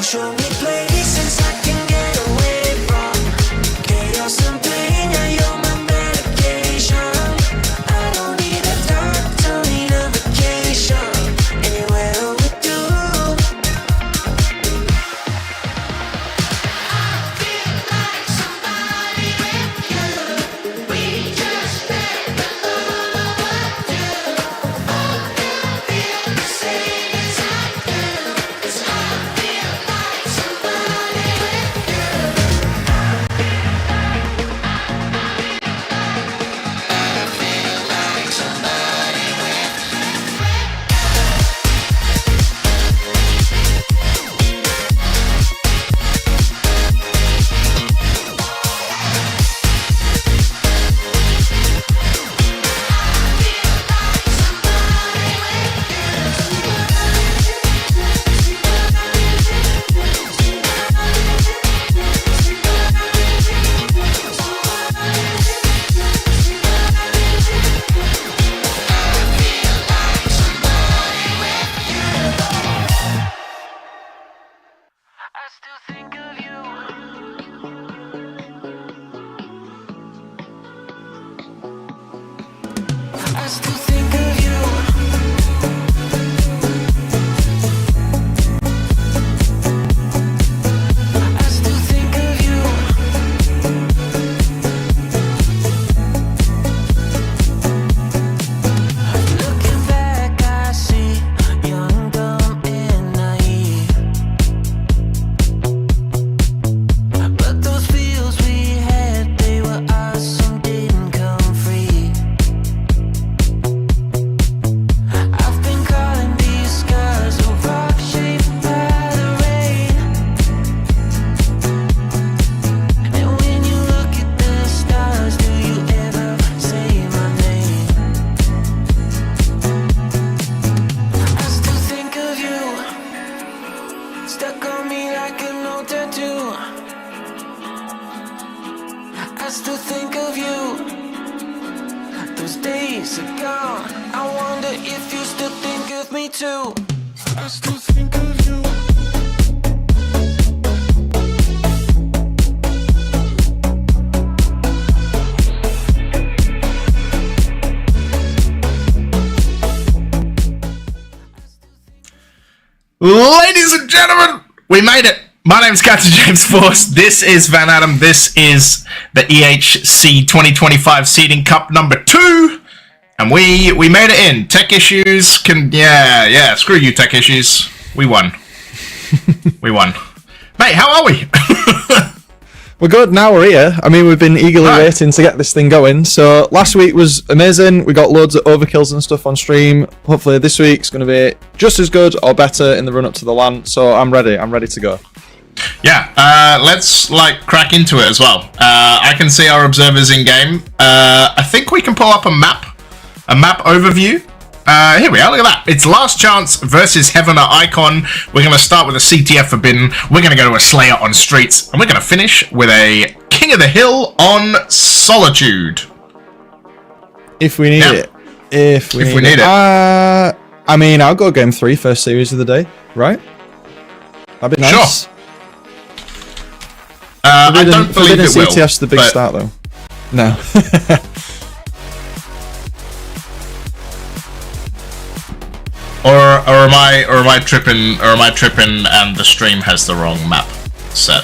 show me places I can get away from chaos and pain. Yeah, you're my medication. I don't need a doctor, need a vacation. Anywhere with you. I feel like somebody with you. We just spent the love to. All can feel the same as I do. 'Cause I feel like somebody with you. I feel like somebody with I still think of you. I still think of you. I still think of you. Looking back, I see young, dumb, and naive. But those feels we had, they were ours, some didn't come free. I've been calling these scars a rock-shaped by the rain. And when you look at the stars, do you ever say my name? I still think of you, stuck on me like an old tattoo. I still think of you. Those days are gone. I wonder if you still think of me too. I still think of you. Ladies and gentlemen, we made it. My name's Captain James Force. This is Van Adam. This is the EHC 2025 Seeding Cup number 2. And we made it in. Tech issues can... Yeah. Screw you, tech issues. We won. We won. Mate, how are we? We're good, now we're here. I mean, we've been eagerly waiting to get this thing going. So last week was amazing. We got loads of overkills and stuff on stream. Hopefully this week's going to be just as good or better in the run up to the LAN. So I'm ready to go. Yeah, let's crack into it as well. I can see our observers in game. I think we can pull up a map overview. Here we are, look at that. It's Last Chance versus Heavener Icon. We're going to start with a CTF Forbidden. We're going to go to a Slayer on Streets. And we're going to finish with a King of the Hill on Solitude. If we need it. If we need it. I mean, I'll go game 3, first series of the day, right? That'd be nice. Sure. I don't believe it will. CTF's the big start, though. No. Or am I tripping and the stream has the wrong map set?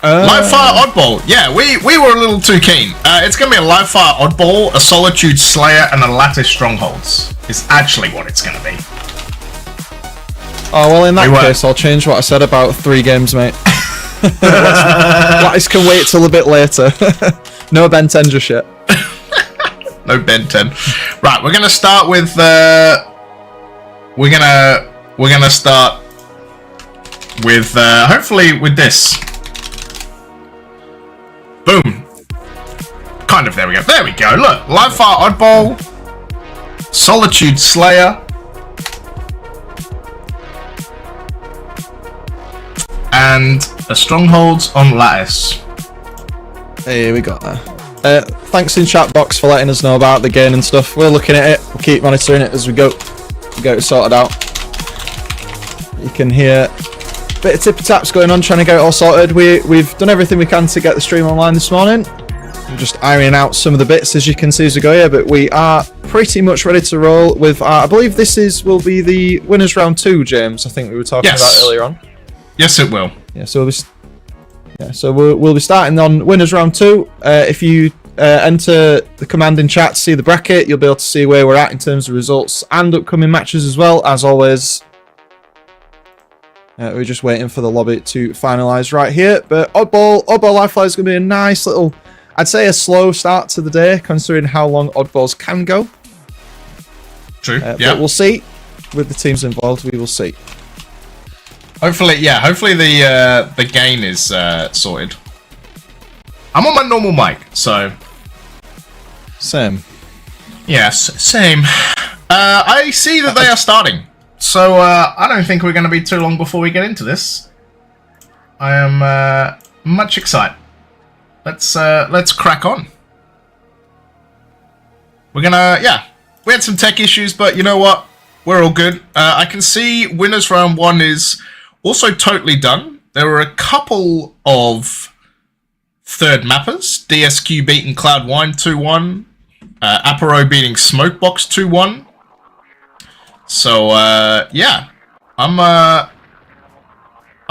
Live Fire Oddball. Yeah, we were a little too keen. It's gonna be a Live Fire Oddball, a Solitude Slayer, and a Lattice Strongholds. Is actually what it's gonna be. Oh well, in that case, I'll change what I said about 3 games, mate. Lattice can wait till a bit later. No Ben 10 just yet. No Ben 10. Right, we're gonna start with we're gonna start with hopefully with this. Boom. Kind of, there we go. There we go. Look, Live Fire Oddball, Solitude Slayer, and a Strongholds on Lattice. Hey, we got that. Thanks in chat box for letting us know about the game and stuff. We're looking at it. We'll keep monitoring it as we go. Get it sorted out. You can hear a bit of tippy-taps going on, trying to get it all sorted. We've done everything we can to get the stream online this morning. I'm just ironing out some of the bits, as you can see as we go here, but we are pretty much ready to roll with I believe this will be the winners round 2, James. I think we were talking about earlier on. Yes, it will. Yeah, so we'll be starting on winners round 2. If you enter the command in chat to see the bracket, you'll be able to see where we're at in terms of results and upcoming matches as well. As always, we're just waiting for the lobby to finalise right here. But Oddball Live Fly is going to be a nice little, I'd say a slow start to the day, considering how long Oddballs can go. True, yeah. But we'll see. With the teams involved, we will see. Hopefully the gain is sorted. I'm on my normal mic, so... Same. Yes, same. I see that they are starting. So, I don't think we're going to be too long before we get into this. I am much excited. Let's crack on. We're gonna, we had some tech issues, but you know what? We're all good. I can see winners round 1 is also totally done. There were a couple of third mappers. DSQ beating Cloud Wine 2-1. Apero beating Smokebox 2-1. So, I'm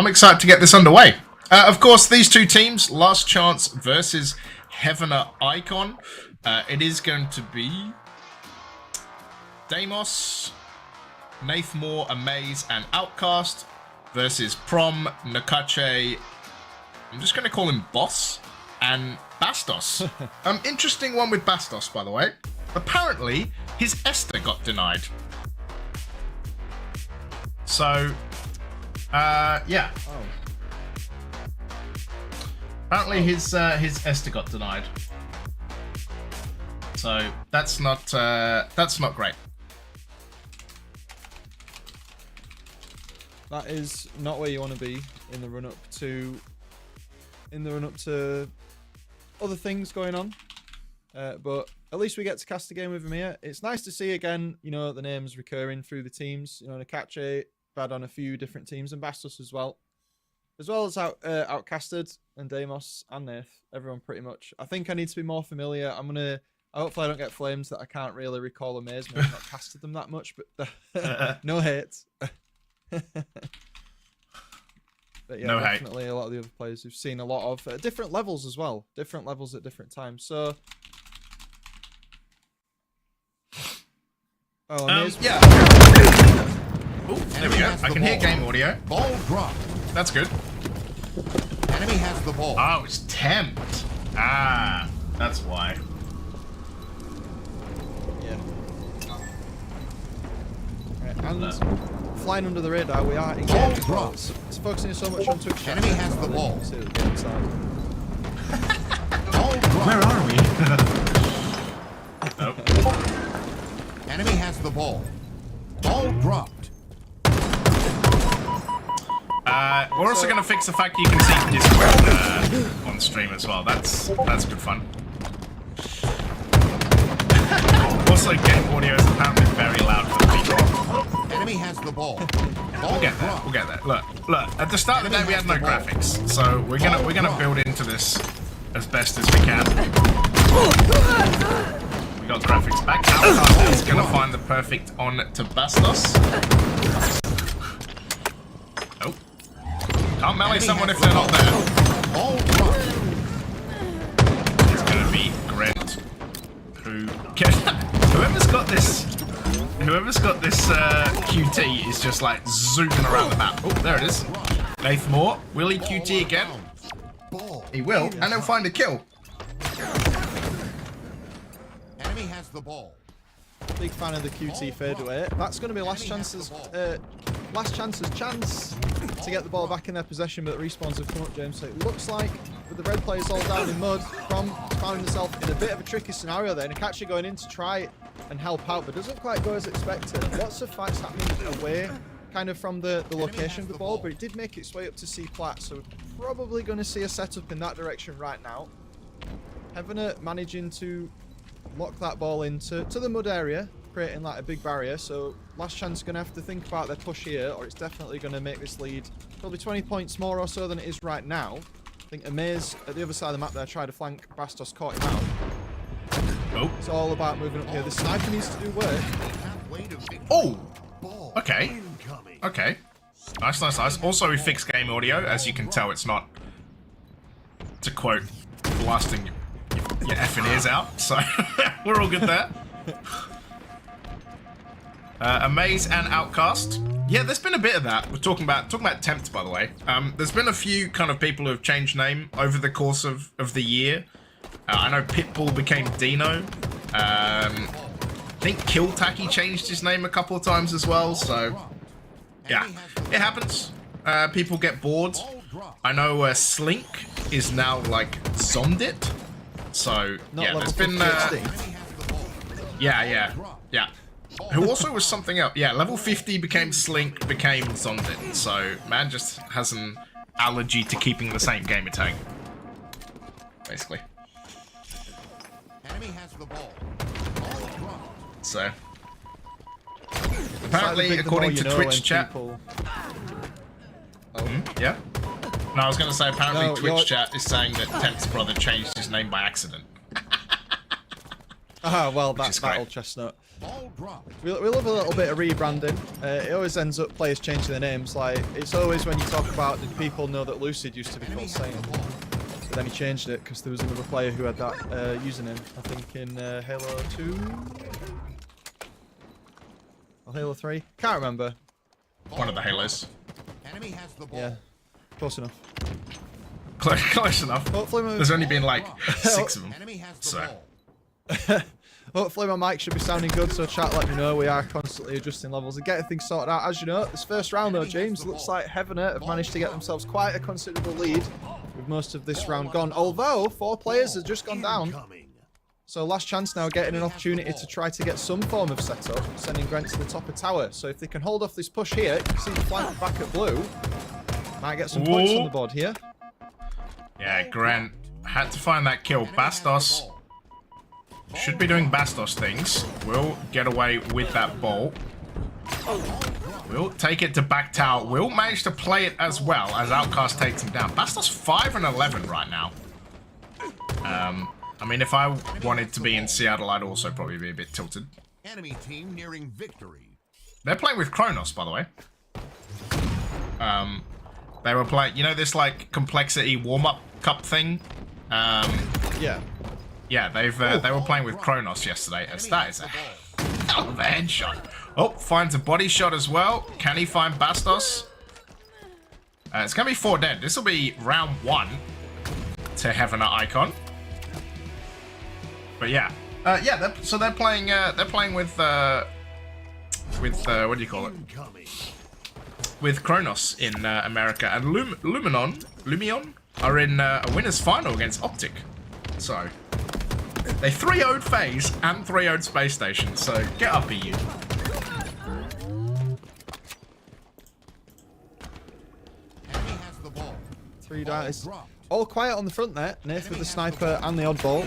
excited to get this underway. Of course, these two teams, Last Chance versus Heavener Icon. It is going to be Deimos, Nathmore, Amaze, and Outcast versus Prom, Nakache, I'm just going to call him Boss, and Bastos. Interesting one with Bastos, by the way. Apparently, his Esther got denied. So, yeah. Oh. Apparently his Esther got denied. So that's not great. That is not where you want to be in the run up to other things going on. But at least we get to cast a game with him here. It's nice to see again, you know, the names recurring through the teams. You know, Nakache had on a few different teams, and Bastos as well as Outcasted and Deimos and Nath. Everyone pretty much. I think I need to be more familiar. Hopefully I don't get flames that I can't really recall Amaze. Maybe I've not casted them that much, but no hate. But yeah, no definitely hate. A lot of the other players we've seen a lot of different levels as well. Different levels at different times. So, Amaze. Yeah. Oh, there we go. I can hear game audio. Ball drop. That's good. Enemy has the ball. Oh, it's tempt. Ah, that's why. Yeah. Right, and flying under the radar, we are engaged. It's focusing so much on Twitch. Enemy has the ball. Where are we? Oh. Enemy has the ball. Ball dropped. We're also going to fix the fact you can see Discord on stream as well. That's good fun. Also, game audio is apparently very loud for the people. Enemy has the ball. We'll get there. We'll get there. Look. At the start of the day, we had no graphics, so we're gonna build into this as best as we can. We got graphics back. Outcast is gonna find the perfect on to Bastos. Oh. Can't melee someone if they're not there. It's gonna be Grant, whoever's got this QT is just like zooming around the map. Oh, there it is. Nathmore, will he QT again? He will, and he'll find a kill. Enemy has the ball. Big fan of the QT fadeaway. That's going to be last chance's chance to get the ball back in their possession, but the respawns have come up, James. So it looks like with the red players all down in mud, Prom found himself in a bit of a tricky scenario there. Nakache going in to try and help out, but doesn't quite go as expected. Lots of fights happening away, kind of from the location of the ball, but it did make its way up to C plat, so we're probably going to see a setup in that direction right now. Heavener managing to lock that ball into the mud area. creating like a big barrier. So Last Chance going to have to think about their push here, or it's definitely going to make this lead probably 20 points more or so than it is right now. I think Amaze at the other side of the map there tried to flank. Bastos caught him out. Oh. It's all about moving up here. The sniper needs to do work. Oh! Okay. Okay. Nice, nice, nice. Also, we fixed game audio. As you can tell, it's not, to quote, blasting your effing ears out. So, we're all good there. Amaze and Outcast. Yeah, there's been a bit of that. We're talking about Tempt, by the way. There's been a few kind of people who have changed name over the course of the year. I know Pitbull became Dino. I think Killtacky changed his name a couple of times as well, so yeah, it happens. People get bored. I know Slink is now like Zondit, so yeah, there's been yeah. Who also was something else. Yeah, level 50 became Slink, became Zondit, so man just has an allergy to keeping the same gamer tag, basically. Enemy has the ball. So apparently, according to Twitch chat. Yeah. No, I was going to say apparently Twitch chat is saying that Tempt's brother changed his name by accident. Well, that's that old chestnut. We love a little bit of rebranding. It always ends up players changing their names. Like, it's always when you talk about, did people know that Lucid used to be called Saiyan? But then he changed it because there was another player who had that username. I think in Halo 2 or Halo 3. Can't remember. One of the Halos. Enemy has the ball. Yeah, close enough. Close enough. Hopefully there's only been like 6 of them. Enemy has the So. ball. Hopefully my mic should be sounding good, so chat let me know. We are constantly adjusting levels and getting things sorted out. As you know, this first round though, James, looks like Heaven have managed to get themselves quite a considerable lead with most of this round gone. Although 4 players have just gone down. So Last Chance now getting an opportunity to try to get some form of setup, sending Grant to the top of tower. So if they can hold off this push here, you can see the flank back at blue. Might get some points on the board here. Yeah, Grant had to find that kill. Bastos should be doing Bastos things. Will get away with that ball. Will take it to back tower. Will manage to play it as well as Outcast takes him down. Bastos 5 and 11 right now. I mean, if I wanted to be in Seattle, I'd also probably be a bit tilted. Enemy team nearing victory. They're playing with Kronos, by the way. They were playing, you know, this like complexity warm-up cup thing. Yeah. Yeah, they were playing with Kronos yesterday. As that is a hell of a headshot. Oh, finds a body shot as well. Can he find Bastos? It's gonna be 4 dead. This will be round 1 to Heaven at Icon. But yeah, so they're playing with what do you call it? With Kronos in America, and Lumion are in a winners final against Optic. So they 3-0'd FaZe and 3-0'd Space Station. So get up, EU. Enemy has the ball. 3 dice. All quiet on the front there. Nath with the sniper and the oddball.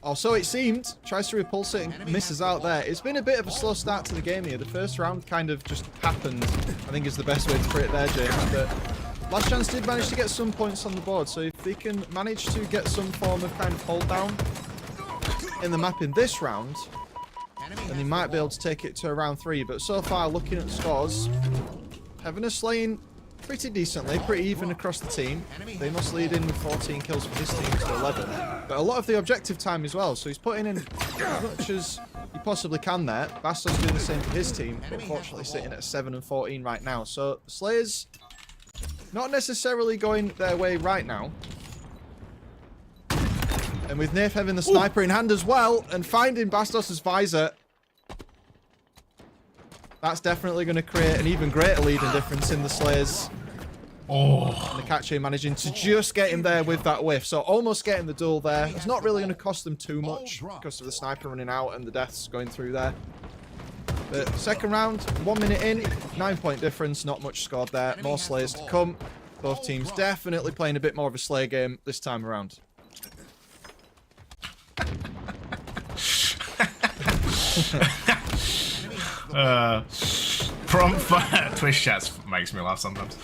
Oh, so it seemed. Tries to repulse it and misses out there. It's been a bit of a slow start to the game here. The first round kind of just happened, I think is the best way to put it there, James. But Last Chance did manage to get some points on the board. So if they can manage to get some form of kind of hold down in the map in this round, then they might be able to take it to around 3. But so far, looking at the scores, Heaven is slaying pretty decently, pretty even across the team. They must lead in with 14 kills for this team to 11. But a lot of the objective time as well, so he's putting in as much as he possibly can there. Bastos doing the same for his team, but unfortunately sitting at 7 and 14 right now. So the Slayers not necessarily going their way right now. And with Nath having the sniper in hand as well, and finding Bastos' visor, that's definitely going to create an even greater lead and difference in the Slayers. And the catcher managing to just get him there with that whiff. So almost getting the duel there. It's not really going to cost them too much because of the sniper running out and the deaths going through there. But second round, 1 minute in, 9-point difference, not much scored there. More Slayers to come. Both teams definitely playing a bit more of a Slayer game this time around. Twitch chats makes me laugh sometimes.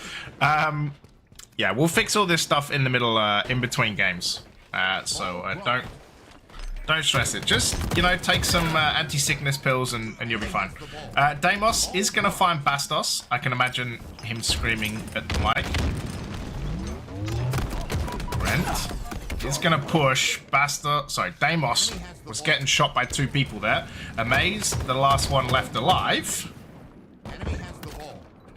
Yeah, we'll fix all this stuff in the middle, in between games. So don't stress it. Just, you know, take some anti-sickness pills and you'll be fine. Deimos is going to find Bastos. I can imagine him screaming at the mic. Brent is going to push Bastos. Sorry, Deimos was getting shot by 2 people there. Amaze, the last one left alive.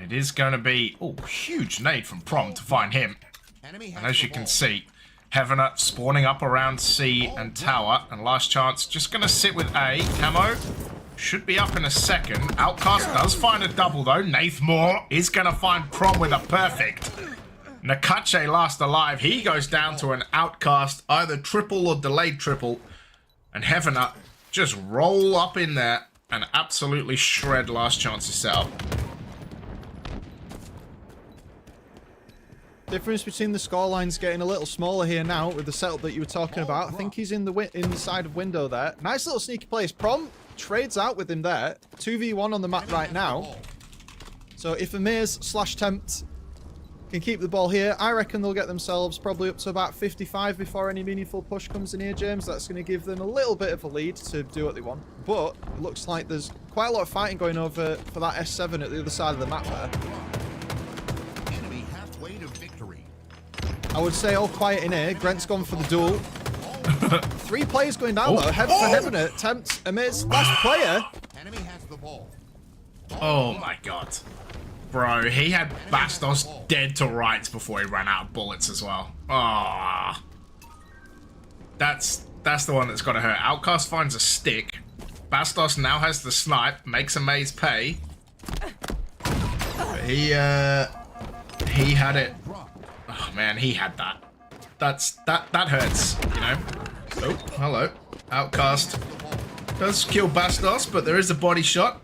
It is going to be, oh, huge nade from Prom to find him. And as you can see, Heavener spawning up around C and Tower. And last chance, just going to sit with A. Camo should be up in a second. Outcast does find a double though. Nath Moore is going to find Prom with a perfect. Nakache last alive. He goes down to an Outcast, either triple or delayed triple. And Heavener just roll up in there and absolutely shred last chance's setup. Difference between the scorelines getting a little smaller here now with the setup that you were talking about. I think he's in the side of window there. Nice little sneaky place. Prom trades out with him there. 2v1 on the map right now. So if Amaze/Tempt can keep the ball here, I reckon they'll get themselves probably up to about 55 before any meaningful push comes in here, James. That's going to give them a little bit of a lead to do what they want. But it looks like there's quite a lot of fighting going over for that S7 at the other side of the map there. I would say all quiet in here. Grant's gone for the duel. 3 players going down though. For Heavener, Tempt, Amaze, last player. Enemy has the ball. Oh my god. Bro, he had Bastos dead to rights before he ran out of bullets as well. Ah, that's the one that's got to hurt. Outcast finds a stick. Bastos now has the snipe, makes Amaze pay. But he had it. Oh man, he had that. That hurts, you know. Oh, hello. Outcast does kill Bastos, but there is a body shot,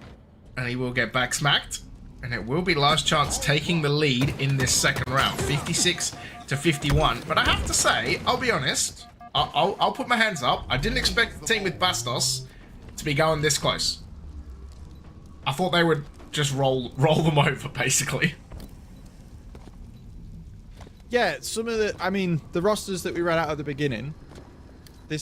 and he will get back smacked. And it will be last chance taking the lead in this second round, 56 to 51. But I have to say, I'll be honest. I'll put my hands up. I didn't expect the team with Bastos to be going this close. I thought they would just roll them over, basically. Yeah, some of the, I mean, the rosters that we read out at the beginning, I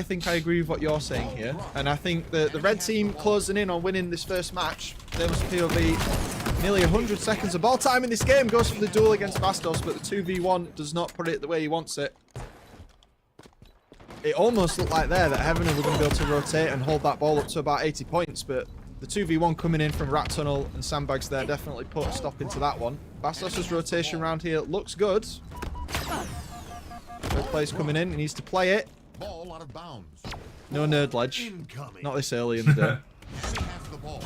think I agree with what you're saying here, and I think that the red team closing in on winning this first match, they must POV nearly 100 seconds of ball time in this game, goes for the duel against Bastos, but the 2v1 does not put it the way he wants it. It almost looked like there that Heavener were going to be able to rotate and hold that ball up to about 80 points, but the 2v1 coming in from Rat Tunnel and Sandbags there definitely put a stop into that one. Bastos' rotation round here looks good. Third play's coming in, he needs to play it. Ball out of bounds. No nerd ledge. Incoming. Not this early in the day. Enemy has the ball.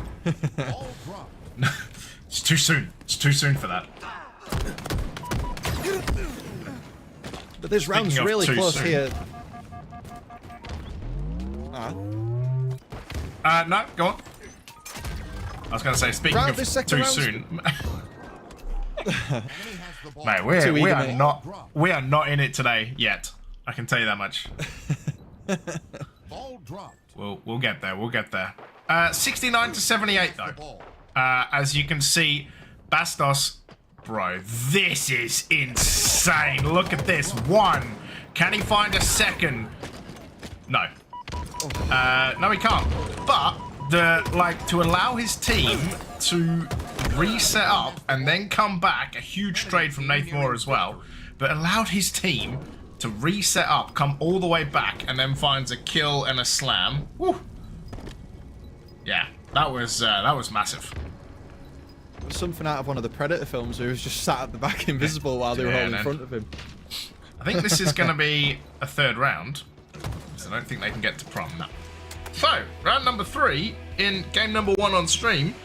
Ball dropped. It's too soon. It's too soon for that. But this round's really close here. No, go on. I was going to say, speaking of too soon. Mate, we are not in it today yet. I can tell you that much. Ball dropped. We'll get there. We'll get there. 69 to 78 though. As you can see, Bastos, bro, this is insane. Look at this. 1. Can he find a second? No. No, he can't. But to allow his team to reset up and then come back, a huge trade from Nath Moore as well, but allowed his team to reset up, come all the way back, and then finds a kill and a slam. Woo. Yeah, that was massive. Something out of one of the Predator films where he was just sat at the back invisible while they were all in front of him. I think this is going to be a third round, so I don't think they can get to prom now. So, round number 3 in game number 1 on stream.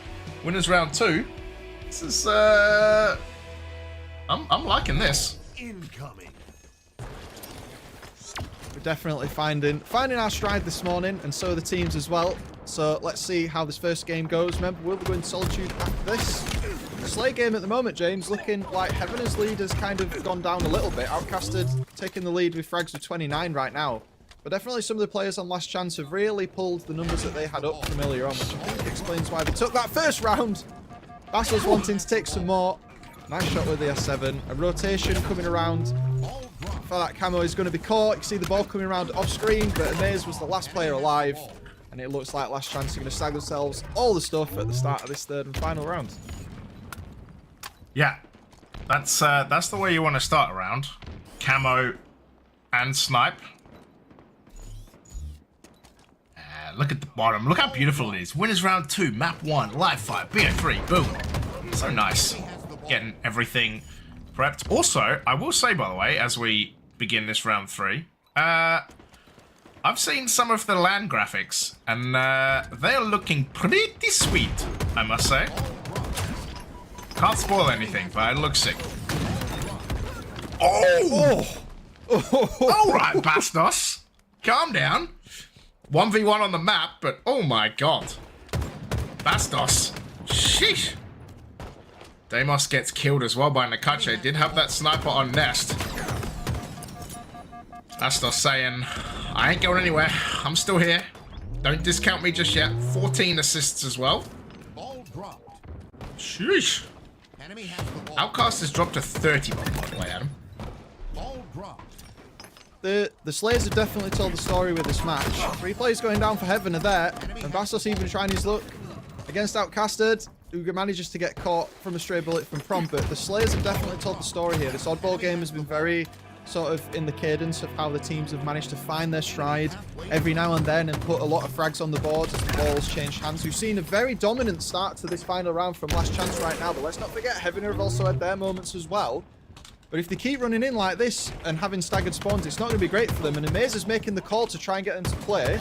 Winners round 2. This is, I'm liking this. Incoming. We're definitely finding our stride this morning, and so are the teams as well. So let's see how this first game goes. Remember, we'll be going Solitude after this. The Slay game at the moment, James, looking like Heavener's lead has kind of gone down a little bit. Outcasted taking the lead with frags of 29 right now. But definitely some of the players on Last Chance have really pulled the numbers that they had up from earlier on, which I think explains why they took that first round. Bastos wanting to take some more. Nice shot with the S7. A rotation coming around. For that camo is going to be caught. You can see the ball coming around off screen, but Amaze was the last player alive. And it looks like Last Chance are going to snag themselves all the stuff at the start of this third and final round. Yeah, that's the way you want to start a round. Camo and snipe. Look at the bottom. Look how beautiful it is. Winners round 2, map 1, live fire, BO3, boom. So nice. Getting everything prepped. Also, I will say, by the way, as we begin this round 3, I've seen some of the land graphics, and they're looking pretty sweet, I must say. Can't spoil anything, but it looks sick. Oh! Alright, Bastos. Calm down. 1v1 on the map, but oh my god. Bastos. Sheesh. Deimos gets killed as well by Nakache. Did have that sniper on Nest. Bastos saying, I ain't going anywhere. I'm still here. Don't discount me just yet. 14 assists as well. Ball dropped. Sheesh. Enemy has the ball. Outcast has dropped to 30 by the way, Adam. Ball dropped. The Slayers have definitely told the story with this match. 3 players going down for Heaven are there, and Bastos even trying his luck against Outcasted, who manages to get caught from a stray bullet from Prom, but the Slayers have definitely told the story here. This oddball game has been very sort of in the cadence of how the teams have managed to find their stride every now and then and put a lot of frags on the board as the balls change hands. We've seen a very dominant start to this final round from Last Chance right now, but let's not forget Heaven have also had their moments as well. But if they keep running in like this and having staggered spawns, it's not going to be great for them. And Amaze is making the call to try and get them to play.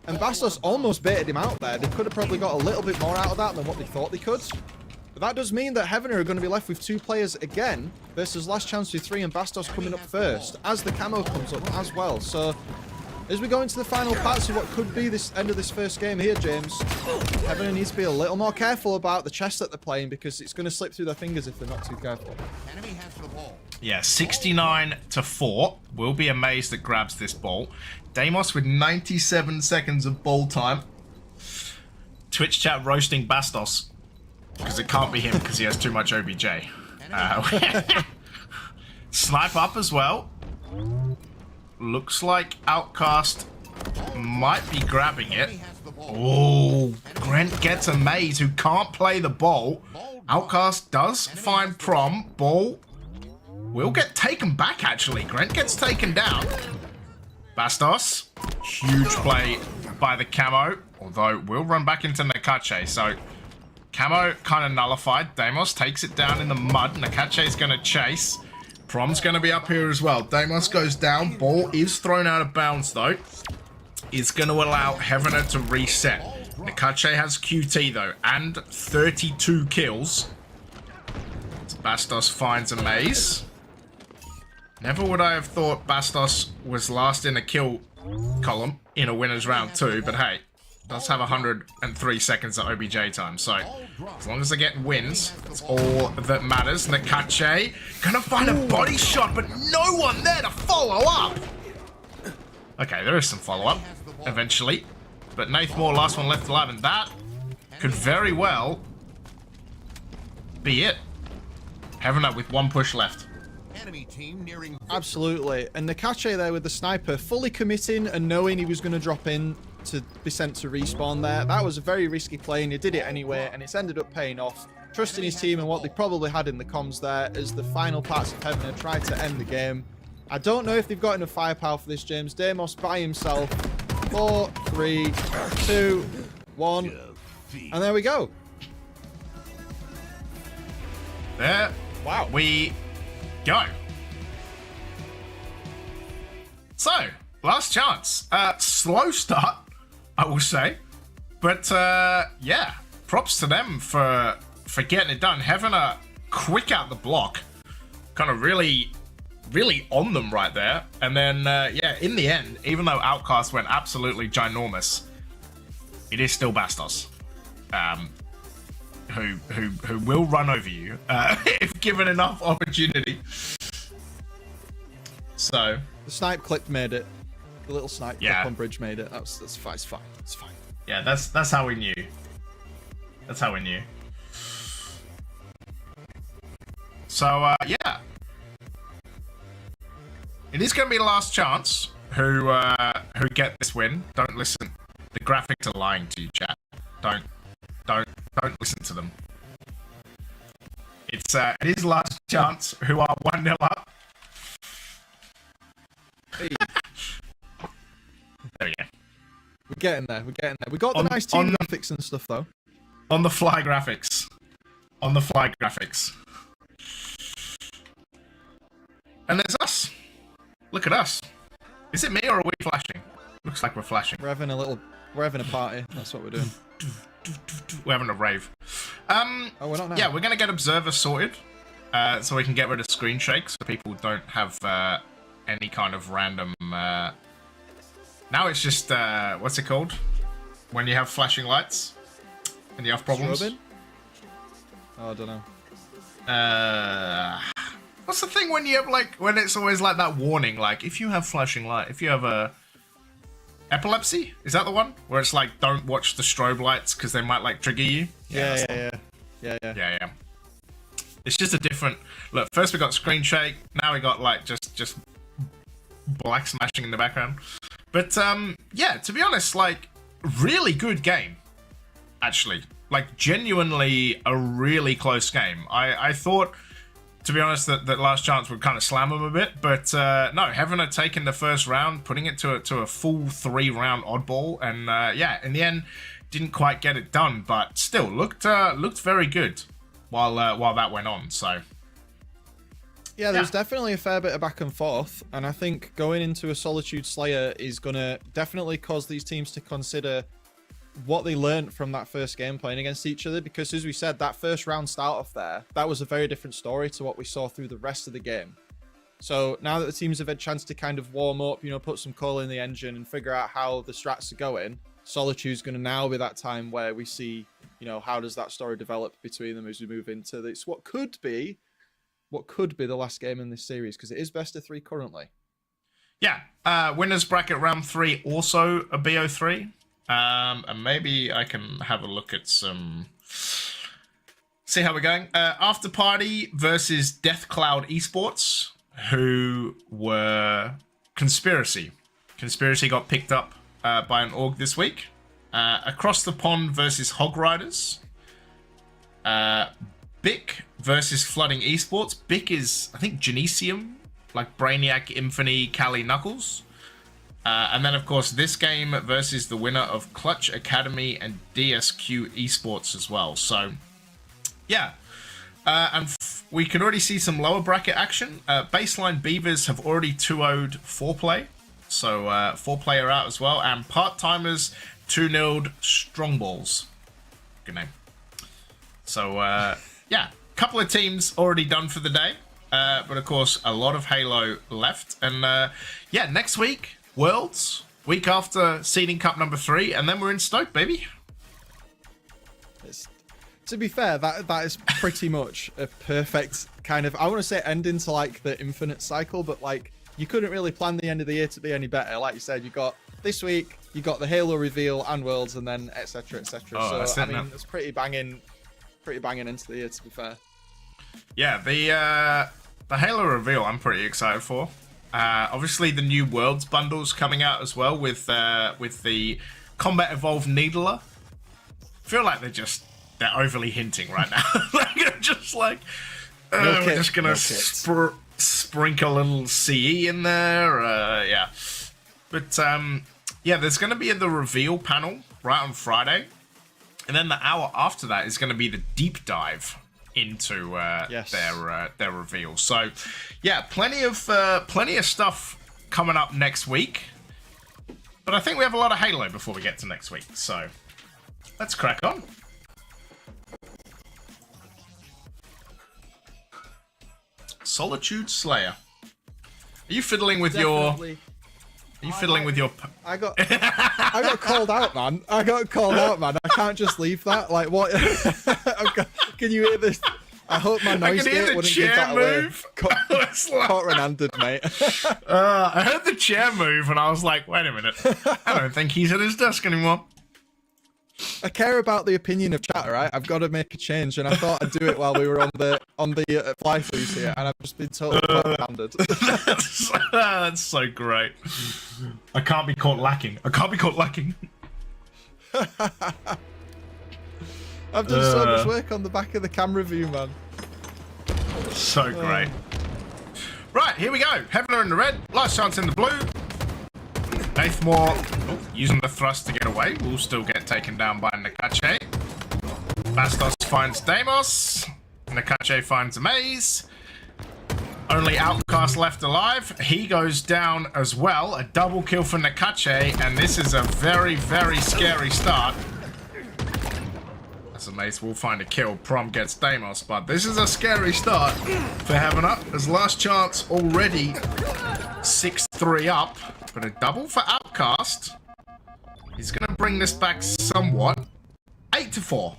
And Bastos almost baited him out there. They could have probably got a little bit more out of that than what they thought they could. But that does mean that Heaven are going to be left with 2 players again versus Last Chance with 3 and Bastos coming up first as the camo comes up as well. So as we go into the final parts of what could be this end of this first game here, James, Heaven needs to be a little more careful about the chess that they're playing because it's going to slip through their fingers if they're not too careful. Enemy has the ball. Yeah, 69-4. Will be Amazed that grabs this ball. Deimos with 97 seconds of ball time. Twitch chat roasting Bastos. Because it can't be him because he has too much OBJ. Snipe up as well. Looks like Outcast might be grabbing it. Oh, Grant gets a Maze who can't play the ball. Outcast does find Prom. Ball will get taken back, actually. Grant gets taken down. Bastos. Huge play by the camo. Although, will run back into Nakache. So, camo kind of nullified. Deimos takes it down in the mud. Nakache is going to chase. Prom's going to be up here as well. Deimos goes down. Ball is thrown out of bounds, though. Is going to allow Heavener to reset. Nakache has QT, though, and 32 kills. Bastos finds a Maze. Never would I have thought Bastos was last in a kill column in a winner's round 2, but hey, does have 103 seconds of OBJ time, so as long as they're getting wins, that's all that matters. Nakache gonna find a body shot, but no one there to follow up. Okay, there is some follow-up, eventually, but Nath Moore, last one left alive, and that could very well be it. Heaven up with 1 push left. Enemy team nearing. Absolutely. And Nakache there with the sniper, fully committing and knowing he was going to drop in to be sent to respawn there. That was a very risky play and he did it anyway, and it's ended up paying off. Trusting his team and what they probably had in the comms there as the final parts of Heaven have tried to end the game. I don't know if they've got enough firepower for this, James. Deimos by himself. 4, 3, 2, 1. And there we go. There Wow. we go. So, Last Chance. Slow start, I will say. But, yeah, props to them for getting it done. Having a quick out the block. Kind of really on them right there. And then, yeah, in the end, even though Outcast went absolutely ginormous, it is still Bastos. Who will run over you if given enough opportunity. So The snipe clip made it. The little snipe clip on bridge made it. That's fine. It's fine. It's fine. Yeah, that's how we knew. That's how we knew. So, yeah. It is going to be the last chance who get this win. Don't listen. The graphics are lying to you, chat. Don't listen to them. It is last chance who are 1-0 up. Hey. There we go. We're getting there. We got the nice team graphics and stuff though. On the fly graphics. And there's us. Look at us. Is it me or are we flashing? Looks like we're flashing. We're having a party. That's what we're doing. We're having a rave. Oh, we're not now. Yeah, we're gonna get observer sorted, so we can get rid of screen shake, so people don't have any kind of random. Now it's just what's it called? When you have flashing lights and you have problems. Strobing? Oh, I don't know. What's the thing when you have when it's always like that warning, like if you have flashing light, if you have a epilepsy, is that the one where it's like don't watch the strobe lights because they might trigger you? Yeah. It's just a different look. First we got screen shake, now we got just black smashing in the background. But yeah, to be honest, really good game. Actually, genuinely a really close game. I thought, to be honest, that last chance would kind of slam them a bit, but no, Heaven had taken the first round, putting it to a full 3-round oddball, and yeah, in the end, didn't quite get it done, but still looked very good while that went on. So yeah, there's definitely a fair bit of back and forth, and I think going into a Solitude Slayer is gonna definitely cause these teams to consider what they learned from that first game playing against each other, because as we said, that first round start off there, that was a very different story to what we saw through the rest of the game. So now that the teams have had a chance to kind of warm up, put some coal in the engine and figure out how the strats are going, Solitude's going to now be that time where we see, how does that story develop between them as we move into this, what could be the last game in this series, because it is best of 3 currently. Yeah, winners bracket round 3, also a BO3. And maybe I can have a look at see how we're going. After Party versus Death Cloud Esports, who were Conspiracy. Conspiracy got picked up by an org this week. Across the Pond versus Hog Riders. Bick versus Flooding Esports. Bick is, I think, Genesium, like Brainiac, Infinity, Cali, Knuckles. And then, of course, this game versus the winner of Clutch Academy and DSQ Esports as well. So, yeah. And we can already see some lower bracket action. Baseline Beavers have already 2-0'd 4Play. So, 4Play are out as well. And Part-Timers 2-0'd Strongballs. Good name. So, yeah. Couple of teams already done for the day. But, of course, a lot of Halo left. And, yeah, next week... Worlds, week after Seeding Cup number 3, and then we're in Stoke, baby. To be fair, that is pretty much a perfect kind of, I want to say ending to the infinite cycle, but you couldn't really plan the end of the year to be any better. Like you said, you got this week, you got the Halo reveal and Worlds, and then etc. etc. Oh, so I mean, it's pretty banging into the year, to be fair. Yeah, the Halo reveal I'm pretty excited for. Obviously, the new Worlds bundles coming out as well with the Combat Evolved Needler. I feel like they're overly hinting right now. We're just gonna sprinkle a little CE in there. Yeah, but yeah, there's gonna be the reveal panel right on Friday, and then the hour after that is gonna be the deep dive into their reveal. So yeah, plenty of stuff coming up next week, but I think we have a lot of Halo before we get to next week, so let's crack on. Solitude Slayer, are you fiddling with Definitely. I got called out, man. I can't just leave that. What? Can you hear this? I hope my I noise can hear gate the wouldn't give chair that away. move. I was like- Caught red-handed, mate. I heard the chair move and I was like, wait a minute. I don't think he's at his desk anymore. I care about the opinion of chat, right? I've got to make a change, and I thought I'd do it while we were on the fly-throughs here, and I've just been totally red-handed. That's so great. I can't be caught lacking. I can't be caught lacking. I've done so much work on the back of the camera view, man. So great. Right, here we go. Heavener in the red. Last chance in the blue. Nathmore using the thrust to get away. Will still get taken down by Nakache. Bastos finds Deimos. Nakache finds Amaze. Only Outcast left alive. He goes down as well. A double kill for Nakache. And this is a very, very scary start. As Amaze will find a kill. Prom gets Deimos. But this is a scary start for Heavener. His last chance already 6-3 up. But a double for Outcast. He's going to bring this back somewhat. 8-4.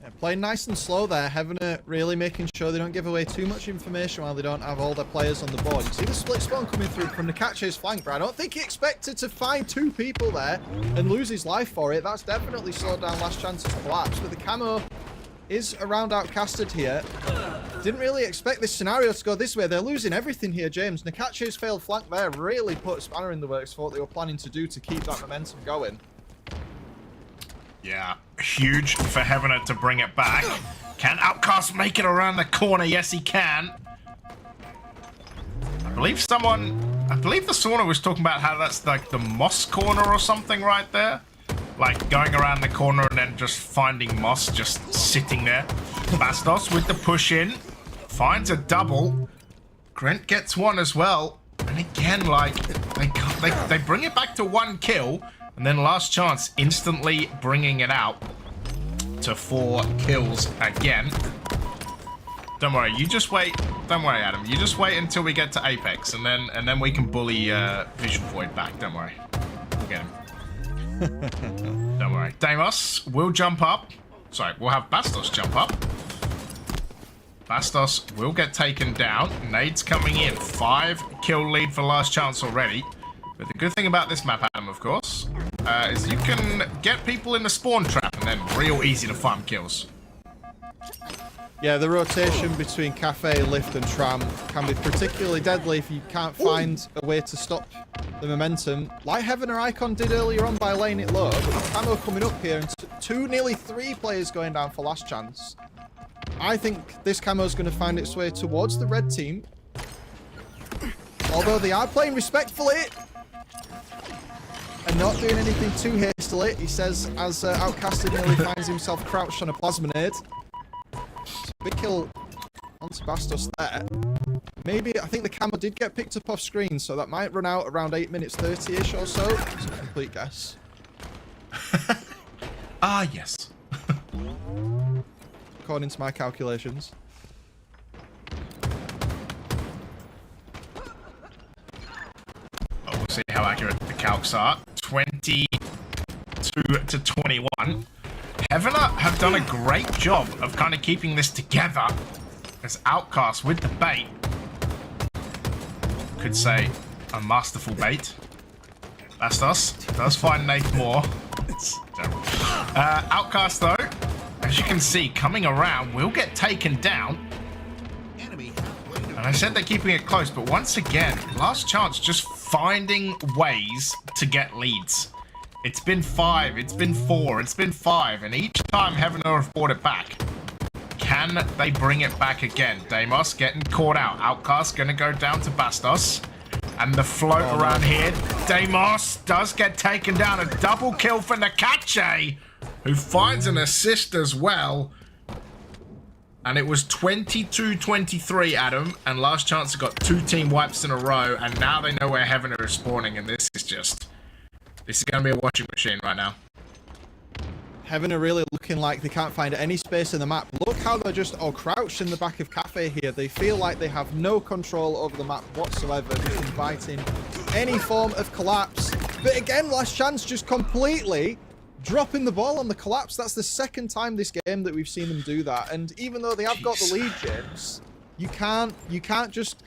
Yeah, playing nice and slow there. Heavener really making sure they don't give away too much information while they don't have all their players on the board. You see the split spawn coming through from Nakache's flank, but I don't think he expected to find two people there and lose his life for it. That's definitely slowed down Last Chance's collapse, but the camo is around Outcasted here. Didn't really expect this scenario to go this way. They're losing everything here, James. Nakache's failed flank there really put a spanner in the works for what they were planning to do to keep that momentum going. Yeah, huge for Heavener to bring it back. Can Outcast make it around the corner? Yes, he can. I believe the Sauna was talking about how that's like the moss corner or something right there. Like going around the corner and then just finding moss just sitting there. Bastos with the push in. Finds a double. Grant gets one as well. And again, like, they bring it back to 1 kill. And then Last Chance instantly bringing it out to 4 kills again. Don't worry, you just wait. Don't worry, Adam. You just wait until we get to Apex. And then we can bully Visual Void back. Don't worry. We'll get him. Don't worry. Deimos will jump up. Sorry, we'll have Bastos jump up. Bastos will get taken down. Nades coming in. 5 kill lead for Last Chance already. But the good thing about this map, Adam, of course, is you can get people in the spawn trap and then real easy to farm kills. Yeah, the rotation between Cafe, Lift and Tram can be particularly deadly if you can't find a way to stop the momentum. Like Heavener Icon did earlier on by laying it low, but the camo coming up here and nearly 3 players going down for Last Chance. I think this camo is going to find its way towards the red team. Although they are playing respectfully and not doing anything too hastily, he says, as Outcasted nearly finds himself crouched on a plasminade. So big kill onto Bastos there. Maybe, I think the camo did get picked up off screen, so that might run out around 8 minutes 30-ish or so. It's a complete guess. Ah, yes. According to my calculations. Oh, we'll see how accurate the calcs are. 22 to 21. Heavener have done a great job of kind of keeping this together as Outcast with the bait. Could say a masterful bait. Bastos does find Nath more. It's terrible. Outcast, though, as you can see, coming around, will get taken down. And I said they're keeping it close, but once again, Last Chance just finding ways to get leads. It's been 5, it's been 4, it's been 5, and each time Heavener have brought it back. Can they bring it back again? Deimos getting caught out. Outcast gonna go down to Bastos. And the float around here. Deimos does get taken down. A double kill for Nakache, who finds an assist as well. And it was 22-23, Adam. And Last Chance have got 2 team wipes in a row. And now they know where Heavener is spawning. And this is going to be a watching machine right now. Heavener really looking like they can't find any space in the map. Look how they're just all crouched in the back of Cafe here. They feel like they have no control over the map whatsoever, just inviting any form of collapse. But again, Last Chance just completely dropping the ball on the collapse. That's the second time this game that we've seen them do that. And even though they have got the lead, James, you can't just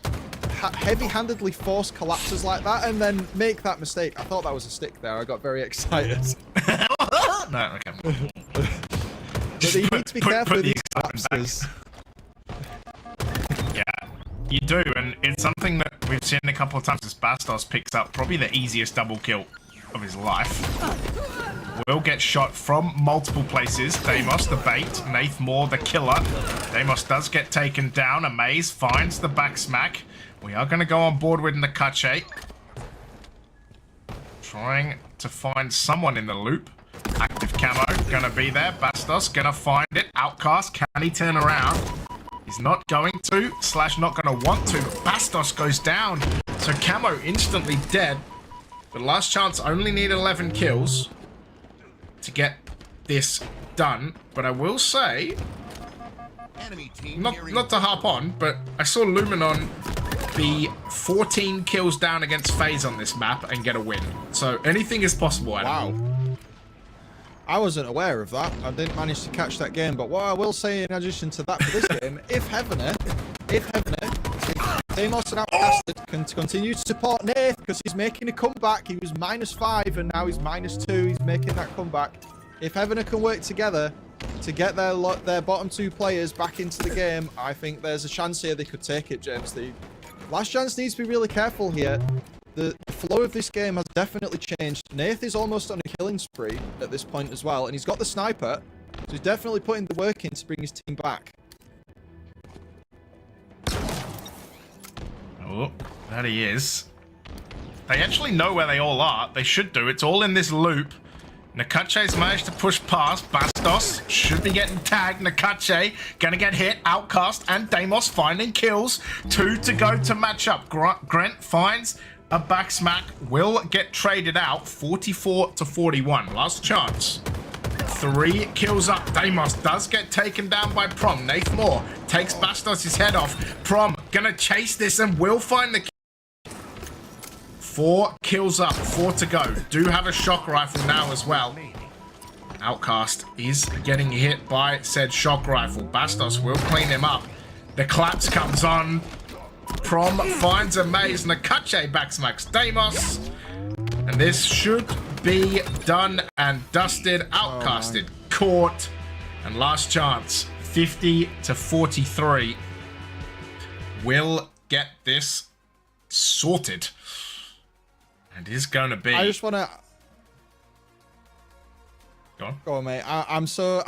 heavy-handedly force collapses like that and then make that mistake. I thought that was a stick there. I got very excited. No, okay. But you need to be careful with these collapses. Yeah, you do, and it's something that we've seen a couple of times as Bastos picks up probably the easiest double kill of his life. Will get shot from multiple places. Deimos, the bait. Nath Moore, the killer. Deimos does get taken down. Amaze finds the back smack. We are going to go on board with Nakache. Trying to find someone in the loop. Active camo, going to be there. Bastos going to find it. Outcast, can he turn around? He's not going to, / not going to want to. Bastos goes down. So camo instantly dead. But last chance only need 11 kills to get this done. But I will say, Enemy team not to harp on, but I saw Luminon be 14 kills down against FaZe on this map and get a win. So anything is possible. Adam. Wow. I wasn't aware of that. I didn't manage to catch that game. But what I will say in addition to that for this game, if Deimos and Outcasted can continue to support Nath because he's making a comeback. He was -5 and now he's -2. He's making that comeback. If Heavener can work together to get their bottom 2 players back into the game, I think there's a chance here they could take it, James. The Last Chance needs to be really careful here. The flow of this game has definitely changed. Nath is almost on a killing spree at this point as well, and he's got the sniper, so he's definitely putting the work in to bring his team back. Oh, that he is. They actually know where they all are. They should do. It's all in this loop. Nakache's managed to push past. Bastos should be getting tagged. Nakache gonna get hit. Outcast and Deimos finding kills. 2 to go to match up. Grant finds a back smack. Will get traded out. 44 to 41. Last chance. 3 kills up. Deimos does get taken down by Prom. Nath Moore takes Bastos' head off. Prom gonna chase this and will find the kill. 4 kills up, 4 to go. Do have a shock rifle now as well. Outcast is getting hit by said shock rifle. Bastos will clean him up. The collapse comes on. Prom finds a maze. Nakache backsmacks Deimos. And this should be done and dusted. Outcasted, caught. And last chance, 50 to 43. Will get this sorted. And is going to be. I just want to. Go on, mate. I'm so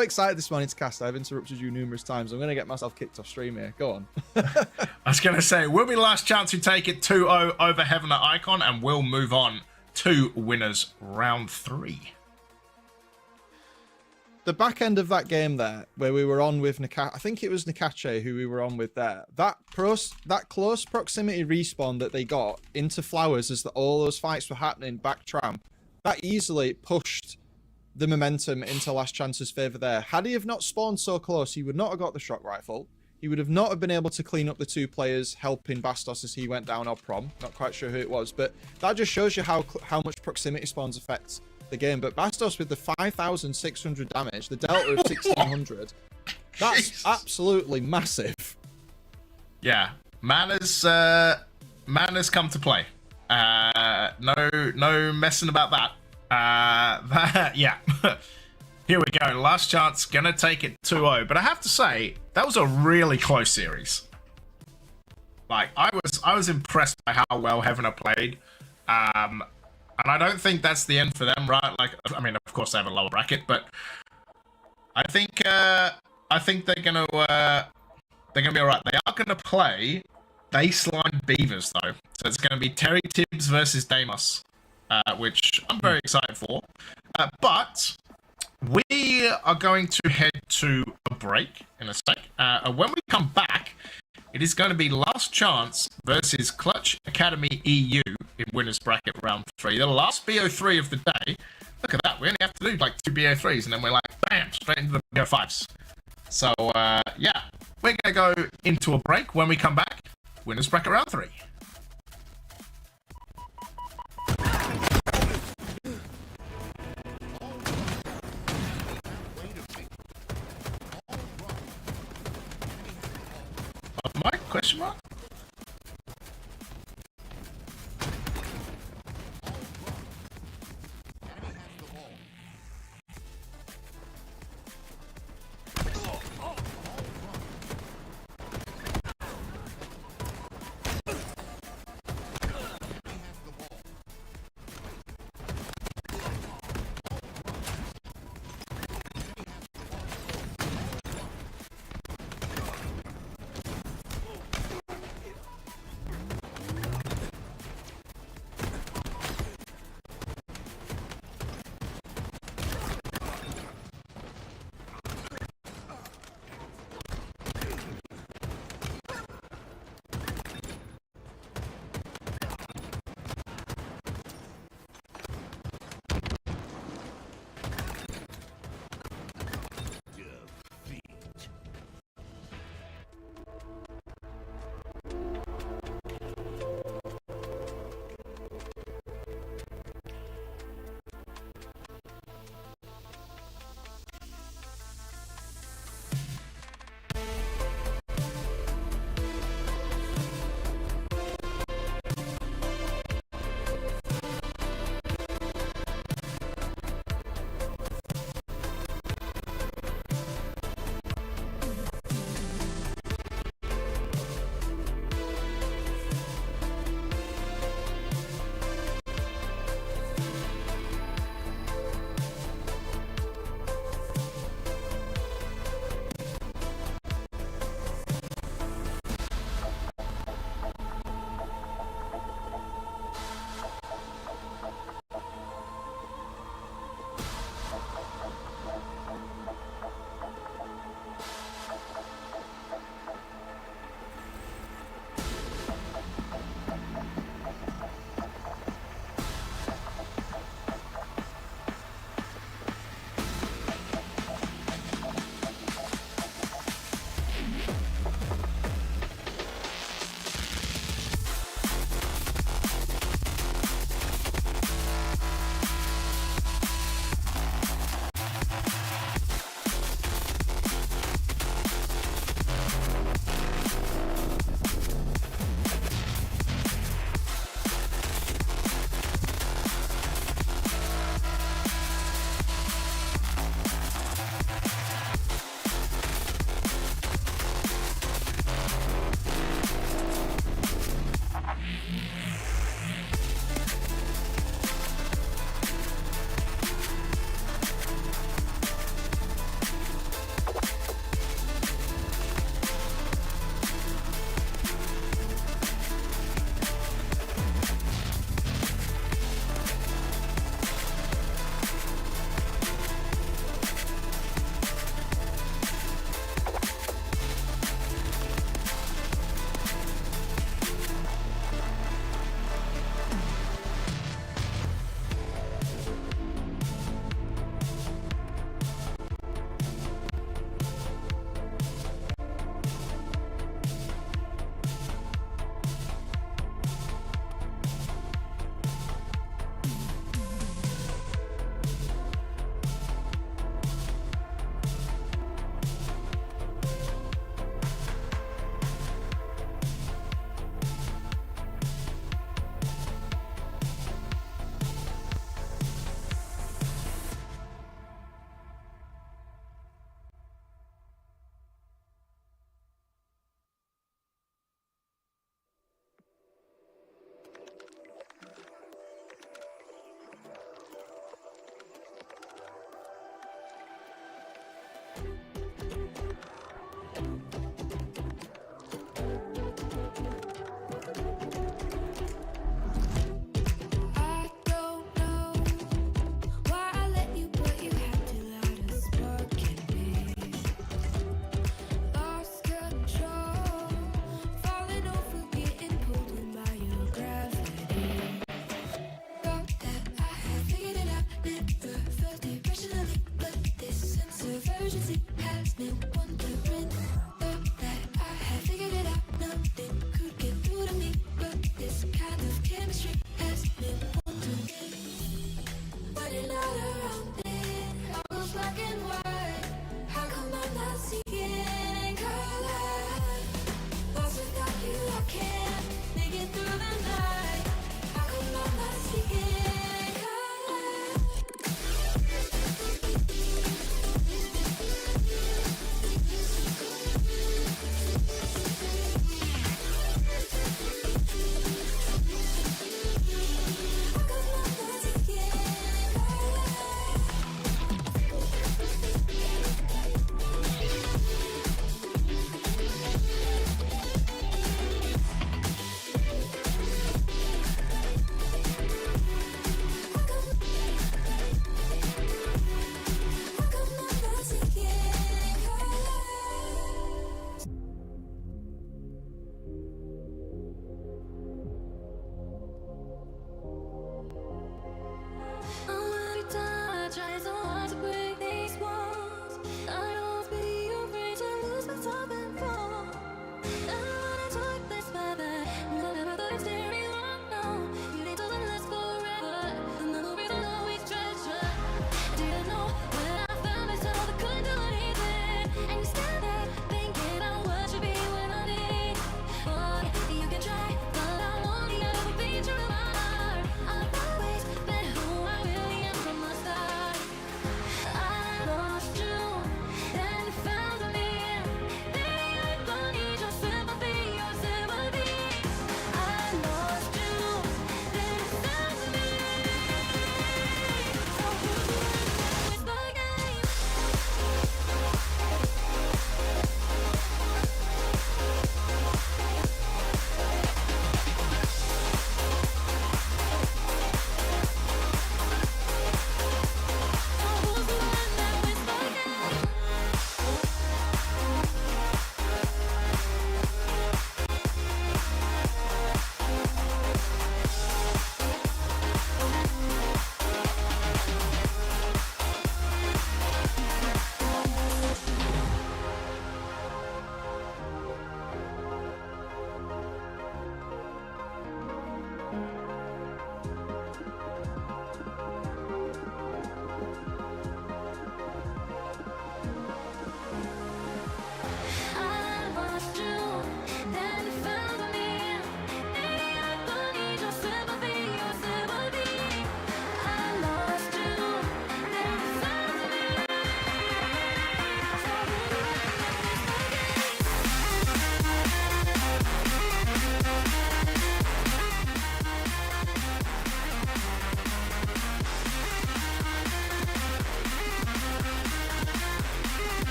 excited this morning to cast. I've interrupted you numerous times. I'm going to get myself kicked off stream here. Go on. I was going to say, will be last chance to take it 2-0 over Heavener Icon, and we'll move on to winners round 3. The back end of that game there, where we were on with I think it was Nakache who we were on with there. That close proximity respawn that they got into Flowers as all those fights were happening back tram, that easily pushed the momentum into Last Chance's favour there. Had he have not spawned so close, he would not have got the shock rifle. He would have not have been able to clean up the 2 players helping Bastos as he went down, or Prom. Not quite sure who it was, but that just shows you how much proximity spawns affect the game. But Bastos with the 5,600 damage, the delta of 1,600, that's absolutely massive. Yeah, manners come to play. No messing about that. Yeah. Here we go. Last chance, gonna take it 2-0. But I have to say, that was a really close series. Like, I was impressed by how well Heavener played. And I don't think that's the end for them, right? Like, I mean, of course they have a lower bracket, but I think they're gonna be alright. They are gonna play Baseline Beavers though, so it's gonna be Terry Tibbs versus Deimos, which I'm very excited for. But we are going to head to a break in a sec. When we come back, it is going to be Last Chance versus Clutch Academy EU in winners bracket round 3. The last BO3 of the day. Look at that. We only have to do like 2 BO3s and then we're like, bam, straight into the BO5s. So, yeah, we're going to go into a break. When we come back, winners bracket round 3. Question mark? Enemy has the ball. How come I'm not seeing color? Lost without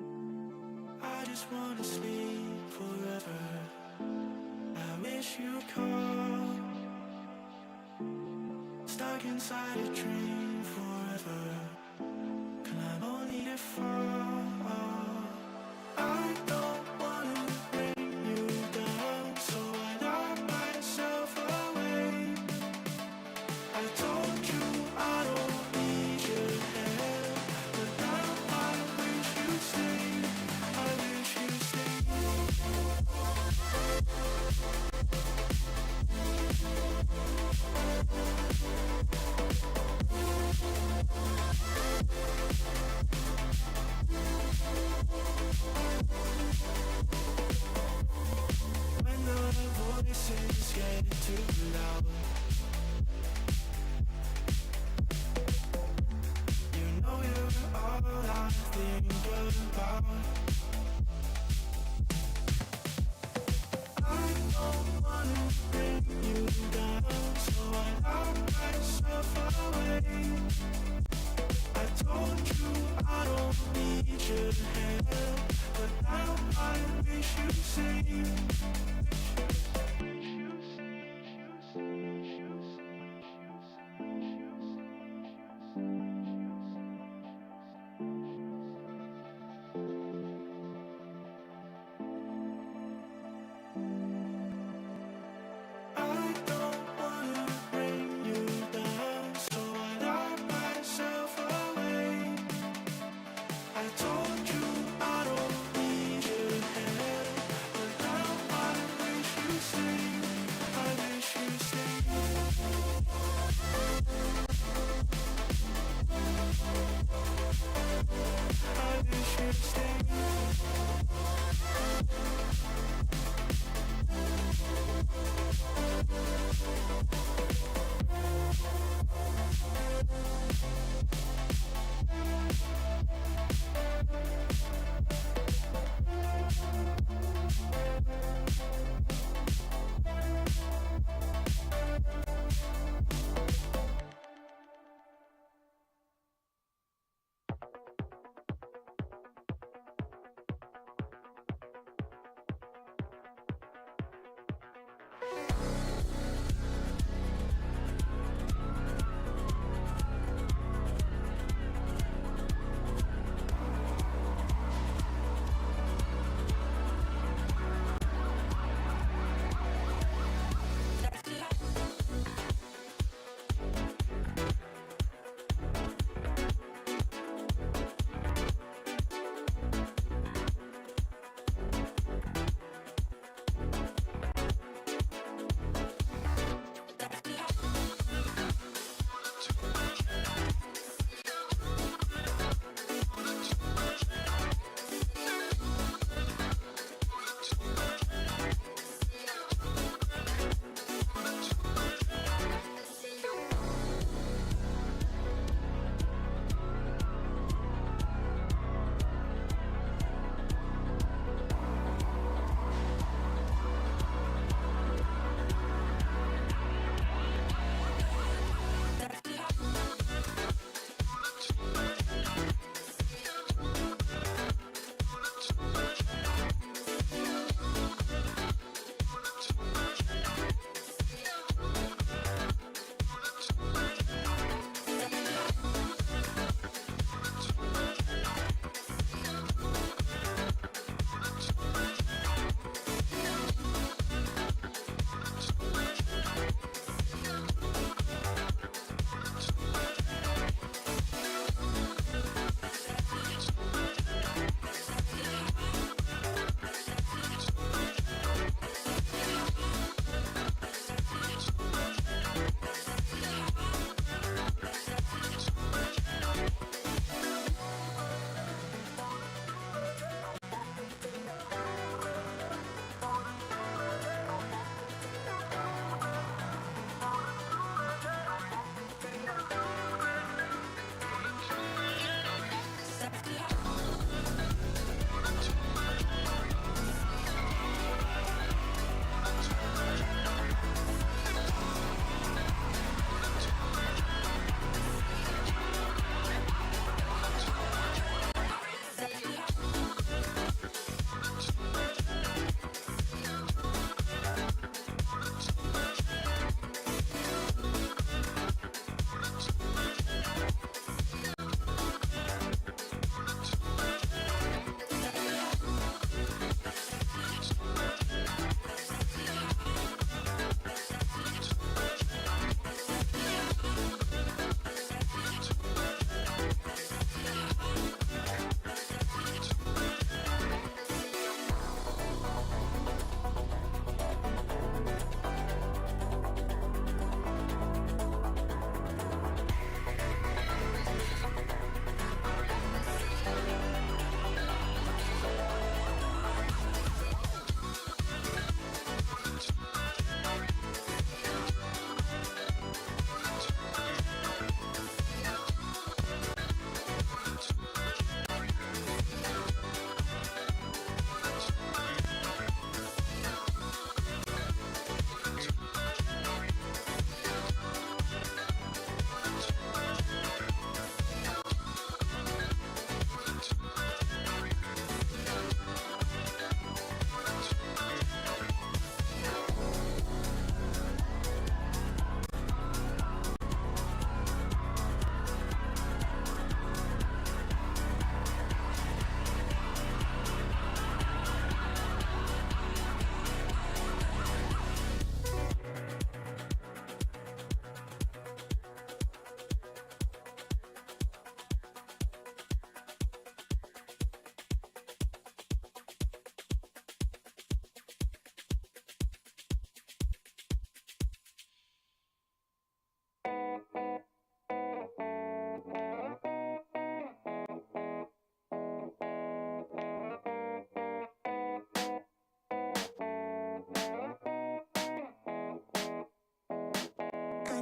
I just wanna sleep forever. I wish you'd call. Stuck inside a dream forever. Climb only to fall. I don't wanna bring you down, so I lock myself away. I told you I don't need your help, but now I wish you'd stay. I wish you'd stay.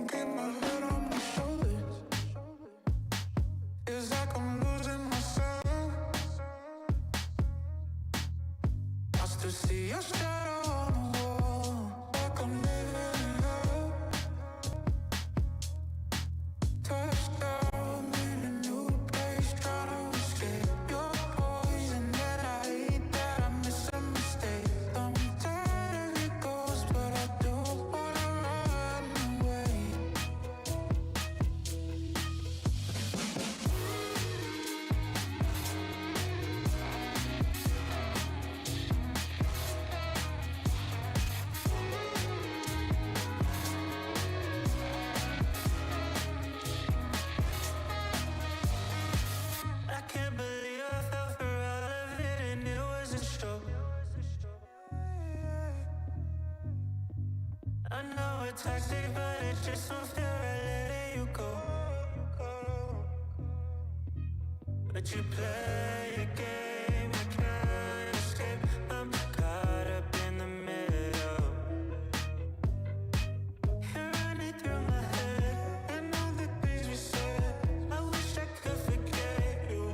can't keep my head on my shoulders. It's like I'm losing myself. I still see your shadow on the wall, like I'm living up. Touchdown in a new place, trying to escape your poison. That I hate, that I miss a mistake. I'm tired of your ghost, but I don't wanna run away. I can't believe I fell for all of it and it was a show. I know a tactic, but it just won't feel right letting you go. But you play a game, I can't escape. I'm caught up in the middle. You're running through my head, and all the things we said. I wish I could forget you.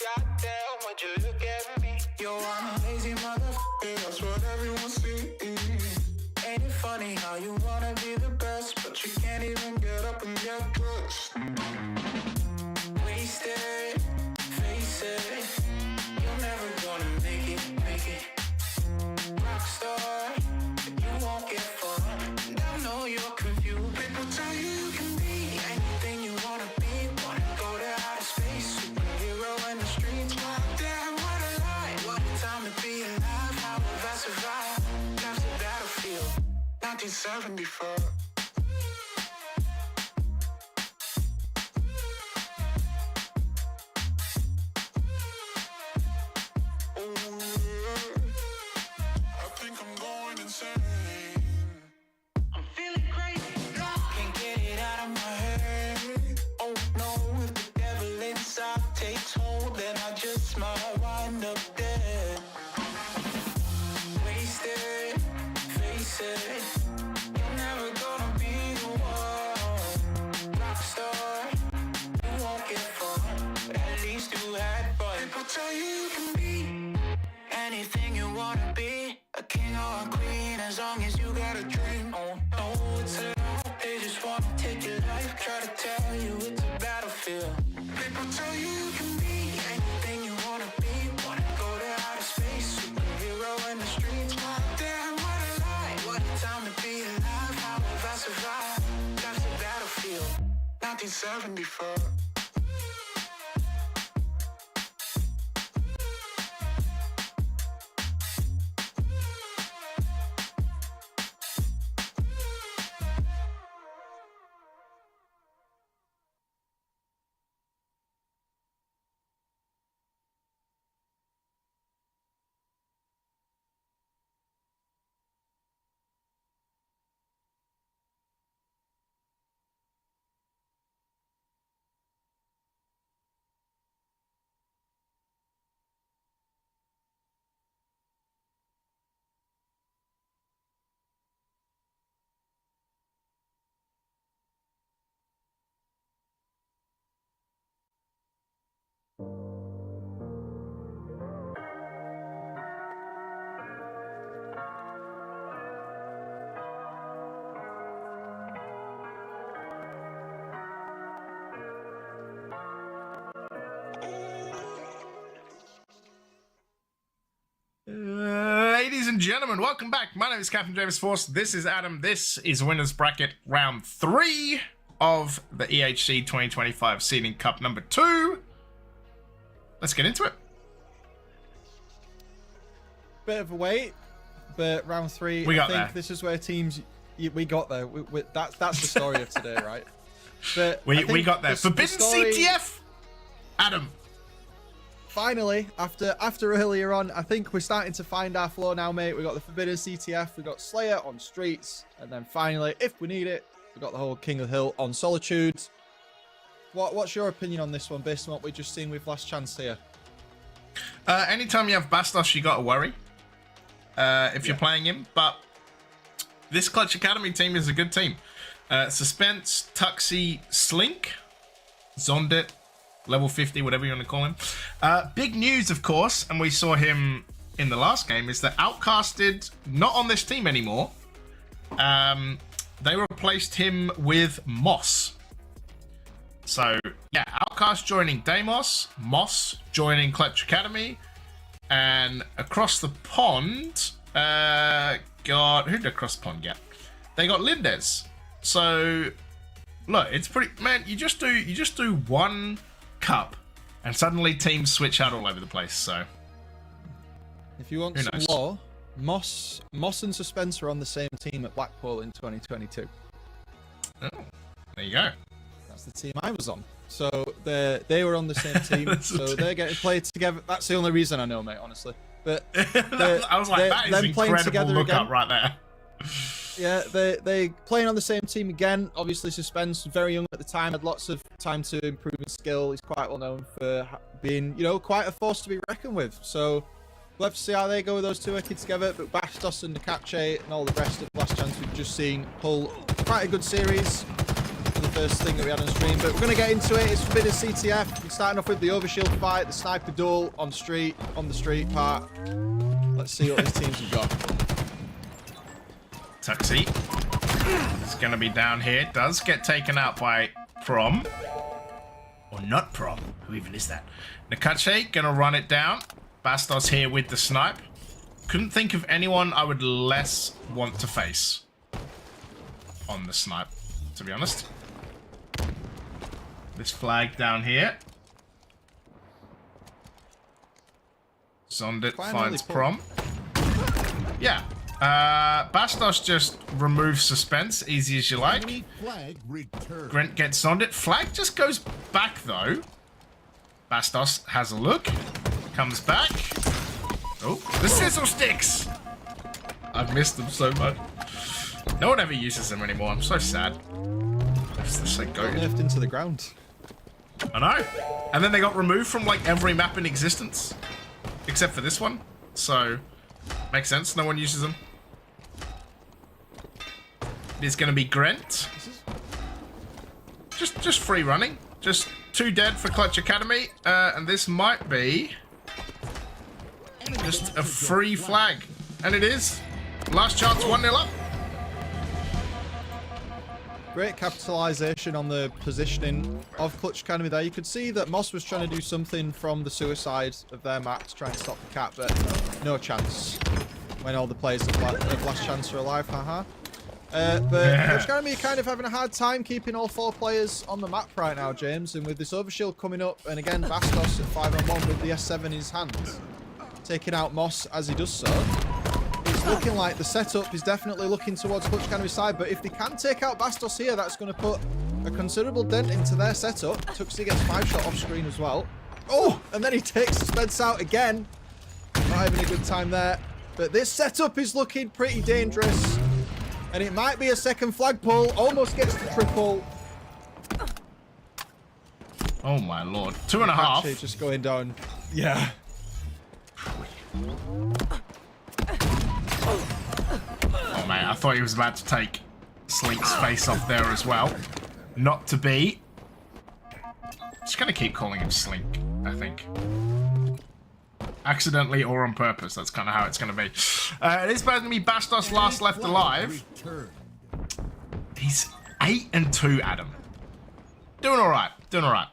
Goddamn, would you look at me? Yo, I'm a lazy motherfucker, that's what everyone sees. Ain't it funny how you wanna be the best, but you can't even get up and get dressed? Wasted, face it, you're never gonna make it. Rockstar, but you won't get fun. I know you're confused. People tell you you can be anything you wanna be. Wanna go to outer space, superhero in the streets. Damn, what a lie, what a time to be alive. How have I survived? Left the battlefield, 1974. I think I'm going insane. I'm feeling crazy. Can't get it out of my head. Oh no, if the devil inside takes hold, then I just might wind up dead. Wasted, face it, you're never gonna be the one. Rockstar, you won't get fun, but at least you had fun. People tell you you can be anything you wanna be, a king or a queen, as long as you got a dream. Oh no, it's a lie, they just wanna take your life, try to tell you it's a battlefield. People tell you you can be anything you wanna be, wanna go to outer space, superhero in the streets. Damn, what a lie, what a time to be alive. How have I survived? Left the battlefield, 1974. gentlemen, welcome back. My name is Captain James Force. This is Adam. This is Winners Bracket Round 3 of the EHC 2025 Seeding Cup number 2. Let's get into it. Bit of a wait, but round 3. We got I think there. this is where teams. We got there. That's the story of today, right? But We I think got there. the Forbidden story- CTF. Adam. Finally, after earlier on, I think we're starting to find our flow now, mate. We got the Forbidden CTF, we got Slayer on Streets, and then finally, if we need it, we got the whole King of the Hill on Solitude. What's your opinion on this one, based on what we've just seen with Last Chance here? Anytime you have Bastos, you got to worry if you're playing him. But this Clutch Academy team is a good team. Suspense, Tuxi, Slink, Zondit, level 50, whatever you want to call him. Big news, of course, and we saw him in the last game, is that Outcasted, not on this team anymore. They replaced him with Moss. So, yeah, Outcast joining Deimos, Moss joining Clutch Academy, and across the pond, who did across the pond get? They got Lindes. So, look, it's pretty, man, you just do one cup, and suddenly teams switch out all over the place, so. If you want Who some knows? lore, Moss and Suspense are on the same team at Blackpool in 2022. Oh, there you go. That's the team I was on. So they were on the same team. That's the So team. they're getting played together. That's the only reason I know, mate, honestly. But I was like, that is them playing incredible together look again. up right there. Yeah, they playing on the same team again. Obviously, Suspense, very young at the time, had lots of time to improve his skill. He's quite well known for being, quite a force to be reckoned with. So we'll have to see how they go with those two working together. But Bastos and Nakache and all the rest of Last Chance we've just seen pull quite a good series. The first thing that we had on stream, but we're going to get into it. It's Forbidden CTF. We're starting off with the overshield fight, the sniper duel on the street part. Let's see what these teams have got. Tuxi is going to be down here. Does get taken out by Prom. Or not Prom. Who even is that? Nakache going to run it down. Bastos here with the snipe. Couldn't think of anyone I would less want to face on the snipe, to be honest. This flag down here. Zondit Quite an finds early pull. Prom. Yeah. Bastos just removes suspense, easy as you like. Enemy flag returned. Grant gets Zondit. Flag just goes back though. Bastos has a look. Comes back. Oh, the sizzle sticks! I've missed them so much. No one ever uses them anymore. I'm so sad. They're so goated. Nerfed into the ground. I know. And then they got removed from like every map in existence. Except for this one. So, makes sense. No one uses them. It is going to be Grant. Just free running. Just 2 dead for Clutch Academy. And this might be just a free flag. And it is. Last chance, 1-0 up. Great capitalisation on the positioning of Clutch Academy there. You could see that Moss was trying to do something from the suicide of their map to try and stop the cat, but no chance. When all the players of Last Chance are alive, haha. But Clutch Academy are kind of having a hard time keeping all 4 players on the map right now, James. And with this overshield coming up, and again, Bastos at 5-on-1 with the S7 in his hand, taking out Moss as he does so. It's looking like the setup is definitely looking towards Clutch Academy's side, but if they can take out Bastos here, that's going to put a considerable dent into their setup. Tuxi gets 5-shot off screen as well. Oh, and then he takes Suspense out again. Not having a good time there. But this setup is looking pretty dangerous. And it might be a second flag pull. Almost gets the triple. Oh my lord. 2.5. Actually, just going down. Yeah. Oh man, I thought he was about to take Slink's face off there as well. Not to be. Just gonna keep calling him Slink, I think. Accidentally or on purpose, that's kind of how it's gonna be. It is going to be Bastos last left alive. Returned. He's 8-2, Adam. Doing alright, doing alright.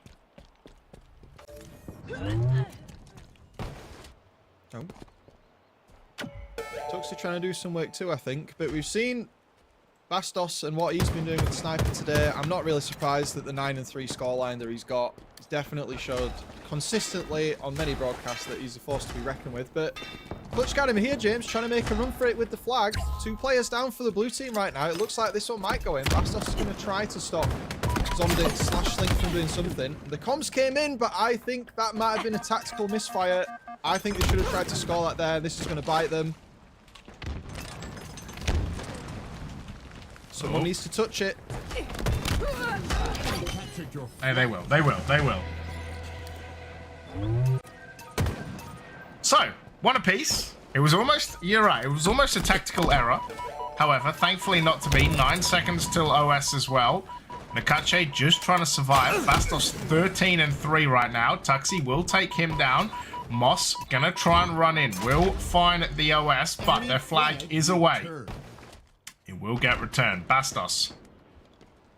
Oh. Tuxie trying to do some work too, I think. But we've seen Bastos and what he's been doing with the sniper today. I'm not really surprised that the 9-3 scoreline that he's got. He's definitely showed consistently on many broadcasts that he's a force to be reckoned with. But Clutch Academy here, James, trying to make a run for it with the flag. 2 players down for the blue team right now. It looks like this one might go in. Bastos is going to try to stop Zondit / Slink from doing something. The comms came in, but I think that might have been a tactical misfire. I think they should have tried to score that there. This is going to bite them. Someone needs to touch it. Hey, they will. They will. They will. So, one apiece. It was almost... You're right. It was almost a tactical error. However, thankfully not to be. 9 seconds till OS as well. Nakache just trying to survive. Bastos 13-3 right now. Tuxie will take him down. Moss gonna try and run in. Will find the OS, but their flag is away. It will get returned. Bastos.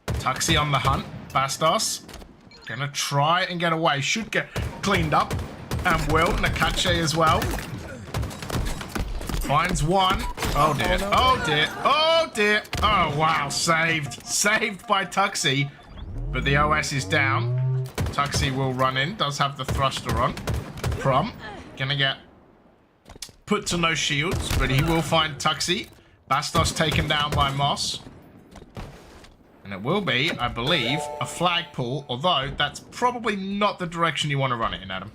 Tuxie on the hunt. Bastos. Gonna try and get away. Should get cleaned up. And will. Nakache as well. Finds one. Oh dear. Oh dear. Oh dear. Oh wow. Saved. Saved by Tuxie. But the OS is down. Tuxie will run in. Does have the thruster on. Prom. Gonna get put to no shields. But he will find Tuxie. Bastos taken down by Moss. And it will be, I believe, a flag pull. Although, that's probably not the direction you want to run it in, Adam.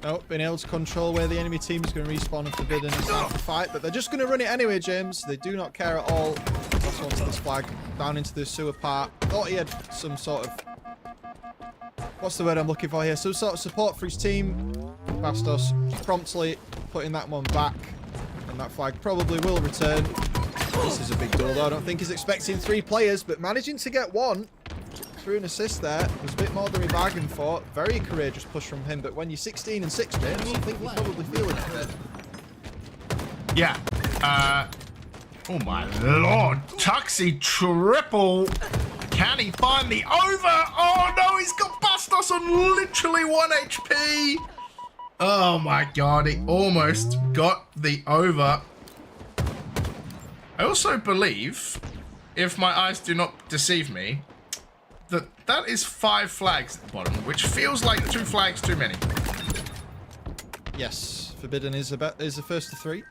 Nope, being able to control where the enemy team is going to respawn and forbidden and start the fight. But they're just going to run it anyway, James. They do not care at all. Toss onto this flag. Down into the sewer part. Thought he had some sort of... What's the word I'm looking for here? Some sort of support for his team. Bastos promptly putting that one back. And that flag probably will return. This is a big duel though. I don't think he's expecting 3 players, but managing to get 1 through an assist there was a bit more than we bargained for. Very courageous push from him, but when you're 16-6, James, I think you're probably feeling it a bit. Yeah. Oh my lord. Tuxie triple. Can he find the over? Oh no, he's got Bastos on literally 1 HP. Oh my god, he almost got the over. I also believe, if my eyes do not deceive me, that is 5 flags at the bottom, which feels like 2 flags too many. Yes, Forbidden is the first of 3.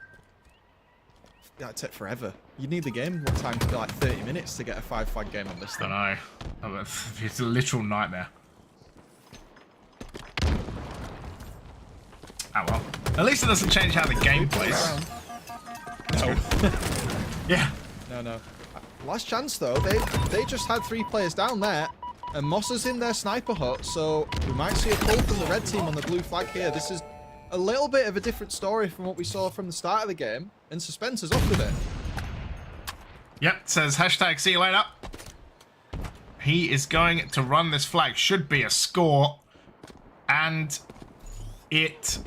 That'd take forever. You'd need the game time to be like 30 minutes to get a 5 flag game on this thing. I know. It's a literal nightmare. Oh well. At least it doesn't change how the game plays. No. Yeah. No. Last chance though. They just had 3 players down there, and Moss is in their sniper hut, so we might see a pull from the red team on the blue flag here. This is a little bit of a different story from what we saw from the start of the game, and Suspense is off with it. Yep. Says hashtag see you later. He is going to run this flag. Should be a score, and it.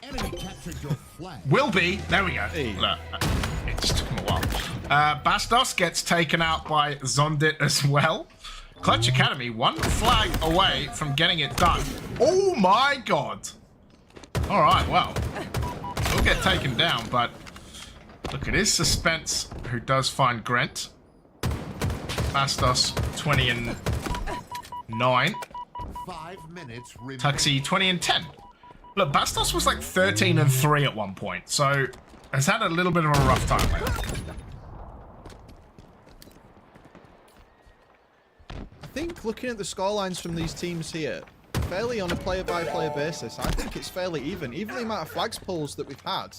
Enemy captured your flag. Will be. There we go. Hey. Look, it just took him a while. Bastos gets taken out by Zondit as well. Clutch Academy, 1 flag away from getting it done. Oh my god. Alright, well. He'll get taken down, but look, it is Suspense who does find Grant. Bastos, 20-9. 5 minutes remaining. Tuxie, 20-10. Look, Bastos was like 13-3 at one point, so has had a little bit of a rough time lately. I think looking at the scorelines from these teams here, fairly on a player-by-player basis, I think it's fairly even. Even the amount of flags pulls that we've had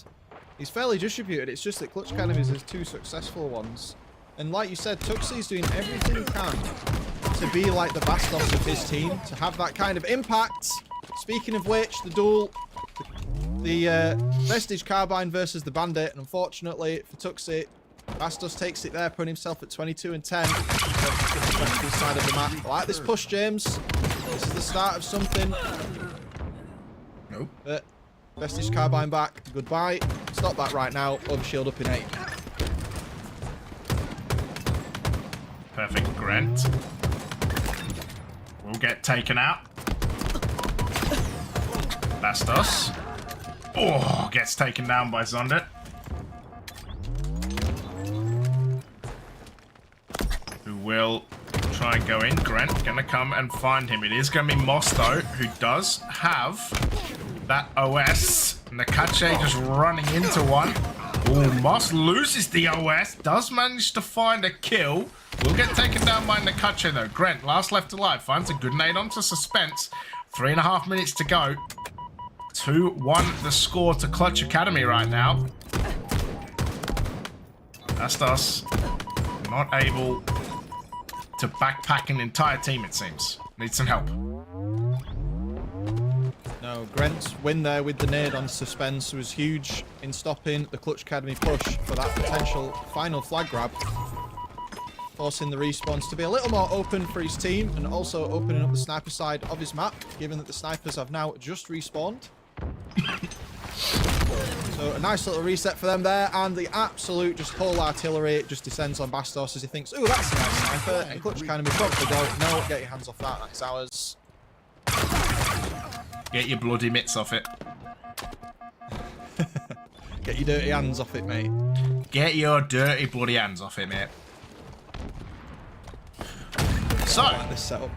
is fairly distributed. It's just that Clutch Academies has 2 successful ones. And like you said, Tuxie's doing everything he can to be like the Bastos of his team, to have that kind of impact. Speaking of which, the duel, the Vestige Carbine versus the Bandit, and unfortunately for Tuxie, Bastos takes it there, putting himself at 22-10. Side of the map. I like this push, James. This is the start of something. Nope. But Vestige Carbine back. Goodbye. Stop that right now. Overshield up in 8. Perfect. Grant will get taken out. Bastos Oh, gets taken down by Zondit. Who will try and go in. Grant gonna come and find him. It is gonna be Moss though, who does have that OS. Nakache just running into one. Oh, Moss loses the OS. Does manage to find a kill. Will get taken down by Nakache though. Grant, last left alive, finds a good nade onto Suspense. 3.5 minutes to go. 2-1 the score to Clutch Academy right now. Astos not able to backpack an entire team, it seems. Needs some help. No, Grant's win there with the nade on Suspense was huge in stopping the Clutch Academy push for that potential final flag grab. Forcing the respawns to be a little more open for his team and also opening up the sniper side of his map, given that the snipers have now just respawned. So a nice little reset for them there, and the absolute just whole artillery just descends on Bastos as he thinks, ooh, that's a nice sniper, and Clutch Academy probably go, no, get your hands off that, that's ours. Get your bloody mitts off it. Get your dirty hands off it, mate. Get your dirty bloody hands off it, mate. So, I like this setup.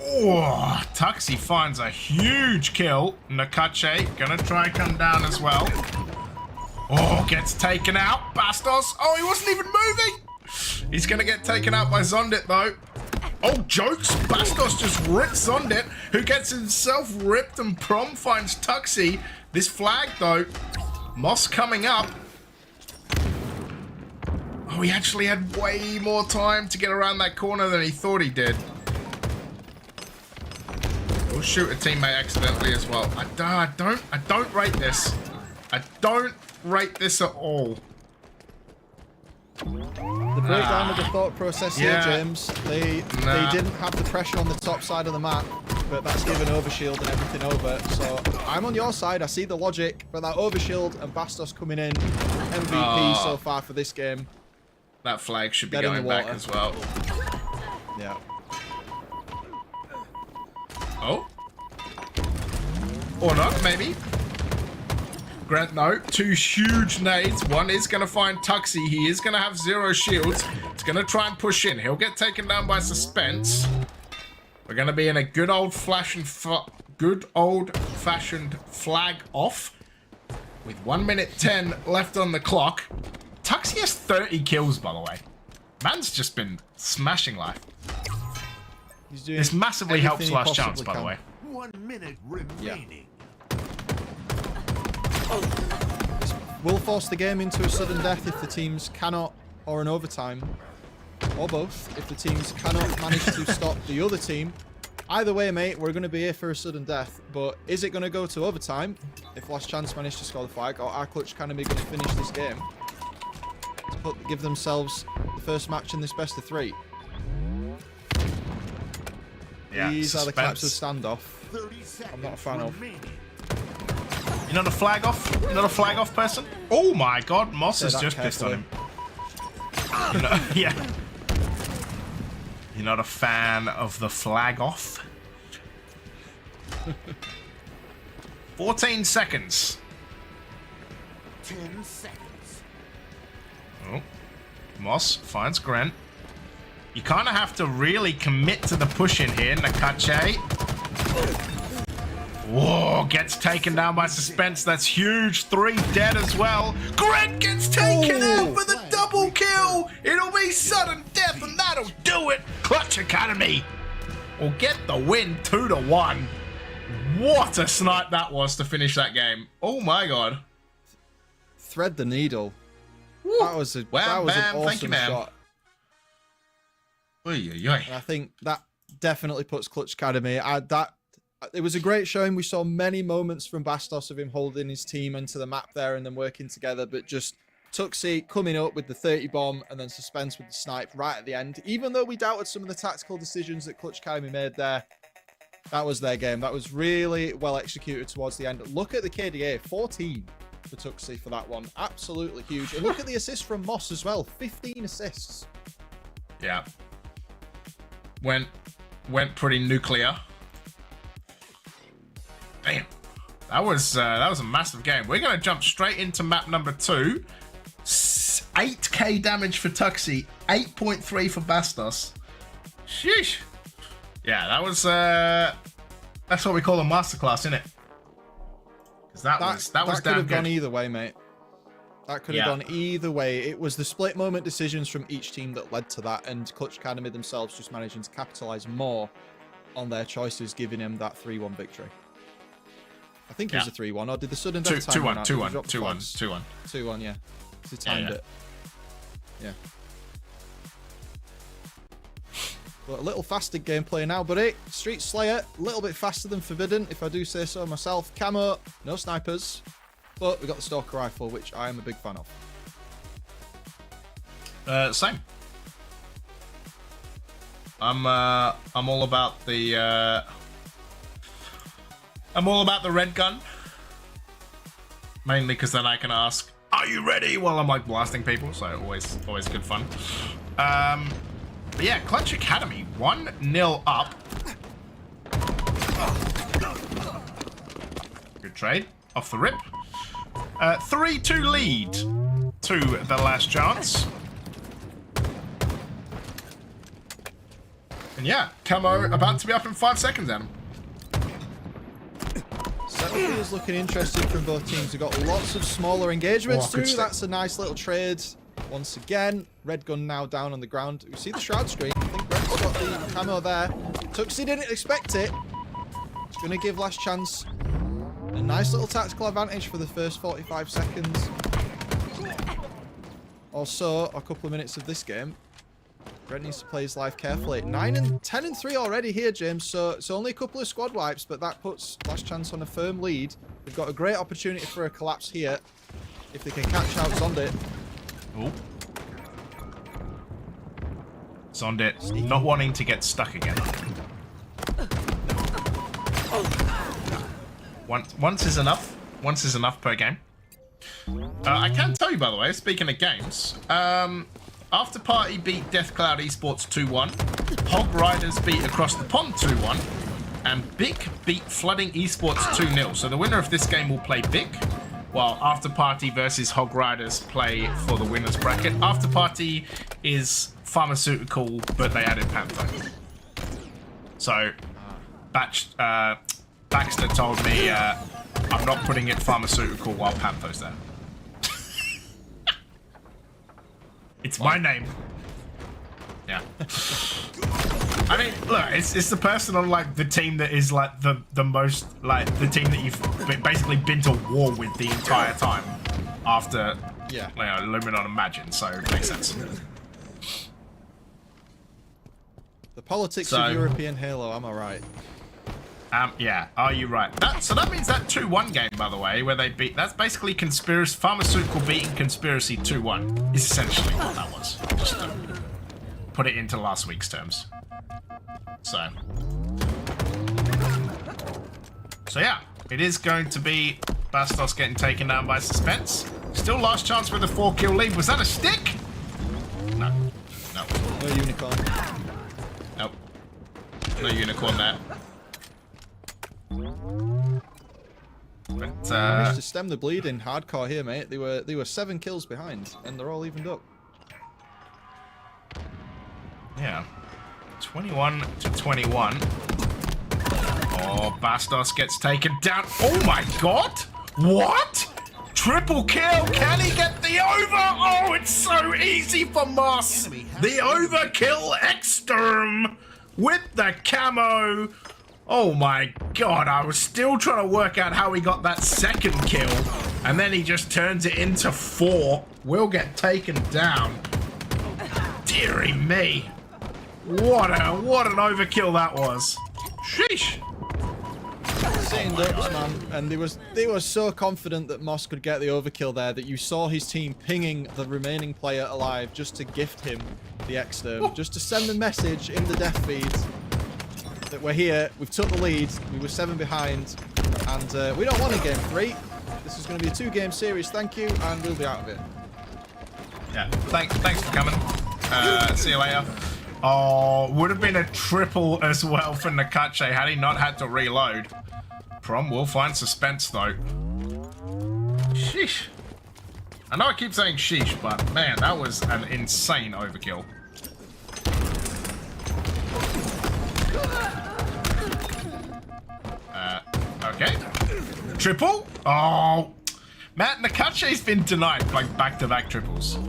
oh, Tuxie finds a huge kill. Nakache gonna try and come down as well. Oh, gets taken out. Bastos. Oh, he wasn't even moving. He's gonna get taken out by Zondit though. Oh, jokes. Bastos just rips Zondit, who gets himself ripped, and Prom finds Tuxie. This flag though, Moss coming up. Oh, he actually had way more time to get around that corner than he thought he did. We'll shoot a teammate accidentally as well. I don't rate this. I don't rate this at all. The breakdown of the thought process here, James. They didn't have the pressure on the top side of the map, but that's given Overshield and everything over. So I'm on your side. I see the logic, but that Overshield and Bastos coming in, MVP so far for this game. That flag should be Dead in going the back water. as well. Yeah. Oh. Or not, maybe. Grant, no. 2 huge nades. One is going to find Tuxie. He is going to have 0 shields. He's going to try and push in. He'll get taken down by Suspense. We're going to be in a good old-fashioned flag off. With 1 minute 10 left on the clock. Tuxie has 30 kills, by the way. Man's just been smashing life. He's doing This massively helps everything he last chance, possibly by the can. way. 1 minute remaining. Will force the game into a sudden death if the teams cannot, or an overtime, or both, if the teams cannot manage to stop the other team. Either way, mate, we're going to be here for a sudden death, but is it going to go to overtime if Last Chance manage to score the flag, or are Clutch Academy going to finish this game to give themselves the first match in this best of 3? Yeah, These are the types of Suspense. standoff 30 seconds I'm not a fan of. remaining. You're not a flag off? You're not a flag off person? Oh my god, Moss Say has that just pissed on carefully. him. You're not, yeah. You're not a fan of the flag off? 14 seconds. 10 seconds. Oh. Moss finds Grant. You kind of have to really commit to the push in here, Nakache. Whoa, gets taken down by Suspense. That's huge. 3 dead as well. Grant gets taken out for the double kill. It'll be sudden death, and that'll do it. Clutch Academy will get the win 2-1. What a snipe that was to finish that game. Oh my god. Thread the needle. That was an Bam, awesome thank you, ma'am. shot. Oy, oy, oy. And I think that definitely puts Clutch Academy. It was a great showing. We saw many moments from Bastos of him holding his team into the map there and then working together, but just Tuxie coming up with the 30 bomb and then Suspense with the snipe right at the end. Even though we doubted some of the tactical decisions that Clutch Academy made there, that was their game. That was really well executed towards the end. Look at the KDA, 14 for Tuxie for that one. Absolutely huge. And look at the assist from Moss as well, 15 assists. Yeah. Went pretty nuclear. Damn. that was a massive game. We're going to jump straight into map number 2. 8k damage for Tuxi, 8.3 for Bastos. Sheesh. Yeah, that was that's what we call a masterclass, isn't it? Because that was that damn could have good. gone either way, mate. That could have gone either way. It was the split moment decisions from each team that led to that, and Clutch Academy themselves just managing to capitalise more on their choices, giving him that 3-1 victory. I think it was a 3-1, or did the sudden death time 2-1, 2-1, 2-1, 2-1. 2-1, yeah. He timed it. Yeah. But a little faster gameplay now, buddy. Street Slayer, a little bit faster than Forbidden, if I do say so myself. Camo, no snipers. But we got the Stalker Rifle, which I am a big fan of. Same. I'm all about the red gun. Mainly because then I can ask, "Are you ready?" while I'm like blasting people, so always good fun. But yeah, Clutch Academy 1-0 up. Good trade off the rip. 3-2 lead to the last chance. And yeah, Camo about to be up in 5 seconds, Adam. Setup is looking interesting from both teams. We've got lots of smaller engagements good through. stick. That's a nice little trade. Once again, Red Gun now down on the ground. You see the shroud screen. I think Red's got the camo there. Tuxie didn't expect it. It's going to give last chance a nice little tactical advantage for the first 45 seconds. Also, a couple of minutes of this game. Brent needs to play his life carefully. 10-3 already here, James. So it's only a couple of squad wipes, but that puts last chance on a firm lead. They've got a great opportunity for a collapse here if they can catch out Zondit. Oh. Zondit not wanting to get stuck again. Once is enough. Once is enough per game. I can tell you, by the way, speaking of games, After Party beat Death Cloud Esports 2-1, Hog Riders beat Across the Pond 2-1, and Bic beat Flooding Esports 2-0. So the winner of this game will play Bic, while After Party versus Hog Riders play for the winners bracket. After Party is pharmaceutical, but they added Panther. So Baxter told me I'm not putting it pharmaceutical while Panther's there. It's my name. Yeah. I mean, look, it's the person on like the team that is like the most like the team that you've basically been to war with the entire time after Luminon Imagine, so it makes sense. The politics of European Halo, am I right? Yeah, are you right? So that means that 2-1 game, by the way, where they beat... That's basically Pharmaceutical beating Conspiracy 2-1, is essentially what that was. Just to put it into last week's terms. So yeah, it is going to be Bastos getting taken down by Suspense. Still last chance with a 4-kill lead. Was that a stick? No. No. No unicorn. Nope. No unicorn there. But managed to stem the bleeding hardcore here, mate. They were 7 kills behind, and they're all evened up. Yeah, 21-21. Oh, Bastos gets taken down. Oh my God! What? Triple kill! Can he get the over? Oh, it's so easy for Moss. The overkill exterm with the camo. Oh my God, I was still trying to work out how he got that second kill, and then he just turns it into 4. Will get taken down. Dearie me. What an overkill that was. Sheesh. Sitting ducks, man, and they were so confident that Moss could get the overkill there that you saw his team pinging the remaining player alive just to gift him the exterm, just to send the message in the death feed that we're here, we've took the lead, we were 7 behind, and we don't want a game 3. This is going to be a 2-game series, thank you, and we'll be out of it. Yeah, thanks for coming. See you later. Oh, would have been a triple as well for Nakache had he not had to reload. Prom will find suspense though. Sheesh. I know I keep saying sheesh, but man, that was an insane overkill. Okay. Triple? Oh. Matt Nakache's been denied like back-to-back triples.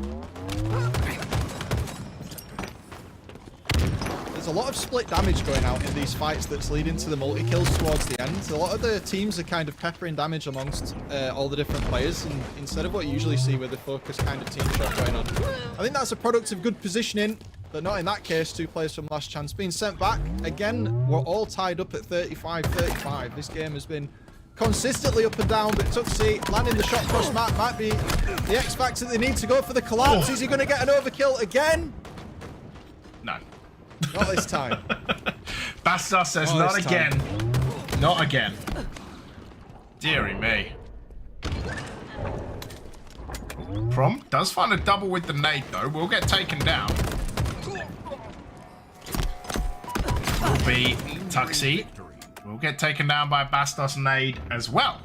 There's a lot of split damage going out in these fights that's leading to the multi-kills towards the end. A lot of the teams are kind of peppering damage amongst all the different players, and instead of what you usually see with the focused kind of team shot going on. I think that's a product of good positioning, but not in that case. 2 players from Last Chance being sent back. Again, we're all tied up at 35-35. This game has been consistently up and down, but Tuxie landing the shot cross might be the X factor they need to go for the collapse. Is he going to get an overkill again? No. Not this time. Bastos says not again. Not again. Deary me. Prom does find a double with the nade though. Will get taken down. Will be Tuxie. Will get taken down by Bastos nade as well.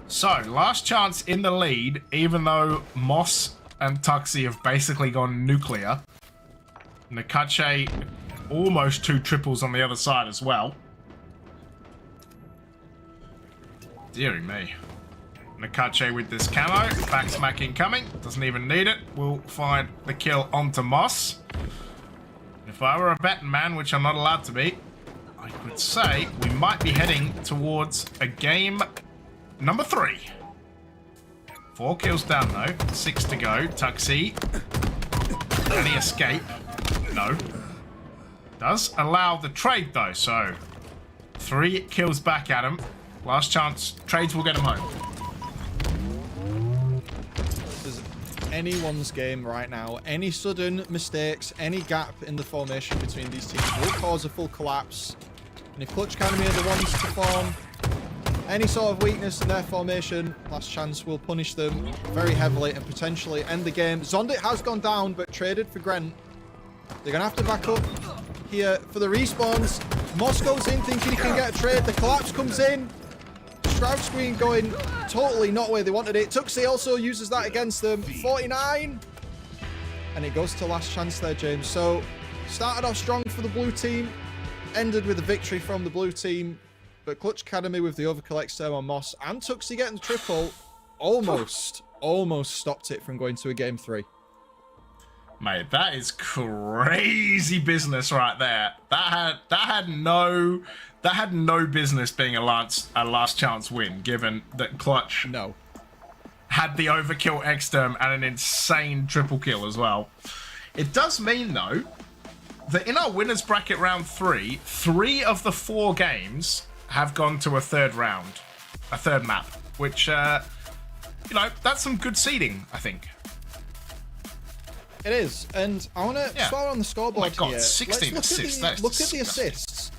So, Last Chance in the lead, even though Moss and Tuxie have basically gone nuclear. Nakache almost 2 triples on the other side as well. Deary me. Nakache with this camo. Back smack incoming. Doesn't even need it. Will find the kill onto Moss. If I were a betting man, which I'm not allowed to be, I could say we might be heading towards a game number 3. 4 kills down though. 6 to go. Tuxie. Can he escape? No. Does allow the trade though, so 3 kills back at him. Last Chance trades will get him home. This is anyone's game right now. Any sudden mistakes, any gap in the formation between these teams will cause a full collapse. And if Clutch Academy are the ones to form any sort of weakness in their formation, Last Chance will punish them very heavily and potentially end the game. Zondit has gone down, but traded for Grant. They're going to have to back up here for the respawns. Moss goes in thinking he can get a trade. The collapse comes in. Shroud screen going totally not where they wanted it. Tuxie also uses that against them. 49. And it goes to Last Chance there, James. So, started off strong for the blue team. Ended with a victory from the blue team. But Clutch Academy with the overkill XM on Moss and Tuxie getting the triple almost stopped it from going to a game 3. Mate, that is crazy business right there. That had no business being a last chance win, given that Clutch had the overkill exterm and an insane triple kill as well. It does mean though that in our winners bracket round 3 of the 4 games have gone to a third map, which you know, that's some good seeding, I think. It is, and I want to start on the scoreboard oh my God, here. 16 assists. Look at the assists.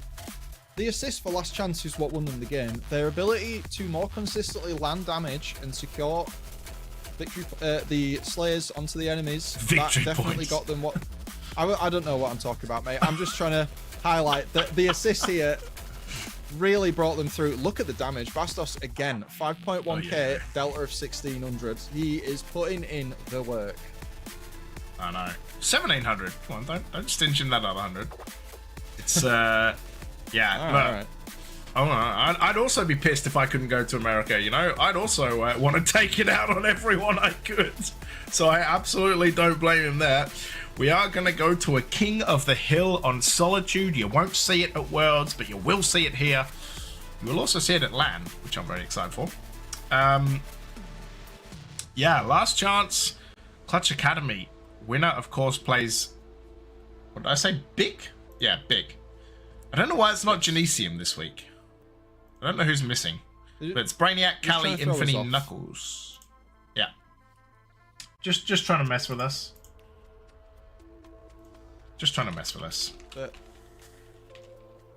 The assist for Last Chance is what won them the game. Their ability to more consistently land damage and secure victory, the Slayers onto the enemies. Victory that definitely points. got them what... I don't know what I'm talking about, mate. I'm just trying to highlight that the assist here really brought them through. Look at the damage. Bastos, again, 5.1k, delta of 1600. He is putting in the work. I know. 1700. Come on, don't stinge in that other 100. It's yeah. All right. Oh, I'd also be pissed if I couldn't go to America. You know, I'd also want to take it out on everyone I could. So I absolutely don't blame him there. We are going to go to a King of the Hill on Solitude. You won't see it at Worlds, but you will see it here. You will also see it at LAN, which I'm very excited for. Yeah, Last Chance, Clutch Academy. Winner, of course, plays... What did I say? Big? Yeah, Big. I don't know why it's not Genesium this week. I don't know who's missing. But it's Brainiac, Kali, Infinity, Knuckles. Yeah. Just trying to mess with us. Just trying to mess with us. But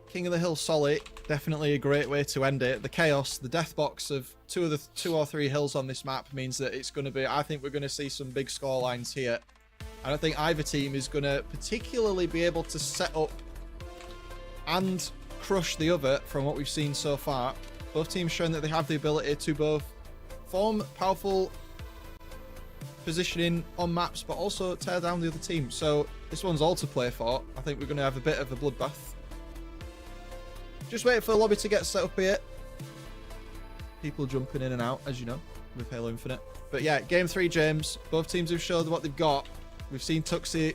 King of the Hill solid, definitely a great way to end it. The chaos, the death box of two or three hills on this map means that it's going to be... I think we're going to see some big score lines here. I don't think either team is going to particularly be able to set up and crush the other from what we've seen so far. Both teams showing that they have the ability to both form powerful positioning on maps, but also tear down the other team. So this one's all to play for. I think we're going to have a bit of a bloodbath. Just wait for the lobby to get set up here. People jumping in and out, as you know, with Halo Infinite. But yeah, game 3, James. Both teams have showed what they've got. We've seen Tuxi,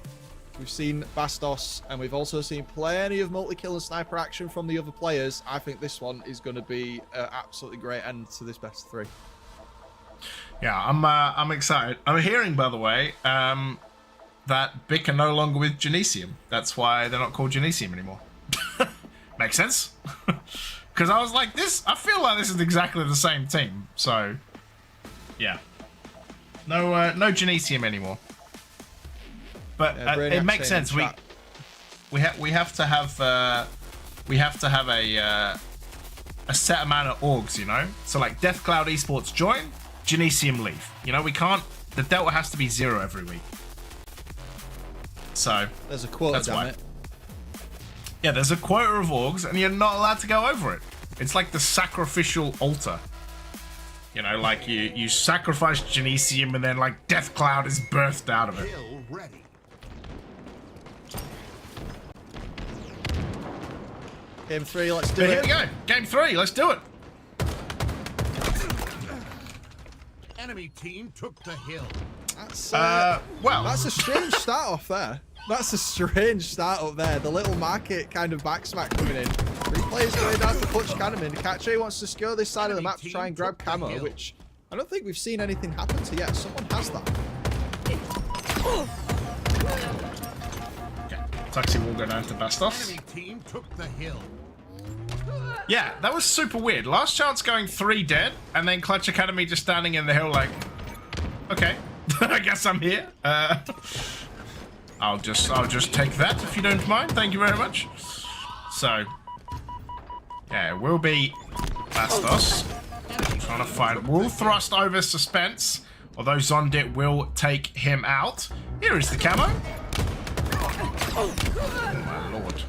we've seen Bastos, and we've also seen plenty of multi-kill and sniper action from the other players. I think this one is going to be an absolutely great end to this best 3. Yeah, I'm excited. I'm hearing, by the way, that Bick are no longer with Genesium. That's why they're not called Genesium anymore. Makes sense. Because I was like, I feel like this is exactly the same team. So, yeah. No Genesium anymore. But it makes sense. We have to have a set amount of orgs, you know. So like Death Cloud Esports join, Genesium leave. You know, we can't. The delta has to be 0 every week. So there's a quota, damn it. Yeah, there's a quota of orgs, and you're not allowed to go over it. It's like the sacrificial altar. You know, like you sacrifice Genesium, and then like Death Cloud is birthed out of it. Kill ready. Game 3, let's do But it. here we go. Game 3, let's do it. Enemy team took the hill. That's, well, that's a strange start off there. That's a strange start up there. The little market kind of backsmack coming in. 3 players going down to Clutch Cannon. Kache wants to secure this side of the map to try and grab camo, which I don't think we've seen anything happen to yet. Someone has that. okay. Taxi will go down to Bastos. Enemy team took the hill. Yeah, that was super weird. Last chance going 3 dead, and then Clutch Academy just standing in the hill like, okay, I guess I'm here. I'll just take that if you don't mind. Thank you very much. So, yeah, it will be Bastos trying to fight. We'll thrust over Suspense, although Zondit will take him out. Here is the camo. Oh my lord.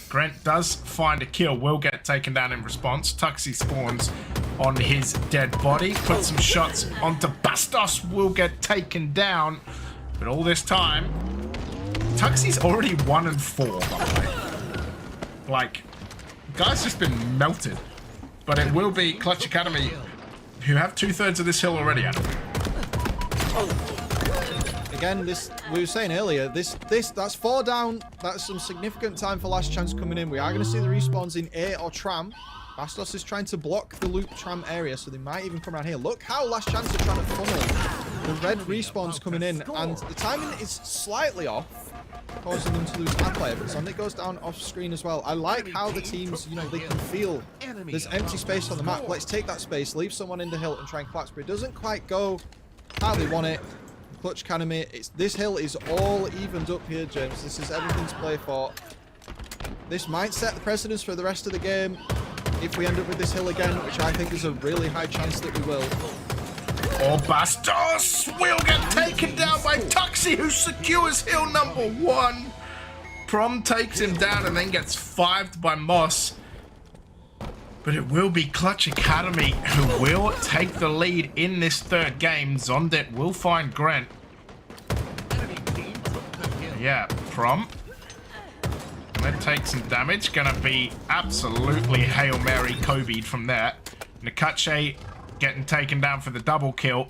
Grant does find a kill, will get taken down in response. Tuxi spawns on his dead body, puts some shots onto Bastos, will get taken down. But all this time, Tuxi's already 1 and 4, by the way. Like, guy's just been melted. But it will be Clutch Academy, who have 2/3 of this hill already, Adam. Again, we were saying earlier, that's 4 down. That's some significant time for Last Chance coming in. We are going to see the respawns in A or Tram. Bastos is trying to block the loop Tram area, so they might even come around here. Look how Last Chance are trying to funnel the red respawns coming in, and the timing is slightly off, causing them to lose that player. But Sonic goes down off screen as well. I like how the teams, you know, they can feel there's empty space on the map. Let's take that space, leave someone in the hill, and try and collapse. But it doesn't quite go how they want it. Clutch Academy, this hill is all evened up here, James. This is everything to play for. This might set the precedence for the rest of the game if we end up with this hill again, which I think is a really high chance that we will. Or Bastos will get taken down by Tuxi, who secures hill number 1. Prom takes him down and then gets 5'd by Moss. But it will be Clutch Academy who will take the lead in this 3rd game. Zondit will find Grant. Yeah, Prom. Gonna take some damage. Gonna be absolutely Hail Mary Kobe'd from there. Nakache getting taken down for the double kill.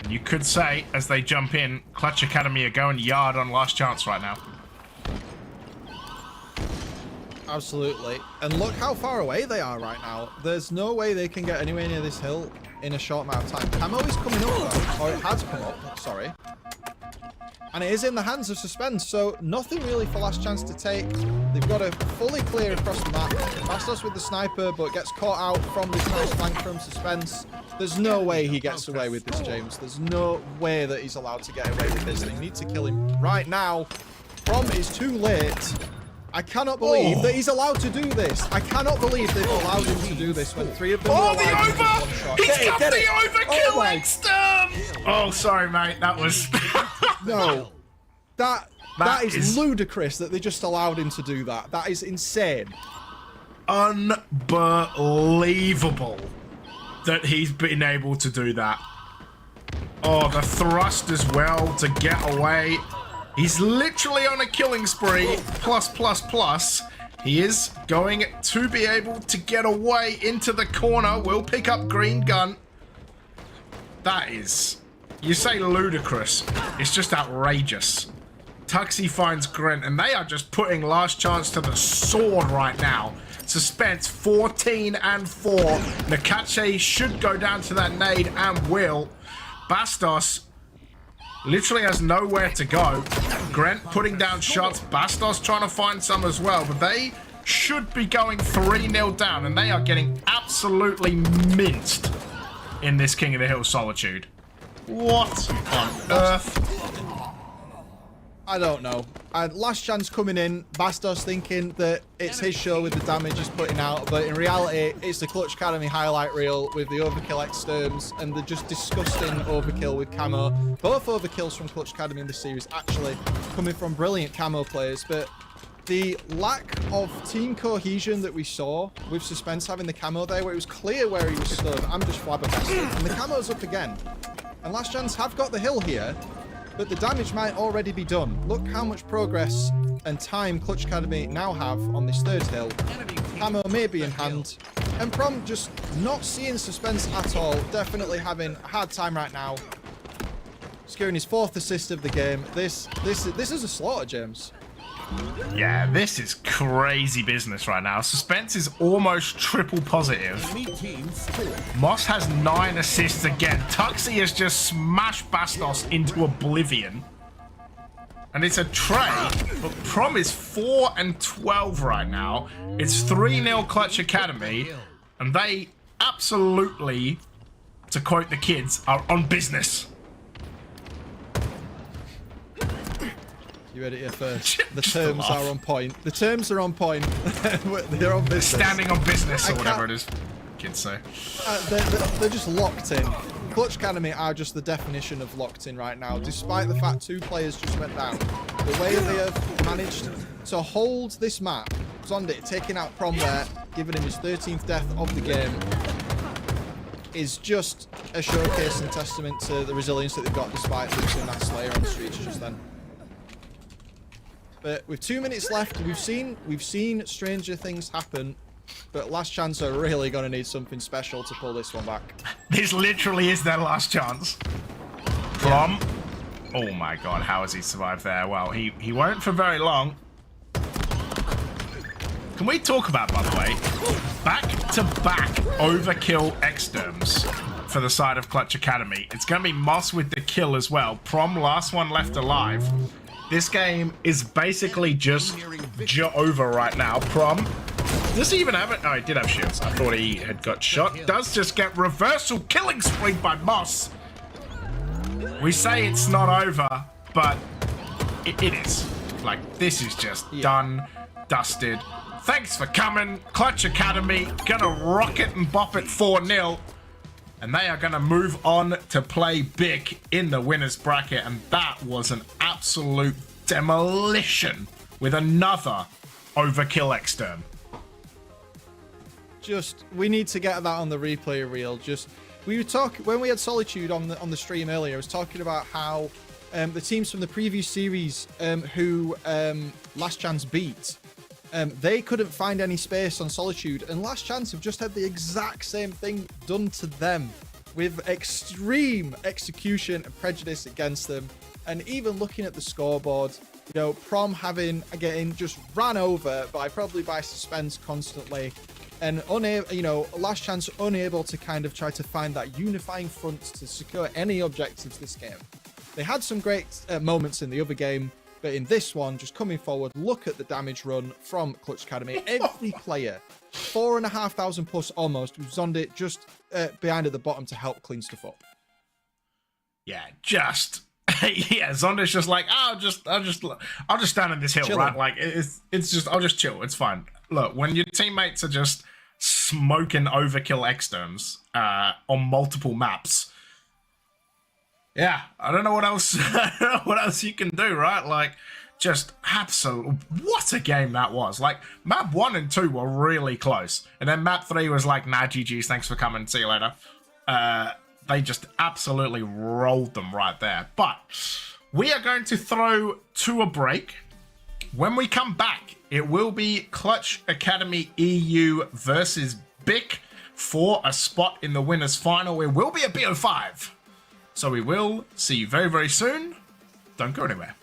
And you could say, as they jump in, Clutch Academy are going yard on Last Chance right now. Absolutely. And look how far away they are right now. There's no way they can get anywhere near this hill in a short amount of time. Camo is coming up though, or it has come up, sorry. And it is in the hands of Suspense, so nothing really for Last Chance to take. They've got to fully clear across the map. Bastos with the sniper, but gets caught out from this nice flank from Suspense. There's no way he gets away with this, James. There's no way that he's allowed to get away with this. They need to kill him right now. Prom is too late. I cannot believe that he's allowed to do this. I cannot believe they've allowed him to do this when 3 of them Oh, were the alive with over! one shot. He's got the overkill my- extern! Oh, sorry, mate. That was... No. That That is ludicrous that they just allowed him to do that. That is insane. unbelievable that he's been able to do that. Oh, the thrust as well to get away. He's literally on a killing spree, plus. He is going to be able to get away into the corner. Will pick up green gun. That is, you say ludicrous. It's just outrageous. Tuxie finds Grant, and they are just putting last chance to the sword right now. Suspense 14 and 4. Nakache should go down to that nade and will. Bastos literally has nowhere to go. Grant putting down shots. Bastos trying to find some as well, but they should be going 3-0 down, and they are getting absolutely minced in this King of the Hill Solitude. What on earth? I don't know. Last chance coming in, Bastos thinking that it's his show with the damage he's putting out, but in reality, it's the Clutch Academy highlight reel with the overkill exterms and the just disgusting overkill with camo. Both overkills from Clutch Academy in this series actually coming from brilliant camo players, but the lack of team cohesion that we saw with Suspense having the camo there, where it was clear where he was stood, I'm just flabbergasted. And the camo's up again. And Last Chance have got the hill here, but the damage might already be done. Look how much progress and time Clutch Academy now have on this third hill. Camo may be in hand. And Prom just not seeing Suspense at all. Definitely having a hard time right now. Securing his 4th assist of the game. This is a slaughter, James. Yeah, this is crazy business right now. Suspense is almost triple positive. Moss has 9 assists again. Tuxie has just smashed Bastos into oblivion. And it's a trade, but Prom is 4 and 12 right now. It's 3-0 Clutch Academy, and they absolutely, to quote the kids, are on business. You heard it here first. The terms are on point. The terms are on point. They're on business. Standing on business, or whatever it is kids say. They're just locked in. Clutch Academy are just the definition of locked in right now. Despite the fact 2 players just went down, the way they have managed to hold this map, Zondit taking out Prom there, giving him his 13th death of the game, is just a showcase and testament to the resilience that they've got despite losing that Slayer on the streets just then. But with 2 minutes left, we've seen stranger things happen. But Last Chance are really going to need something special to pull this one back. This literally is their last chance. Prom. Oh my god, how has he survived there? Well, he won't for very long. Can we talk about, by the way, back-to-back overkill exterms for the side of Clutch Academy? It's going to be Moss with the kill as well. Prom, last one left alive. This game is basically just over right now. Prom, does he even have it? Oh, he did have shields. I thought he had got shot. Does just get reversal killing spree by Moss. We say it's not over, but it is. Like, this is just done, dusted. Thanks for coming. Clutch Academy gonna rock it and bop it 4-0. And they are going to move on to play big in the winner's bracket. And that was an absolute demolition with another overkill extern. Just, we need to get that on the replay reel. Just, we were talking, when we had Solitude on the stream earlier, I was talking about how the teams from the previous series who Last Chance beat, they couldn't find any space on Solitude, and Last Chance have just had the exact same thing done to them with extreme execution and prejudice against them. And even looking at the scoreboard, you know, Prom getting just ran over by Suspense constantly, and unable, you know, Last Chance unable to kind of try to find that unifying front to secure any objectives this game. They had some great moments in the other game, but in this one, just coming forward, look at the damage run from Clutch Academy. Every player, 4,500 plus almost, with Zondit just behind at the bottom to help clean stuff up. Yeah, just yeah. Zondit's just like, I'll just stand on this hill, Chilling. right? Like it's just, I'll just chill. It's fine. Look, when your teammates are just smoking overkill exterms on multiple maps. Yeah, I don't know what else. I don't know what else you can do, right? Like, Just absolute, what a game that was. Like, map 1 and 2 were really close. And then map 3 was like, nah, GG's, thanks for coming, see you later. They just absolutely rolled them right there. But we are going to throw to a break. When we come back, it will be Clutch Academy EU versus BIC for a spot in the winners final. It will be a BO5. So we will see you very, very soon. Don't go anywhere.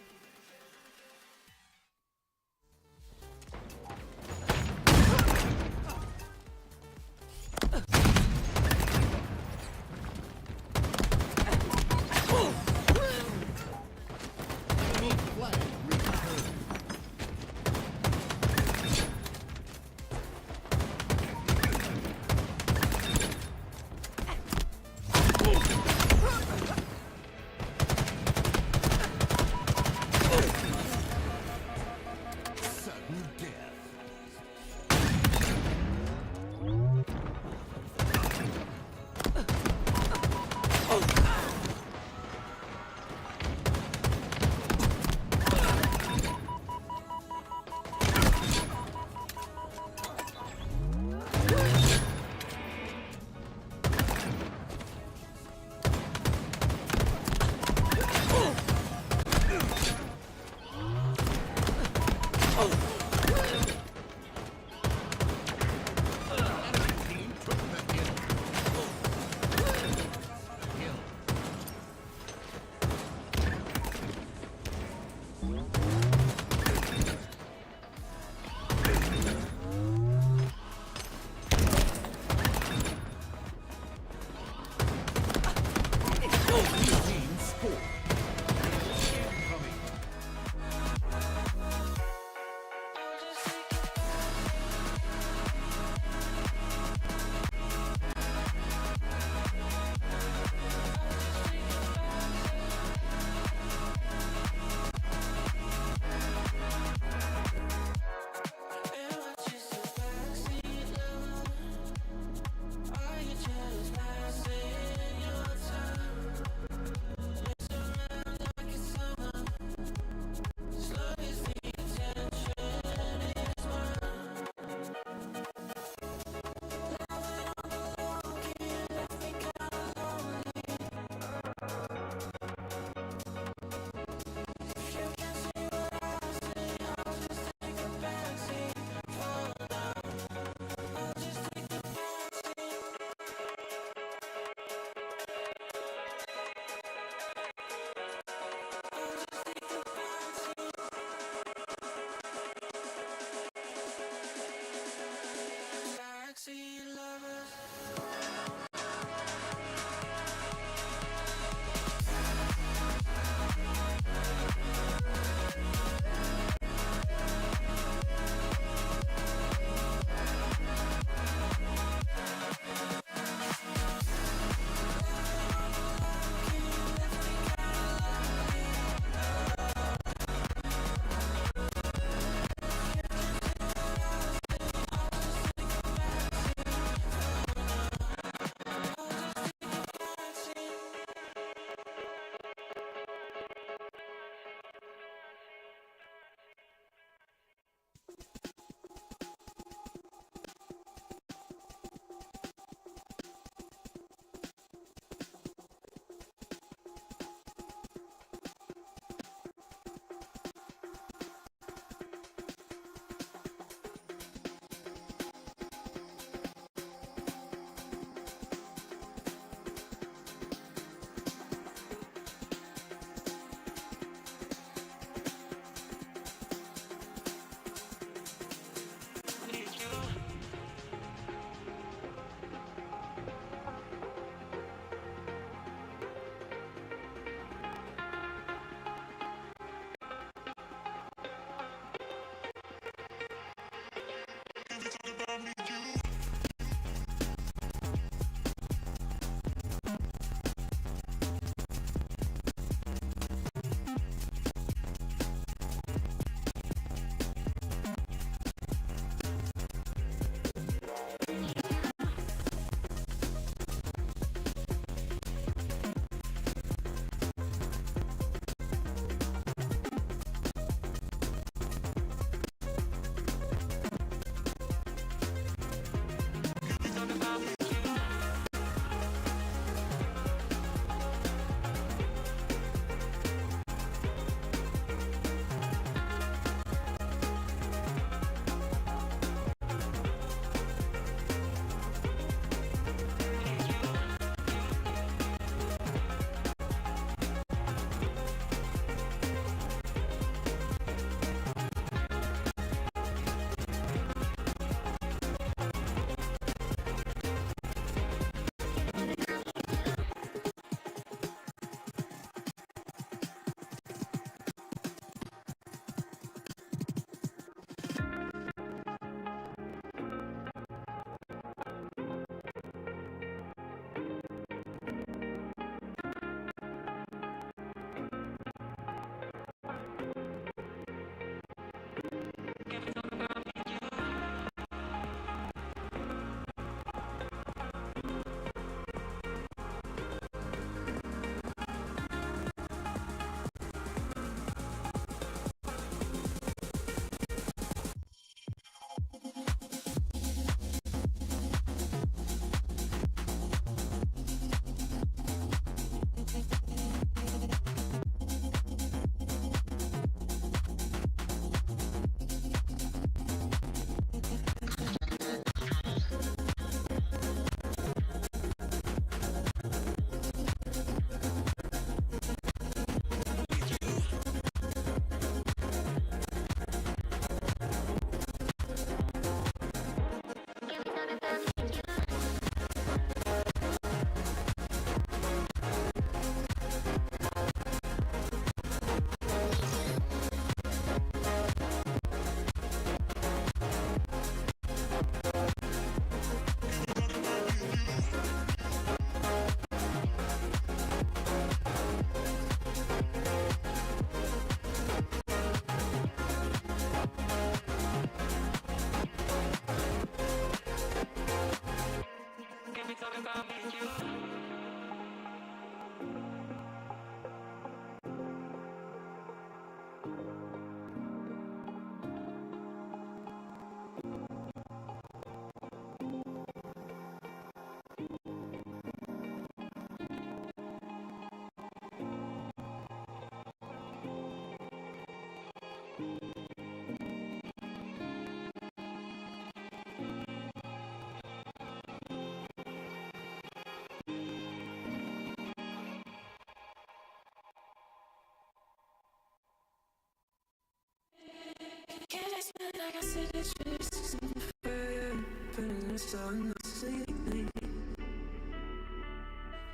Can't explain like I said it's just fire, burning the sun, sleeping.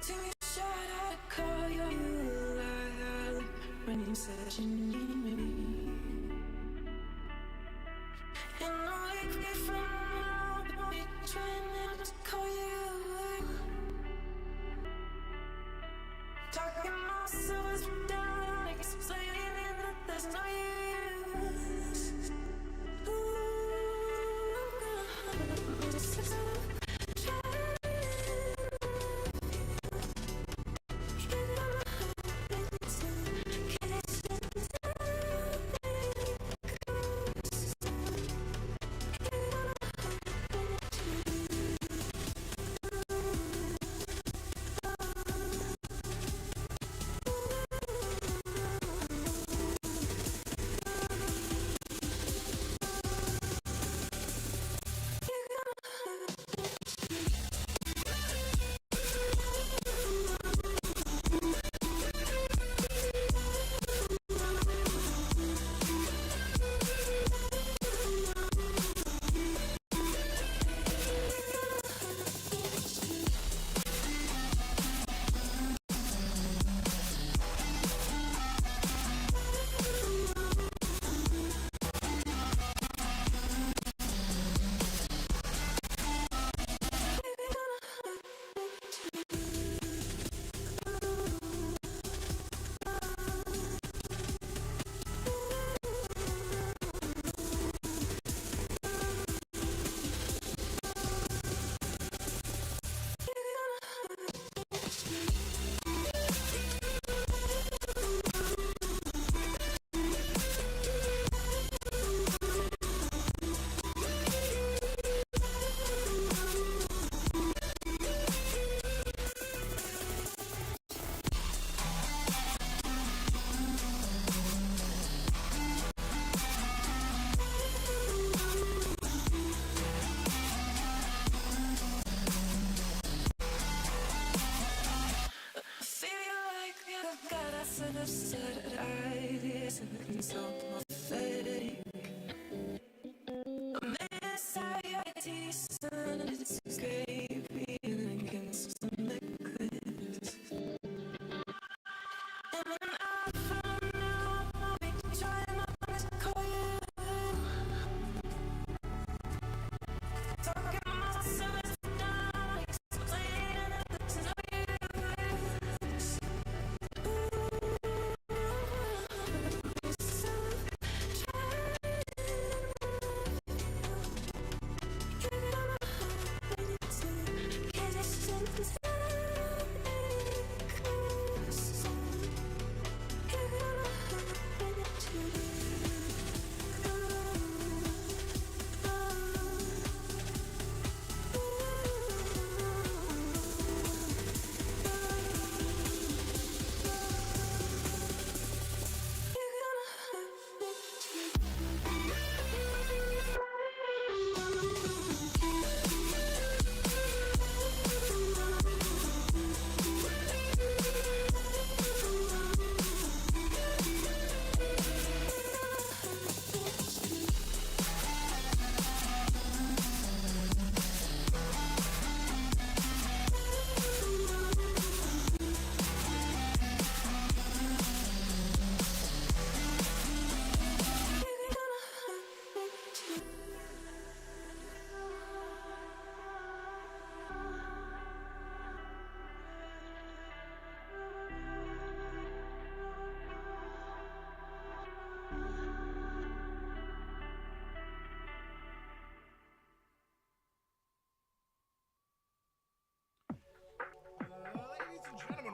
Take me a shot, I'd call you alive when you said you need me. And I wake me from now, be trying to call you. Talking myself down, explaining that there's no use.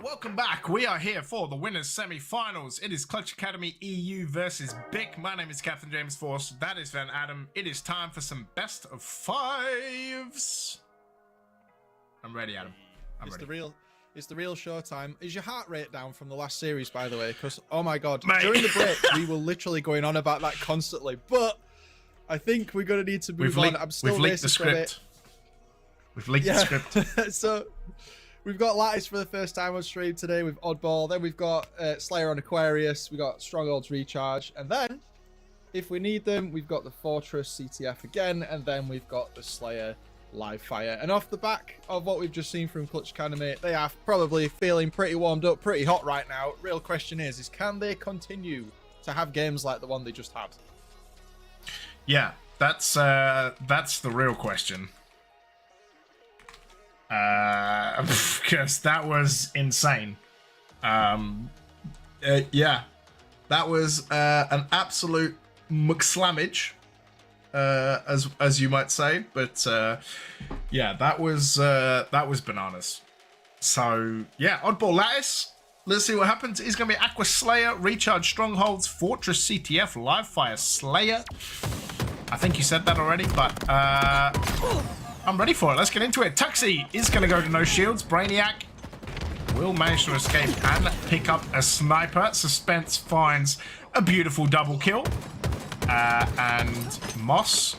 everyone, welcome back. We are here for the winners semi-finals. It is Clutch Academy EU versus BIC. My name is Captain James Force. That is Van Adam. It is time for some best of fives. I'm ready, Adam. I'm ready. It's the real show time. Is your heart rate down from the last series, by the way? Because, oh my god, Mate. during the break, we were literally going on about that constantly. But I think we're going to need to move on. I'm still we've leaked the script. We've leaked the script. So, we've got Lattice for the first time on stream today with Oddball. Then we've got Slayer on Aquarius. We've got Strongholds Recharge. And then, if we need them, we've got the Fortress CTF again. And then we've got the Slayer Live Fire. And off the back of what we've just seen from Clutch Academy, they are probably feeling pretty warmed up, pretty hot right now. Real question is can they continue to have games like the one they just had? Yeah, that's the real question. Because that was insane. Yeah, that was an absolute McSlammage, as you might say. But yeah, that was bananas. So yeah, Oddball Lattice. Let's see what happens. It's going to be Aqua Slayer, Recharge Strongholds, Fortress CTF, Live Fire Slayer. I think you said that already, but I'm ready for it. Let's get into it. Tuxie is going to go to no shields. Brainiac will manage to escape and pick up a sniper. Suspense finds a beautiful double kill. And Moss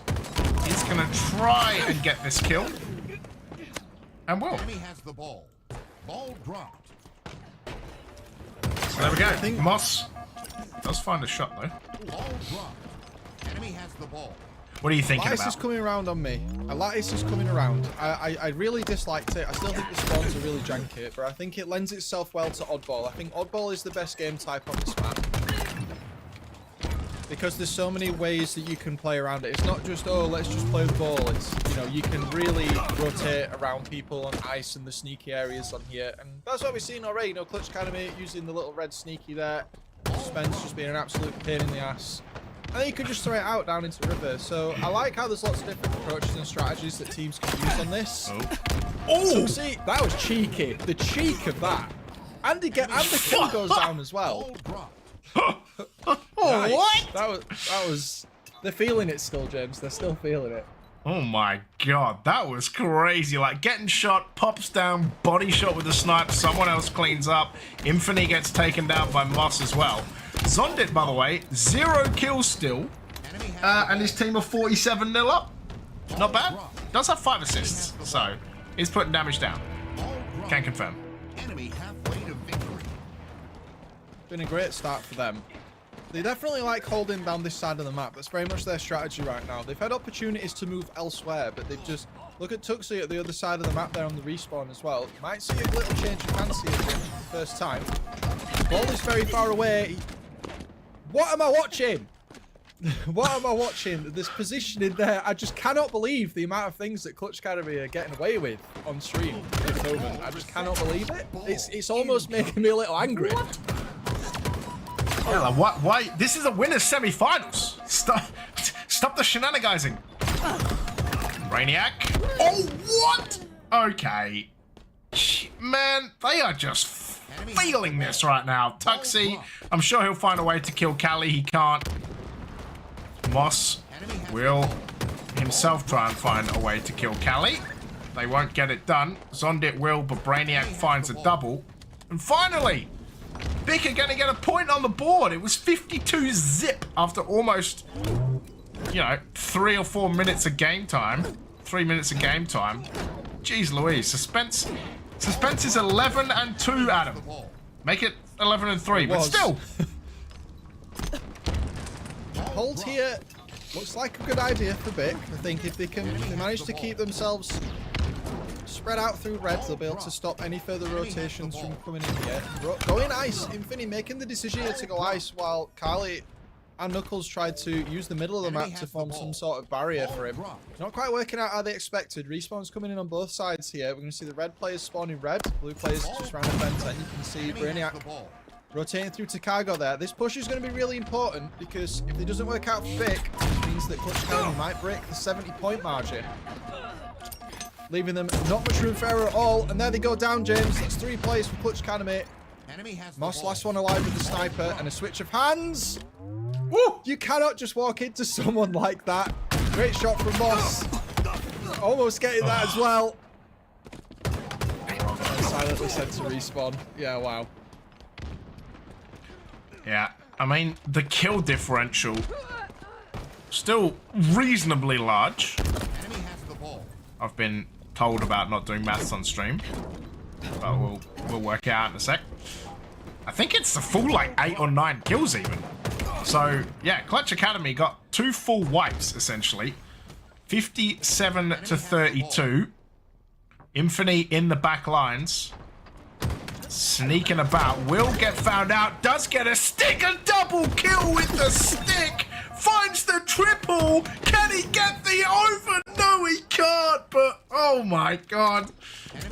is going to try and get this kill. And will. Enemy has the ball. Ball dropped. So there we go. I think Moss does find a shot, though. Ball dropped. Enemy has the ball. What are you thinking Lattice about? is coming around on me. Lattice is coming around. I really disliked it. I still think the spawns are really janky, but I think it lends itself well to Oddball. I think Oddball is the best game type on this map. Because there's so many ways that you can play around it. It's not just, oh, let's just play the ball. It's, you know, you can really rotate around people on ice and the sneaky areas on here. And that's what we've seen already. You know, Clutch Academy using the little red sneaky there. Spence just being an absolute pain in the ass. And then you can just throw it out down into the river. So I like how there's lots of different approaches and strategies that teams can use on this. Oh! See, that was cheeky. The cheek of that. And the kill goes down as well. Ball dropped. Nice. What? That was. They're feeling it still, James. They're still feeling it. Oh my god, that was crazy. Like, getting shot, pops down, body shot with a snipe, someone else cleans up. Infinity gets taken down by Moss as well. Zondit, by the way, 0 kills still. And his team are 47-0 up. Not bad. Does have 5 assists, so he's putting damage down. Can confirm. Enemy halfway to victory. Been a great start for them. They definitely like holding down this side of the map. That's very much their strategy right now. They've had opportunities to move elsewhere, but they've just... Look at Tuxie at the other side of the map there on the respawn as well. You might see a little change of fancy here for the first time. The ball is very far away. What am I watching? What am I watching? This positioning there. I just cannot believe the amount of things that Clutch Academy are getting away with on stream at the moment. I just cannot believe it. It's almost making me a little angry. Yeah, like, why? This is a winner's semi-finals. Stop the shenanigans. Brainiac. Oh, what? Okay. Man, they are just feeling this right now. Tuxie, I'm sure he'll find a way to kill Callie. He can't. Moss will himself try and find a way to kill Callie. They won't get it done. Zondit will, but Brainiac finds a double. And finally, BIC are going to get a point on the board. It was 52 zip after almost, 3 or 4 minutes of game time. 3 minutes of game time. Jeez Louise. Suspense is 11 and 2, Adam. Make it 11 and 3, but still. Hold here looks like a good idea for BIC. I think if they manage to keep themselves spread out through red, they'll be able to stop any further rotations from coming in here. Going ice, Infinity making the decision here to go ice while Carly and Knuckles tried to use the middle of the map to form some sort of barrier for him. Not quite working out how they expected. Respawn's coming in on both sides here. We're going to see the red players spawning red, blue players just around the fence, and you can see Brainiac rotating through to Cargo there. This push is going to be really important because if it doesn't work out for BIC, it means that Clutch Academy might break the 70-point margin. leaving them not much room for error at all. And there they go down, James. That's 3 players for Clutch Academy. Enemy has the Moss, ball. last one alive with the sniper, and a switch of hands. Woo! You cannot just walk into someone like that. Great shot from Moss. Almost getting that as well. And silently sent to respawn. Yeah, wow. Yeah, I mean, the kill differential still reasonably large. Enemy has the ball. I've been told about not doing maths on stream, but we'll work it out in a sec. I think it's the full like 8 or 9 kills even. So yeah, Clutch Academy got 2 full wipes essentially, 57 to 32. Infinity in the back lines, sneaking about, will get found out, does get a stick, a double kill with the stick, finds the triple, can he get the over? No he can't, but oh my god.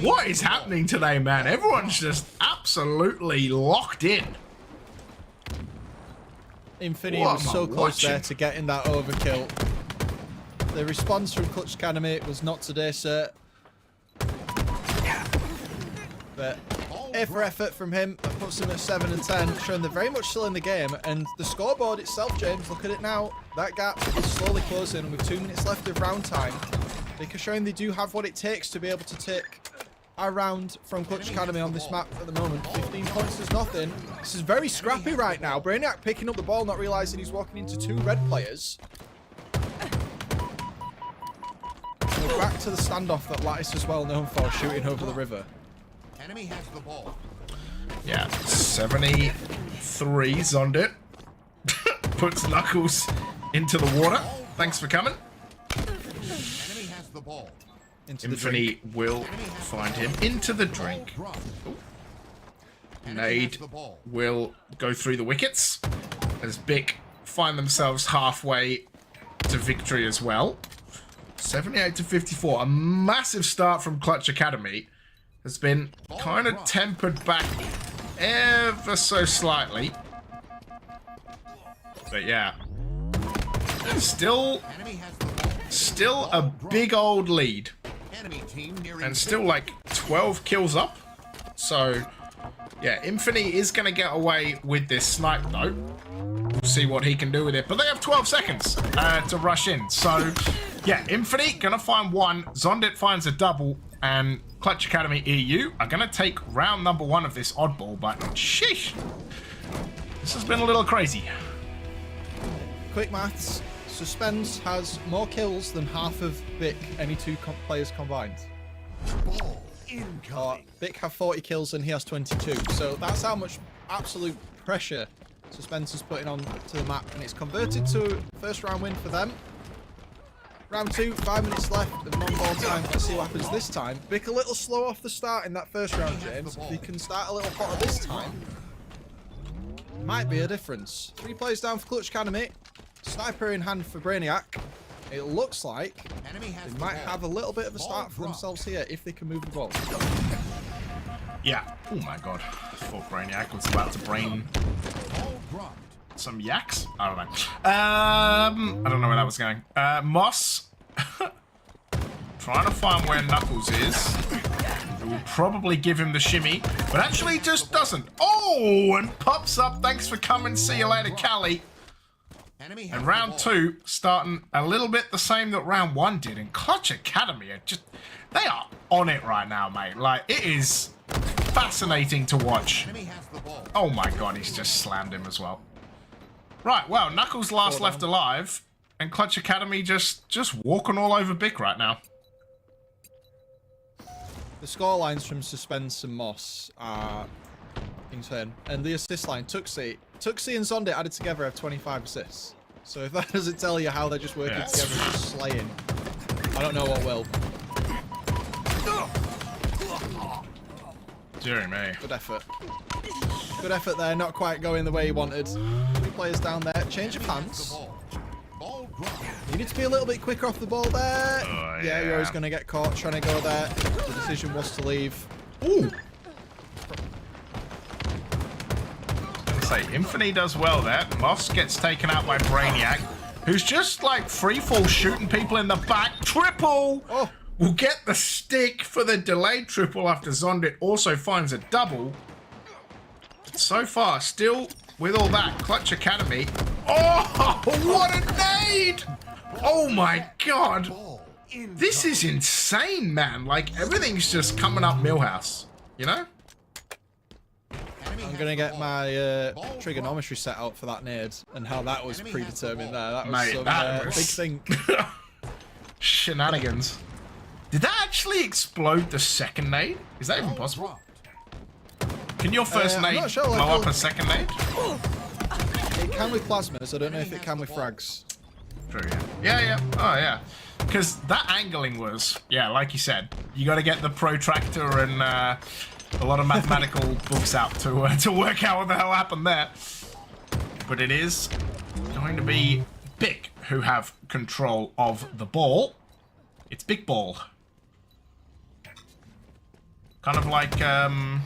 What is happening today, man? Everyone's just absolutely locked in. Infinity What was am I so close watching? there to getting that overkill. The response from Clutch Academy was not today, sir. But A for effort from him. That puts him at 7 and 10, showing they're very much still in the game. And the scoreboard itself, James, look at it now. That gap is slowly closing, and with 2 minutes left of round time, they're showing they do have what it takes to be able to take a round from Clutch Academy on this map at the moment. 15 points is nothing. This is very scrappy right now. Brainiac picking up the ball, not realising he's walking into 2 red players. We're back to the standoff that Lattice is well known for, shooting over the river. Enemy has the ball. Yeah, 73 Zondit. Puts Knuckles into the water. Thanks for coming. Enemy has the ball. Into the drink. Infinity will find him into the drink. Drop. Enemy has Nade the ball. will go through the wickets as Bic find themselves halfway to victory as well. 78 to 54. A massive start from Clutch Academy has been kind of tempered back ever so slightly. But yeah, still Enemy has the ball. still a big old lead. Enemy team nearing And still like 12 kills up. So yeah, Infinity is going to get away with this snipe though. We'll see what he can do with it. But they have 12 seconds to rush in. So yeah, Infinity going to find 1. Zondit finds a double. And Clutch Academy EU are going to take round number 1 of this oddball. But sheesh, this has been a little crazy. Quick maths. Suspends has more kills than half of Bic, any 2 players combined. ball. Incoming. Bic have 40 kills and he has 22. So that's how much absolute pressure Suspense is putting on to the map. And it's converted to a first round win for them. Round 2, 5 minutes left of non-ball time. Let's see what happens this time. Bic a little slow off the start in that first round, James. If he can start a little hotter this time, might be a difference. 3 players down for Clutch Academy. Sniper in hand for Brainiac. It looks like Enemy has they the might ball. have a little bit of a Ball start for dropped. themselves here if they can move the ball. Yeah. Oh my god. I thought Brainiac was about to brain Ball dropped. some yaks? I don't know. I don't know where that was going. Moss. Trying to find where Knuckles is. It will probably give him the shimmy, but actually just doesn't. Oh, and pops up. Thanks for coming. See you later, Callie. Enemy has And the round ball. 2 starting a little bit the same that round 1 did. And Clutch Academy are just, they are on it right now, mate. Like, it is fascinating to watch. Enemy has the ball. Oh my god, he's just slammed him as well. Right, well, Knuckles last Hold on. left alive, and Clutch Academy just walking all over Bic right now. The score lines from Suspense and Moss are insane. And the assist line, Tuxie and Zondit added together have 25 assists. So if that doesn't tell you how they're just working Yeah. together and just slaying, I don't know what will. Dear me. Good effort. Good effort there, not quite going the way he wanted. 3 players down there, change of Enemy has the hands. ball. Ball dropped. Needed to be a little bit quicker off the ball there. Yeah, you're always yeah. going to get caught trying to go there. The decision was to leave. Ooh! Say, Infinity does well there. Moss gets taken out by Brainiac, who's just like free fall shooting people in the back. Triple! Oh, will get the stick for the delayed triple after Zondit also finds a double. So far, still with all that, Clutch Academy. Oh, what a nade! Oh my god! This is insane, man. Like, everything's just coming up Millhouse, you know? I'm gonna get my trigonometry set out for that nade and how that was predetermined there. That was Mate, some that was- big thing. Shenanigans. Did that actually explode the second nade? Is that even possible? Can your first I'm nade not sure, blow like, up a second nade? It can with plasmas. I don't know if it can with frags. True, yeah. Oh, yeah. Because that angling was, yeah, like you said, you got to get the protractor and a lot of mathematical books out to work out what the hell happened there. But it is going to be Bick who have control of the ball. It's Big Ball. Kind of like, oh,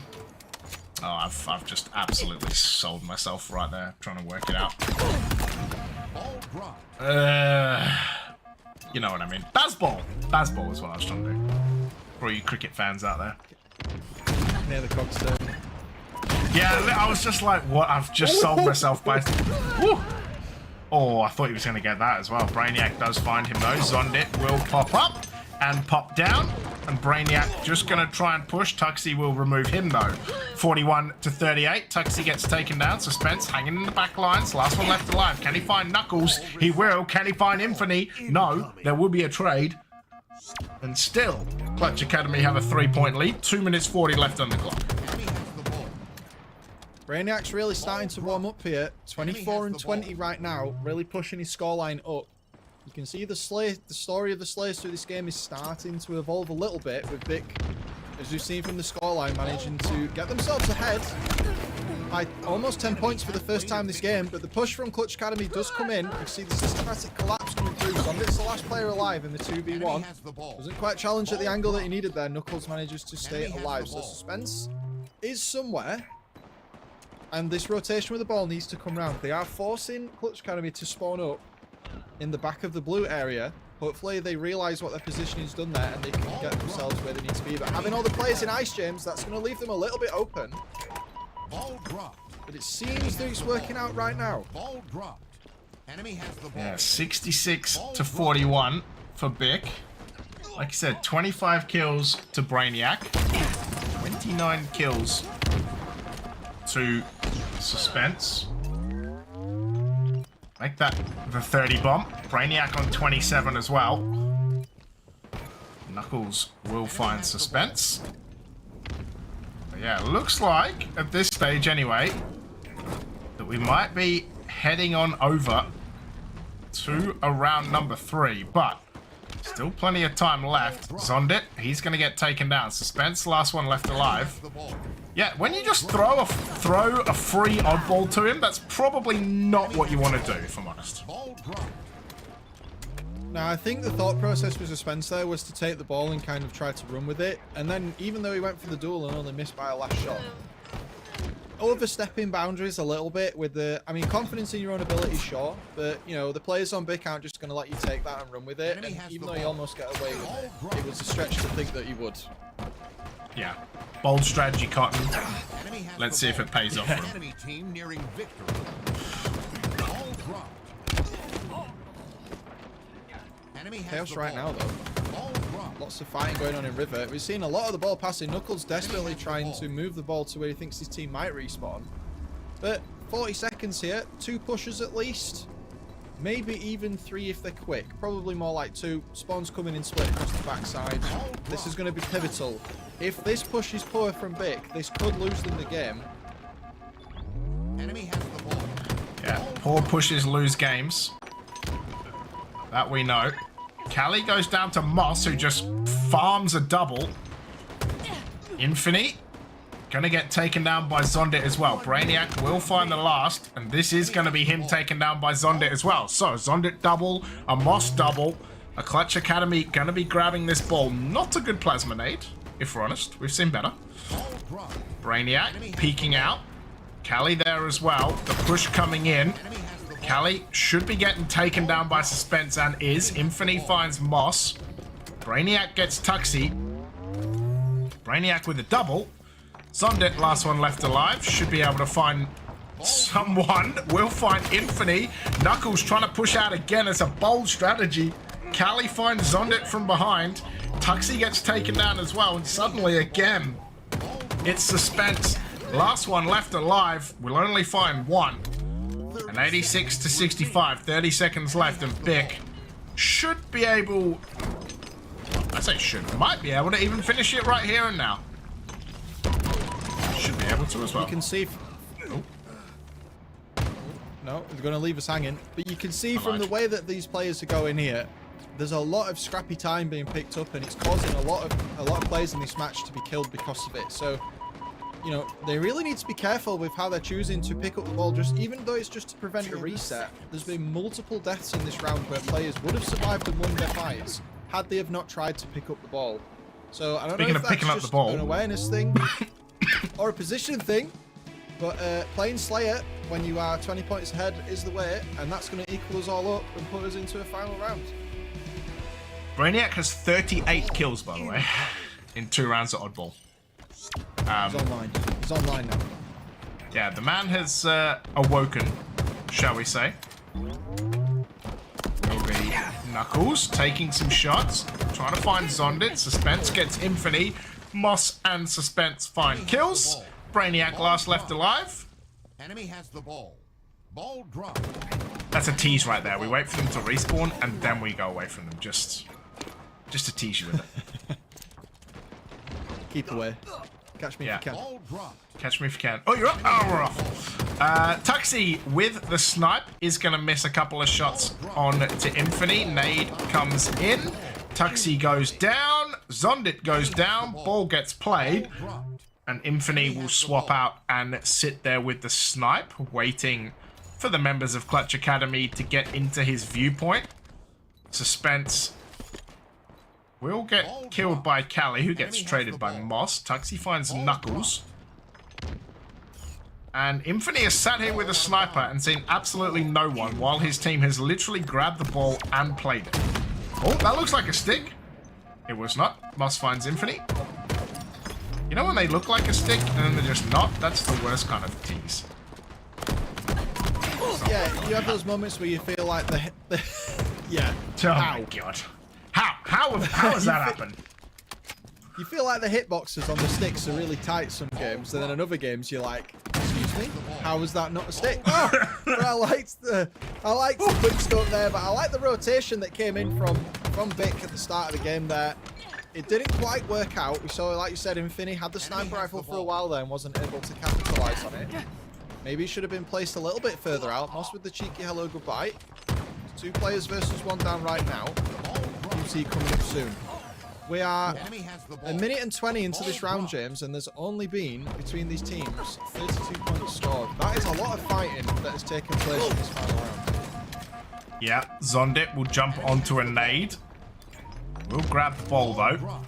I've just absolutely sold myself right there, trying to work it out. You know what I mean. Bazball! Bazball is what I was trying to do. For all you cricket fans out there. Near the Cogstone. Yeah, I was just like, what? I've just sold myself by... Woo! Oh, I thought he was going to get that as well. Brainiac does find him though. Zondit will pop up and pop down. And Brainiac just going to try and push. Tuxie will remove him though. 41 to 38. Tuxie gets taken down. Suspense hanging in the back lines. Last one left alive. Can he find Knuckles? He will. Can he find Infinity? No. There will be a trade. And still, Clutch Academy have a 3-point lead. 2 minutes 40 left on the clock. Brainiac's really starting to warm up here. 24 and 20 right now. Really pushing his scoreline up. You can see the story of the Slayers through this game is starting to evolve a little bit with Vic, as we've seen from the scoreline, managing to get themselves ahead by almost 10 points for the first time this game. But the push from Clutch Academy does come in. You see the systematic collapse coming through. Zondit's the last player alive in the 2v1. Doesn't quite challenge at the angle that he needed there. Knuckles manages to stay alive. So suspense is somewhere. And this rotation with the ball needs to come round. They are forcing Clutch Academy to spawn up in the back of the blue area. Hopefully they realise what their position has done there and they can get themselves where they need to be. But having all the players in Ice James, that's going to leave them a little bit open. Ball dropped. But it seems that it's working out right now. Ball dropped. Enemy has the ball. Yeah, 66 to 41 for Bick. Like I said, 25 kills to Brainiac. 29 kills to Suspense. Make that the 30 bomb. Brainiac on 27 as well. Knuckles will find Suspense. But yeah, looks like, at this stage anyway, that we might be heading on over to around number 3. But still plenty of time left. Zondit, he's going to get taken down. Suspense, last one left alive. Yeah, when you just throw a free oddball to him, that's probably not what you want to do, if I'm honest. Now, I think the thought process for Suspense there was to take the ball and kind of try to run with it. And then, even though he went for the duel and only missed by a last shot, overstepping boundaries a little bit with the... I mean, confidence in your own ability, sure. But, you know, the players on Bick aren't just going to let you take that and run with it. And even though you almost get away with it, it was a stretch to think that you would. Yeah. Bold strategy, Cotton. Let's see if it pays off. Enemy team nearing victory. Ball dropped. Enemy has Chaos the right ball. now, though. Ball dropped. Lots of fighting going on in River. We've seen a lot of the ball passing. Knuckles desperately trying to move the ball to where he thinks his team might respawn. But 40 seconds here. 2 pushes at least. Maybe even 3 if they're quick. Probably more like 2. Spawns coming in split across the backside. This is going to be pivotal. If this push is poor from Bick, this could lose them the game. Enemy has the ball. Yeah, poor pushes lose games. That we know. Callie goes down to Moss, who just farms a double. Infinity gonna get taken down by Zondit as well. Brainiac will find the last, and this is gonna be him taken down by Zondit as well. So, Zondit double, a Moss double, a Clutch Academy gonna be grabbing this ball. Not a good plasma nade, if we're honest. We've seen better. Ball dropped. Brainiac peeking out. Callie there as well. The push coming in. Enemy has the ball. Callie should be getting taken down by Suspense and is. Infinity finds Moss. Brainiac gets Tuxie. Brainiac with a double. Zondit, last one left alive, should be able to find someone. Will find Infinity. Knuckles trying to push out again. It's a bold strategy. Callie finds Zondit from behind. Tuxie gets taken down as well, and suddenly again, it's suspense. Last one left alive. We'll only find one. An 86 to 65. 30 seconds left, and Bick should be able... I say should. Might be able to even finish it right here and now. Should be able to as well. You can see... No, they're going to leave us hanging. But you can see from the way that these players are going here, there's a lot of scrappy time being picked up, and it's causing a lot of players in this match to be killed because of it. So, you know, they really need to be careful with how they're choosing to pick up the ball. Just even though it's just to prevent a reset, there's been multiple deaths in this round where players would have survived and won their fights had they have not tried to pick up the ball. So I don't know if that's just an awareness thing or a position thing. But playing Slayer when you are 20 points ahead is the way, and that's going to equal us all up and put us into a final round. Brainiac has 38 kills, by the way, in 2 rounds at Oddball. He's online. He's online now. Yeah, the man has awoken, shall we say. Will be Knuckles taking some shots, trying to find Zondit. Suspense gets Infinity. Moss and Suspense find kills. Brainiac last left alive. Enemy has the ball. Ball drop. That's a tease right there. We wait for them to respawn and then we go away from them. Just to tease you with it. Keep away. Catch me if you can. Ball dropped. Catch me if you can. Oh, you're up. Oh, we're off. Tuxie with the snipe is going to miss a couple of shots on to Infinity. Nade comes in. Tuxie goes down. Zondit goes down. Ball gets played. And Infinity will swap out and sit there with the snipe, waiting for the members of Clutch Academy to get into his viewpoint. Suspense will get killed by Callie, who gets traded by Moss. Tuxie finds Knuckles. And Infinity has sat here with a sniper and seen absolutely no one, while his team has literally grabbed the ball and played it. Oh, that looks like a stick. It was not. Moss finds Infinity. You know when they look like a stick and then they're just not? That's the worst kind of tease. Yeah, you have those moments where you feel like yeah. Oh my god. How has that happened? You feel like the hitboxes on the sticks are really tight some games, and then in other games you're like, excuse me, how was that not a stick? Oh, but I liked the quick scope there, but I like the rotation that came in from Vic at the start of the game there. It didn't quite work out. We saw, like you said, Infinity had the sniper rifle for a while there and wasn't able to capitalize on it. Maybe it should have been placed a little bit further out. Moss with the cheeky hello goodbye. 2 players versus 1 down right now. QC coming up soon. We are a minute and 20 into this round, James, and there's only been, between these teams, 32 points scored. That is a lot of fighting that has taken place in this final round. Yeah, Zondit will jump onto a nade. We'll grab the ball though.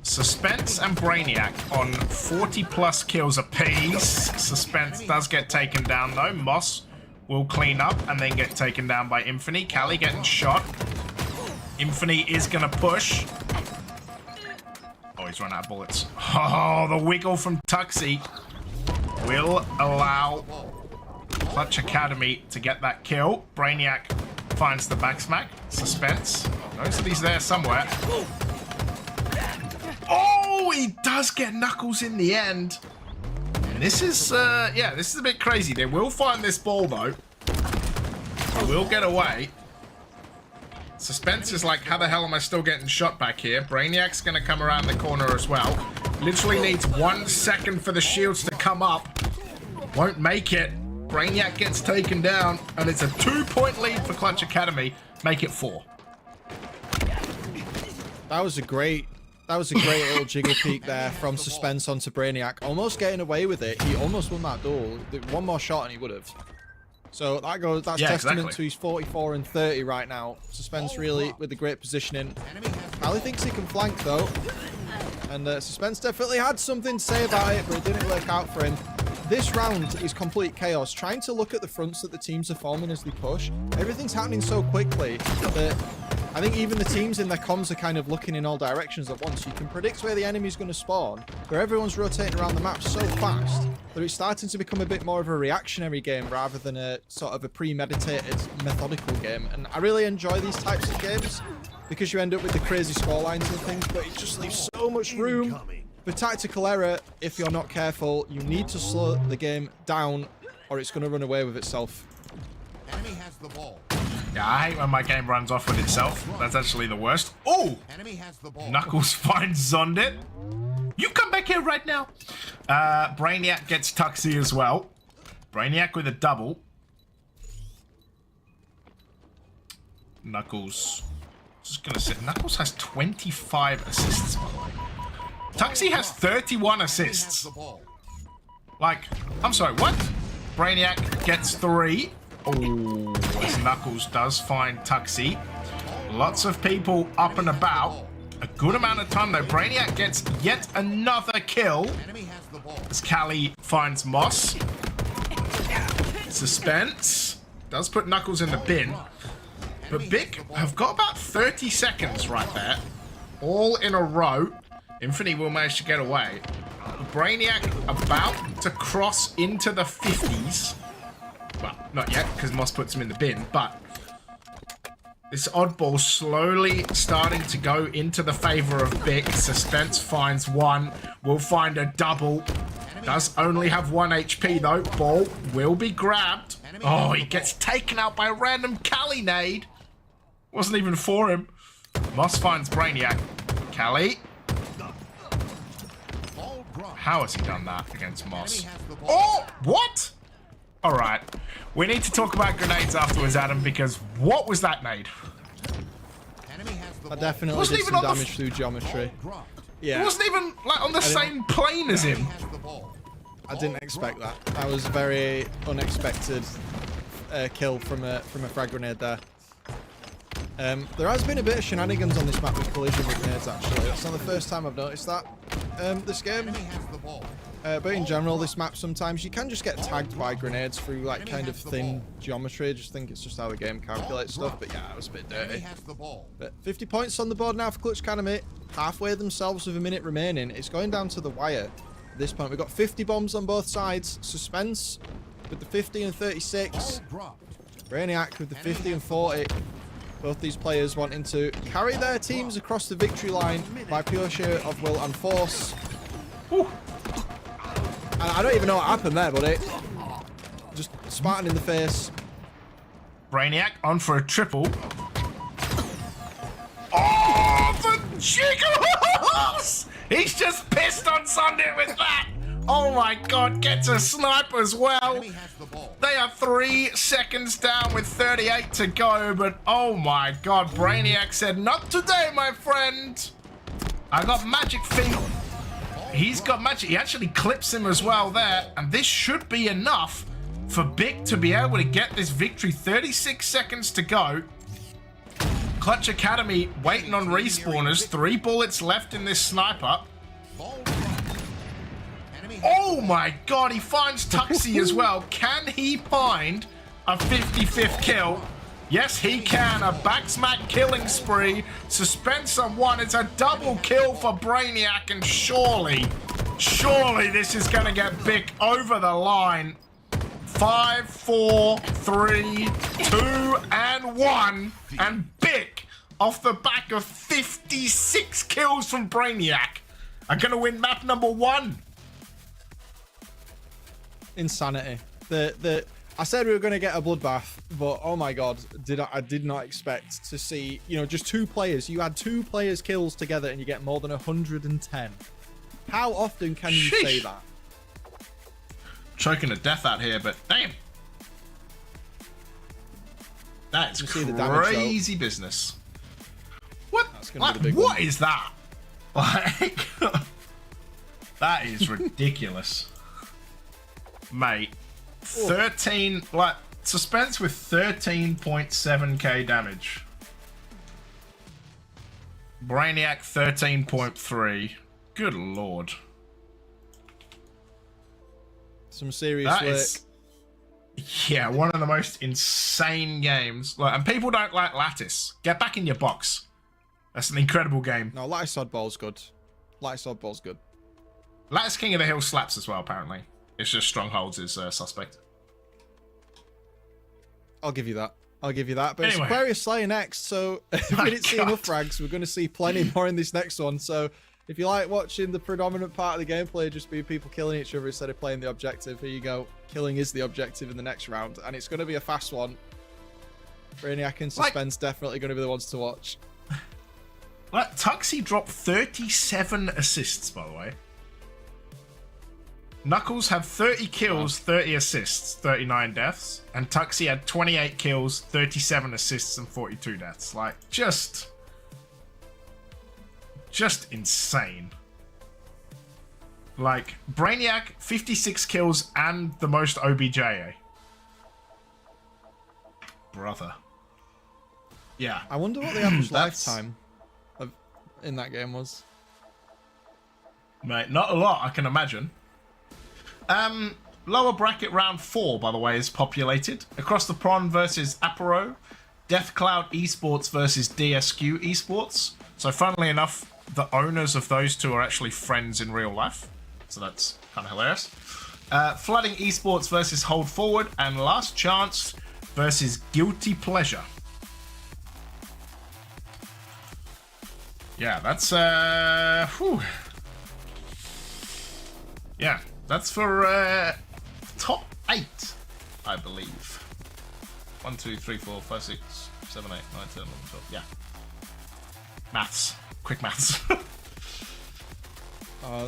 Suspense and Brainiac on 40 plus kills apiece. Suspense does get taken down though. Moss will clean up and then get taken down by Infinity. Callie getting shot. Infinity is going to push. Oh, he's run out of bullets. Oh, the wiggle from Tuxie will allow Clutch Academy to get that kill. Brainiac finds the backsmack. Suspense knows that he's there somewhere. Oh, he does get Knuckles in the end. And this is, yeah, this is a bit crazy. They will find this ball, though. They will get away. Suspense is like, how the hell am I still getting shot back here? Brainiac's going to come around the corner as well. Literally needs 1 second for the shields to come up. Won't make it. Brainiac gets taken down, and it's a 2-point lead for Clutch Academy. Make it 4. That was a great little jiggle peek there from Suspense onto Brainiac. Almost getting away with it. He almost won that duel. 1 more shot and he would have. So that's testament to his 44 and 30 right now. Suspense really with the great positioning. Ali thinks he can flank though. And Suspense definitely had something to say about it, but it didn't work out for him. This round is complete chaos. Trying to look at the fronts that the teams are forming as they push. Everything's happening so quickly that I think even the teams in their comms are kind of looking in all directions at once. You can predict where the enemy's going to spawn, where everyone's rotating around the map so fast that it's starting to become a bit more of a reactionary game rather than a sort of a premeditated, methodical game. And I really enjoy these types of games because you end up with the crazy scorelines and things, but it just leaves so much room for tactical error. If you're not careful, you need to slow the game down or it's going to run away with itself. Enemy has the ball. Yeah, I hate when my game runs off with itself. That's actually the worst. Oh! Enemy has the ball. Knuckles finds Zondit. You come back here right now. Brainiac gets Tuxie as well. Brainiac with a double. Knuckles. Just gonna say, Knuckles has 25 assists. Tuxie has 31 assists. The ball. Like, I'm sorry, what? Brainiac gets 3. Oh, as Knuckles does find Tuxie. Lots of people up and about. A good amount of time though. Brainiac gets yet another kill. Enemy has the ball. As Callie finds Moss. Suspense. Does put Knuckles in the bin. But Bic have got about 30 seconds right there. All in a row. Infinity will manage to get away. Brainiac about to cross into the 50s. Well, not yet, because Moss puts him in the bin, but this oddball slowly starting to go into the favor of Bic. Suspense finds one. Will find a double. Does only have 1 HP though. Ball will be grabbed. Oh, he gets taken out by a random Callie nade. Wasn't even for him. Moss finds Brainiac. Callie. How has he done that against Moss? Oh, what? All right. We need to talk about grenades afterwards, Adam, because what was that nade? I definitely did some damage through geometry. Yeah. It wasn't even like on the same plane as him. I didn't expect that. That was a very unexpected kill from a frag grenade there. There has been a bit of shenanigans on this map with collision with grenades actually. That's not the first time I've noticed that this game. But in general, this map sometimes you can just get tagged by grenades through like kind of thin geometry. I just think it's just how the game calculates stuff. But yeah, it was a bit dirty. But 50 points on the board now for Clutch Academy. Halfway themselves with a minute remaining. It's going down to the wire. At this point, we've got 50 bombs on both sides. Suspense with the 50 and 36. Brainiac with the 50 and 40. Both these players wanting to carry their teams across the victory line by pure sheer of will and force. Whew. I don't even know what happened there, buddy. Just Spartan in the face. Brainiac on for a triple. Oh, the jiggles! He's just pissed on Sunday with that. Oh my god, gets a snipe as well. They are 3 seconds down with 38 to go, but oh my god, Brainiac said, not today, my friend. I got magic feet. He's got magic. He actually clips him as well there, and this should be enough for Bic to be able to get this victory. 36 seconds to go. Clutch Academy waiting on respawners. 3 bullets left in this sniper. Oh my god, he finds Tuxie as well. Can he find a 55th kill? Yes, he can. A backsmack killing spree. Suspense on 1. It's a double kill for Brainiac, and surely this is going to get Bic over the line. 5, 4, 3, 2, and 1. And Bic, off the back of 56 kills from Brainiac, are going to win map number 1. Insanity. I said we were going to get a bloodbath, but oh my god, I did not expect to see, you know, just 2 players. You had 2 players kills together and you get more than 110. How often can you say that? Choking to death out here, but damn. That is crazy business. What? That's gonna be the big what one. is that? Like, that is ridiculous. Mate, 13, like, Suspense with 13.7k damage. Brainiac 13.3. Good lord. Some serious That work. is, Yeah, one of the most insane games. Like, and people don't like Lattice. Get back in your box. That's an incredible game. No, Lattice Oddball's good. Lattice Oddball's good. Lattice King of the Hill slaps as well, apparently. It's just Strongholds is suspect. I'll give you that. I'll give you that. But Anyway. it's Aquarius Slayer next, so if My we didn't see God. enough frags, we're going to see plenty more in this next one. So if you like watching the predominant part of the gameplay just be people killing each other instead of playing the objective, here you go. Killing is the objective in the next round, and it's going to be a fast one. Brainiac and Suspense definitely going to be the ones to watch. Like, Tuxie dropped 37 assists, by the way. Knuckles had 30 kills, 30 assists, 39 deaths. And Tuxie had 28 kills, 37 assists, and 42 deaths. Like, just insane. Like, Brainiac, 56 kills and the most OBJ. Brother. Yeah. I wonder what the average That's- lifetime in that game was. Mate, not a lot, I can imagine. Lower bracket round 4, by the way, is populated. Across the Pond versus Apero. Death Cloud Esports versus DSQ Esports. So, funnily enough, the owners of those two are actually friends in real life. So that's kind of hilarious. Flooding Esports versus Hold Forward. And Last Chance versus Guilty Pleasure. Yeah, that's, whew. Yeah, that's for top 8, I believe. 1, 2, 3, 4, 5, 6, 7, 8, 9, 10, 11, 12. Yeah. Maths. Quick maths.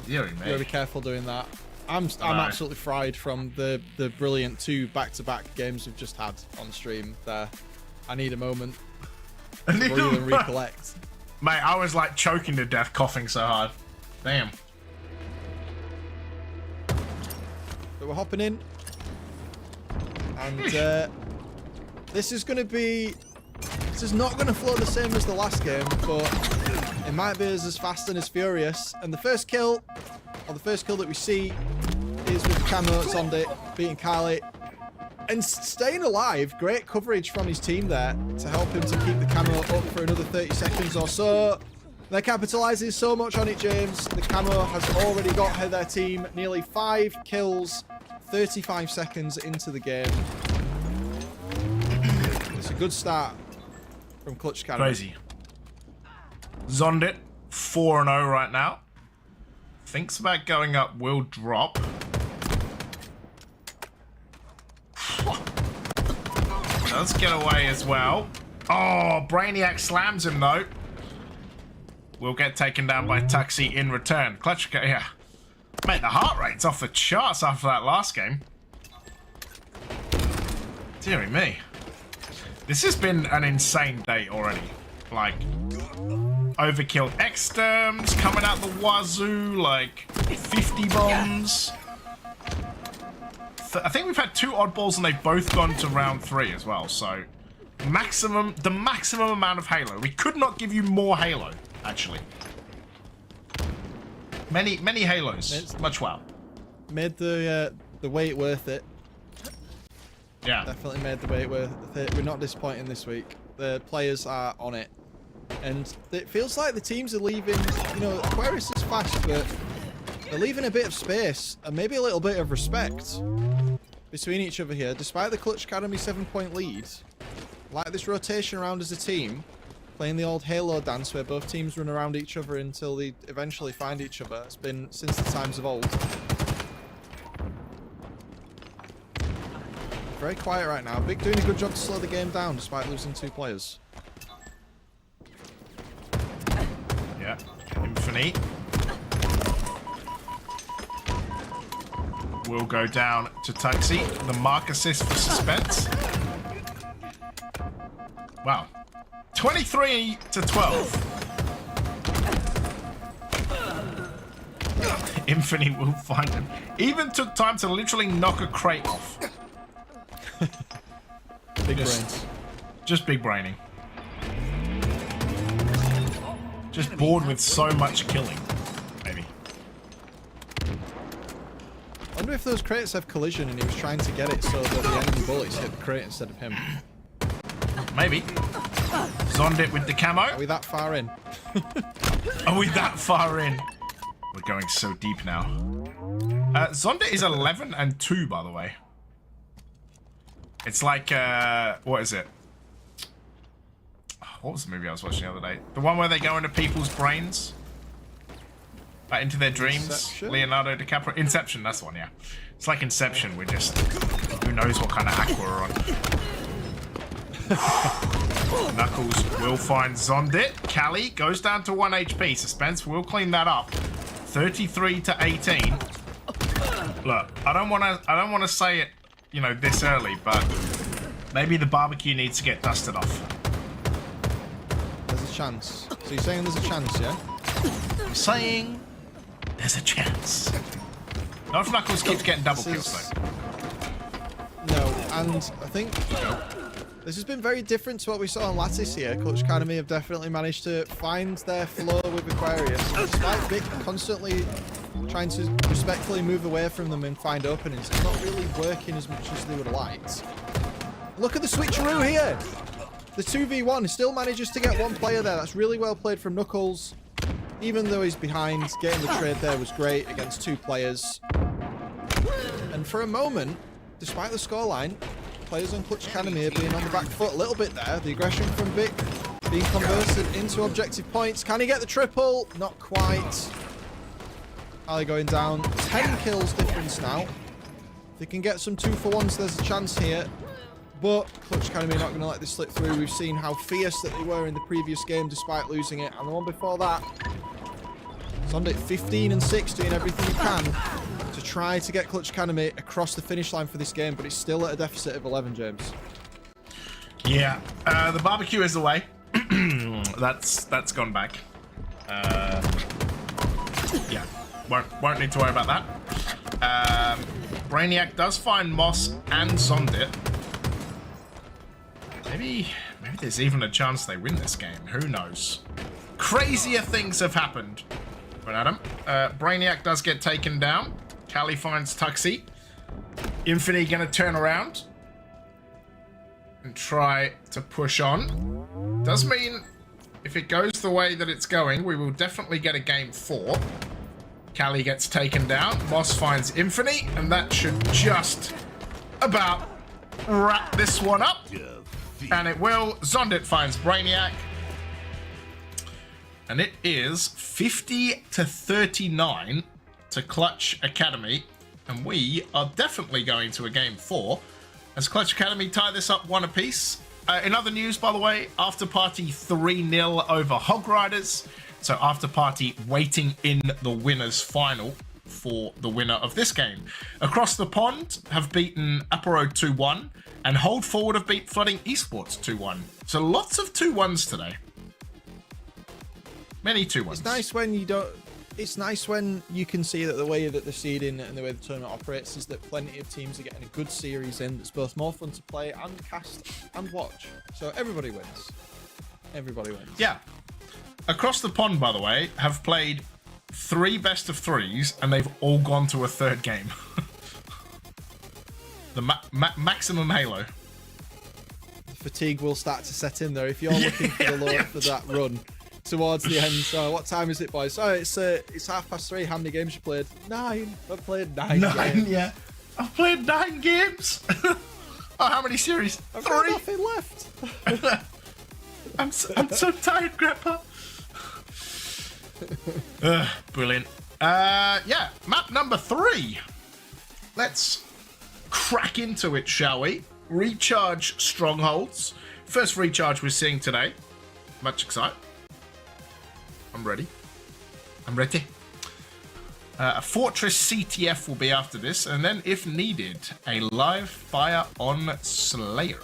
You gotta be careful doing that. I'm absolutely fried from the brilliant 2 back-to-back games we've just had on stream there. I need a moment to breathe and recollect. Mate, I was like choking to death, coughing so hard. Damn. But we're hopping in. And this is going to be... This is not going to flow the same as the last game, but it might be as fast and as furious. And the first kill, or the first kill that we see, is with Camo Zondit beating Kylie. And staying alive, great coverage from his team there to help him to keep the camo up for another 30 seconds or so. They're capitalising so much on it, James. The camo has already got their team nearly 5 kills, 35 seconds into the game. It's a good start from Clutch Academy. Crazy. Zondit, 4-0 right now. Thinks about going up, will drop. Does get away as well. Oh, Brainiac slams him though. Will get taken down by Tuxie in return. Clutch, yeah. Mate, the heart rate's off the charts after that last game. Deary me. This has been an insane day already. Like, overkill exterms coming out the wazoo, like 50 bombs. I think we've had 2 oddballs and they've both gone to round 3 as well, so the maximum amount of Halo. We could not give you more Halo, actually. Many Halos. Much wow. Made the wait worth it. Yeah. Definitely made the wait worth it. We're not disappointing this week. The players are on it. And it feels like the teams are leaving, you know, Aquarius is fast, but they're leaving a bit of space and maybe a little bit of respect between each other here. Despite the Clutch Academy 7-point lead, like this rotation around as a team, playing the old Halo dance where both teams run around each other until they eventually find each other. It's been since the times of old. Very quiet right now. Big doing a good job to slow the game down despite losing 2 players. Yeah. Infinite. Will go down to Tuxie. The mark assist for Suspense. Wow. 23 to 12. Infinite will find him. Even took time to literally knock a crate off. Big brains. Just big braining. Just bored with so much killing. Maybe. wonder if those crates have collision and he was trying to get it so that the enemy bullets hit the crate instead of him. Maybe. Zondit with the camo. Are we that far in? Are we that far in? We're going so deep now. Zondit is 11 and 2, by the way. It's like, what is it? What was the movie I was watching the other day? The one where they go into people's brains? Like into their dreams? Inception? Leonardo DiCaprio? Inception, that's the one, yeah. It's like Inception, we're just... Who knows what kind of hack we're on. Knuckles will find Zondit. Callie goes down to 1 HP. Suspense will clean that up. 33 to 18. Look, I don't want to say it, you know, this early, but maybe the barbecue needs to get dusted off. There's a chance. So you're saying there's a chance, yeah? I'm saying there's a chance. Not if Knuckles keeps getting double kills, though. No, and I think this has been very different to what we saw on Lattice here. Clutch Academy have definitely managed to find their flow with Aquarius. Despite Vic constantly trying to respectfully move away from them and find openings, it's not really working as much as they would have liked. Look at the switcheroo here! The 2v1 still manages to get one player there. That's really well played from Knuckles. Even though he's behind, getting the trade there was great against 2 players. And for a moment, despite the scoreline, players on Clutch Academy are being on the back foot a little bit there. The aggression from Vic being converted into objective points. Can he get the triple? Not quite. Ali going down. 10 kills difference now. If they can get some 2-for-1s, there's a chance here. But Clutch Academy are not going to let this slip through. We've seen how fierce that they were in the previous game despite losing it. And the one before that, Zondit 15 and 6, doing everything he can to try to get Clutch Academy across the finish line for this game, but it's still at a deficit of 11, James. Yeah, the barbecue is away. that's gone back. Yeah, won't need to worry about that. Brainiac does find Moss and Zondit. Maybe there's even a chance they win this game. Who knows? Crazier things have happened. But Adam, Brainiac does get taken down. Callie finds Tuxie. Infinity gonna turn around and try to push on. Does mean if it goes the way that it's going, we will definitely get a game 4. Callie gets taken down. Moss finds Infinity, and that should just about wrap this one up. And it will. Zondit finds Brainiac. And it is 50 to 39 to Clutch Academy. And we are definitely going to a game 4 as Clutch Academy tie this up 1 apiece. In other news, by the way, After Party 3-0 over Hog Riders. So After Party waiting in the winners final for the winner of this game. Across the Pond have beaten Apero 2-1 and Hold Forward have beat Flooding Esports 2-1. So lots of 2-1s today. Many 2-1s. It's nice when you don't. It's nice when you can see that the way that the seeding and the way the tournament operates is that plenty of teams are getting a good series in that's both more fun to play and cast and watch. So everybody wins. Everybody wins. Yeah. Across the Pond, by the way, have played 3 best of 3s and they've all gone to a 3rd game. The maximum Halo. Fatigue will start to set in there if you're looking for the load for that run towards the end. So what time is it, boys? Oh, it's 3:30. How many games you played? 9. I've played 9. 9, games. yeah. I've played 9 games. Oh, how many series? I've 3. got nothing left. I'm so tired, Grandpa. Brilliant. Yeah, map number 3. Let's crack into it, shall we? Recharge strongholds. First recharge we're seeing today. Much excited. I'm ready. I'm ready. A Fortress CTF will be after this, and then, if needed, a live fire on Slayer.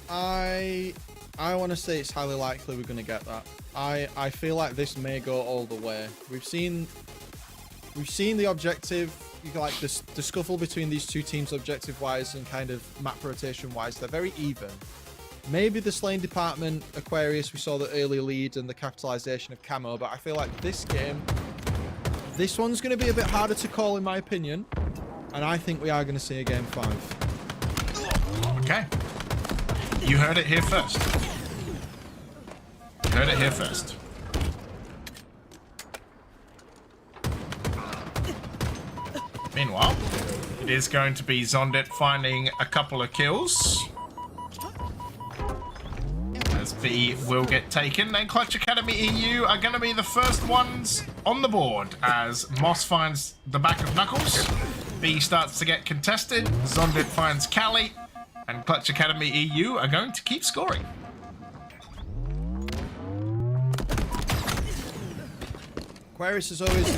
I want to say it's highly likely we're going to get that. I feel like this may go all the way. We've seen the objective, like the scuffle between these two teams objective-wise and kind of map rotation-wise. They're very even. Maybe the slaying department, Aquarius, we saw the early lead and the capitalization of Camo, but I feel like this game, This one's going to be a bit harder to call, in my opinion. And I think we are going to see a game 5. Okay. You heard it here first. You heard it here first. Meanwhile, it is going to be Zondit finding a couple of kills. As B will get taken, and Clutch Academy EU are going to be the first ones on the board as Moss finds the back of Knuckles. B starts to get contested, Zondit finds Callie, and Clutch Academy EU are going to keep scoring. Aquarius is always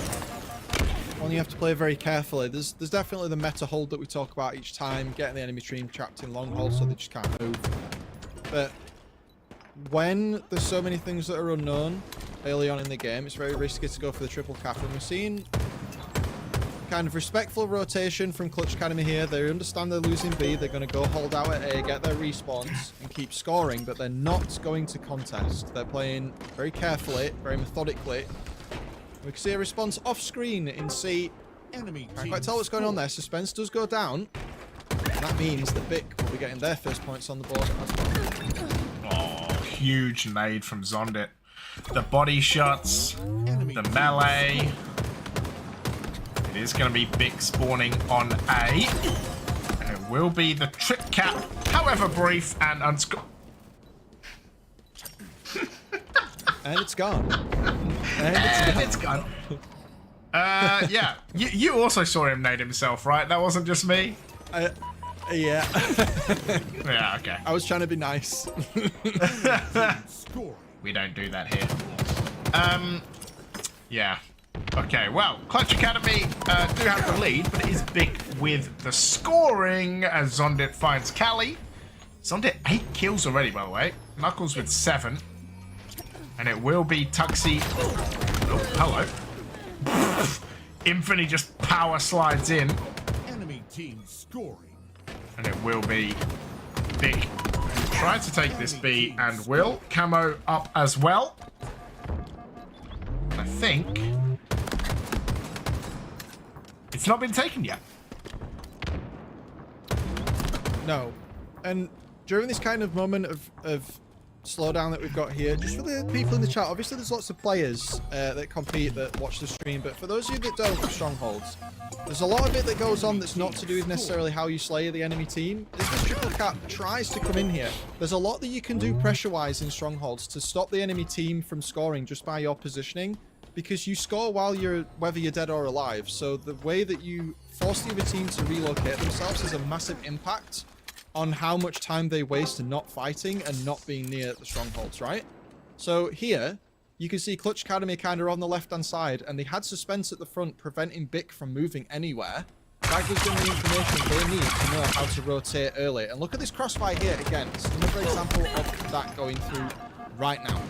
one you have to play very carefully. There's definitely the meta hold that we talk about each time, getting the enemy team trapped in long hold so they just can't move. But when there's so many things that are unknown early on in the game, it's very risky to go for the triple cap. And we're seeing kind of respectful rotation from Clutch Academy here. They understand they're losing B. They're going to go hold out at A, get their respawns, and keep scoring, but they're not going to contest. They're playing very carefully, very methodically. We can see a response off screen in C. Enemy Can't quite tell what's going on there. Suspense does go down. And that means that Bic will be getting their first points on the board as well. Oh, huge nade from Zondit. The body shots, the melee. It is going to be Bic spawning on A. And it will be the trip cap, however brief and And it's gone. And it's gone. Yeah. You also saw him nade himself, right? That wasn't just me? Yeah. Yeah, okay. I was trying to be nice. We don't do that here. Yeah. Okay, well, Clutch Academy do have the lead, but it is Bic with the scoring as Zondit finds Callie. Zondit 8 kills already, by the way. Knuckles with 7. And it will be Tuxie. Oh, hello. Infinity just power slides in. Enemy team scoring. And it will be Bic. Try to take this B and will. Camo up as well. I think it's not been taken yet. No. And during this kind of moment of slowdown that we've got here, just for the people in the chat, obviously there's lots of players that compete, that watch the stream, but for those of you that don't with strongholds, there's a lot of it that goes on that's not to do with necessarily how you slay the enemy team. If this triple cap tries to come in here, there's a lot that you can do pressure-wise in strongholds to stop the enemy team from scoring just by your positioning, because you score while whether you're dead or alive, so the way that you force the other team to relocate themselves has a massive impact on how much time they waste not fighting and not being near the strongholds, right? So here, you can see Clutch Academy kind of on the left-hand side, and they had Suspense at the front preventing Bic from moving anywhere. That gives them the information they need to know how to rotate early. And look at this crossfire here again. It's another example of that going through right now.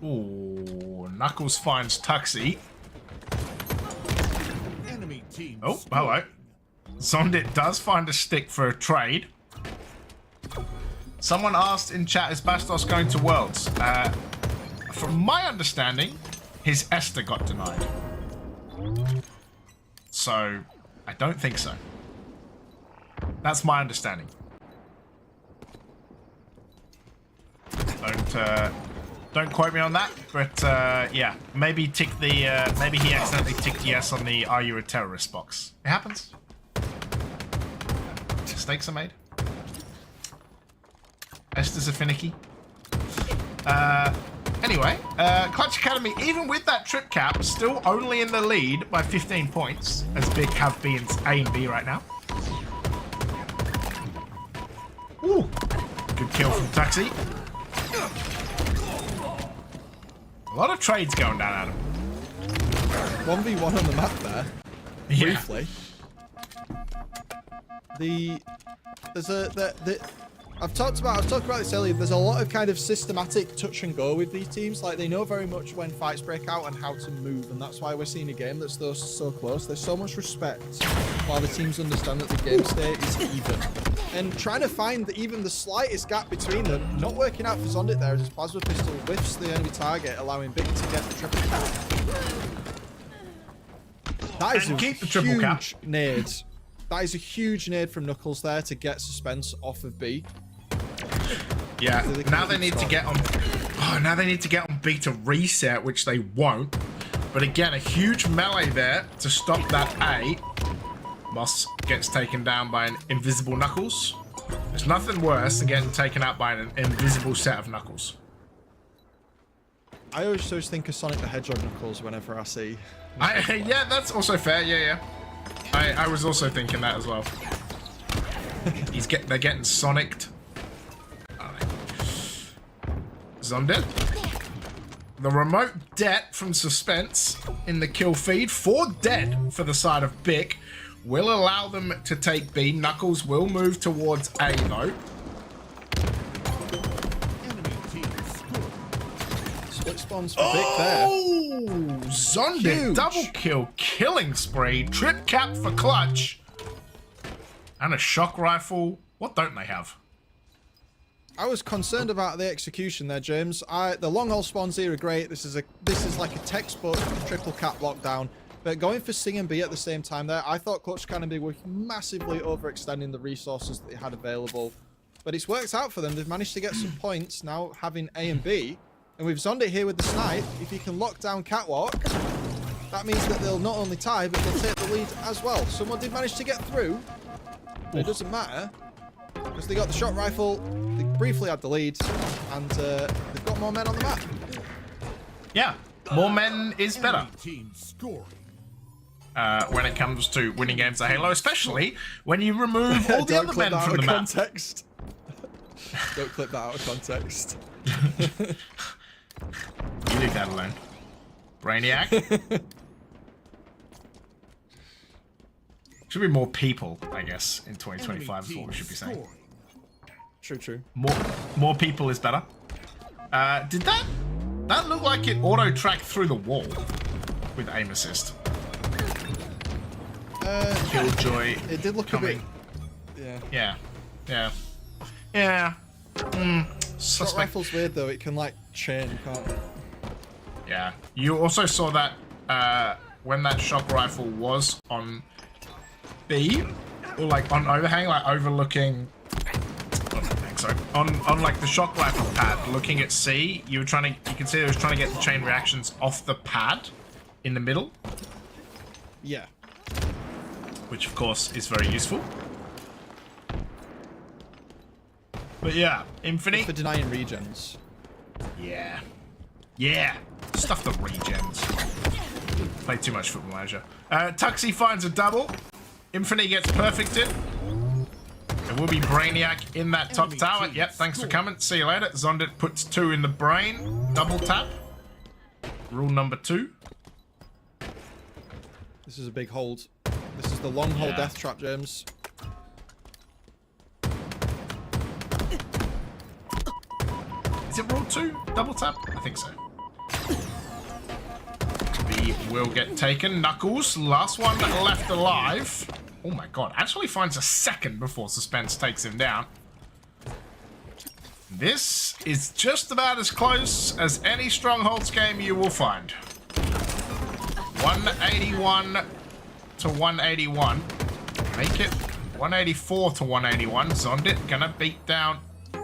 Ooh, Knuckles finds Tuxie. Enemy team. Oh, hello. Zondit does find a stick for a trade. Someone asked in chat, is Bastos going to Worlds? From my understanding, his Esther got denied. So, I don't think so. That's my understanding. Don't quote me on that, but yeah, maybe tick the maybe he accidentally ticked yes on the "Are you a terrorist?" box. It happens. Mistakes are made. Esther's a finicky. Anyway, Clutch Academy, even with that trip cap, still only in the lead by 15 points, as Bic have B and A and B right now. Ooh, good kill from Taxi. A lot of trades going down at him. 1v1 on the map there. Yeah. Briefly. There's I've talked about this earlier. There's a lot of kind of systematic touch and go with these teams. Like, they know very much when fights break out and how to move, and that's why we're seeing a game that's so close. There's so much respect while the teams understand that the game state is even. And trying to find even the slightest gap between them, not working out for Zondit there as his plasma pistol whiffs the enemy target, allowing Big to get the triple cap. That is And a keep the triple cap. huge nade. That is a huge nade from Knuckles there to get suspense off of B. Yeah, So now they need to get on. Oh, now they need to get on B to reset, which they won't. But again, a huge melee there to stop that A. Moss gets taken down by an invisible Knuckles. There's nothing worse than getting taken out by an invisible set of Knuckles. I always think of Sonic the Hedgehog Knuckles whenever I see. Yeah, that's also fair. Yeah. I was also thinking that as well. They're getting Sonic'd. Zondit. The remote debt from Suspense in the kill feed. 4 dead for the side of Bic will allow them to take B. Knuckles will move towards A though. Enemy team scored. Split spawns for Bic there. Oh, Zondit Huge. double kill, killing spree, trip cap for clutch, and a shock rifle. What don't they have? I was concerned about the execution there, James. The long haul spawns here are great. This is like a textbook triple cap lockdown. But going for C and B at the same time there, I thought Clutch Cannon were massively overextending the resources that they had available. But it's worked out for them. They've managed to get some points now having A and B. And with Zondit here with the snipe, if you can lock down Catwalk, that means that they'll not only tie, but they'll take the lead as well. Someone did manage to get through, but it doesn't matter, because they got the shot rifle, they briefly had the lead, and they've got more men on the map. Yeah, more men is better Enemy team scoring. when it comes to winning games of Halo, especially when you remove all the Don't other clip men that from out the of map. context. Don't clip that out of context. You leave that alone. Brainiac. Should be more people, I guess, in 2025 is what we should be saying. True. More people is better. Did that look like it auto-tracked through the wall with aim assist? Killjoy. It did look coming. a bit... Yeah. Yeah. Shot Suspect. rifle's weird though, it can like chain, can't it? Yeah. You also saw that when that shock rifle was on B, or like on overhang, like overlooking. On like the shock rifle pad, looking at C, you can see it was trying to get the chain reactions off the pad in the middle, Yeah. which of course is very useful. But yeah, Infinity. For denying regens. Yeah. Stuff the regens. Play too much Football Manager. Tuxie finds a double. Infinity gets perfected. It will be Brainiac in that top tower. Yep, thanks for coming. See you later. Zondit puts 2 in the brain. Double tap. Rule number 2. This is a big hold. This is the long hold Yeah. death trap, James. Is it rule 2? Double tap? I think so. B will get taken. Knuckles, last one left alive. Oh my god, actually finds a second before Suspense takes him down. This is just about as close as any Strongholds game you will find. 181 to 181. Make it 184 to 181. Zondit gonna beat down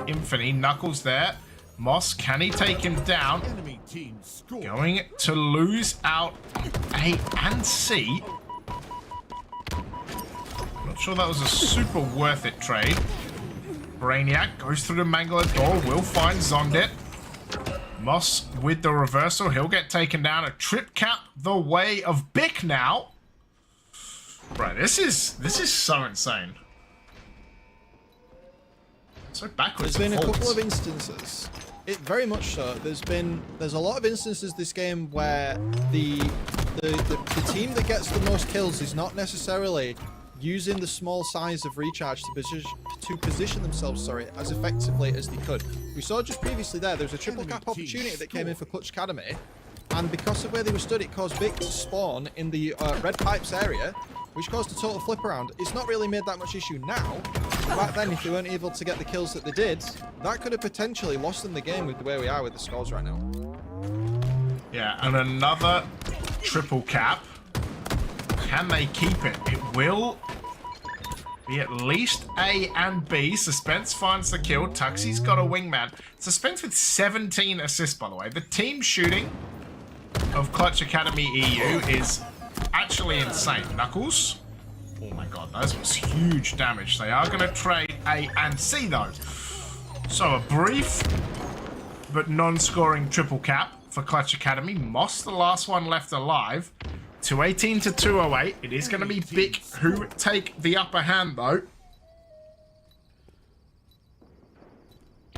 Infinity. Knuckles there. Moss, can he take him down? Enemy team scored. Going to lose out on A and C. Not sure that was a super worth it trade. Brainiac goes through the Mangler door, will find Zondit. Moss with the reversal, he'll get taken down. A trip cap the way of Bic now. Right, this is so insane. So backwards. There's been a and couple of forwards. instances. It very much so. There's a lot of instances this game where the team that gets the most kills is not necessarily using the small size of recharge to position themselves, as effectively as they could. We saw just previously there was a triple cap opportunity that came in for Clutch Academy, and because of where they were stood, it caused Vic to spawn in the red pipes area, which caused a total flip around. It's not really made that much issue now. Back then, if they weren't able to get the kills that they did, that could have potentially lost them the game with the way we are with the scores right now. Yeah, and another triple cap. Can they keep it? It will be at least A and B. Suspense finds the kill. Tuxie's got a wingman. Suspense with 17 assists, by the way. The team shooting of Clutch Academy EU is actually insane. Knuckles. Oh my god, that was huge damage. They are going to trade A and C, though. So a brief but non-scoring triple cap for Clutch Academy. Moss, the last one left alive. 218 to 208. It is going to be Bick who take the upper hand, though.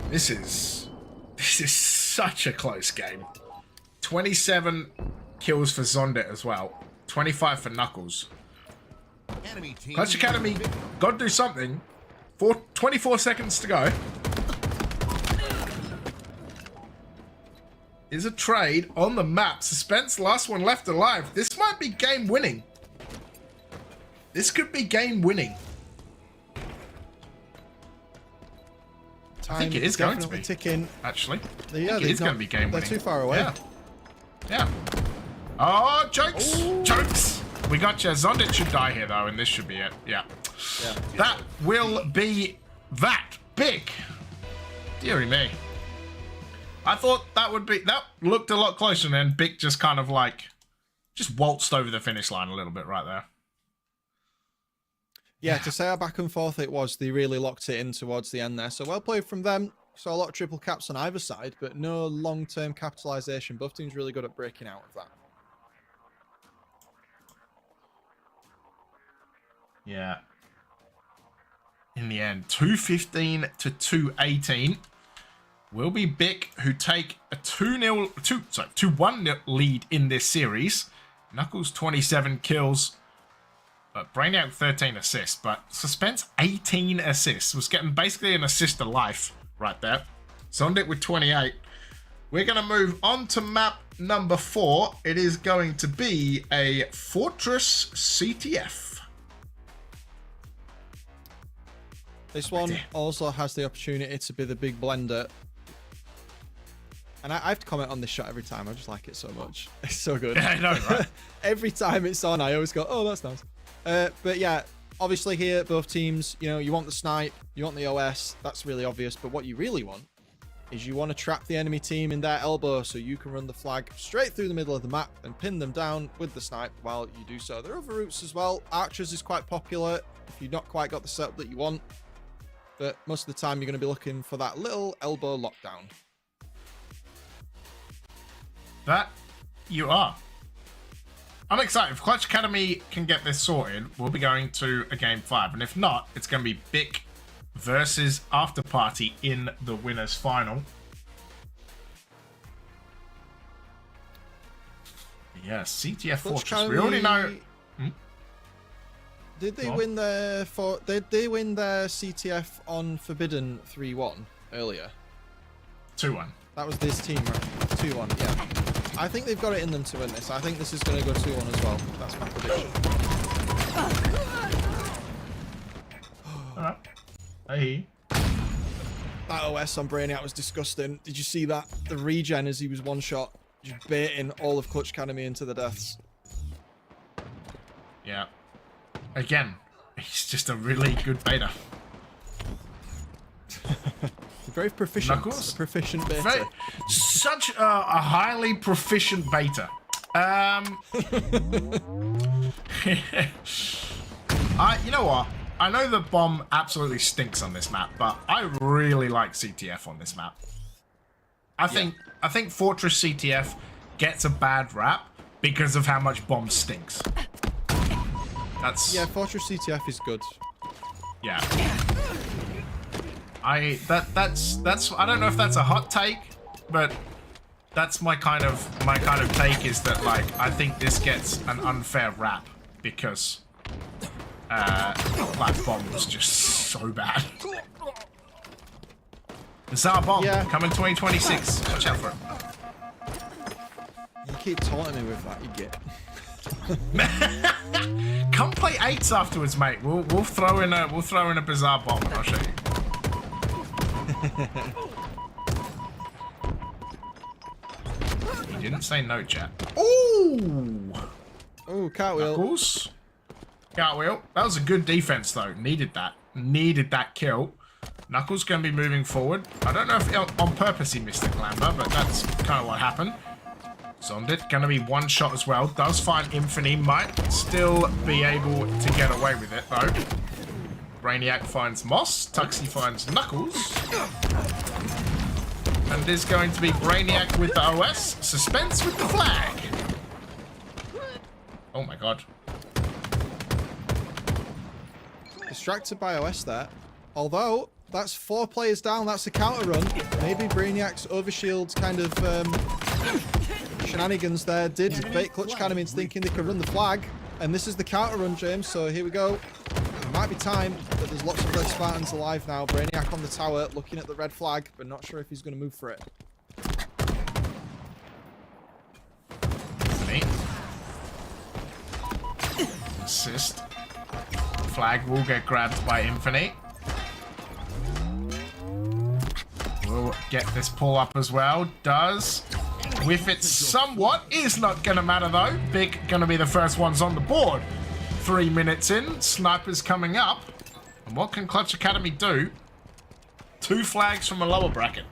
This is such a close game. 27 kills for Zondit as well. 25 for Knuckles. Enemy team. Clutch Academy got to do something. 24 seconds to go. Is a trade on the map. Suspense, last one left alive. This might be game winning. This could be game winning. I think it is going to be. Ticking. Actually, Yeah, it is going to be game winning. They're too far away. Yeah. Oh, jokes! Ooh. Jokes! We got you. Zondit should die here, though, and this should be it. Yeah. That will be that. Big. Deary me. I thought that would be... That looked a lot closer, and then Bick just kind of like... Just waltzed over the finish line a little bit right there. Yeah, to say how back and forth it was, they really locked it in towards the end there. So well played from them. Saw a lot of triple caps on either side, but no long-term capitalisation. Both teams really good at breaking out of that. Yeah. In the end, 215 to 218 will be Bick who take a 2-1 lead in this series. Knuckles 27 kills, but Brainiac 13 assists, but Suspense 18 assists. Was getting basically an assist to life right there. Zondit with 28. We're going to move on to map number 4. It is going to be a Fortress CTF. This one also has the opportunity to be the big blender. And I have to comment on this shot every time. I just like it so much. It's so good. Yeah, I know, right? Every time it's on, I always go, oh, that's nice. But yeah, obviously here, both teams, you know, you want the snipe, you want the OS. That's really obvious. But what you really want is you want to trap the enemy team in their elbow so you can run the flag straight through the middle of the map and pin them down with the snipe while you do so. There are other routes as well. Archers is quite popular if you've not quite got the setup that you want. But most of the time, you're going to be looking for that little elbow lockdown. That you are. I'm excited. If Clutch Academy can get this sorted, we'll be going to a game 5. And if not, it's going to be Bick versus After Party in the winners final. Yeah, CTF Fortress. We already know. Did they win their CTF on Forbidden 3-1 earlier? 2-1. That was this team, right? 2-1, yeah. I think they've got it in them to win this. I think this is going to go 2-1 as well. That's my prediction. Alright. Hey. That OS on Brainiac was disgusting. Did you see that? The regen as he was one shot, just baiting all of Clutch Academy into the deaths. Yeah. Again, he's just a really good beta. Very proficient. Knuckles? Proficient beta. Such a highly proficient beta. You know what? I know the bomb absolutely stinks on this map, but I really like CTF on this map. I think Fortress CTF gets a bad rap because of how much bomb stinks. Yeah, Fortress CTF is good. Yeah. That's I don't know if that's a hot take, but that's my kind of take is that, like, I think this gets an unfair rap because That bomb was just so bad. Bizarre bomb coming 2026. Watch out for it. You keep taunting me with that, you get. Come play 8s afterwards, mate. We'll throw in a bizarre bomb and I'll show you. He didn't say no, chat. Ooh! Ooh, cartwheel. Knuckles. Cartwheel. That was a good defense, though. Needed that. Needed that kill. Knuckles going to be moving forward. I don't know if on purpose he missed the clamber, but that's kind of what happened. Zondit going to be one shot as well. Does find Infinity. Might still be able to get away with it, though. Brainiac finds Moss. Tuxie finds Knuckles. And there's going to be Brainiac with the OS. Suspense with the flag. Oh my god. Distracted by OS there. Although, that's 4 players down. That's a counter run. Maybe Brainiac's overshield's kind of shenanigans there did bait Clutch Academy into thinking they could run the flag. And this is the counter run, James. So here we go. It might be time, but there's lots of Red Spartans alive now. Brainiac on the tower, looking at the red flag, but not sure if he's going to move for it. Neat. Assist. Flag will get grabbed by Infinite. We'll get this pull up as well. Does. Whiff it somewhat. Is not going to matter though. Big going to be the first ones on the board. 3 minutes in. Snipers coming up. And what can Clutch Academy do? 2 flags from a lower bracket.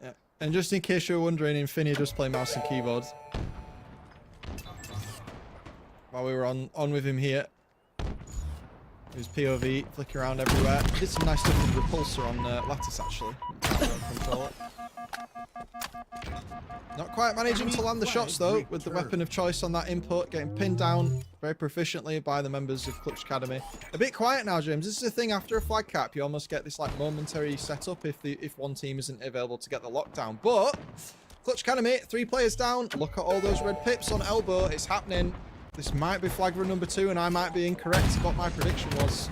Yeah. And just in case you're wondering, Infinity does play mouse and keyboard. While we were on with him here. His POV, flick around everywhere. Did some nice stuff with Repulsor on Lattice, actually. Controller. Not quite managing to land the shots, though, with the weapon of choice on that input. Getting pinned down very proficiently by the members of Clutch Academy. A bit quiet now, James. This is the thing, after a flag cap, you almost get this like momentary setup if one team isn't available to get the lockdown. But, Clutch Academy, 3 players down. Look at all those red pips on elbow. It's happening. This might be flag run number 2, and I might be incorrect what my prediction was.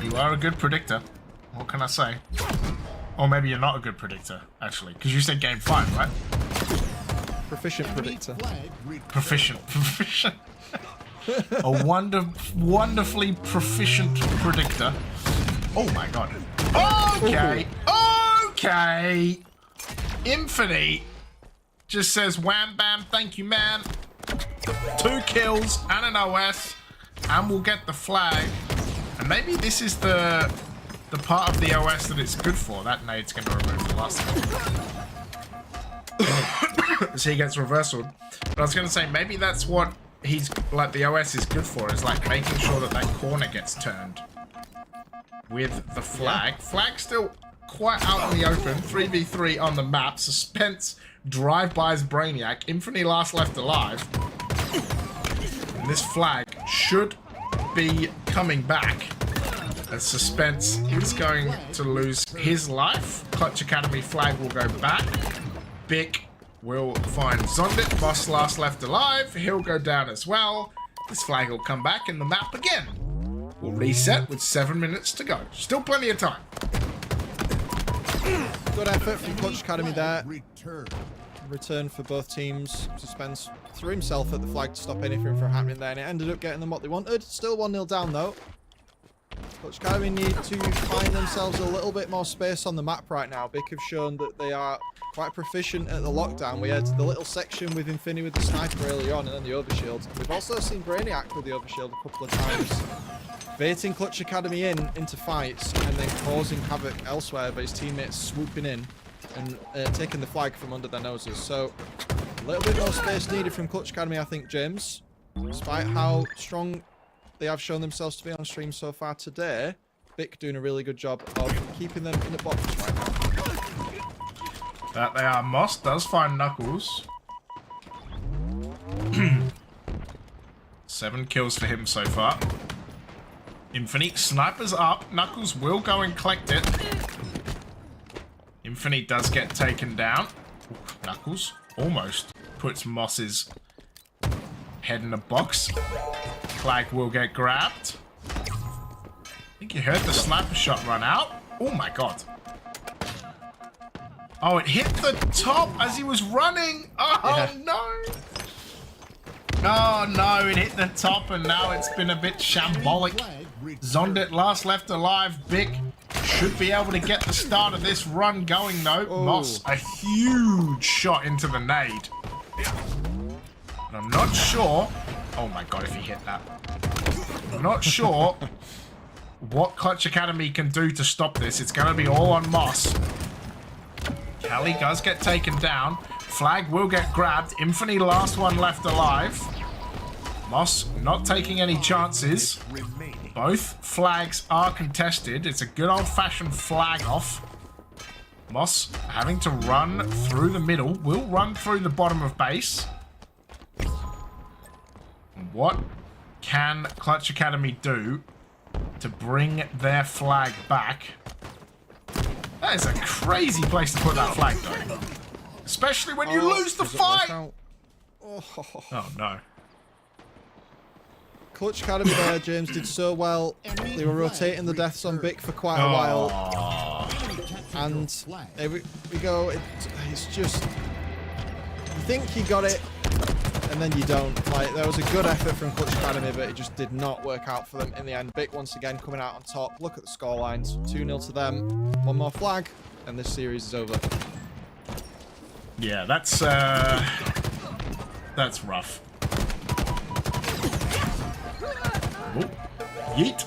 You are a good predictor. What can I say? Or maybe you're not a good predictor, actually. Because you said game 5, right? Proficient predictor. Proficient. A wonderfully proficient predictor. Oh my god. Okay. Okay. Infinity just says wham bam, thank you man. 2 kills and an OS. And we'll get the flag. And maybe this is the part of the OS that it's good for. That nade's going to remove the last one. So he gets reversaled. But I was going to say, maybe that's what he's like. The OS is good for, is like making sure that corner gets turned with the flag. Yeah. Flag still quite out in the open. 3v3 on the map. Suspense drive-bys Brainiac. Infinity last left alive. And this flag should be coming back. As Suspense is going to lose his life. Clutch Academy flag will go back. Bick will find Zondit. Boss last left alive. He'll go down as well. This flag will come back in the map again. We'll reset with 7 minutes to go. Still plenty of time. Good effort from Clutch Academy there. Return for both teams. Suspense threw himself at the flag to stop anything from happening there, and it ended up getting them what they wanted. Still 1-0 down though. Clutch Academy need to find themselves a little bit more space on the map right now. Bick have shown that they are quite proficient at the lockdown. We had the little section with Infinity with the sniper early on, and then the overshield. We've also seen Brainiac with the overshield a couple of times, baiting Clutch Academy into fights and then causing havoc elsewhere by his teammates swooping in and taking the flag from under their noses. So a little bit more space needed from Clutch Academy, I think, James. Despite how strong they have shown themselves to be on stream so far today, Bick doing a really good job of keeping them in the box right now. That they are. Moss does find Knuckles. 7 kills for him so far. Infinite snipers up. Knuckles will go and collect it. Infinite does get taken down. Ooh, Knuckles almost puts Moss's head in a box. Flag will get grabbed. I think you heard the sniper shot run out. Oh my god. Oh, it hit the top as he was running. Oh no. Oh no, it hit the top and now it's been a bit shambolic. Zondit last left alive. Bick should be able to get the start of this run going though. Moss, a huge shot into the nade. And I'm not sure. Oh my god, if he hit that. I'm not sure what Clutch Academy can do to stop this. It's going to be all on Moss. Callie does get taken down. Flag will get grabbed. Infinity last one left alive. Moss not taking any chances. Both flags are contested. It's a good old-fashioned flag off. Moss having to run through the middle. Will run through the bottom of base. What can Clutch Academy do to bring their flag back? That is a crazy place to put that flag, though. Especially when you lose the fight! Oh, no. Clutch Academy there, James, did so well. They were rotating the deaths on Bick for quite a while. And here we go. It's just... You think you got it, and then you don't. Like, there was a good effort from Clutch Academy, but it just did not work out for them in the end. Bick once again coming out on top. Look at the score lines. 2-0 to them. One more flag, and this series is over. Yeah, that's rough. Ooh. Yeet.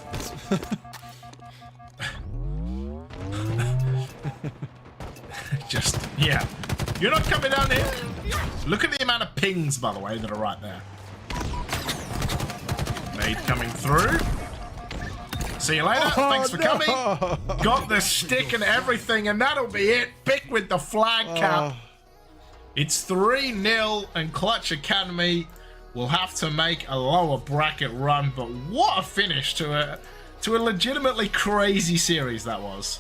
Just, yeah. You're not coming down here. Look at the amount of pings, by the way, that are right there. Nade coming through. See you later. Thanks for coming. Got the stick and everything, and that'll be it. Bick with the flag cap. It's 3-0, and Clutch Academy will have to make a lower bracket run, but what a finish to a legitimately crazy series that was.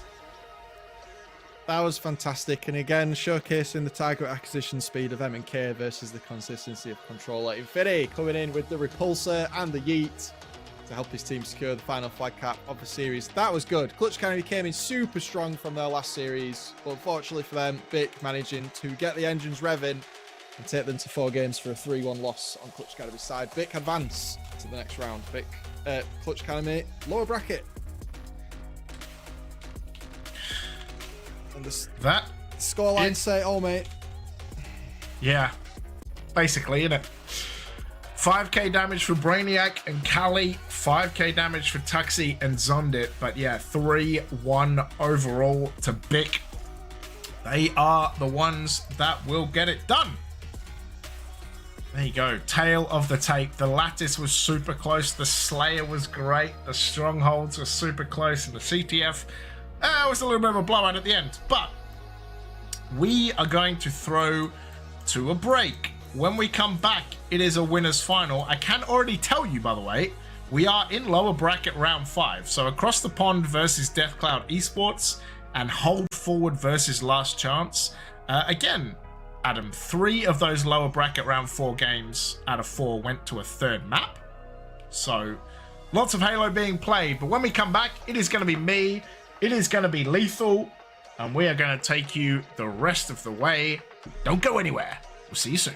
That was fantastic, and again, showcasing the target acquisition speed of M&K versus the consistency of controller. Infinity coming in with the repulsor and the yeet to help his team secure the final flag cap of the series. That was good. Clutch Academy came in super strong from their last series, but unfortunately for them, Bick managing to get the engines revving and take them to 4 games for a 3-1 loss on Clutch Academy's side. Bick advance to the next round. Clutch Academy, lower bracket. And the scoreline say, oh mate. Yeah, basically, innit? 5k damage for Brainiac and Callie, 5k damage for Tuxie and Zondit, but yeah, 3-1 overall to Bick. They are the ones that will get it done. There you go, tail of the tape. The Lattice was super close, the Slayer was great, the Strongholds were super close, and the CTF was a little bit of a blowout at the end. But we are going to throw to a break. When we come back, it is a winner's final. I can already tell you, by the way, we are in lower bracket round 5. So Across the Pond versus Deathcloud Esports and Hold Forward versus Last Chance. Again, Adam, 3 of those lower bracket round 4 games out of 4 went to a 3rd map. So lots of Halo being played. But when we come back, it is going to be me. It is going to be Lethal. And we are going to take you the rest of the way. Don't go anywhere. We'll see you soon.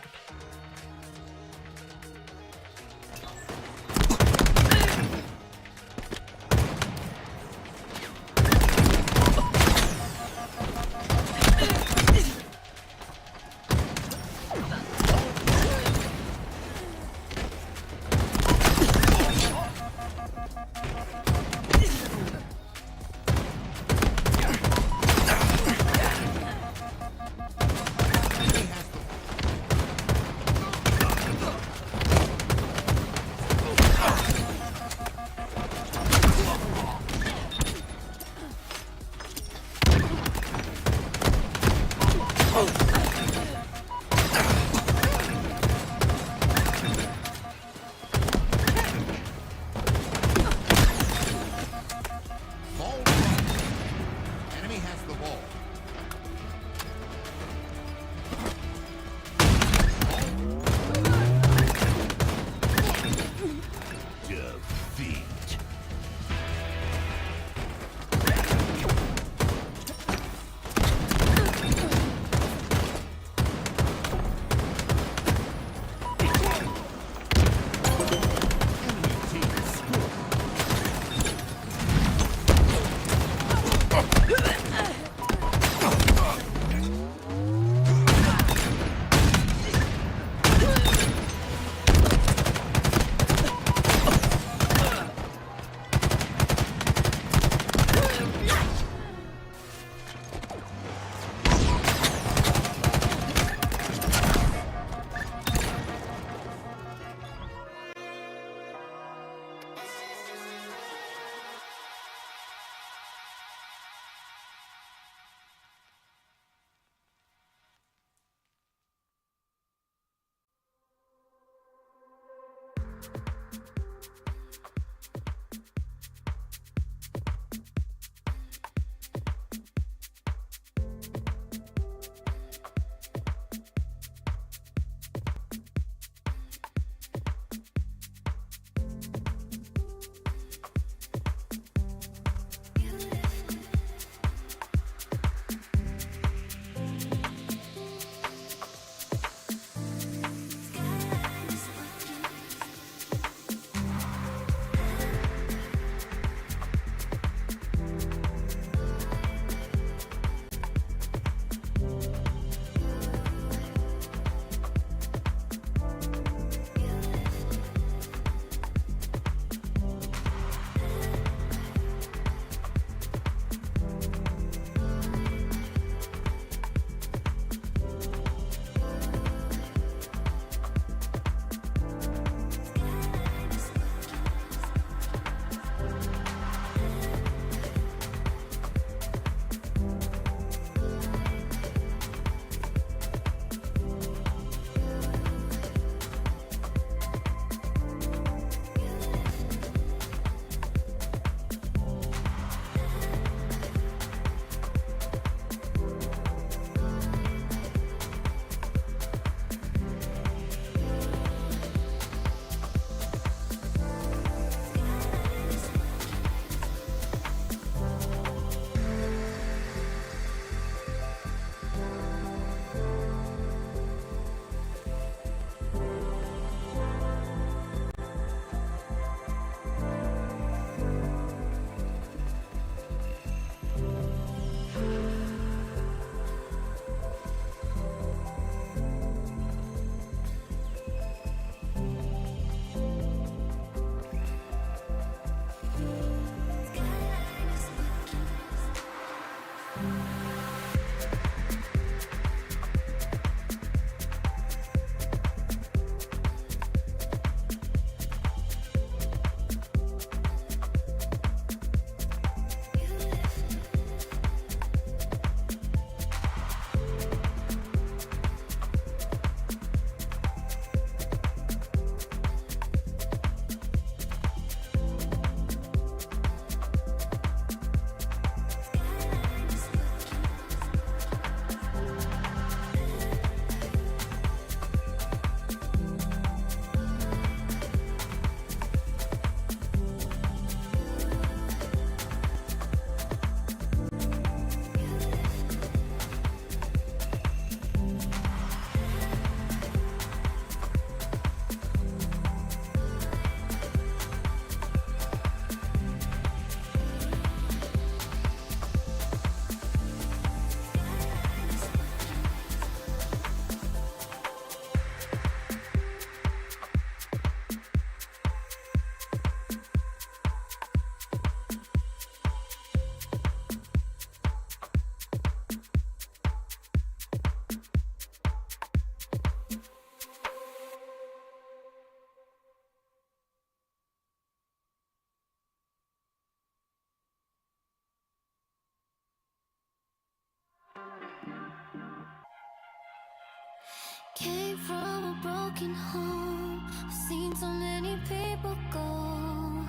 walking home. I've seen so many people go.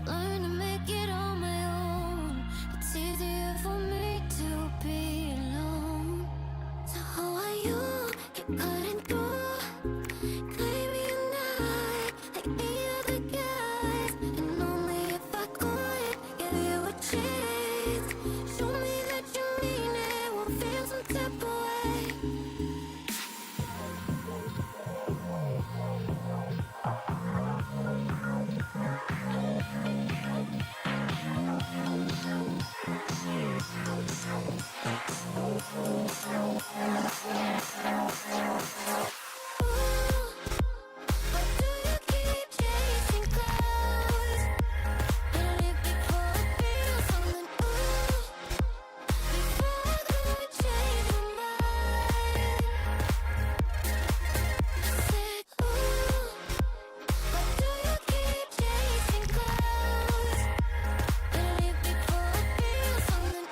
Learn to make it on my own. It's easier for me to be alone. So how are you? Keep cutting through. Claiming you're not like any other guys. And only if I could give you a chance. Show me that you mean it. Won't feel some type of way. Why do you keep chasing clouds? And if before I feel something, before I could change my mind. I said, why do you keep chasing clouds? And if before I feel something,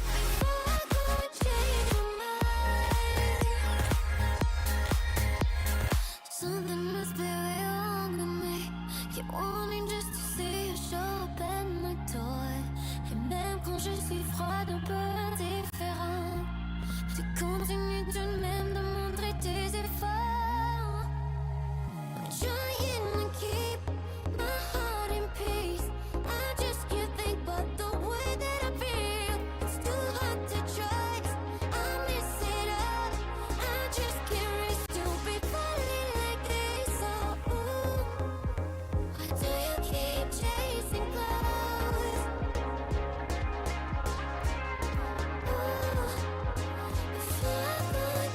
before I could change my mind. Something must be wrong with me. Keep wanting just to see you show up at my door. Et même quand je suis froide, un peu indifférent, tu continues tout de même de montrer tes efforts. I'm trying to keep my heart in peace. I just can't think about the way that I feel. It's too hard to trust. I miss it all. I just can't risk to be falling like this. So why do you keep chasing clouds? Before I could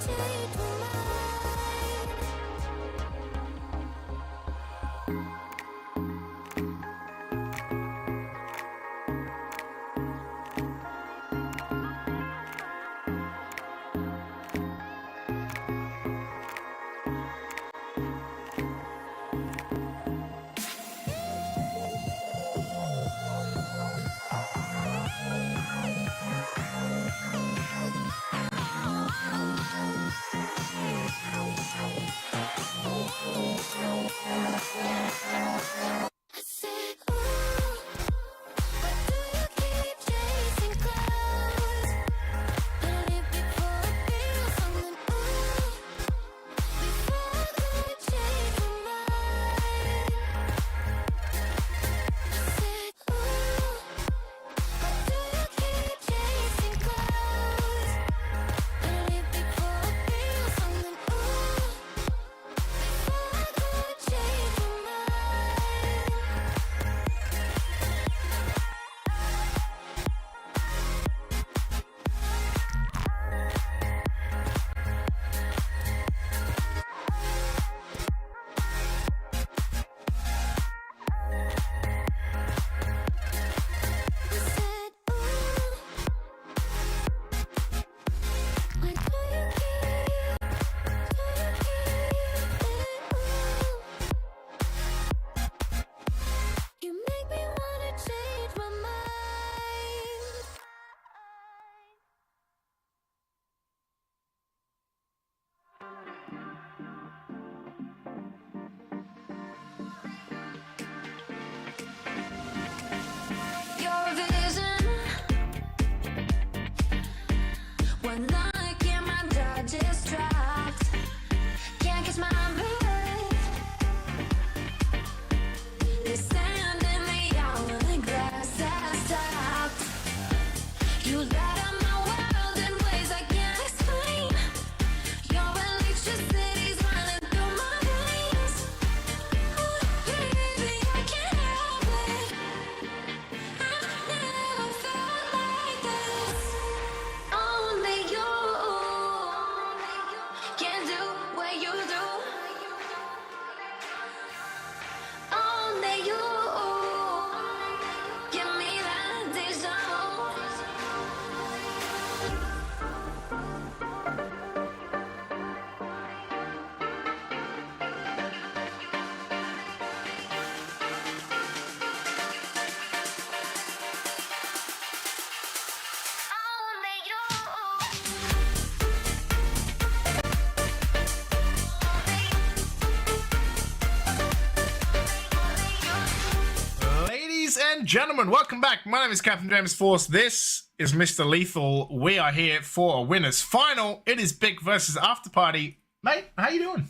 and gentlemen, welcome back. My name is Captain James Force. This is Mr. Lethal. We are here for a winner's final. It is Big versus After Party. Mate, how you doing?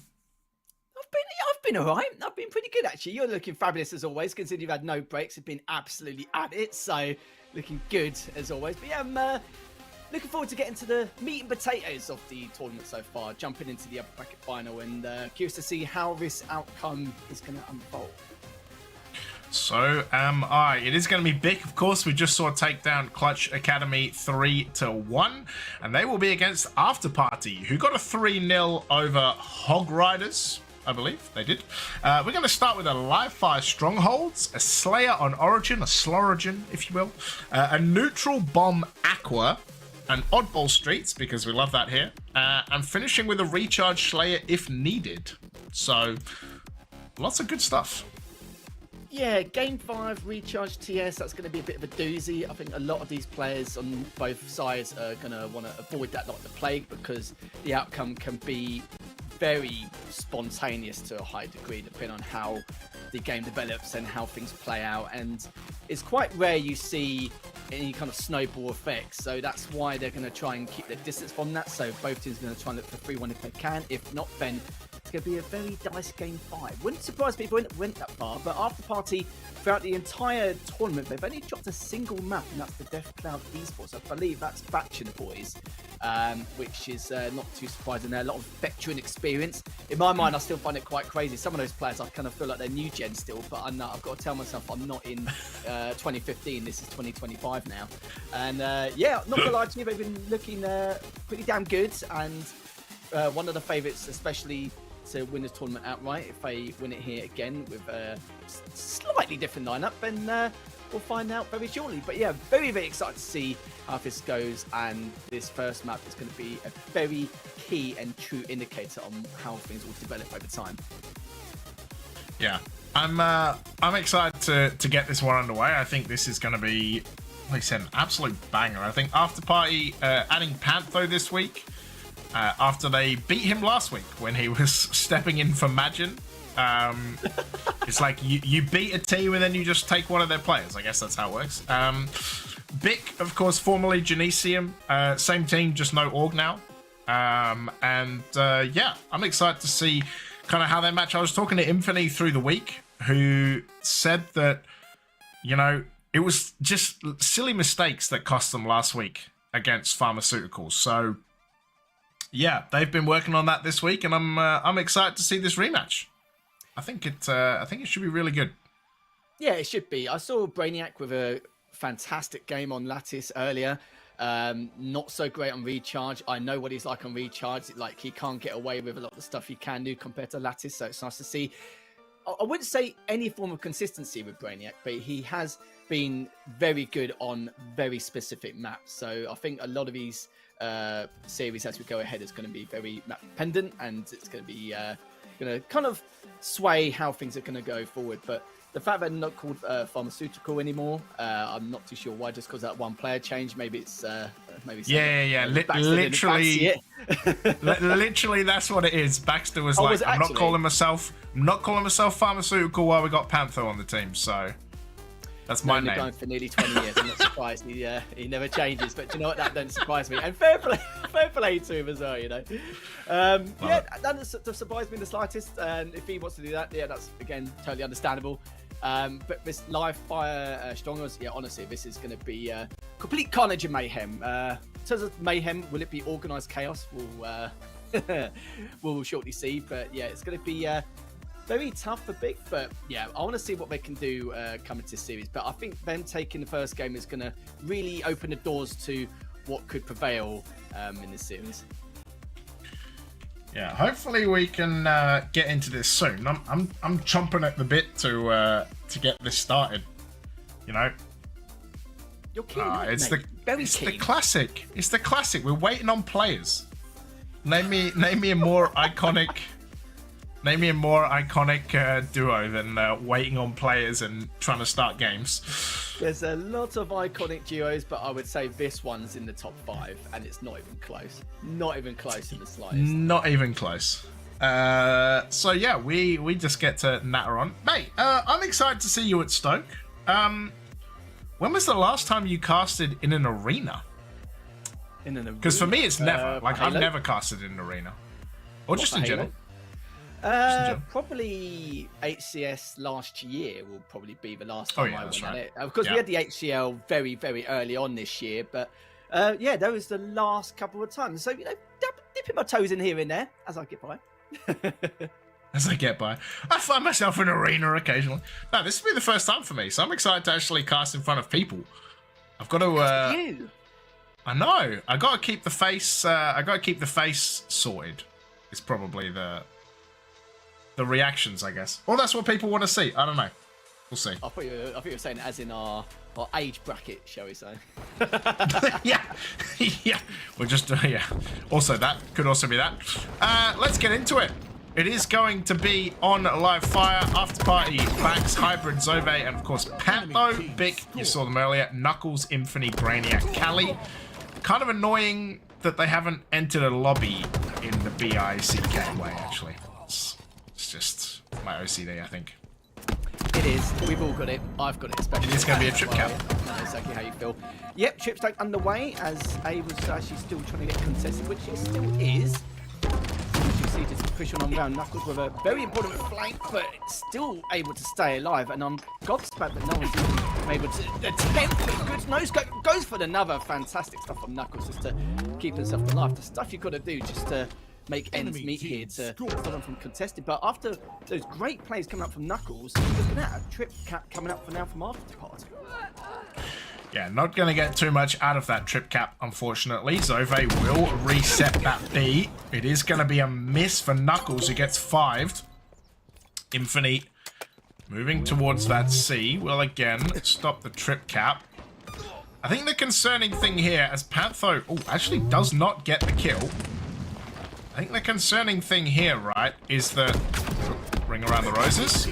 I've been all right. I've been pretty good, actually. You're looking fabulous as always, considering you've had no breaks. You've been absolutely at it, so looking good as always. But yeah, I'm looking forward to getting to the meat and potatoes of the tournament so far, jumping into the upper bracket final, and curious to see how this outcome is going to unfold. So am I. It is going to be big, of course. We just saw take down Clutch Academy 3-1, and they will be against After Party, who got a 3-0 over Hog Riders, I believe they did. We're going to start with a live fire strongholds, a Slayer on Origin, a Slorigin, if you will, a neutral bomb Aqua, an oddball streets, because we love that here, and finishing with a recharge Slayer if needed. So lots of good stuff. Yeah, Game 5 Recharge TS, that's going to be a bit of a doozy. I think a lot of these players on both sides are going to want to avoid that like the plague, because the outcome can be very spontaneous to a high degree, depending on how the game develops and how things play out. And it's quite rare you see any kind of snowball effects, so that's why they're going to try and keep their distance from that. So both teams are going to try and look for 3-1 if they can. If not, then it's going to be a very dicey Game 5. Wouldn't surprise me if it went that far, but After Party, throughout the entire tournament, they've only dropped a single map, and that's the Death Cloud Esports. I believe that's Faction Boys, which is not too surprising. They're a lot of veteran experience. In my mind, I still find it quite crazy. Some of those players, I kind of feel like they're new gen still, but I'm not. I've got to tell myself I'm not in 2015. This is 2025 now. And yeah, not gonna lie to you, they've been looking pretty damn good, and one of the favourites, especially to win this tournament outright. If they win it here again with a slightly different lineup, then we'll find out very shortly. But yeah, very, very excited to see how this goes, and this first map is going to be a very key and true indicator on how things will develop over time. Yeah, I'm excited to get this one underway. I think this is going to be, like I said, an absolute banger. I think After Party adding Pantho this week, after they beat him last week when he was stepping in for Magin. It's like you beat a team and then you just take one of their players. I guess that's how it works. Bic, of course, formerly Genesium. Same team, just no org now. Yeah, I'm excited to see kind of how they match. I was talking to Infinity through the week, who said that, you know, it was just silly mistakes that cost them last week against pharmaceuticals. So yeah, they've been working on that this week, and I'm excited to see this rematch. I think it should be really good. Yeah, it should be. I saw Brainiac with a fantastic game on Lattice earlier. Not so great on Recharge. I know what he's like on Recharge. Like, he can't get away with a lot of the stuff he can do compared to Lattice, so it's nice to see. I wouldn't say any form of consistency with Brainiac, but he has been very good on very specific maps. So I think a lot of these series as we go ahead is going to be very map dependent, and it's going to be going to kind of sway how things are going to go forward. But the fact they're not called pharmaceutical anymall, I'm not too sure why. Just because that one player change, maybe it's maybe literally, literally that's what it is. Baxter was like, I'm not calling myself pharmaceutical while we got Panther on the team. So that's my name. Going for nearly 20 years. I'm not surprised he never changes. But you know what? That doesn't surprise me. And fair play to him as well. You know, yeah, that doesn't surprise me in the slightest. And if he wants to do that, yeah, that's again totally understandable. But this live fire strongers, yeah, honestly, this is going to be complete carnage and mayhem. In terms of mayhem, will it be organised chaos? We'll shortly see. But yeah, it's going to be very tough for Big, but yeah, I want to see what they can do coming to this series. But I think them taking the first game is going to really open the doors to what could prevail in this series. Yeah, hopefully we can get into this soon. I'm chomping at the bit to get this started. You know, you're keen, it's mate. the classic. It's the classic. We're waiting on players. Name me a more iconic. Name me a more iconic duo than waiting on players and trying to start games. There's a lot of iconic duos, but I would say this one's in the top 5, and it's not even close. Not even close in the slightest. Not even close. So yeah, we just get to natter on. Mate, I'm excited to see you at Stoke. when was the last time you casted in an arena? Because for me, it's never. Like, I've never casted in an arena. Or just in general. Probably HCS last year will probably be the last time I went at it. Of course, we had the HCL very, very early on this year, but that was the last couple of times. So, dipping my toes in here and there as I get by. I find myself in an arena occasionally. No, this will be the first time for me, so I'm excited to actually cast in front of people. I've got to. I know. I got to keep the face. I got to keep the face sorted. It's probably the reactions, I guess. Well, that's what people want to see. I don't know. We'll see. I thought you were saying as in our age bracket, shall we say? yeah. We're just Also, that could also be that. Let's get into it. It is going to be on live fire, after party, Bax, Hybrid, Zove, and of course Pantho, Bic, you saw them earlier, Knuckles, Infinity, Brainiac, Kali. Kind of annoying that they haven't entered a lobby in the BICK way, actually. It's just my OCD, I think. It is. We've all got it. I've got it especially. It's going to be a trip cap. I know exactly how you feel. Yep, trip stake underway as A was actually still trying to get contested, which he still is. Just pushing on around Knuckles with a very important flank, but still able to stay alive. And I'm gobsmacked that no one's even able to attempt. Good nose goes for another fantastic stuff on Knuckles just to keep himself alive. The stuff you've got to do just to make ends meet here to stop them from contested. But after those great plays coming up from Knuckles, looking at a trip cap coming up for now from After Party. Yeah, not going to get too much out of that trip cap, unfortunately. Zove will reset that B. It is going to be a miss for Knuckles, who gets 5'd. Infinite moving towards that C will again stop the trip cap. I think the concerning thing here, as Pantho actually does not get the kill. I think the concerning thing here, right, is that... Ring around the roses.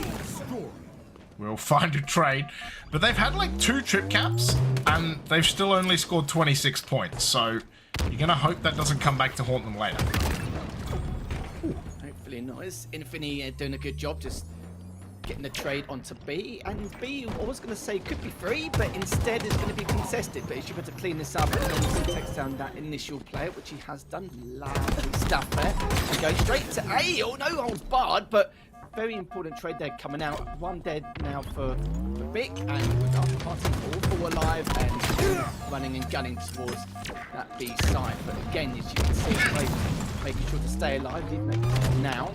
We'll find a trade. But they've had like 2 trip caps, and they've still only scored 26 points. So you're going to hope that doesn't come back to haunt them later. Hopefully not. It's Infinity doing a good job just getting the trade onto B. And B, I was going to say, could be free, but instead it's going to be contested. But he's able to clean this up and obviously takes down that initial player, which he has done. Lovely stuff there. And go straight to A. Oh, no holds barred, but... Very important trade there coming out. 1 dead now for Bic, and with After Party all 4 alive and running and gunning towards that B side. But again, as you can see, Craig making sure to stay alive, even now.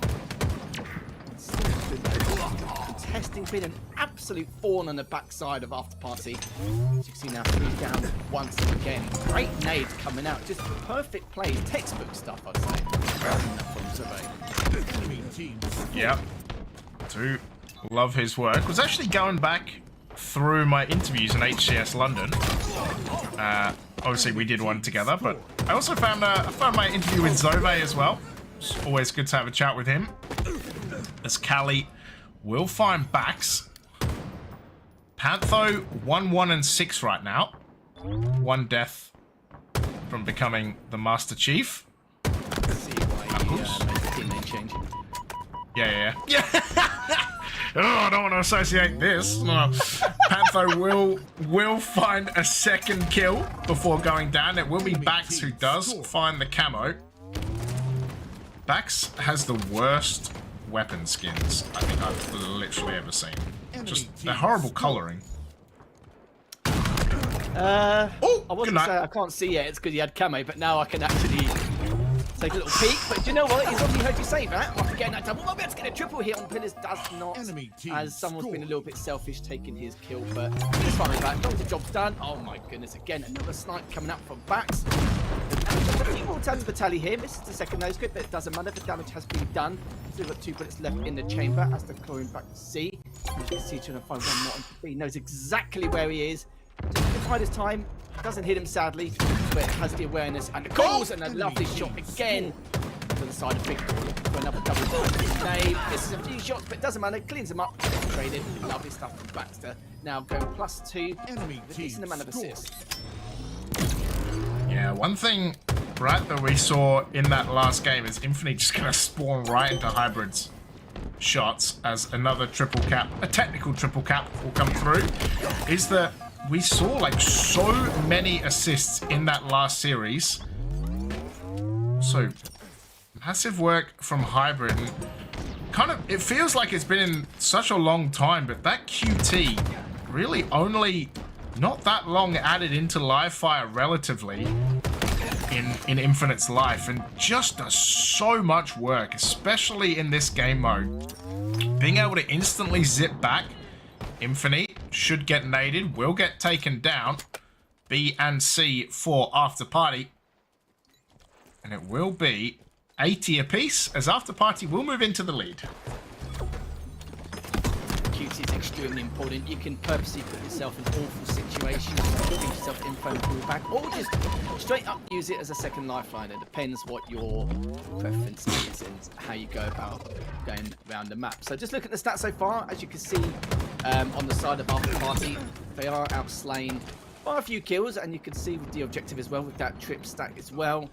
Contesting been an absolute thorn on the backside of After Party. As you can see now, 3 down once again. Great nades coming out, just perfect plays, textbook stuff, I'd say. Yep. To love his work. Was actually going back through my interviews in HCS London. Obviously we did one together, but I also found my interview with Zove as well. It's always good to have a chat with him. As Kali will find Bax. Pantho 1, 1, and 6 right now. 1 death from becoming the Master Chief. See why he made the teammate change. Yeah. Oh, I don't want to associate this. No. Pantho will find a second kill before going down. It will be Bax who does find the camo. Bax has the worst weapon skins I think I've literally ever seen. Just the horrible colouring. I wasn't saying I can't see yet. It's because you had camo, but now I can actually take a little peek. But do you know what? He's obviously heard you say that. After getting that double, I'll be able to get a triple here on Pillars. Does not, as someone's been a little bit selfish taking his kill, but it's fine with that. As long as the job's done. Oh my goodness! Again, another snipe coming up from Bax. He will turn to the tally here. Misses the second nose grip, but it doesn't matter. The damage has been done. Still got 2 bullets left in the chamber as they're clawing back to C. As you can see, trying to find one more onto B. Knows exactly where he is. Just find his time. Doesn't hit him sadly, but has the awareness and the calls and a lovely shot again to the side of Big for another double nade. Misses a few shots, but it doesn't matter. Cleans him up. Traded. Lovely stuff from Baxter. Now going +2. With a decent amount of assists. Yeah, one thing, right, that we saw in that last game is Infinity just going to spawn right into Hybrid's shots as another triple cap, a technical triple cap will come through, is that we saw like so many assists in that last series. So massive work from Hybrid. And kind of, it feels like it's been in such a long time, but that QT really only not that long added into live fire relatively in Infinite's life, and just does so much work, especially in this game mode. Being able to instantly zip back. Infinite should get naded, will get taken down. B and C for After Party. And it will be 80 apiece, as After Party will move into the lead. QT is extremely important. You can purposely put yourself in awful situations, give yourself info and pull back, or just straight up use it as a second lifeline. It depends what your preference is and how you go about going around the map. So just look at the stats so far. As you can see on the side of After Party, they are outslain by a few kills, and you can see with the objective as well, with that trip stack as well.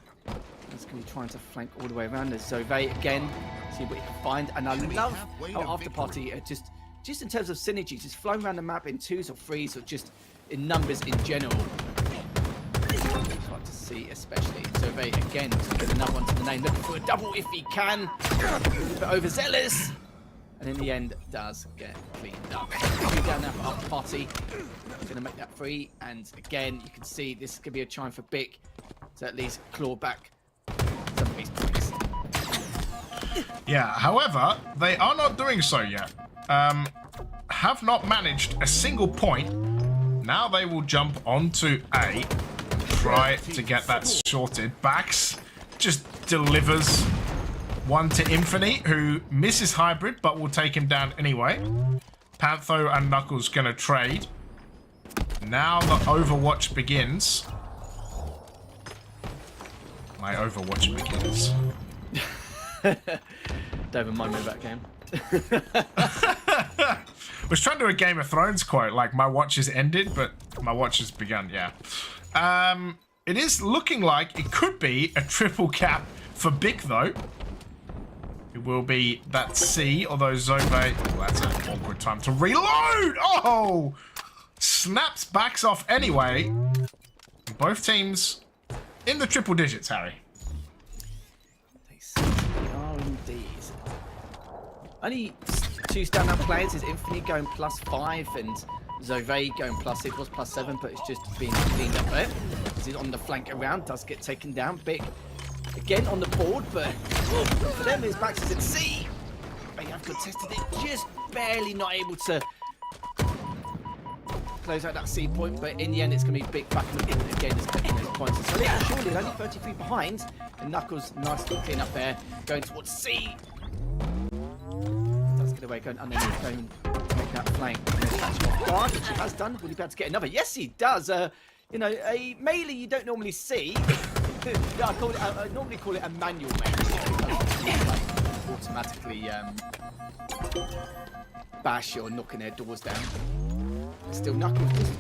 He's going to be trying to flank all the way around. There's Zove again, see what he can find. And I love how After Party just in terms of synergy, just flowing around the map in 2s or 3s, or just in numbers in general. Hard to see, especially. Zove again, to get another one to the name, looking for a double if he can. A little bit overzealous. And in the end, does get cleaned up. Three down now for After Party. Going to make that free. And again, you can see this could be a chime for Bick to at least claw back some of these points. Yeah, however, they are not doing so yet. Have not managed a single point. Now they will jump onto A, try to get that sorted. Bax just delivers one to Infinite, who misses Hybrid, but will take him down anyway. Pantho and Knuckles gonna trade. Now the Overwatch begins. My Overwatch begins. Don't remind me of that game. Was trying to do a Game of Thrones quote, like my watch has ended, but my watch has begun, yeah. It is looking like it could be a triple cap for Bick, though. It will be that C, although Zove... Oh, that's an awkward time to reload! Oh! Snaps backs off anyway. Both teams in the triple digits, Harry. They certainly are indeed. Only two standout players is Infinite going +5 and Zove going +6. It was +7, but it's just being cleaned up there. He's on the flank around, does get taken down. Bick again on the board, but for them, his back is at C. They have contested it, just barely not able to close out that C point, but in the end, it's going to be Bick back again is collecting those points. So yeah, surely only 33 behind, and Knuckles nicely clean up there, going towards C. Does get away, going underneath, going to make that flank. Catch him off guard, which he has done. Will he be able to get another? Yes, he does. You know, a melee you don't normally see. Yeah, I normally call it a manual melee. Like, automatically bash or knocking their doors down. Still Knuckles just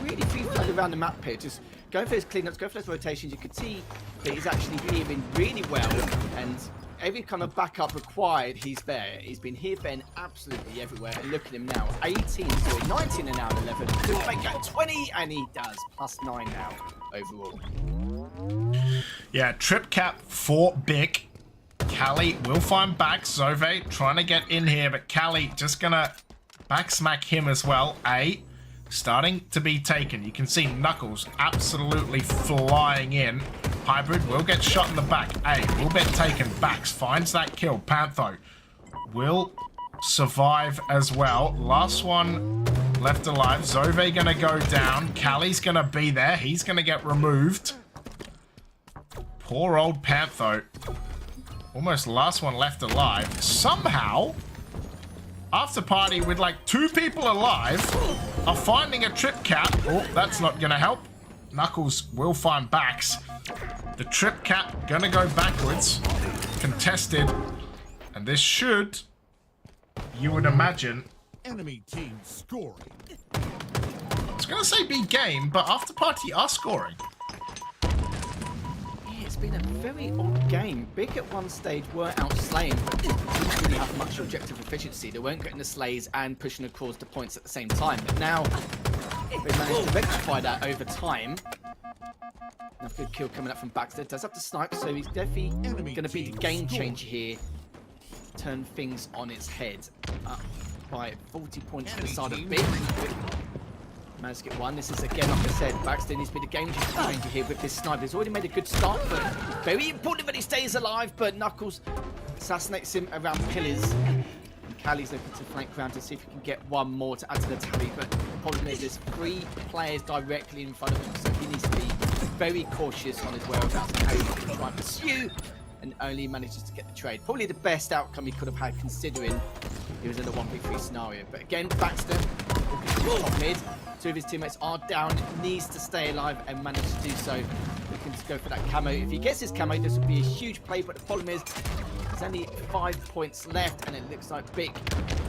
really free flowing around the map here, just going for his cleanups, going for those rotations. You could see that he's actually healing really well, and every kind of backup required, he's there. He's been healing absolutely everywhere, and look at him now. 18, sorry, 19 and now 11. He'll make that 20, and he does. +9 now overall. Yeah, trip cap for Bick. Callie will find back. Zove trying to get in here, but Callie just gonna back smack him as well. A starting to be taken. You can see Knuckles absolutely flying in. Hybrid will get shot in the back. A will get taken. Bax finds that kill. Pantho will survive as well. Last one left alive. Zove gonna go down. Callie's gonna be there. He's gonna get removed. Poor old Pantho. Almost last one left alive. Somehow, After Party with like 2 people alive are finding a trip cap. Oh, that's not gonna help. Knuckles will find Bax. The trip cap gonna go backwards. Contested. And this should, you would imagine... Enemy team scoring. I was gonna say be game, but After Party are scoring. Yeah, it's been a very odd game. Big at one stage were outslaying, but didn't really have much objective efficiency. They weren't getting the slays and pushing across the points at the same time. But now they managed to rectify that over time. Another good kill coming up from Baxter. Does have to snipe, so he's definitely going to be the game changer here. Turn things on its head. Up by 40 points to the side of Big. Managed to get one. This is again, like I said, Baxter needs to be the game changer here with this sniper. He's already made a good start, but very important that he stays alive. But Knuckles assassinates him around pillars. And Callie's looking to flank round to see if he can get one more to add to the tally. But the problem is there's 3 players directly in front of him, so he needs to be very cautious on his whereabouts and how he can try and pursue, and only manages to get the trade. Probably the best outcome he could have had considering he was in a 1v3 scenario. But again, Baxter top mid. 2 of his teammates are down, needs to stay alive and manage to do so. Looking to go for that camo. If he gets his camo, this would be a huge play, but the problem is there's only 5 points left, and it looks like Big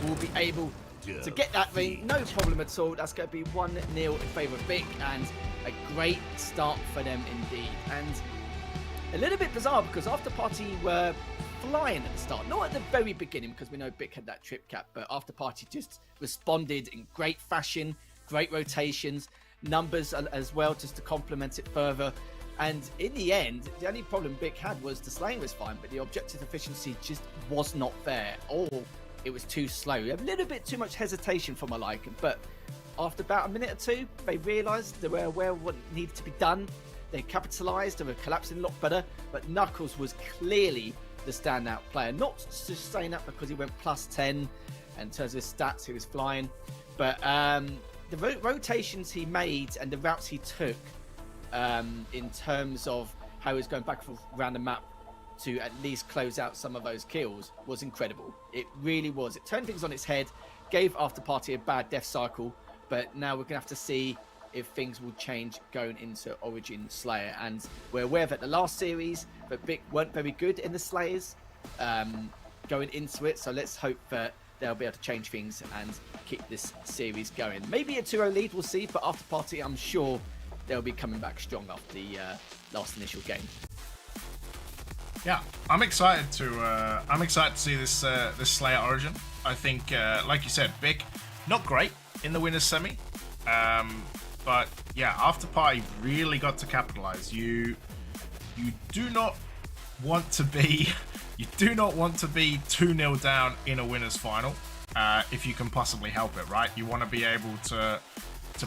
will be able to get that ring. No problem at all. That's going to be 1-0 in favour of Big, and a great start for them indeed. And a little bit bizarre because After Party were flying at the start. Not at the very beginning because we know Big had that trip cap, but After Party just responded in great fashion. Great rotations, numbers as well, just to complement it further. And in the end, the only problem Big had was the slaying was fine, but the objective efficiency just was not there, or it was too slow. A little bit too much hesitation for my liking, but after about a minute or 2, they realised they were aware of what needed to be done. They capitalised, they were collapsing a lot better, but Knuckles was clearly the standout player. Not just saying that because he went +10, and in terms of his stats, he was flying, but the rotations he made and the routes he took in terms of how he was going back around the map to at least close out some of those kills was incredible. It really was. It turned things on its head, gave After Party a bad death cycle, but now we're going to have to see if things will change going into Origin Slayer. And we're aware that the last series, that Big weren't very good in the Slayers going into it, so let's hope that they'll be able to change things and keep this series going. Maybe a 2-0 lead, we'll see, but After Party, I'm sure they'll be coming back strong after the last initial game. Yeah, I'm excited to see this this Slayer Origin. I think, like you said, Big, not great in the winners semi, but yeah, After Party really got to capitalize. You do not want to be 2-0 down in a winners final if you can possibly help it, right? You want to be able to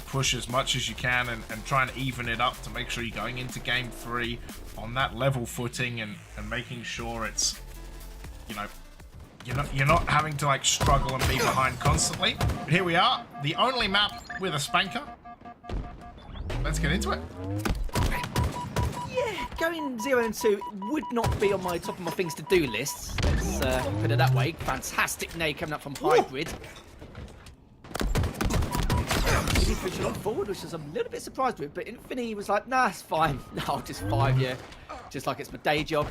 push as much as you can and try and even it up to make sure you're going into game 3 on that level footing and making sure it's, you know, you're not having to like struggle and be behind constantly. But here we are, the only map with a spanker. Let's get into it. Yeah, going 0-2 would not be on my top of my things to do lists. Let's put it that way. Fantastic nade coming up from Hybrid. Really pushing on forward, which is I'm a little bit surprised with, but Infinity was like, nah, it's fine. No, I'll just 5 you. Just like it's my day job.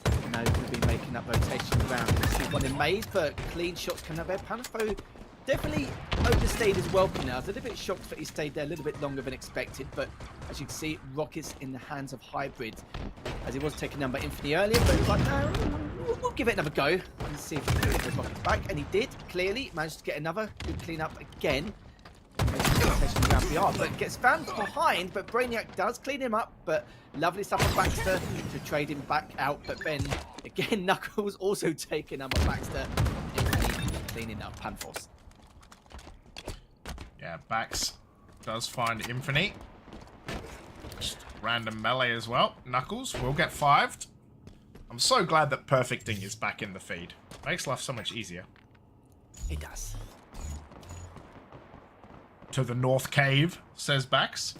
You know, going to be making that rotation around. See one in Maze, but clean shots coming up there. Panafo definitely overstayed his welcome now. I was a little bit shocked that he stayed there a little bit longer than expected, but as you can see, Rockets in the hands of Hybrid, as he was taking number Infinity earlier, but he was like, no, we'll give it another go and see if he can get those Rockets back, and he did, clearly, managed to get another good clean up again. Around BR, but gets found behind, but Brainiac does clean him up, but lovely stuff from Baxter to trade him back out, but then, again, Knuckles also taking number Baxter, Infinity cleaning up Panforce. Yeah, Bax does find Infinite. Just random melee as well. Knuckles will get 5'd. I'm so glad that Perfecting is back in the feed. Makes life so much easier. It does. To the North Cave, says Bax.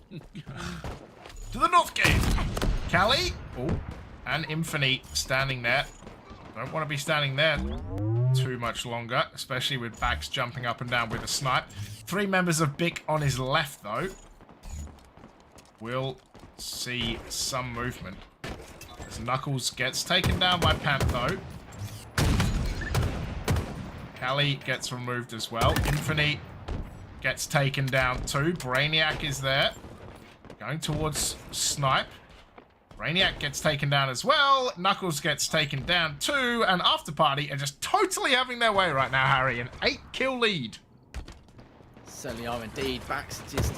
To the North Cave! Callie! Oh, and Infinite standing there. Don't want to be standing there too much longer, especially with Bax jumping up and down with a snipe. 3 members of Bic on his left, though. We'll see some movement. As Knuckles gets taken down by Pantho. Callie gets removed as well. Infinite gets taken down too. Brainiac is there. Going towards Snipe. Brainiac gets taken down as well. Knuckles gets taken down too. And After Party are just totally having their way right now, Harry. An 8-kill lead. Certainly are indeed. Bax just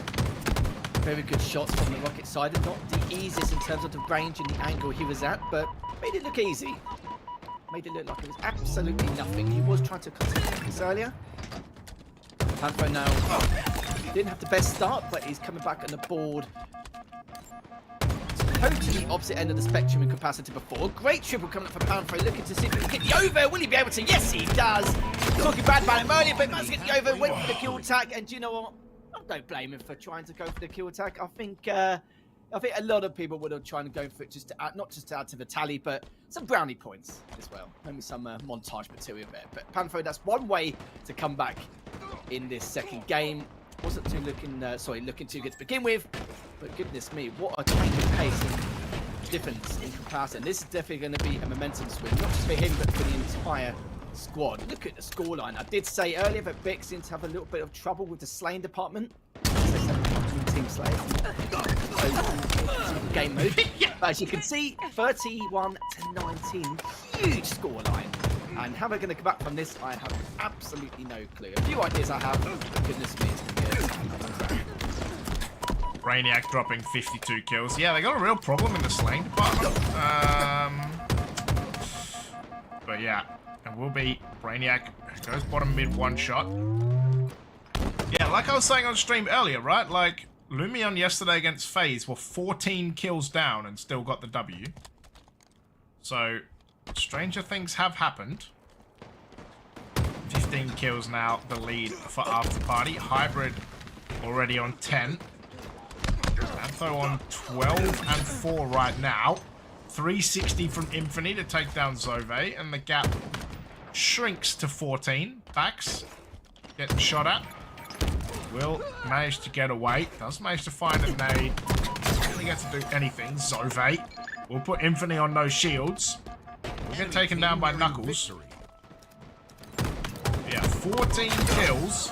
very good shots from the Rocket side. And not the easiest in terms of the range and the angle he was at, but made it look easy. Made it look like it was absolutely nothing. He was trying to contest this earlier. Panther now didn't have the best start, but he's coming back on the board. Totally opposite end of the spectrum in comparison to before. Great triple coming up for Panther, looking to see if he can get the over. Will he be able to? Yes, he does. Talking bad about him earlier, but managed to get the over. Went for the kill attack, and do you know what? I don't blame him for trying to go for the kill attack. I think a lot of people would have tried to go for it just to add, not just to add to the tally, but some brownie points as well. Maybe some montage material there. But Panther, that's one way to come back in this second game. Wasn't too looking too good to begin with, but goodness me, what a change of pace and difference in comparison. This is definitely going to be a momentum swing, not just for him, but for the entire squad. Look at the scoreline. I did say earlier that Vic seems to have a little bit of trouble with the slaying department. Team Slayer. Game mode. But as you can see, 31 to 19, huge scoreline. And how we're going to come back from this, I have absolutely no clue. A few ideas I have, but goodness me, it's going to be Brainiac dropping 52 kills. Yeah, they got a real problem in the slaying department. But yeah, it will be Brainiac goes bottom mid one shot. Yeah, like I was saying on stream earlier, right? Like, Lumion yesterday against FaZe were 14 kills down and still got the W. So, stranger things have happened. 15 kills now, the lead for After Party. Hybrid already on 10. Antho on 12 and 4 right now. 360 from Infinity to take down Zove, and the gap shrinks to 14. Bax getting shot at. Will manage to get away. Does manage to find a nade. Doesn't really get to do anything. Zove will put Infinity on no shields. Will get taken down by Knuckles. Yeah, 14 kills.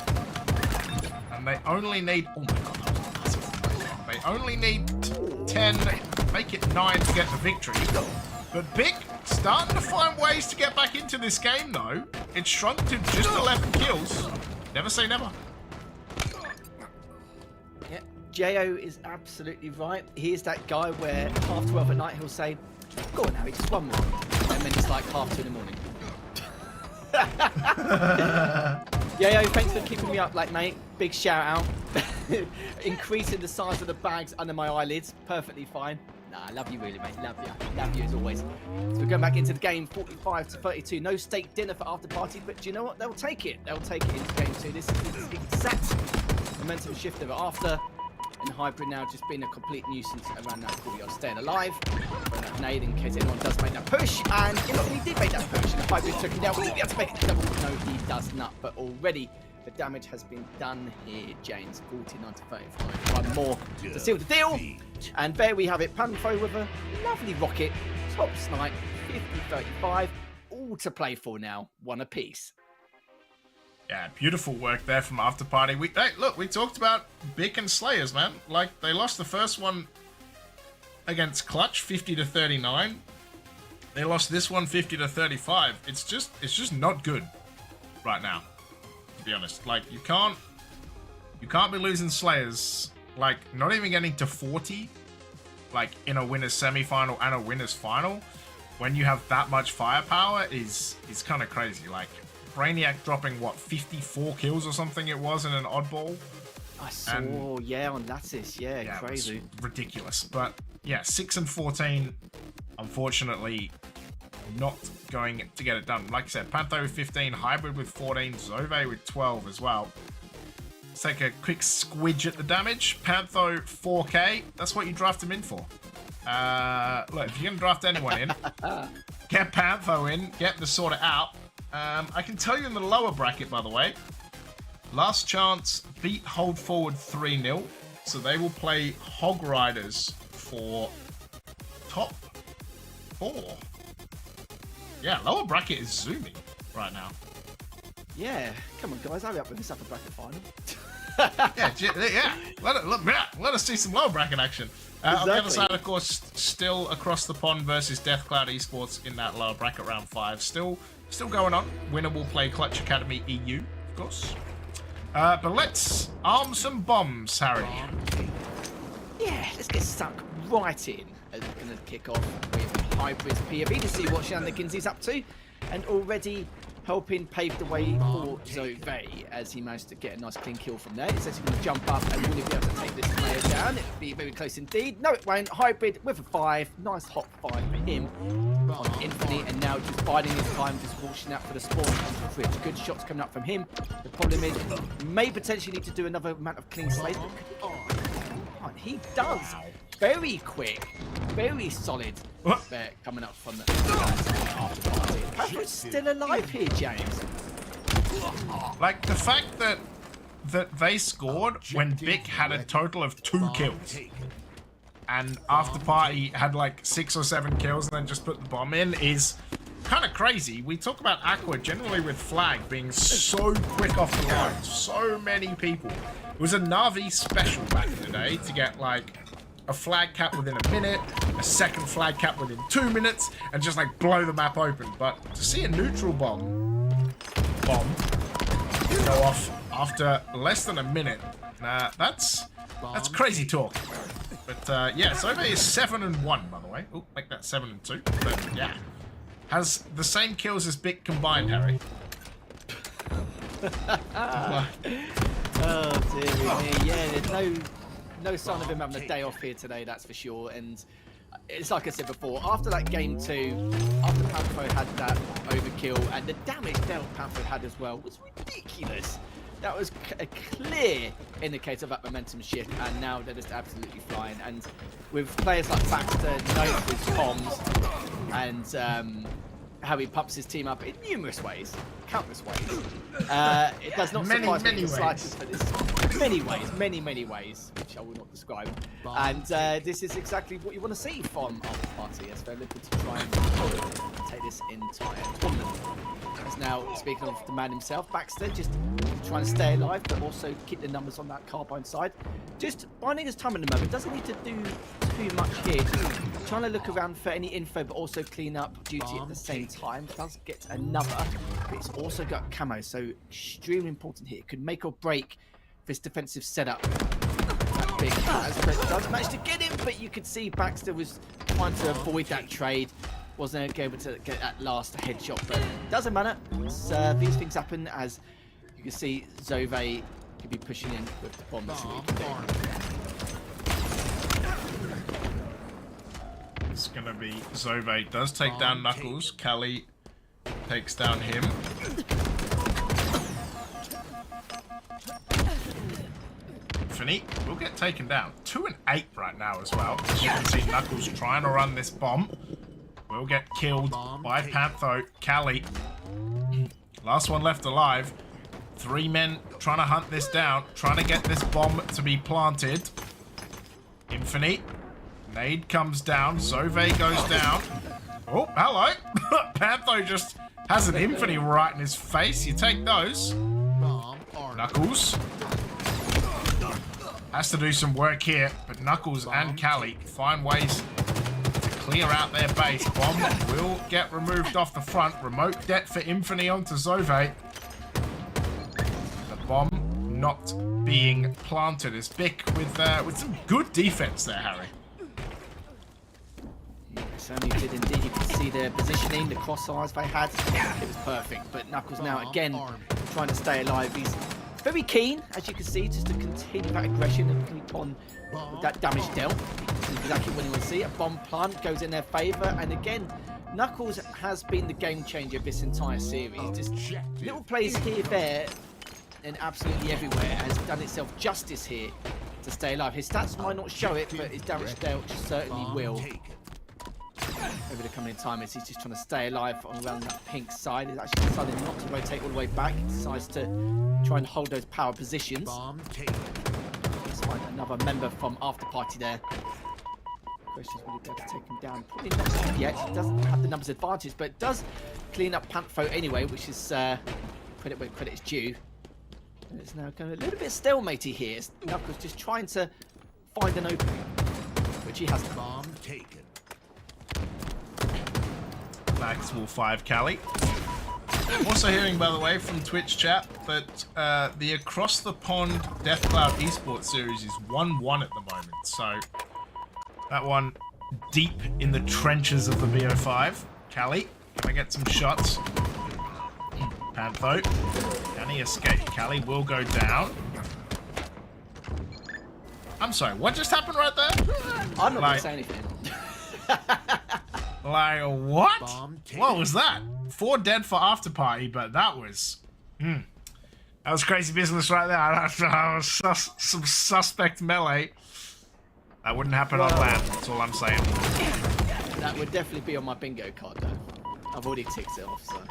And they only need... Oh my god, that was massive. They only need 10, make it 9 to get the victory. But Big starting to find ways to get back into this game, though. It's shrunk to just 11 kills. Never say never. Yeah, Jo is absolutely right. He is that guy where 12:30 at night he'll say, "Go on, Harry, just one more," and then it's like 2:30 in the morning. Yo, thanks for keeping me up, like, mate. Big shout out. Increasing the size of the bags under my eyelids, perfectly fine. Nah, I love you really, mate. Love you as always. So we're going back into the game, 45 to 32. No steak dinner for After Party, but do you know what? They'll take it. They'll take it into game 2. This is the exact momentum shift of After. And Hybrid now just being a complete nuisance around that courtyard, staying alive. Throwing that nade in case anyone does make that push. And he did make that push. And the Hybrid took him down. Will he be able to make it double? No, he does not. But already the damage has been done here, James. 49 to 35. One more to seal the deal. And there we have it. Pantho with a lovely rocket. Top snipe. 50-35. All to play for now. One apiece. Yeah, beautiful work there from After Party. Hey, look, we talked about Bick and Slayers, man. Like, they lost the first one against Clutch, 50 to 39. They lost this one, 50 to 35. It's just not good right now, to be honest. Like, you can't be losing Slayers, like, not even getting to 40, like, in a winner's semi-final and a winner's final, when you have that much firepower is kind of crazy. Like, Brainiac dropping, what, 54 kills or something it was in an oddball? I saw, yeah, on Lattice, yeah crazy. It was ridiculous. But, yeah, 6 and 14, unfortunately, not going to get it done. Like I said, Pantho with 15, Hybrid with 14, Zove with 12 as well. Let's take a quick squidge at the damage. Pantho, 4k. That's what you draft him in for. Look, if you're going to draft anyone in, get Pantho in, get the sort it out. I can tell you in the lower bracket, by the way, Last Chance beat Hold Forward 3-0, so they will play Hog Riders for top 4. Yeah, lower bracket is zooming right now. Yeah, come on guys, hurry up with this upper bracket final. Let us see some lower bracket action. On the other Exactly. side, of course, still across the pond versus Deathcloud Esports in that lower bracket round 5. Still going on. Winner will play Clutch Academy EU, of course. But let's arm some bombs, Harry. Yeah, let's get stuck right in. As we're going to kick off with Hybrid's POV to see what shenanigans he's up to, and already helping pave the way for Zove as he managed to get a nice clean kill from there. He says he's going to jump up and will he be able to take this player down? It'll be very close indeed. No, it won't. Hybrid with a 5. Nice hot 5 for him on Infinity, and now just biding his time, just watching out for the spawn comes from Fridge. Good shots coming up from him. The problem is, may potentially need to do another amount of clean slates. He does. Very quick. Very solid. There coming up from the after party. Patrick's still alive here, James. Like, the fact that they scored when Bick had a total of 2 kills. And After Party had like 6 or 7 kills and then just put the bomb in is kind of crazy. We talk about Aqua generally with Flag being so quick off the line. So many people. It was a Na'Vi special back in the day to get like a flag cap within a minute, a second flag cap within 2 minutes, and just like blow the map open. But to see a neutral bomb go off after less than a minute, that's crazy talk. But yeah, Zove is 7-1 by the way. Oh, make that 7-2. But yeah, has the same kills as Bick combined, Harry. Oh dear me. Yeah, there's no sign of him having a day off here today, that's for sure. And it's like I said before, after that game 2, after Pantho had that overkill and the damage dealt Pantho had as well was ridiculous. That was a clear indicator of that momentum shift, and now they're just absolutely flying. And with players like Baxter known for his comms and how he pumps his team up in numerous ways, countless ways, it does not surprise me in the slightest for this. Many ways, which I will not describe. And this is exactly what you want to see from After Party, as they're looking to try and take this entire tournament. As now, speaking of the man himself, Baxter, just trying to stay alive, but also keep the numbers on that carbine side. Just biding his time at the moment, doesn't need to do too much here. Just trying to look around for any info, but also clean up duty at the same time. Does get another, but it's also got camo, so extremely important here. Could make or break this defensive setup. That big but does manage to get him, but you could see Baxter was trying to avoid that trade. Wasn't able to get that last headshot, but doesn't matter. These things happen, as you can see Zove could be pushing in with the bomb. It's gonna be Zove does take down Knuckles. Kali takes down him. Infinity will get taken down. 2 and 8 right now as well. As you can see, Knuckles trying to run this bomb. Will get killed by Pantho. Kali, last one left alive. 3 men trying to hunt this down, trying to get this bomb to be planted. Infinity, nade comes down. Zove goes down. Oh, hello. Pantho just has an Infinity right in his face. You take those. Knuckles has to do some work here, but Knuckles and Kali find ways clear out their base. Bomb will get removed off the front. Remote det for Infinity onto Zove. The bomb not being planted is Bick with some good defense there, Harry. Certainly did indeed. You can see their positioning, the crossfires they had. It was perfect. But Knuckles now again trying to stay alive. He's very keen, as you can see, just to continue that aggression and keep on with that damage dealt. Exactly what you want to see. A bomb plant goes in their favour, and again, Knuckles has been the game changer of this entire series. Just little plays here, there, and absolutely everywhere. Has done itself justice here to stay alive. His stats might not show it, but his damage dealt certainly will. Over the coming time, as he's just trying to stay alive on around that pink side. He's actually decided not to rotate all the way back. He decides to try and hold those power positions. Let's find another member from After Party there. Questions, will he be able to take him down? Probably not yet. He doesn't have the numbers advantage, but does clean up Pantho anyway, which is credit where credit is due. It's now kind of a little bit stalematey here. Knuckles just trying to find an opening, which he has to. Bomb taken. Maxwell 5 Cali. I'm also hearing, by the way, from Twitch chat that the Across the Pond Death Cloud Esports series is 1-1 at the moment. So that one deep in the trenches of the BO5. Cali, can I get some shots? Pantho, can he escape? Cali will go down. I'm sorry, what just happened right there? I'm not going to say anything. Like, what? Bomb taken. What was that? 4 dead for after party, but that was... that was crazy business right there. That was some suspect melee. That wouldn't happen on land, that's all I'm saying. That would definitely be on my bingo card, though. I've already ticked it off, so...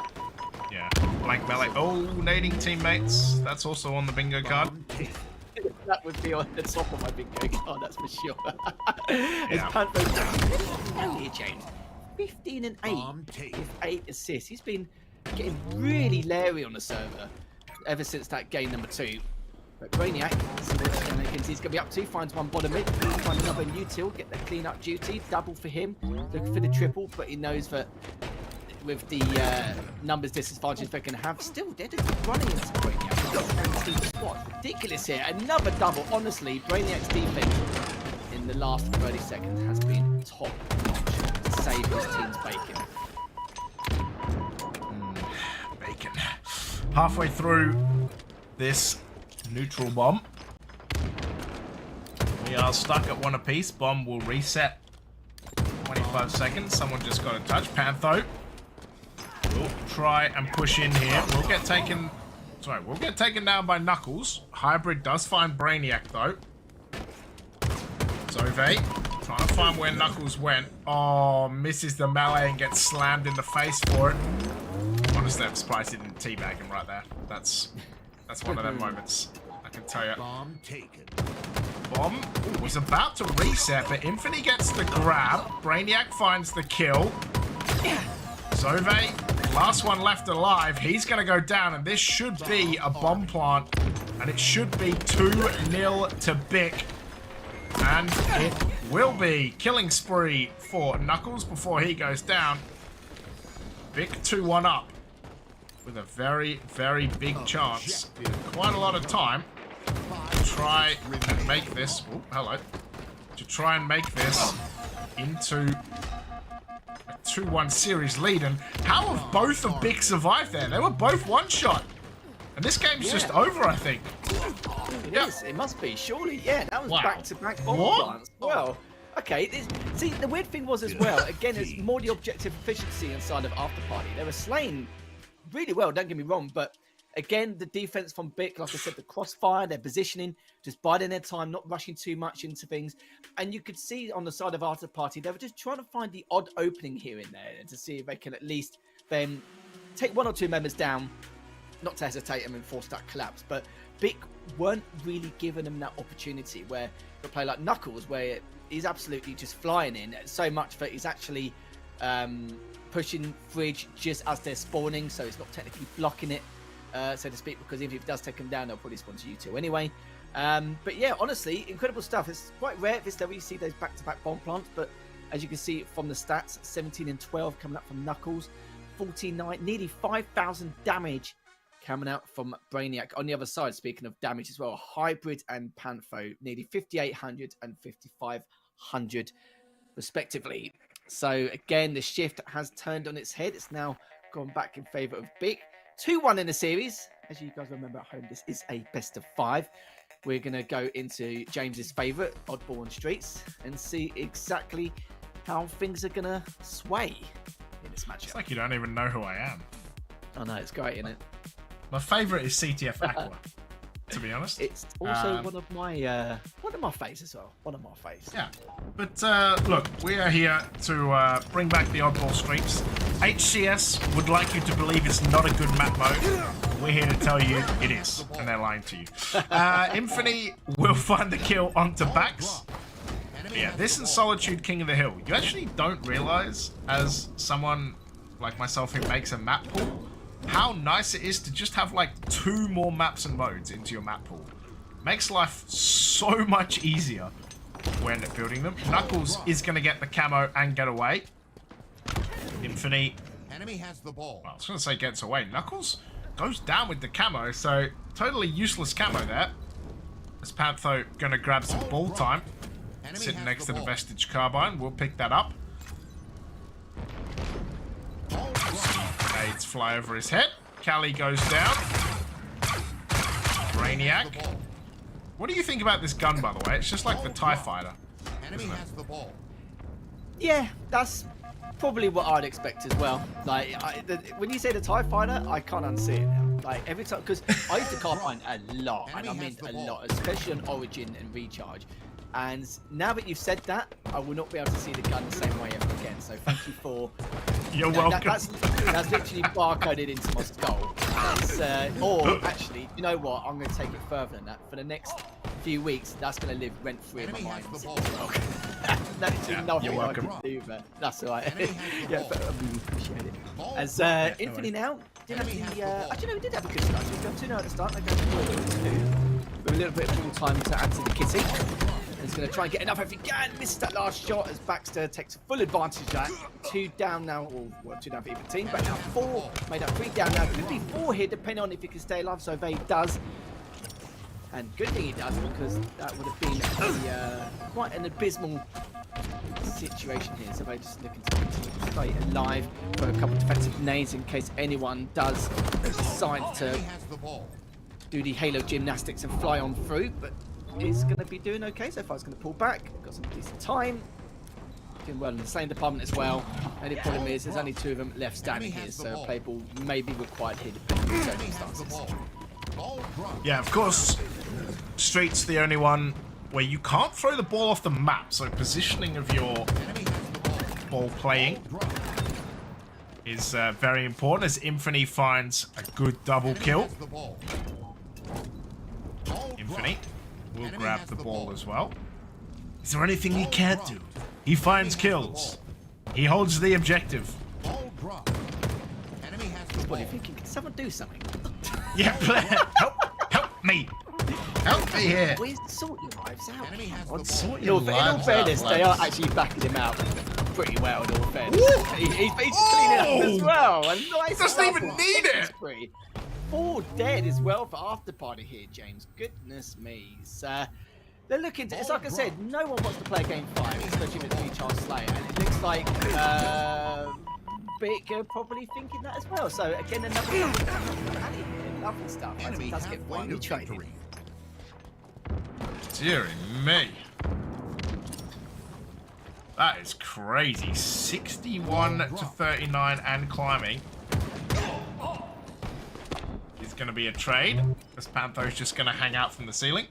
Yeah, blank melee. Oh, nading teammates. That's also on the bingo card. Bomb taken. That would be on the top of my bingo card, that's for sure. As Yeah. Panther... here, James. 15 and 8 Bomb taken. with 8 assists. He's been getting really leery on the server ever since that game number 2. But Brainiac, see what he's going to be up to. Finds one bottom mid, find another util, get the clean up duty, double for him, looking for the triple, but he knows that with the numbers disadvantage they're going to have, still they're just running into Brainiac. What ridiculous here! Another double. Honestly, Brainiac's defense in the last 30 seconds has been top notch to save his team's bacon. Bacon. Halfway through this neutral bomb. We are stuck at 1 apiece. Bomb will reset. 25 seconds. Someone just got a touch. Pantho will try and push in here. We'll get taken... Sorry, we'll get taken down by Knuckles. Hybrid does find Brainiac, though. Zove trying to find where Knuckles went. Oh, misses the melee and gets slammed in the face for it. Honestly, I'm surprised he didn't teabag him right there. That's one of them moments, I can tell you. Bomb taken. Bomb was about to reset, but Infinity gets the grab. Brainiac finds the kill. Zove, last one left alive. He's going to go down, and this should be a bomb plant. And it should be 2-0 to Bic. And it will be killing spree for Knuckles before he goes down. Bic 2-1 up with a very, very big chance. Quite a lot of time to try and make this. Oh, hello. To try and make this into a 2-1 series lead. And how have both of Bic survived there? They were both one-shot. And this game's just over, I think. It is. It must be. Surely, yeah. That was Wow. back-to-back bomb What? plants. Well, okay. See, the weird thing was as well. Again, it's more the objective efficiency inside of After Party. They were slain really well. Don't get me wrong, but again, the defense from Bic, like I said, the crossfire, their positioning, just biding their time, not rushing too much into things. And you could see on the side of After Party, they were just trying to find the odd opening here and there to see if they can at least then take 1 or 2 members down. Not to hesitate them and force that collapse, but Bic weren't really giving them that opportunity where a play like Knuckles, where he's absolutely just flying in so much that he's actually pushing Fridge just as they're spawning, so it's not technically blocking it, so to speak, because if he does take them down, they'll probably spawn to you two anyway. But yeah, honestly, incredible stuff. It's quite rare this that we see those back-to-back bomb plants, but as you can see from the stats, 17 and 12 coming up from Knuckles, 49, nearly 5,000 damage coming out from Brainiac. On the other side, speaking of damage as well, Hybrid and Pantho, nearly 5,800 and 5,500 respectively. So again, the shift has turned on its head. It's now gone back in favour of Bic. 2-1 in the series. As you guys remember at home, this is a best of 5. We're going to go into James's favourite, Oddball on Streets, and see exactly how things are going to sway in this matchup. It's like you don't even know who I am. I know, it's great, isn't it? My favourite is CTF Aqua, to be honest. It's also one of my faves as well. One of my faves. Yeah, but look, we are here to bring back the oddball streaks. HCS would like you to believe it's not a good map mode. We're here to tell you it is, and they're lying to you. Infinity will find the kill onto Bax. Yeah, this and Solitude King of the Hill. You actually don't realise, as someone like myself who makes a map pool, how nice it is to just have like 2 more maps and modes into your map pool. Makes life so much easier when building them. Knuckles is going to get the camo and get away. Infinity. Enemy has the ball. Well, I was going to say gets away. Knuckles goes down with the camo, so totally useless camo there. As Pantho going to grab some ball time. Enemy Sitting has next the to the ball. Vestige Carbine. We'll pick that up. Ball drop. Grenades fly over his head. Callie goes down. Brainiac. The ball. What do you think about this gun, by the way? It's just like the TIE Fighter. Enemy has the ball. Yeah, that's probably what I'd expect as well. Like, when you say the TIE Fighter, I can't unsee it now. Like, every time, because I used to Carbine a lot, and I Enemy mean has the a ball. lot, especially on Origin and Recharge. And now that you've said that, I will not be able to see the gun the same way ever again. So thank you for... You're No, welcome. that's literally barcoded into my skull. It's, or actually, you know what? I'm going to take it further than that. For the next few weeks, that's going to live rent free in my Enemy mind. has the ball. That's Yeah, nothing you're I welcome. can do, but that's all right. Enemy has the Yeah, ball. but I really appreciate it. Ball As drop. Infinity now did have Enemy has the the ball. actually no, we did have a good start. We got 2-0 at the start. They got 4-2 with a little bit of full time to add to the kitty. He's going to try and get enough if he can. Misses that last shot as Baxter takes full advantage of that. 2 down now, or well, 2 down for either team, but now 4. Made up 3 down now. Could be 4 here, depending on if he can stay alive. So Vade does. And good thing he does, because that would have been a, quite an abysmal situation here. So Vade just looking to continue to stay alive for a couple of defensive nades in case anyone does decide to Enemy has the ball. do the halo gymnastics and fly on through, but is going to be doing okay so far. It's going to pull back. Got some decent time. Doing well in the slaying department as well. Only problem is there's only 2 of them left standing here, so a play ball may be required here depending on Enemy has the circumstances. ball. Ball drop. Yeah, of course. Street's the only one where you can't throw the ball off the map, so positioning of your Enemy has the ball. ball playing Ball drop. is very important as Infinity finds a good double Enemy kill. has the ball. Ball Infinity drop. will Enemy grab has the the ball ball. as well. Is there anything he can't do? He finds kills. He holds the objective. Ball drop. Enemy has the What are ball. you thinking? Can someone do something? Yeah, help me. Help me here. Where's sort your lives out? Enemy has On the sort ball. your in all lives fairness, out, they are lads. actually backing him out pretty well. In all fairness, he's cleaning up as well. A nice Doesn't even double need it. spree. 4 dead as well for after party here, James. Goodness me. So, they're looking to, it's like I said, no one wants to play game 5, especially with 3-charge Slayer, and it looks like Bick are probably thinking that as well. So again, another rally here. Lovely stuff. As Enemy he does get halfway one to training. victory. Dearie me. That is crazy. 61 to 39 and climbing. It's going to be a trade. This Pantho's just going to hang out from the ceiling.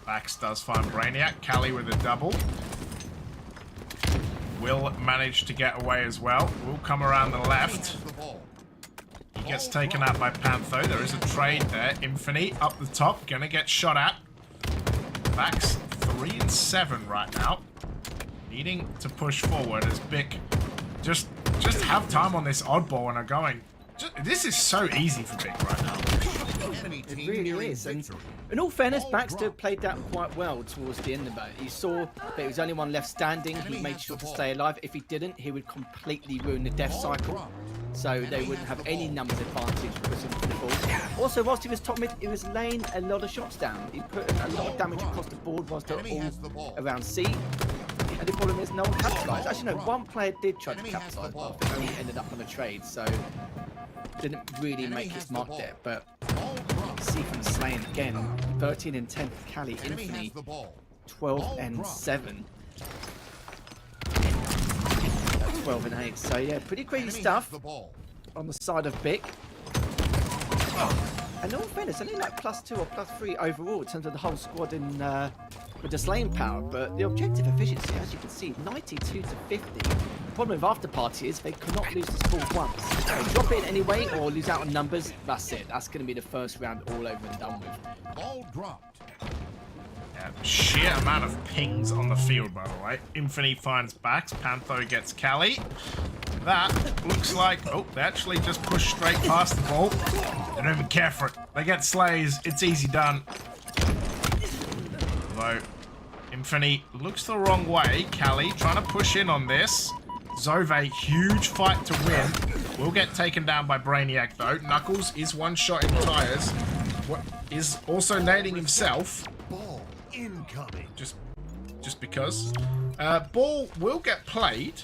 Bax does find Brainiac. Callie with a double. Will manage to get away as well. Will come around the Enemy left. has the ball. He gets taken out by Pantho. There is a trade there. Infinity up the top. Gonna get shot at. Bax 3 and 7 right now. Needing to push forward as Bick just have time on this oddball and are going. This is so easy for Bick right now. Enemy It team really nearing is. And victory. in all fairness, Ball Baxter drop. played that quite well towards the end of it. He saw that there was only one left standing. He Enemy made has sure the to ball. stay alive. If he didn't, he would completely ruin the death Ball cycle. drop. So they Enemy wouldn't has have the any ball. numbers advantage pushing for the ball. Also, whilst he was top mid, he was laying a lot of shots down. He put a lot of damage across the board whilst they were Enemy has the ball. all around C. And the problem is no one capitalised. Actually, no, one player did try to Enemy has the capitalise, ball. but only ended up on a trade. So didn't really Enemy make has his the mark ball. there. But Ball drop. see from Slain again, 13 and 10 for Callie, Enemy Infinity, has the ball. 12 Ball and drop. 7. 12 and 8. So yeah, pretty crazy Enemy stuff has the ball. on the side of Bick. And in all fairness, only like +2 or +3 overall in terms of the whole squad in with the slaying power. But the objective efficiency, as you can see, 92 to 50. The problem with after party is they cannot lose this ball once. They drop it anyway or lose out on numbers. That's it. That's going to be the first round all over and done with. Ball dropped. Yeah, Sheer amount of pings on the field, by the way. Infinity finds backs. Pantho gets Cali. That looks like... Oh, they actually just push straight past the ball. They don't even care for it. They get slays. It's easy done. Although, Infinity looks the wrong way. Cali trying to push in on this. Zove, huge fight to win. Will get taken down by Brainiac, though. Knuckles is one shot in tires. What is also nading himself. Ball incoming. Just because. Ball will get played.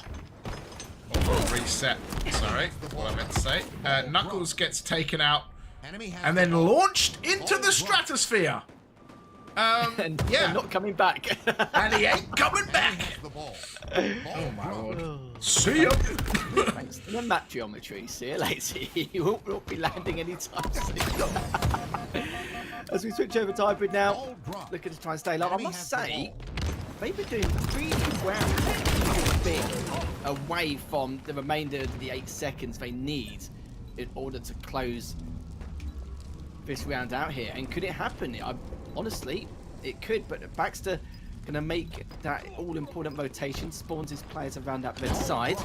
Or reset. Sorry, what I meant to say. Knuckles gets taken out Enemy has and the then ball. launched into the stratosphere. And Yeah. they're not coming back. And he ain't coming back. The ball. Oh my lord. See ya. Thanks to the map geometry, see you later. You won't be landing anytime soon. As we switch over to hybrid now, Ball drop. looking to try and stay low. I Enemy must has the say, ball. they've been doing really well keeping a bit away from the remainder of the 8 seconds they need in order to close this round out here. And could it happen? Honestly, it could, but Baxter going to make that all-important rotation, spawns his players around that red side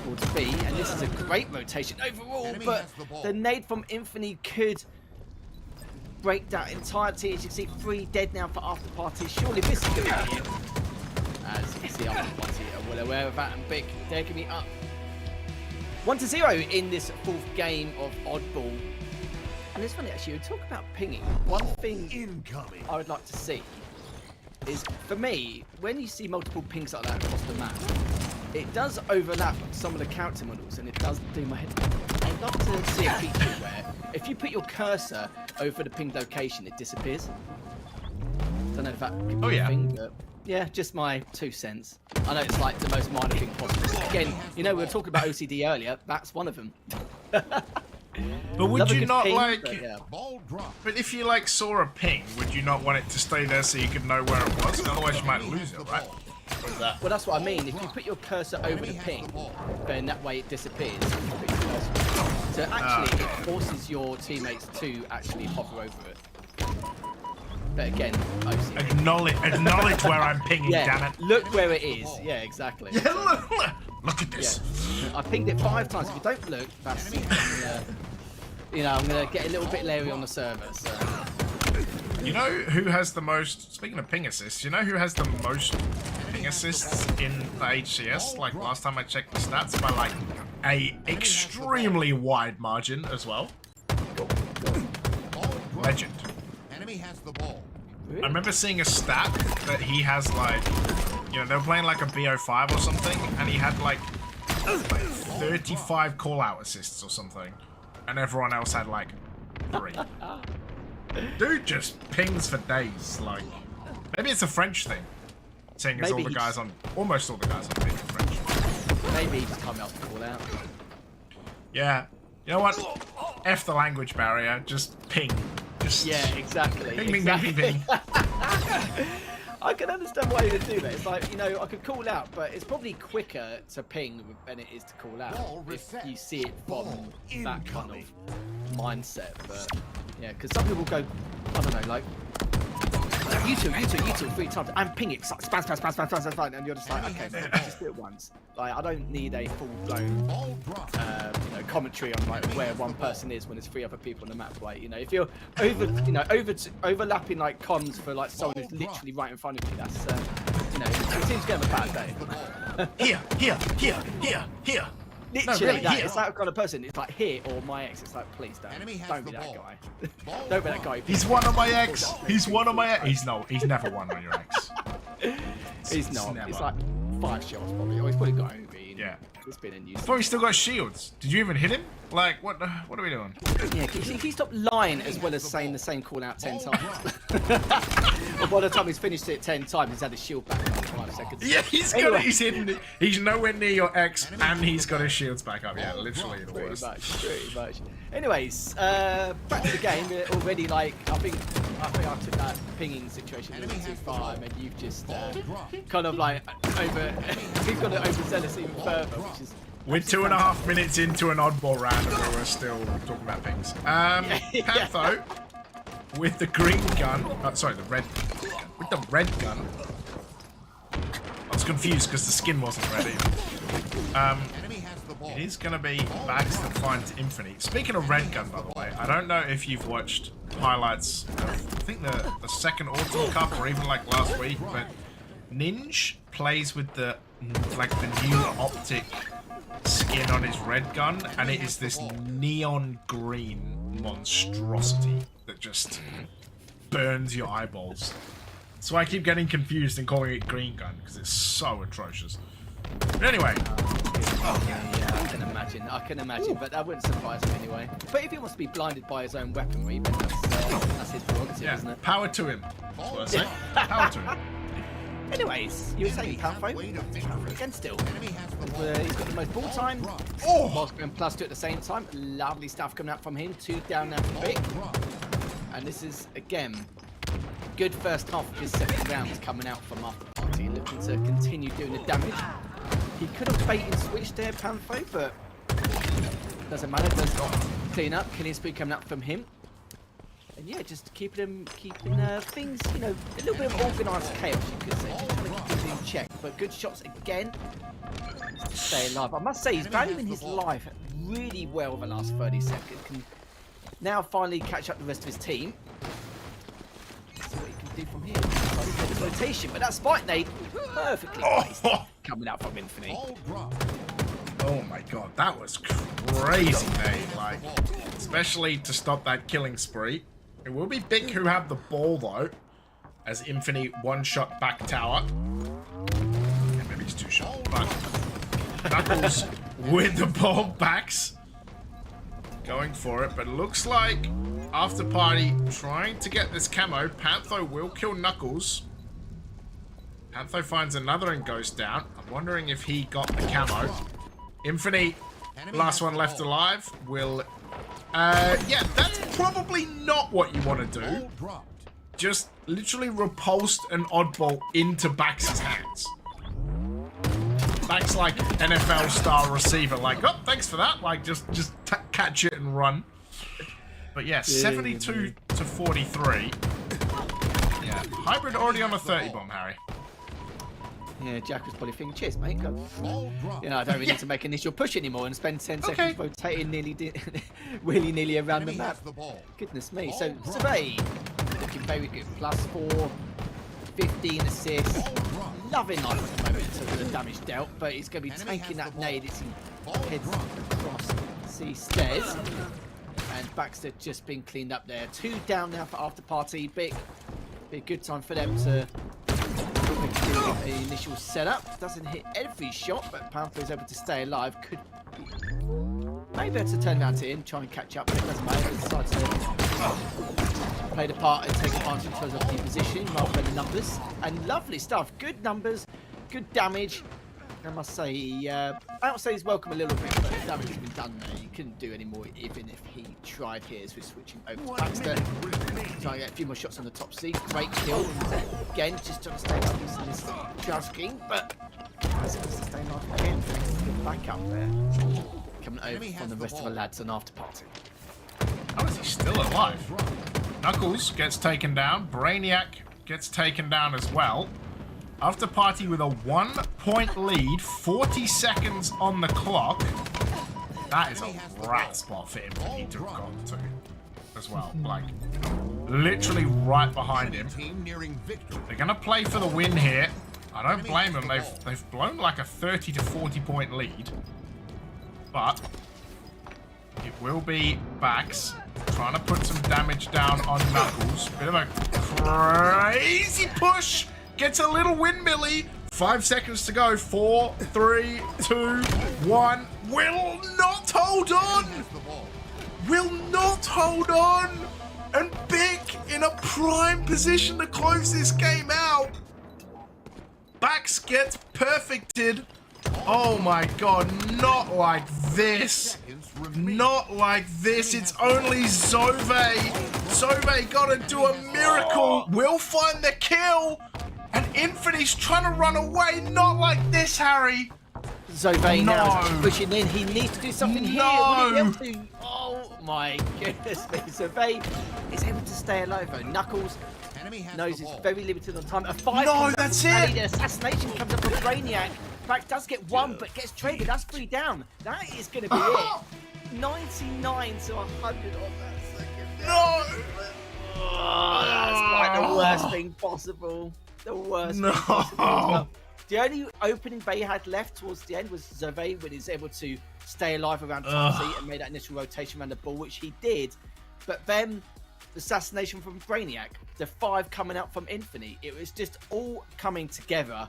towards B, and this is a great rotation overall, Enemy but has the ball. the nade from Infinity could break that entirety. As you can see, 3 dead now for After Party. Surely this is going to be it. As you can see, After Party are well aware of that, and Big, they're going to be up 1-0 in this 4th game of Oddball. And it's funny, actually, we talk about pinging. One thing Incoming. I would like to see is, for me, when you see multiple pings like that across the map, it does overlap some of the character models, and it does do my head. I'd love to see a feature where, if you put your cursor over the pinged location, it disappears. Don't know if that could be a thing, but yeah, just my 2 cents. I know it's like the most minor thing possible. Again, you know, we were talking about OCD earlier. That's one of them. But would Love a you good not ping, like... but yeah. Ball drop. But if you like saw a ping, would you not want it to stay there so you could know where it was? Otherwise you might lose it, right? What is that? Well, that's what I mean. If you put your cursor over the ping, then that way it disappears. So actually, it forces your teammates to actually hover over it. But again, OCD. Acknowledge where I'm pinging, damn Yeah, it. look where it is. Yeah, exactly. Look at this. Yeah. I pinged it 5 times. If you don't look, that's I'm gonna get a little bit leery on the server. So. You know who has the most, speaking of ping assists, you know who has the most ping assists in the HCS? Like last time I checked the stats, by like a extremely wide margin as well. Legend. Enemy has the ball. I remember seeing a stat that he has like, you know, they were playing like a BO5 or something, and he had like 35 call-out assists or something, and everyone else had like 3. Dude just pings for days, like, maybe it's a French thing, seeing as Maybe all the guys on, almost all the guys on team are French. Maybe he just can't help to call out. Yeah, you know what? F the language barrier, just ping. Just Yeah, exactly. ping, ping, exactly. ping, ping, ping. I can understand why you would do that. It's like, you know, I could call out, but it's probably quicker to ping than it is to call out Ball if reset. you see it from Ball that kind incoming. of mindset. But yeah, because some people go, I don't know, like you two 3 times and ping it, spam, and you're just like, okay, man, just do it once. Like, I don't need a full-blown Ball drop. commentary on like where one person is when there's 3 other people on the map. Like, you know, if you're overlapping like comms for like someone who's literally right in front of you, that's it seems to have a bad day. Here. Literally, really, that here. it's that kind of person. It's like here or my ex. It's like, please don't Enemy has don't be the that ball. guy. Ball Don't be that guy. He's one of my ex. He's one of my ex. He's never one on your ex. He's not. never. It's like 5 shots probably. Or he's probably got OV. Yeah. It's been in use. Before he still got shields. Did you even hit him? Like, what are we doing? Yeah, can you stop lying as well as saying the same call out 10 times? Well, by the time he's finished it 10 times, he's had his shield back in 5 seconds. Yeah, he's Anyway. he's hidden it. He's nowhere near your ex, and he's got his shields back up. Yeah, literally the worst. Pretty much. Anyways, back to the game. We're already like, I think I took that pinging situation a little too far, and you've just kind of like he's got to overzealous even further, which is. We're 2.5 minutes into an oddball round, and we're still talking about things. Pantho with the green gun. Sorry, the red gun. with the red gun. I was confused because the skin wasn't ready. Enemy has the ball. It is going to be Bags that finds Infinity. Speaking of red gun, by the way, I don't know if you've watched highlights of, I think the second Autumn Cup or even like last week, but Ninja plays with the new optic skin on his red gun, and it is this neon green monstrosity that just burns your eyeballs. So I keep getting confused and calling it green gun because it's so atrocious. But anyway, Yeah, I can imagine, but that wouldn't surprise me anyway. But if he wants to be blinded by his own weaponry, then that's his prerogative, isn't yeah, it? power to him. That's what I say. Power to him. Anyways, you were saying Palfo? Way to victory. Again still. Enemy has the ball. He's got the most ball time. Oh! Whilst going +2 at the same time. Lovely stuff coming out from him. 2 down now for Vic. And this is, again, good first half of his second round coming out from After Party. Looking to continue doing the damage. He could have bait and switched there, Palfo, but doesn't matter. Does not clean up. Killing spree coming up from him. And yeah, just keeping things, you know, a little bit of organised chaos, you could say. Just trying to keep things in check. But good shots again. To stay alive. I must say, he's valuing his life really well over the last 30 seconds. Can now finally catch up the rest of his team. See what he can do from here. The rotation, but that spike nade perfectly placed. Coming out from Infinity. Ball dropped. Oh my god, that was crazy, mate. Like, especially to stop that killing spree. It will be Big who have the ball though, as Infinity one-shot back tower. Yeah, maybe it's 2-shot, but Knuckles with the ball backs. Going for it, but it looks like After Party trying to get this camo. Pantho will kill Knuckles. Pantho finds another and goes down. I'm wondering if he got the camo. Infinity, last one left alive, will... yeah, that's probably not what you want to do. Ball dropped. Just literally repulsed an oddball into Bax's hands. Bax like NFL star receiver, like, oh, thanks for that. Like, just catch it and run. But yeah, 72 to 43. Yeah, Hybrid already on a 30 bomb, Harry. Yeah, Jack was probably thinking, cheers, mate. Go. Ball dropped. You know, I don't really need to make initial push anymore and spend 10 seconds rotating willy-nilly around the Enemy map. has the ball. Goodness me. So, Survey, looking very good. +4, 15 assists. Ball dropped. Loving life at the moment in terms of the damage dealt, but he's going to be Enemy taking has that the ball. nade as he Ball heads dropped. across the stairs. And Baxter just been cleaned up there. 2 down now for After Party. Be a good time for them to do the initial setup. Doesn't hit every shot, but Panther is able to stay alive. Could be maybe able to turn around to him, try and catch up, but it doesn't matter. He decides to play the part and take advantage in terms of the positioning rather than the numbers. And lovely stuff. Good numbers, good damage. I must say, outstays welcome a little bit, but the damage has been done there. You couldn't do any more, even if he tried here. As we're switching over to Baxter, trying to get a few more shots on the top seat. Great kill. Again, just trying to stay up in this judge scheme, but has to stay alive again. Good back up there. Coming over from the rest of the lads on After Party. How is he still alive? Knuckles gets taken down. Brainiac gets taken down as well. After Party with a 1-point lead, 40 seconds on the clock. That is a rat spot for Infinity to have gone to as well. Like, literally right behind him. Team nearing victory. They're going to play for the win here. I don't blame them. They've blown like a 30 to 40 point lead. But it will be Bax trying to put some damage down on Knuckles. Bit of a crazy push. Gets a little windmilly. 5 seconds to go. 4, 3, 2, 1. Will not hold on. The ball. Will not hold on. And Big in a prime position to close this game out. Bax gets perfected. Oh my god, not like this. Seconds remain. Not like this. It's only Zove. Zove gotta do a miracle. Will find the kill. And Infinity's trying to run away. Not like this, Harry. Zove now is No. actually pushing in. He needs to do something here. Will he be able to? Oh my goodness me. Zove is able to stay alive though. Knuckles Enemy has knows the he's ball. very limited on time. A 5 No, comes up that's from Paddy. it. The assassination comes up from Brainiac. In fact, does get 1, but gets traded. That's 3 down. That is going to be it. 99 to 100 on that second. No. Oh, that's like the worst thing possible. The worst thing possible. as well. The only opening they had left towards the end was Zove when he was able to stay alive around top seat and made that initial rotation around the ball, which he did. But then the assassination from Brainiac, the 5 coming out from Infinity, it was just all coming together.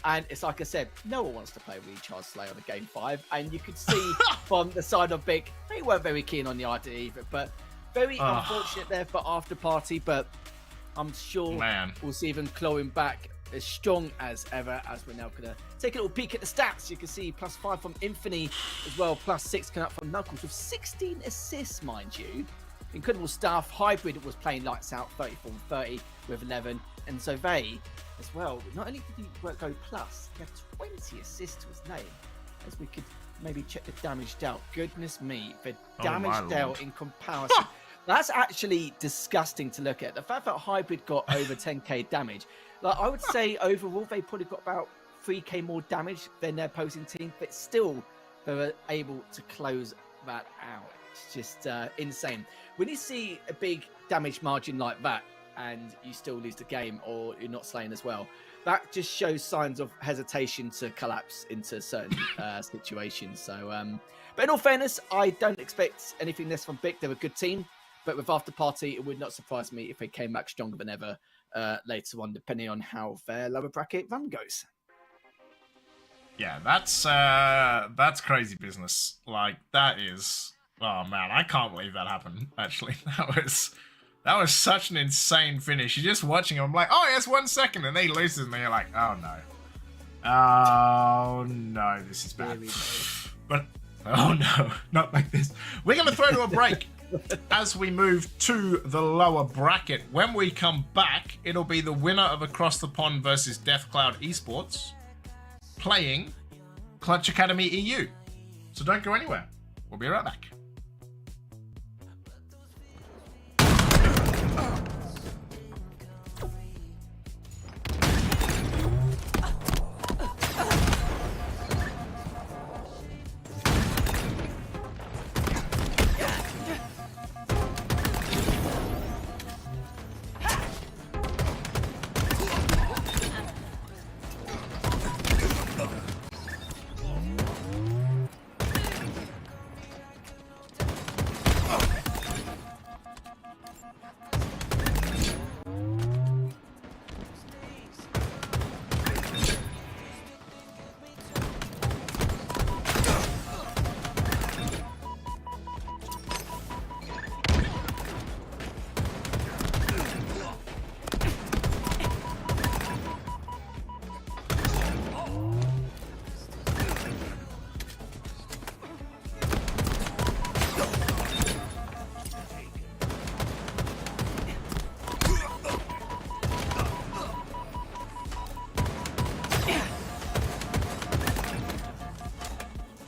And it's like I said, no one wants to play Recharge Slayer on a game 5. And you could see from the side of Big, they weren't very keen on the idea either. But very unfortunate there for After Party. But I'm sure we'll see them clawing back as strong as ever, as we're now going to take a little peek at the stats. You can see +5 from Infinity as well, +6 coming up from Knuckles with 16 assists, mind you. Incredible stuff. Hybrid was playing lights out, 34 and 30 with 11. And Zove as well. Not only did he go plus, he had 20 assists to his name. As we could maybe check the damage dealt. Goodness me, the damage dealt in comparison. That's actually disgusting to look at. The fact that Hybrid got over 10k damage. Like, I would say overall they probably got about 3k more damage than their opposing team, but still they were able to close that out. It's just insane. When you see a big damage margin like that and you still lose the game or you're not slaying as well, that just shows signs of hesitation to collapse into certain situations. So, but in all fairness, I don't expect anything less from Big. They're a good team. But with After Party, it would not surprise me if they came back stronger than ever later on, depending on how their lower bracket run goes. Yeah, that's crazy business. Like, that is... Oh, man, I can't believe that happened, actually. That was such an insane finish. You're just watching him, I'm like, oh, yes, 1 second, and then he loses, and you're like, oh, no. Oh, no, this is bad. But, oh, no, not like this. We're going to throw to a break. As we move to the lower bracket, when we come back, it'll be the winner of Across the Pond versus Death Cloud Esports playing Clutch Academy EU. So don't go anywhere. We'll be right back.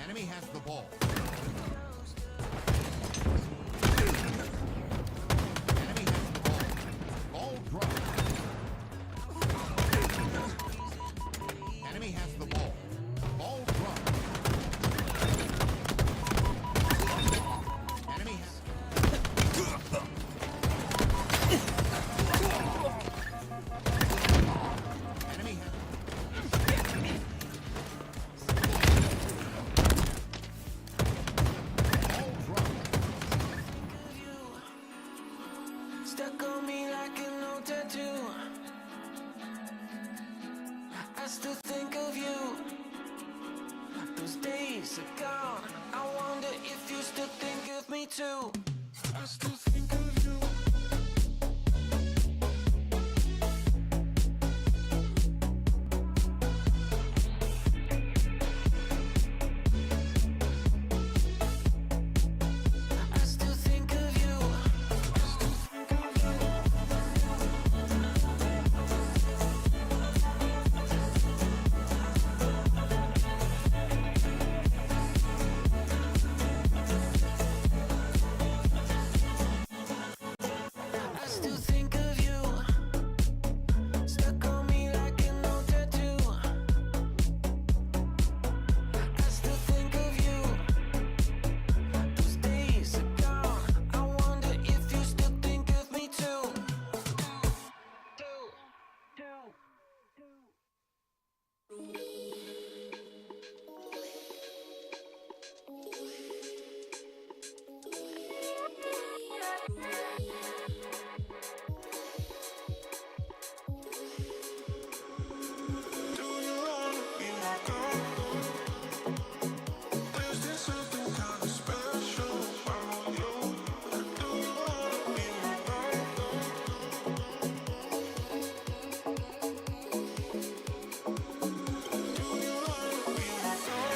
Enemy has the ball. Enemy has the ball. Ball drop. Enemy has the ball. Ball drop. Enemy has... Enemy has... Ball drop. Stuck on me like an old tattoo. I still think of you. Those days are gone. I wonder if you still think of me too. I still think of you. I still think of you. Do you wanna be my girl? Is there something kinda special about you? Do you wanna be my girl? Do you wanna be my girl?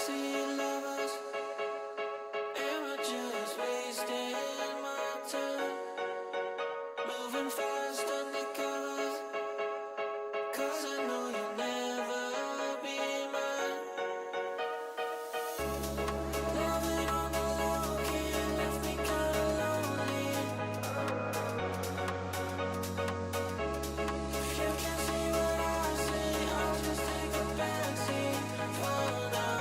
backseat lovers. Am I just wasting my time? Moving fast undercover, 'cause I know you'll never be mine. Loving on the low key left me kinda lonely. If you can see what I see, I'll just take a backseat for now.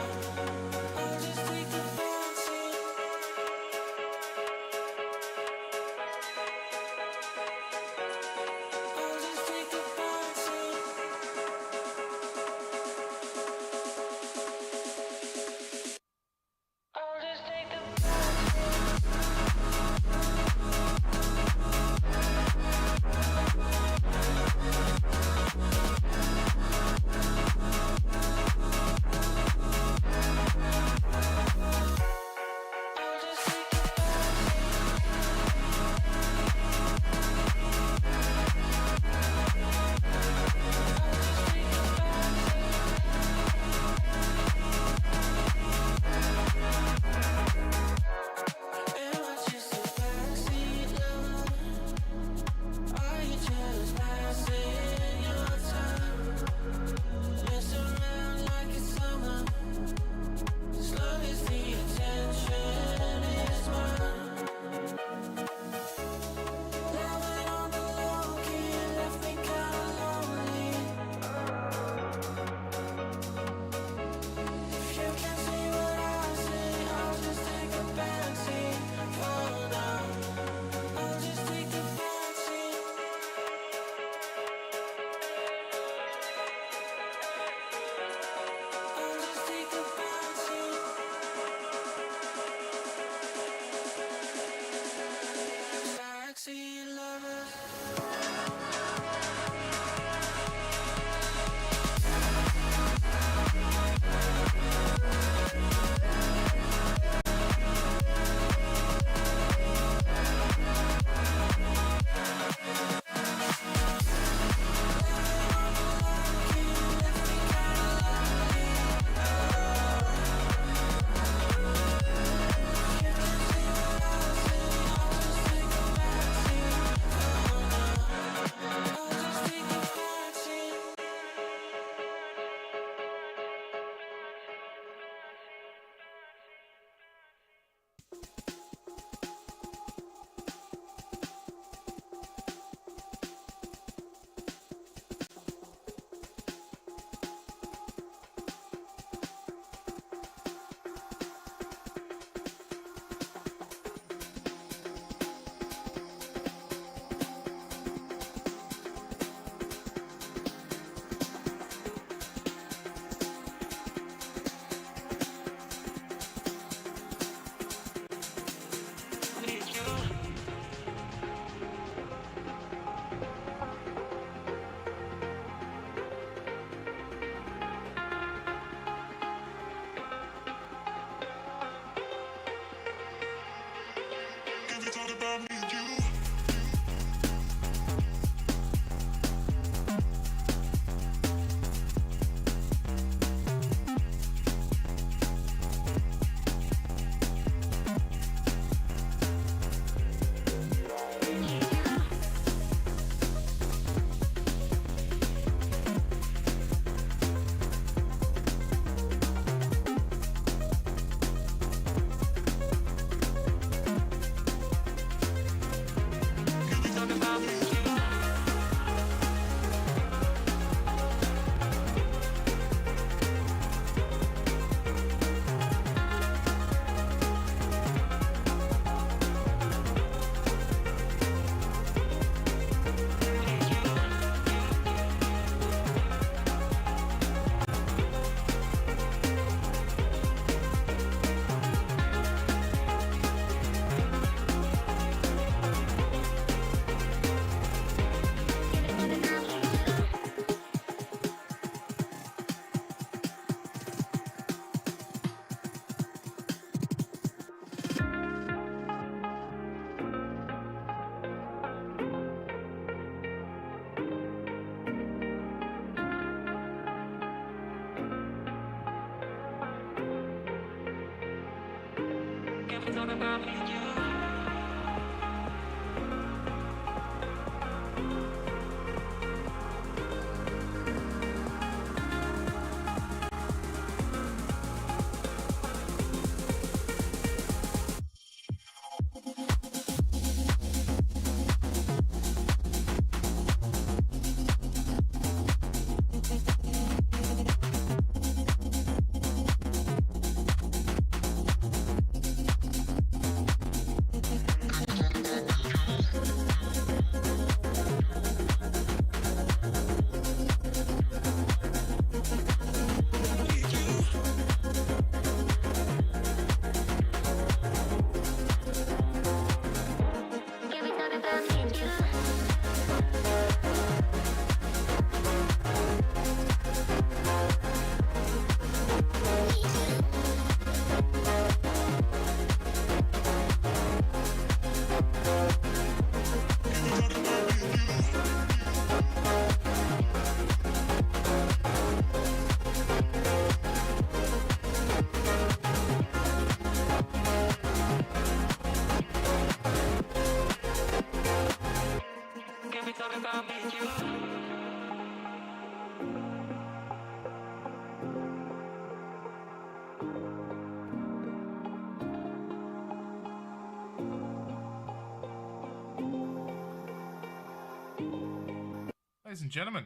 Ladies and gentlemen,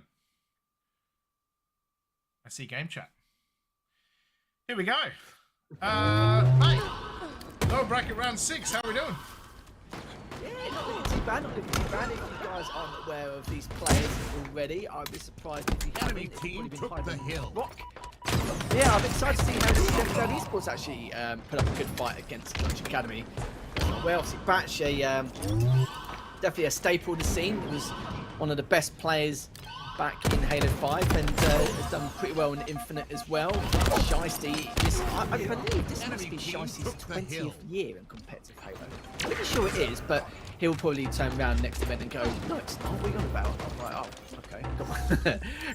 I see game chat. Here we go. Hey, lower bracket round 6. How are we doing? Yeah, not looking too bad. Not looking too bad. If you guys aren't aware of these players already, I'd be surprised if you haven't. Enemy It's team probably been took the hiding hill. Rock. Yeah, I'm excited to see how the Esports actually put up a good fight against Clutch Academy. Well, obviously, Batch, definitely a staple in the scene. He was one of the best players back in Halo 5 and has done pretty well in Infinite as well. Shiesty, I believe this must be Shiesty's 20th year in competitive Halo. I'm pretty sure it is, but he'll probably turn around next event and go, no, it's not. What are you on about? I'm like, oh, okay.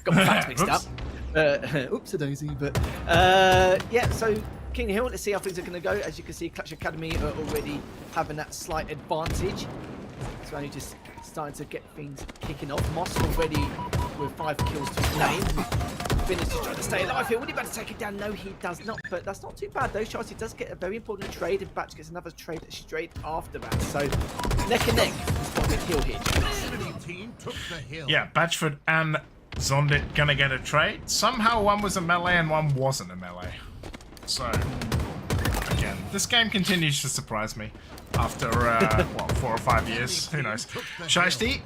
Got my facts mixed up. Oops-a-daisy. But yeah, so King Hill, let's see how things are going to go. As you can see, Clutch Academy are already having that slight advantage. So only just starting to get things kicking off. Moss already with 5 kills to his name. Finished to try to stay alive here. Would he better take it down? No, he does not. But that's not too bad though. Shiesty does get a very important trade. And Batch gets another trade straight after that. So neck and neck. It's got a good hill here. Enemy team took the hill. Yeah, Batchford and Zondit gonna get a trade. Somehow one was a melee and one wasn't a melee. So, again, this game continues to surprise me. After, what, 4 or 5 years? Who knows? Shiesty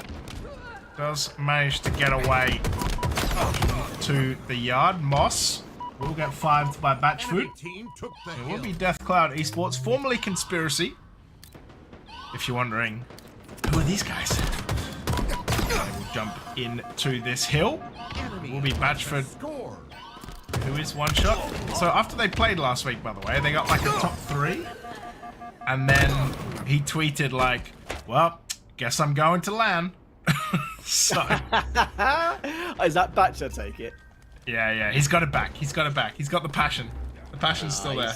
does manage to get away to the yard. Moss will get 5'd by Batchford. Enemy team took the It hill. will be Death Cloud Esports, formerly Conspiracy. If you're wondering, who are these guys? They will jump into this hill. It will be Batchford, Score. who is one shot. So after they played last week, by the way, they got like a top 3. And then he tweeted like, well, guess I'm going to LAN. So, Is that Batch, I take it? yeah, he's got it back. He's got it back. He's got the passion. The passion's still there.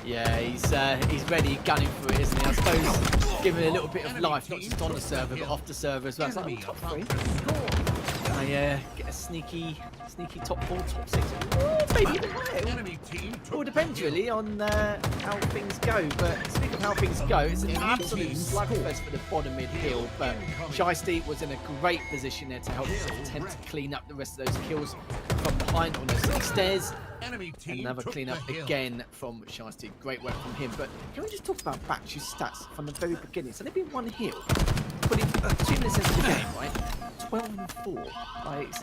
Yeah, he's ready, gunning for it, isn't he? I suppose giving it a little bit of life, not just on the server, but off the server as well. It's like, Enemy top about 3. to score. I get a sneaky top 4, top 6. Oh, maybe even higher. Enemy team It all took the depends hill. really on how things go. But speaking of how things go, it's an absolute slugfest for the bottom mid hill. But Shiesty was in a great position there to help attempt to clean up the rest of those kills from behind on those city stairs. Enemy team Another took clean the up hill. again from Shiesty. Great work from him. But can we just talk about Batch's stats from the very beginning? It's only been 1 hill. But 2 minutes into the game, right? 12 and 4. Like,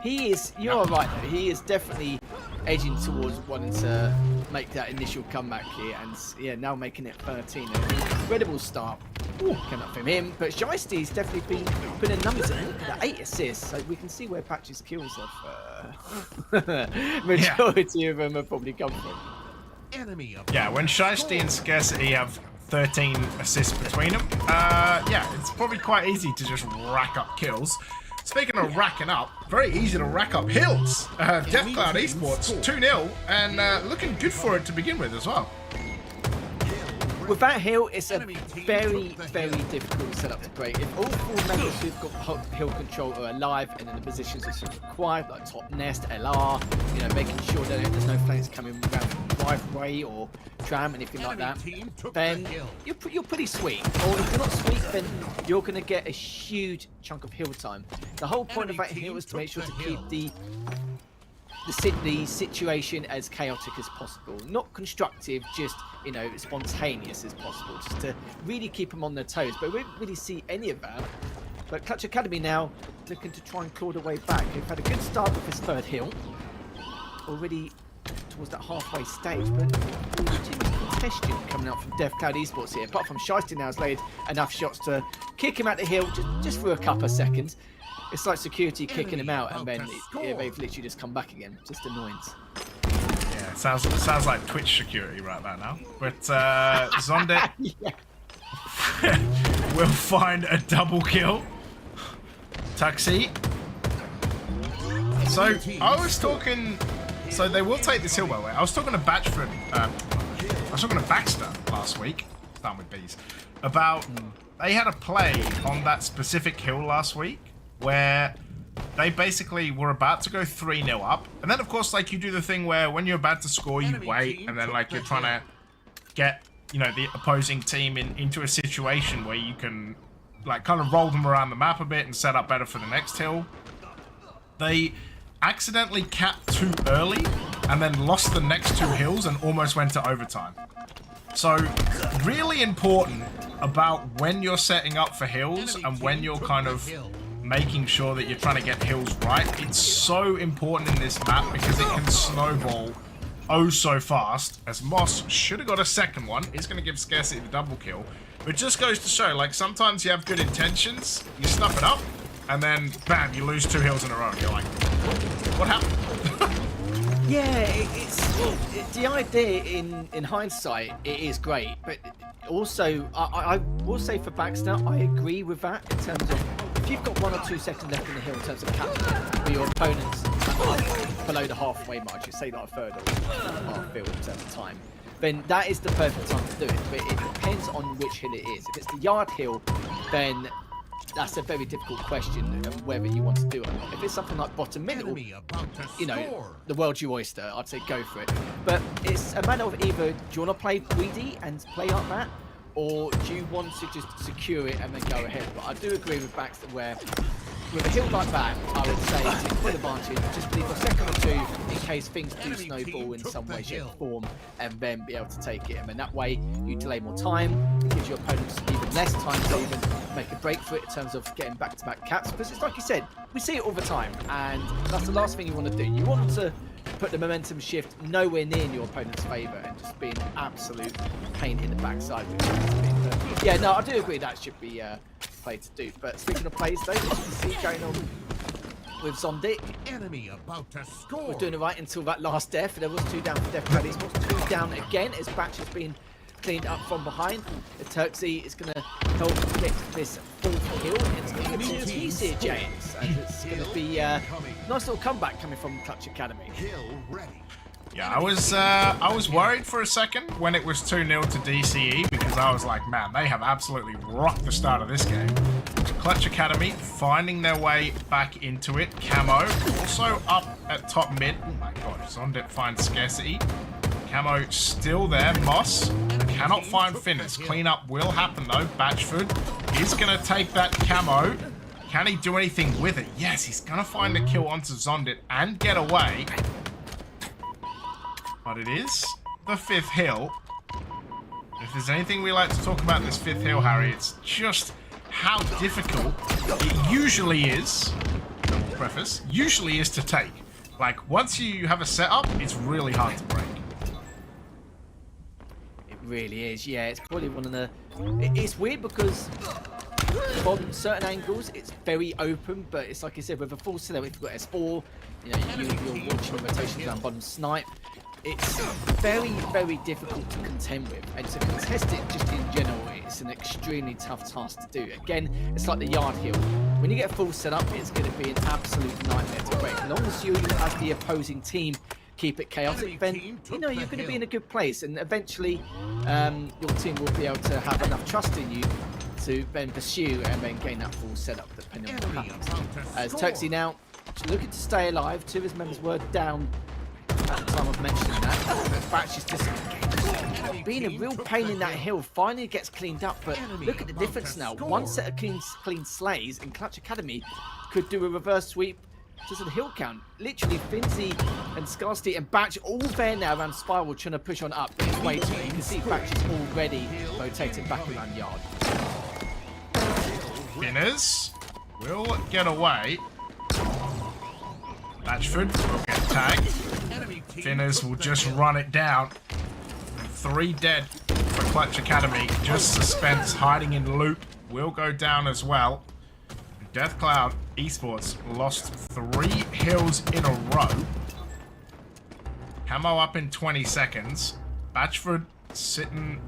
he is. You're right though. He is definitely edging towards wanting to make that initial comeback here, and yeah, now making it 13. An incredible start coming up from him. But Shiesty's definitely been putting numbers in. Look at that, 8 assists. So we can see where Patch's kills have. Majority of them have probably come from. Enemy about Yeah, when Shiesty and Scarcity have 13 assists between them, yeah, it's probably quite easy to just rack up kills. Speaking of racking up, very easy to rack up hills. Death Cloud Esports 2-0 and looking good for it to begin with as well. With that hill, it's a very, very difficult setup to break. If all 4 members who've got hill control are alive and in the positions it's required, like top nest, LR, you know, making sure that there's no flanks coming around from driveway or tram, anything like that, then you're pretty sweet. Or if you're not sweet, then you're going to get a huge chunk of hill time. The whole point of that hill is to make sure to keep the situation as chaotic as possible, not constructive, just, you know, spontaneous as possible, just to really keep them on their toes. But we don't really see any of that. But Clutch Academy now looking to try and claw their way back. They've had a good start with this 3rd hill, already towards that halfway stage, but too much congestion coming out from Death Cloud Esports here. Apart from Shiesty now has laid enough shots to kick him out the hill just for a couple of seconds. It's like security kicking him out, and then they've literally just come back again. Just annoyance. Yeah, sounds like Twitch security right about now. But Zondet will find a double kill. Tuxie. So I was talking. So they will take this hill, by the way. I was talking to Batchford. I was talking to Baxter last week. Starting with B's. About they had a play on that specific hill last week, where they basically were about to go 3-0 up. And then, of course, like, you do the thing where when you're about to score, you wait, and then, like, you're trying to get, you know, the opposing team into a situation where you can, like, kind of roll them around the map a bit and set up better for the next hill. They accidentally capped too early and then lost the next 2 hills and almost went to overtime. So, really important about when you're setting up for hills and when you're kind of making sure that you're trying to get hills right. It's so important in this map because it can snowball oh so fast, as Moss should have got a second one. He's going to give Scarcity the double kill. But it just goes to show, like, sometimes you have good intentions, you stuff it up, and then, bam, you lose 2 hills in a row. And you're like, what happened? Yeah, it's the idea in hindsight, it is great, but also I will say for Baxter, I agree with that in terms of if you've got 1 or 2 seconds left in the hill in terms of captain, but your opponent's below the halfway mark, you say like a third or half field in terms of time, then that is the perfect time to do it. But it depends on which hill it is. If it's the yard hill, then that's a very difficult question of whether you want to do it or not. If it's something like bottom middle, you know, the world's your oyster, I'd say go for it. But it's a matter of either, do you want to play greedy and play like that, or do you want to just secure it and then go ahead? But I do agree with Baxter where, with a hill like that, I would say take full advantage, just leave a second or 2 in case things do snowball in some way, shape or form, and then be able to take it. And then that way, you delay more time, it gives your opponents even less time to even make a break for it in terms of getting back-to-back caps. Because it's like you said, we see it all the time, and that's the last thing you want to do. You want to put the momentum shift nowhere near in your opponent's favour and just be an absolute pain in the backside. But yeah, no, I do agree that should be play to do. But speaking of plays though, as you can see going on with Zondik, Enemy about to score. we're doing it right until that last death. There was 2 down for Death Cloud Esports, 2 down again as Batch has been cleaned up from behind. The Turksy is going to help get this 4th kill against the Esports here, James. And it's going to be a nice little comeback coming from Clutch Academy. Hill ready. Yeah, I was worried for a second when it was 2-0 to DCE because I was like, man, they have absolutely rocked the start of this game. Clutch Academy finding their way back into it. Camo also up at top mid. Oh my god, Zondit finds Scarcity. Camo still there. Moss cannot find Finners. Cleanup will happen though. Batchford is going to take that Camo. Can he do anything with it? Yes, he's going to find a kill onto Zondit and get away. But it is the 5th hill. If there's anything we like to talk about in this 5th hill, Harry, it's just how difficult it usually is, preface, usually is to take. Like, once you have a setup, it's really hard to break. It really is, yeah. It's probably one of the... It's weird because from certain angles, it's very open, but it's like I said, with a full setup, if you've got S4, you know, you're watching the rotation down bottom snipe, it's very, very difficult to contend with. And to contest it just in general, it's an extremely tough task to do. Again, it's like the yard hill. When you get a full setup, it's going to be an absolute nightmare to break. As long as you, as the opposing team, keep it chaotic, then you know you're going to be in a good place, and eventually your team will be able to have enough trust in you to then pursue and then gain that full setup depending on what happens. As Turksy now looking to stay alive, two of his members were down at the time of mentioning that. Batch is just being a real pain in that hill. Finally gets cleaned up, but look at the difference now. One set of clean slays in Clutch Academy could do a reverse sweep to the hill count. Literally, Finzi and Scarcity and Batch all there now around Spiral trying to push on up. It's way too. You can see Batch is already rotating back around Yard. Spinners will get away. Batchford will get tagged. Finners will just run it down. 3 dead for Clutch Academy. Just Suspense hiding in loop will go down as well. Death Cloud Esports lost 3 hills in a row. Camo up in 20 seconds. Batchford sitting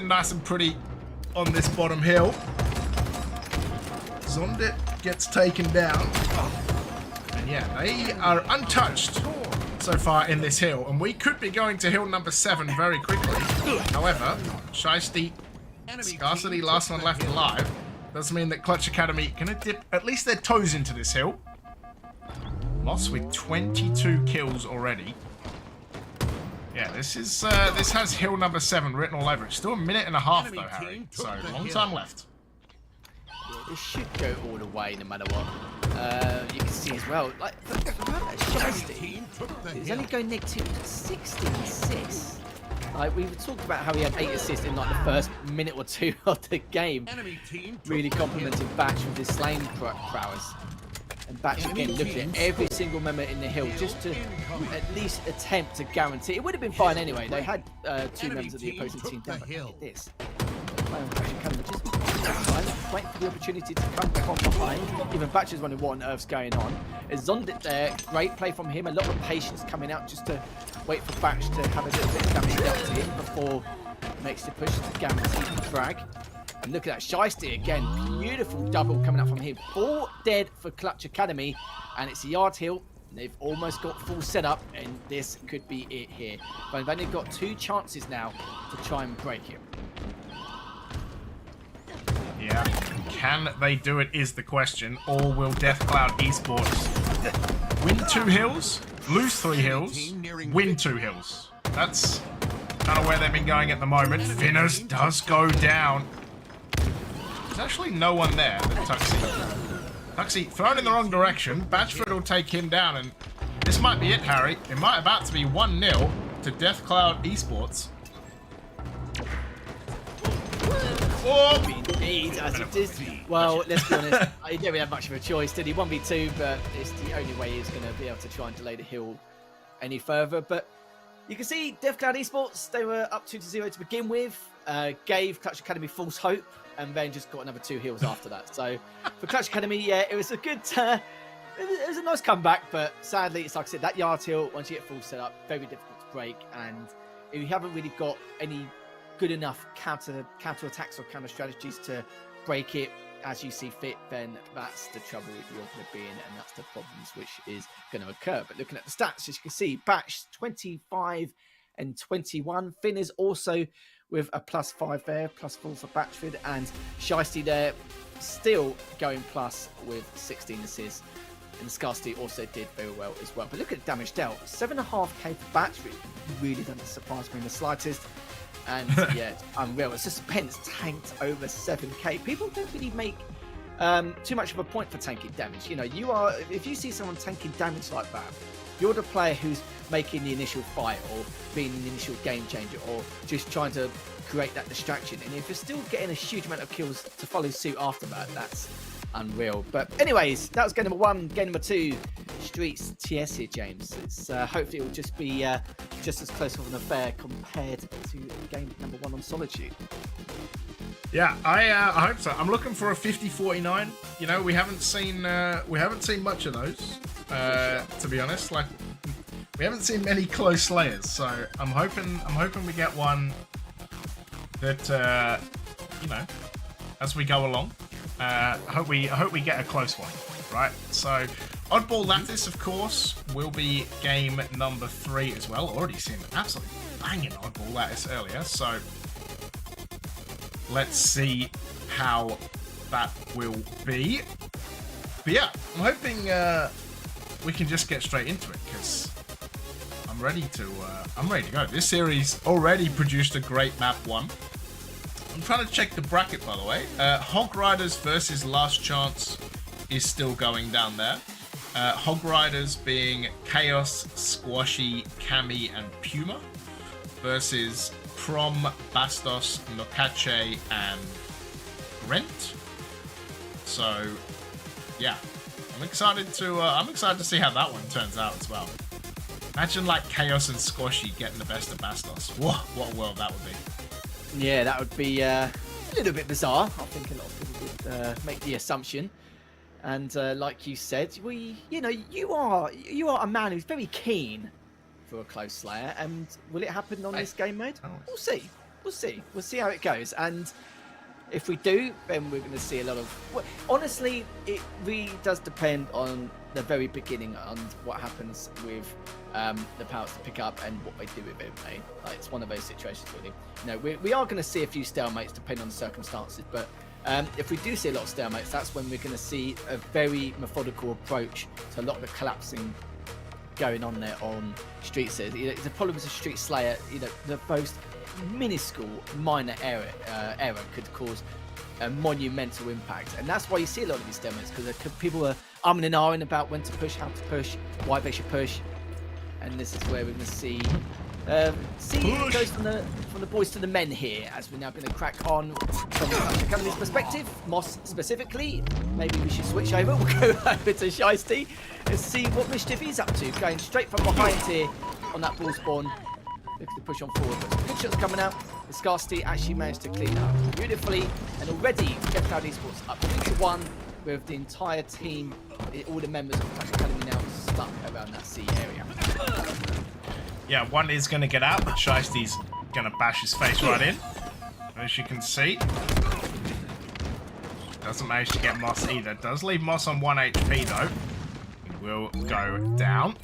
nice and pretty on this bottom hill. Zondit gets taken down. And yeah, they are untouched so far in this hill, and we could be going to hill number 7 very quickly. However, Shiesty, Scarcity, last one left alive, does mean that Clutch Academy gonna dip at least their toes into this hill. Lost with 22 kills already. Yeah, this has hill number 7 written all over it. Still a minute and a half though, Harry. So long time left. Yeah, this should go all the way no matter what. You can see as well, like, Shiesty is only going negative 16 assists. Like, we were talking about how he had 8 assists in like the first minute or 2 of the game. Really complimenting Batch with his slaying prowess. And Batch again looking at every single member in the hill just to at least attempt to guarantee. It would have been fine anyway. They had 2 members of the opposing team down. But look at this. Just waiting for the opportunity to come from behind. Even Batch is wondering what on earth's going on. Is Zondit there? Great play from him. A lot of patience coming out just to wait for Batch to have a little bit of damage dealt to him before he makes the push to guarantee the frag. And look at that, Shiesty again. Beautiful double coming up from him. 4 dead for Clutch Academy, and it's a Yard hill. They've almost got full setup, and this could be it here. But they've only got 2 chances now to try and break it. Yeah, can they do it is the question, or will Death Cloud Esports win 2 hills, lose 3 hills, win 2 hills? That's kind of where they've been going at the moment. Finners does go down. There's actually no one there but Tuxie thrown in the wrong direction. Batchford will take him down, and this might be it, Harry. It might about to be 1-0 to Death Cloud Esports. Oh. Indeed, as it is. Well, let's be honest, he didn't really have much of a choice, did he? 1v2, but it's the only way he's going to be able to try and delay the hill any further. But you can see Death Cloud Esports, they were up 2-0 to begin with, gave Clutch Academy false hope, and then just got another 2 hills after that. So for Clutch Academy, yeah, it was a good, it was a nice comeback, but sadly, it's like I said, that Yard hill, once you get full set up, very difficult to break, and if you haven't really got any good enough counter attacks or counter strategies to break it as you see fit, then that's the trouble you're going to be in, and that's the problems which is going to occur. But looking at the stats, as you can see, Batch 25 and 21. Finn is also with a +5 there, +4 for Batchford, and Shiesty there still going plus with 16 assists. And Scarcity also did very well as well. But look at damage dealt, 7.5k for Batch, which really doesn't surprise me in the slightest. And yeah, it's unreal. Suspense tanked over 7k. People don't really make too much of a point for tanking damage. You know, if you see someone tanking damage like that, you're the player who's making the initial fight or being the initial game changer or just trying to create that distraction. And if you're still getting a huge amount of kills to follow suit after that, that's unreal. But anyways, that was game number 1. Game number 2, Streets TS here, James. It's hopefully it will just be just as close of an affair compared to game number 1 on Solitude. Yeah, I hope so. I'm looking for a 50-49. You know, we haven't seen much of those. To be honest, like we haven't seen many close slayers. So I'm hoping we get one that you know, as we go along. I hope we get a close one, right? So Oddball Lattice, of course, will be game number 3 as well. Already seen an absolutely banging Oddball Lattice earlier, so let's see how that will be. But yeah, I'm hoping we can just get straight into it, because I'm ready to go. This series already produced a great map 1. I'm trying to check the bracket, by the way. Hog Riders versus Last Chance is still going down there. Hog Riders being Chaos, Squashy, Cami, and Puma versus Prom, Bastos, Nokache, and Rent. So, yeah, I'm excited to see how that one turns out as well. Imagine like Chaos and Squashy getting the best of Bastos. What a world that would be. Yeah, that would be a little bit bizarre. I think a lot of people would make the assumption. And like you said, you are a man who's very keen for a close slayer. And will it happen on this game mode? We'll see. We'll see how it goes. And if we do, then we're going to see a lot of... Well, honestly, it really does depend on the very beginning on what happens with the powers to pick up and what they do with it. Like, it's one of those situations, really. We are going to see a few stalemates depending on the circumstances, but if we do see a lot of stalemates, that's when we're going to see a very methodical approach to a lot of the collapsing going on there on Street Slayer. The problem is a Street Slayer, the most minuscule minor error could cause a monumental impact, and that's why you see a lot of these demos, because people are umming and ahhing about when to push, how to push, why they should push, and this is where we're going to see it goes from the boys to the men here, as we're now going to crack on from the Clash Academy's perspective. Moss specifically, maybe we should switch over. We'll go over to Shiesty and see what mischief he's up to, going straight from behind here on that ball spawn. Looking to push on forward, but some good shots coming out. The Scarcity actually managed to clean up beautifully, and already Get Cloud Esports up 3-1 with the entire team, all the members of Clash Academy now stuck around that C area. Yeah, one is going to get out, but Shiesty's going to bash his face right in. As you can see. Doesn't manage to get Moss either. Does leave Moss on 1 HP though. He will go down.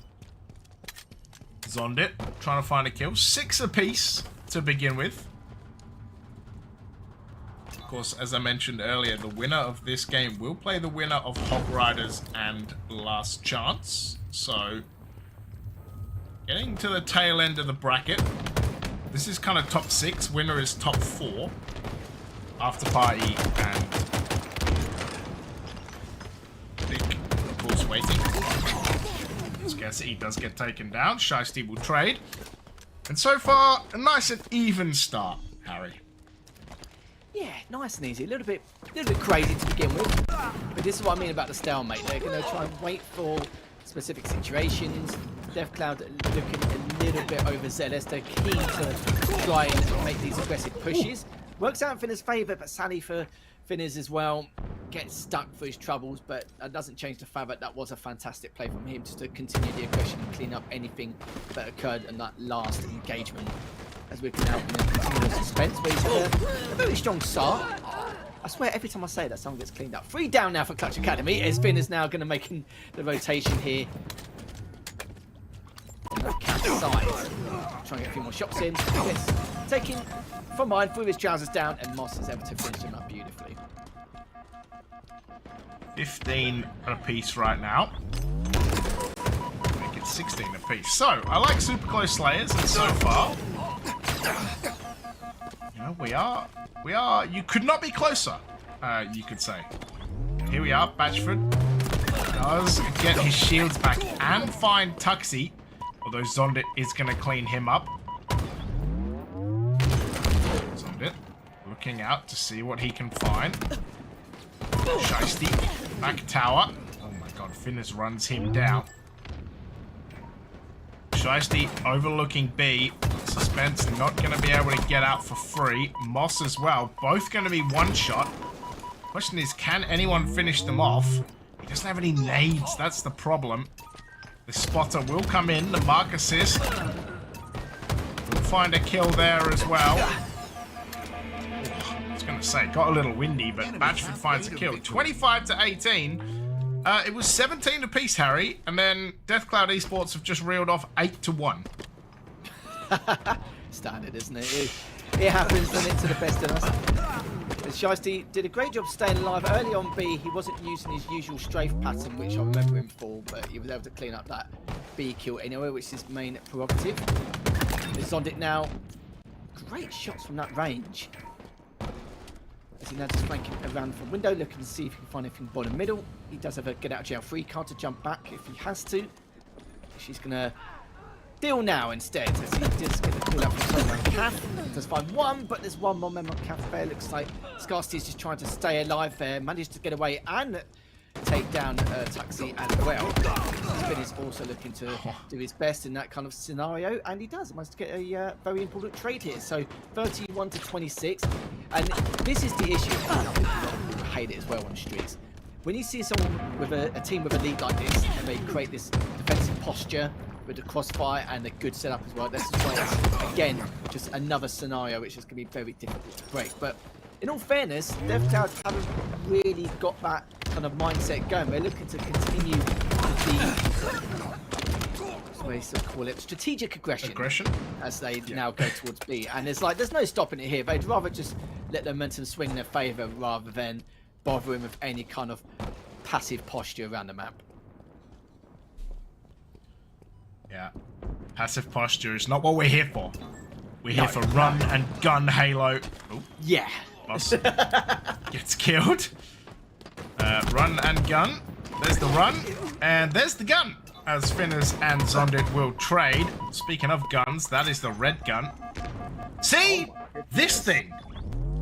Zondit trying to find a kill. 6 apiece to begin with. Of course, as I mentioned earlier, the winner of this game will play the winner of Hog Riders and Last Chance. So, getting to the tail end of the bracket. This is kind of top 6. Winner is top 4. After party and Big, of course, waiting. Scarcity does get taken down. Shiesty will trade. And so far, a nice and even start, Harry. Yeah, nice and easy. A little bit crazy to begin with. But this is what I mean about the stalemate. They're going to try and wait for specific situations. DevCloud looking a little bit overzealous. They're keen to try and make these aggressive pushes. Works out in Finner's favour, but sadly for Finner's as well, gets stuck for his troubles, but that doesn't change the fact that that was a fantastic play from him just to continue the aggression and clean up anything that occurred in that last engagement. As we're now going to continue the suspense, but he's had a very strong start. I swear every time I say that, someone gets cleaned up. 3 down now for Clutch Academy, as Finn is now going to make the rotation here. Cat side. Trying to get a few more shots in. Yes. Taking from mine, threw his trousers down, and Moss is able to finish him up beautifully. 15 apiece right now. Make it 16 apiece. So, I like super close slayers, and so far, you know, we are, you could not be closer, you could say. Here we are, Batchford does get his shields back and find Tuxie, although Zondit is going to clean him up. Zondit looking out to see what he can find. Shiesty, back tower. Oh my god, Finnis runs him down. Shiesty overlooking B. Suspense not going to be able to get out for free. Moss as well. Both going to be one shot. Question is, can anyone finish them off? He doesn't have any nades. That's the problem. The spotter will come in. The mark assist. We'll find a kill there as well. I was going to say, got a little windy, but Batchford finds a kill. 25 to 18. It was 17 apiece, Harry, and then Deathcloud Esports have just reeled off 8-1. Standard, isn't it? It happens, doesn't it, to the best of us. Shiesty did a great job staying alive. Early on B, he wasn't using his usual strafe pattern, which I remember him for, but he was able to clean up that B kill anyway, which is his main prerogative. He's on it now. Great shots from that range. As he now just flanking around from window, looking to see if he can find anything bottom middle. He does have a get out of jail free card to jump back if he has to. She's going to deal now instead, as he does get the call out from someone. Cath does find one, but there's one more member of Cath there. Looks like Scarcity's just trying to stay alive there. Managed to get away and take down Taxi as well. Spin is also looking to do his best in that kind of scenario, and he does. He must get a very important trade here. So 31 to 26, and this is the issue. I hate it as well on the streets. When you see someone with a team with a lead like this, and they create this defensive posture with the crossfire and a good setup as well, this is why it's, again, just another scenario which is going to be very difficult to break. But in all fairness, Deathcloud haven't really got that kind of mindset going. They're looking to continue with the, what's the way to call it, strategic aggression. As they now go towards B. And it's like, there's no stopping it here. They'd rather just let the momentum swing in their favour rather than bothering with any kind of passive posture around the map. Yeah. Passive posture is not what we're here for. We're here for run and gun Halo. Oh, Yeah. boss gets killed. Run and gun. There's the run. And there's the gun. As Finners and Zondit will trade. Speaking of guns, that is the red gun. See? This thing.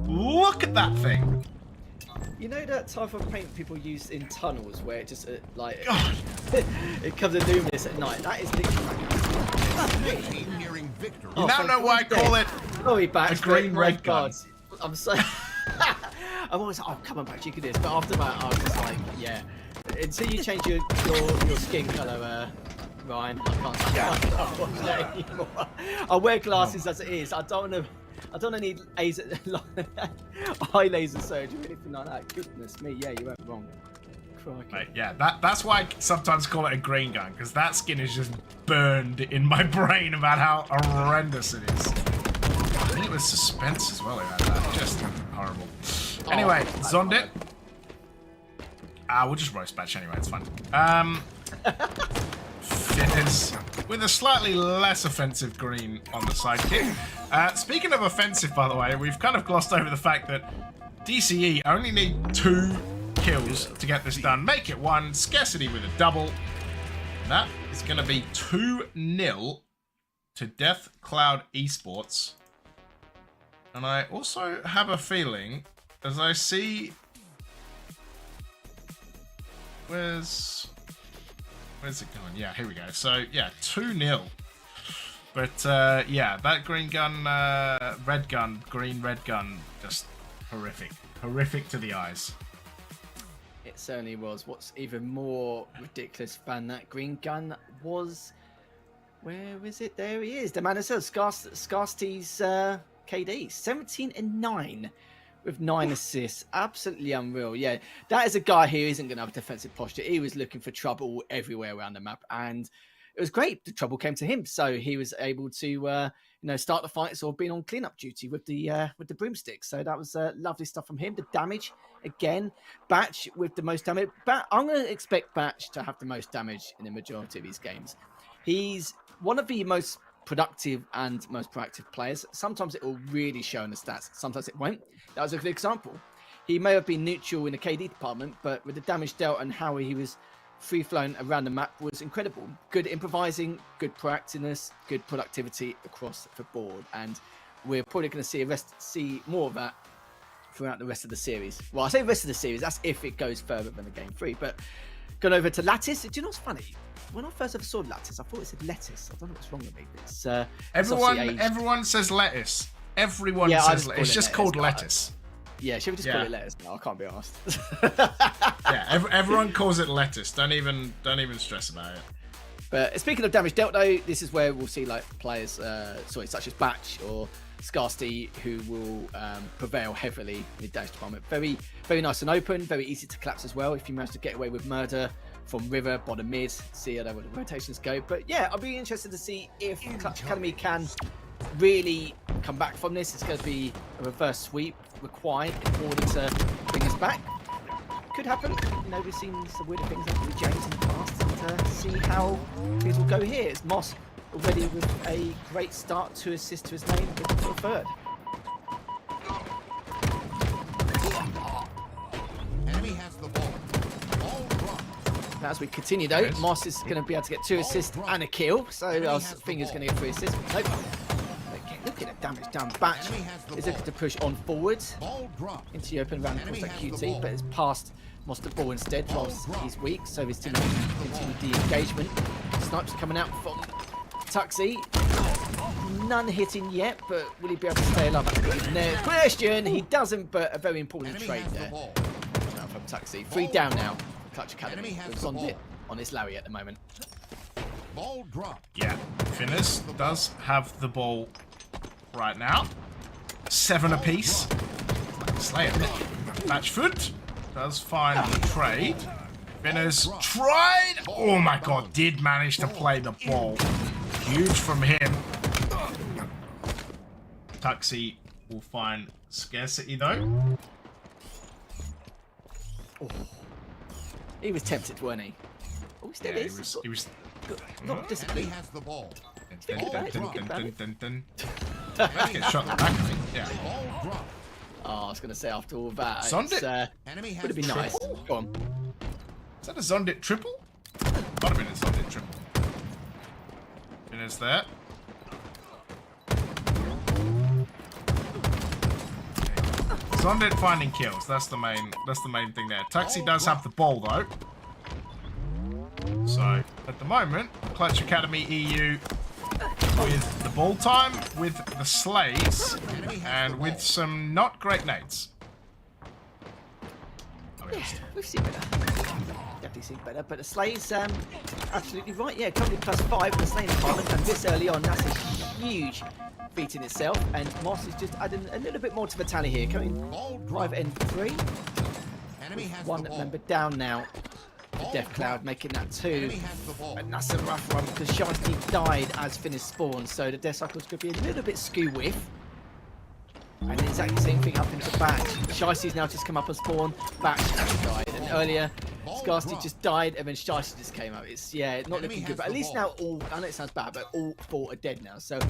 Look at that thing. You know that type of paint people use in tunnels where it just like God. it comes illuminous at night? That is literally. Team nearing victory. You now know why I call it Sorry, Batch, a green but red gun. cards. I'm so. I'm always like, oh come on, Batch, you can do this. But after that, I was just like, yeah. Until you change your skin colour, Ryan, I can't watch that anymore. I wear glasses as it is. I don't need eye laser surgery or anything like that. Goodness me, yeah, you went wrong. Crikey. Right, yeah, that's why I sometimes call it a green gun, because that skin is just burned in my brain about how horrendous it is. I think it was suspense as well about that. Just horrible. Anyway, Zondit. We'll just roast batch anyway, it's fine. Finners with a slightly less offensive green on the sidekick. Speaking of offensive, by the way, we've kind of glossed over the fact that DCE only need 2 kills to get this done. Make it 1, scarcity with a double. That is going to be 2-0 to Deathcloud Esports. And I also have a feeling, as I see... Where's it going? Yeah, here we go. So, yeah, 2-0. But, yeah, that green gun, red gun, green, red gun, just horrific. Horrific to the eyes. It certainly was. What's even more ridiculous than that green gun was... Where is it? There he is. The man himself, Scarcity's KD. 17 and 9 with 9 assists. Absolutely unreal. Yeah, that is a guy who isn't going to have a defensive posture. He was looking for trouble everywhere around the map, and it was great. The trouble came to him, so he was able to, start the fights or being on cleanup duty with the broomstick. So that was lovely stuff from him. The damage again, Batch with the most damage. I'm going to expect Batch to have the most damage in the majority of his games. He's one of the most productive and most proactive players. Sometimes it will really show in the stats. Sometimes it won't. That was a good example. He may have been neutral in the KD department, but with the damage dealt and how he was free-flowing around the map was incredible. Good improvising, good proactiveness, good productivity across the board. And we're probably going to see more of that throughout the rest of the series. Well, I say rest of the series, that's if it goes further than the game 3. But going over to Lattice, do you know what's funny? When I first ever saw Lattice, I thought it said lettuce. I don't know what's wrong with me. It's, everyone says lettuce. Everyone says lettuce. It's just called lettuce. Yeah, should we just call it lettuce now? I can't be asked. Yeah, everyone calls it lettuce. Don't even stress about it. But speaking of damage dealt, though, this is where we'll see like players, such as Batch or Scarcity, who will prevail heavily in the dash department. Very, very nice and open, very easy to collapse as well. If you manage to get away with murder from River, bottom mid, see how the rotations go. But yeah, I'll be interested to see if Clutch Academy can really come back from this. It's going to be a reverse sweep required in order to bring us back. Could happen. You know, we've seen some weird things happen with James in the past, and see how things will go here. It's Moss already with a great start, 2 assists to his name, looking for a third. Enemy has the ball. Ball dropped. As we continue though, Moss is going to be able to get 2 assists and a kill, so I was thinking he's going to get 3 assists. Nope. Okay, look at the damage done. Batch is looking to push on forward Ball dropped. into the open round across that QT, but it's passed Moss the ball instead whilst he's weak, so his team continue the engagement. Snipes coming out from Tuxie. None hitting yet, but will he be able to stay alive? That's even there. Question! He doesn't, but a very important Enemy trade has the there. ball. Now from Tuxie. 3 down now. Clutch Academy. Enemy has With the Zondit ball. on his Larry at the moment. Ball dropped. Yeah, Finners does have the ball right now. 7 apiece. Slay it. Matchfoot does find the trade. Finners tried. Oh my god, did manage to play the ball. Huge from him. Tuxie will find Scarcity though. He was tempted, weren't he? Oh, he still Yeah, is. he was Not Enemy disciplined. has the ball. Think about it, think about it. Let's get shot in the back, I think. Yeah. Ball dropped. Oh, I was going to say after all that, Zondit? it's, Enemy has would it be the nice? ball. Go on. Is that a Zondit triple? Might have been a Zondit triple. Finners there. Zondit finding kills. That's the main thing there. Tuxie does have the ball though. So at the moment, Clutch Academy EU with the ball time, with the slays, and with some not great nades. We've seen better. Definitely seen better, but the Slay's absolutely right. Yeah, currently +5 in the Slay department, and this early on, that's a huge feat in itself. And Moss is just adding a little bit more to the tally here, coming 5 and 3. Enemy has One the ball. member down now. The Death Cloud making that 2. Enemy has the ball. And that's a rough one because Shiesty died as Finners spawned, so the Death Cycle's going to be a little bit skew with. And the exact same thing happened to Batch. Shiesty's now just come up and spawned. Batch died. And earlier, Scarcity just died and then Shiesty just came out. It's, yeah, not looking good. But at least now all, I know it sounds bad, but all 4 are dead now. So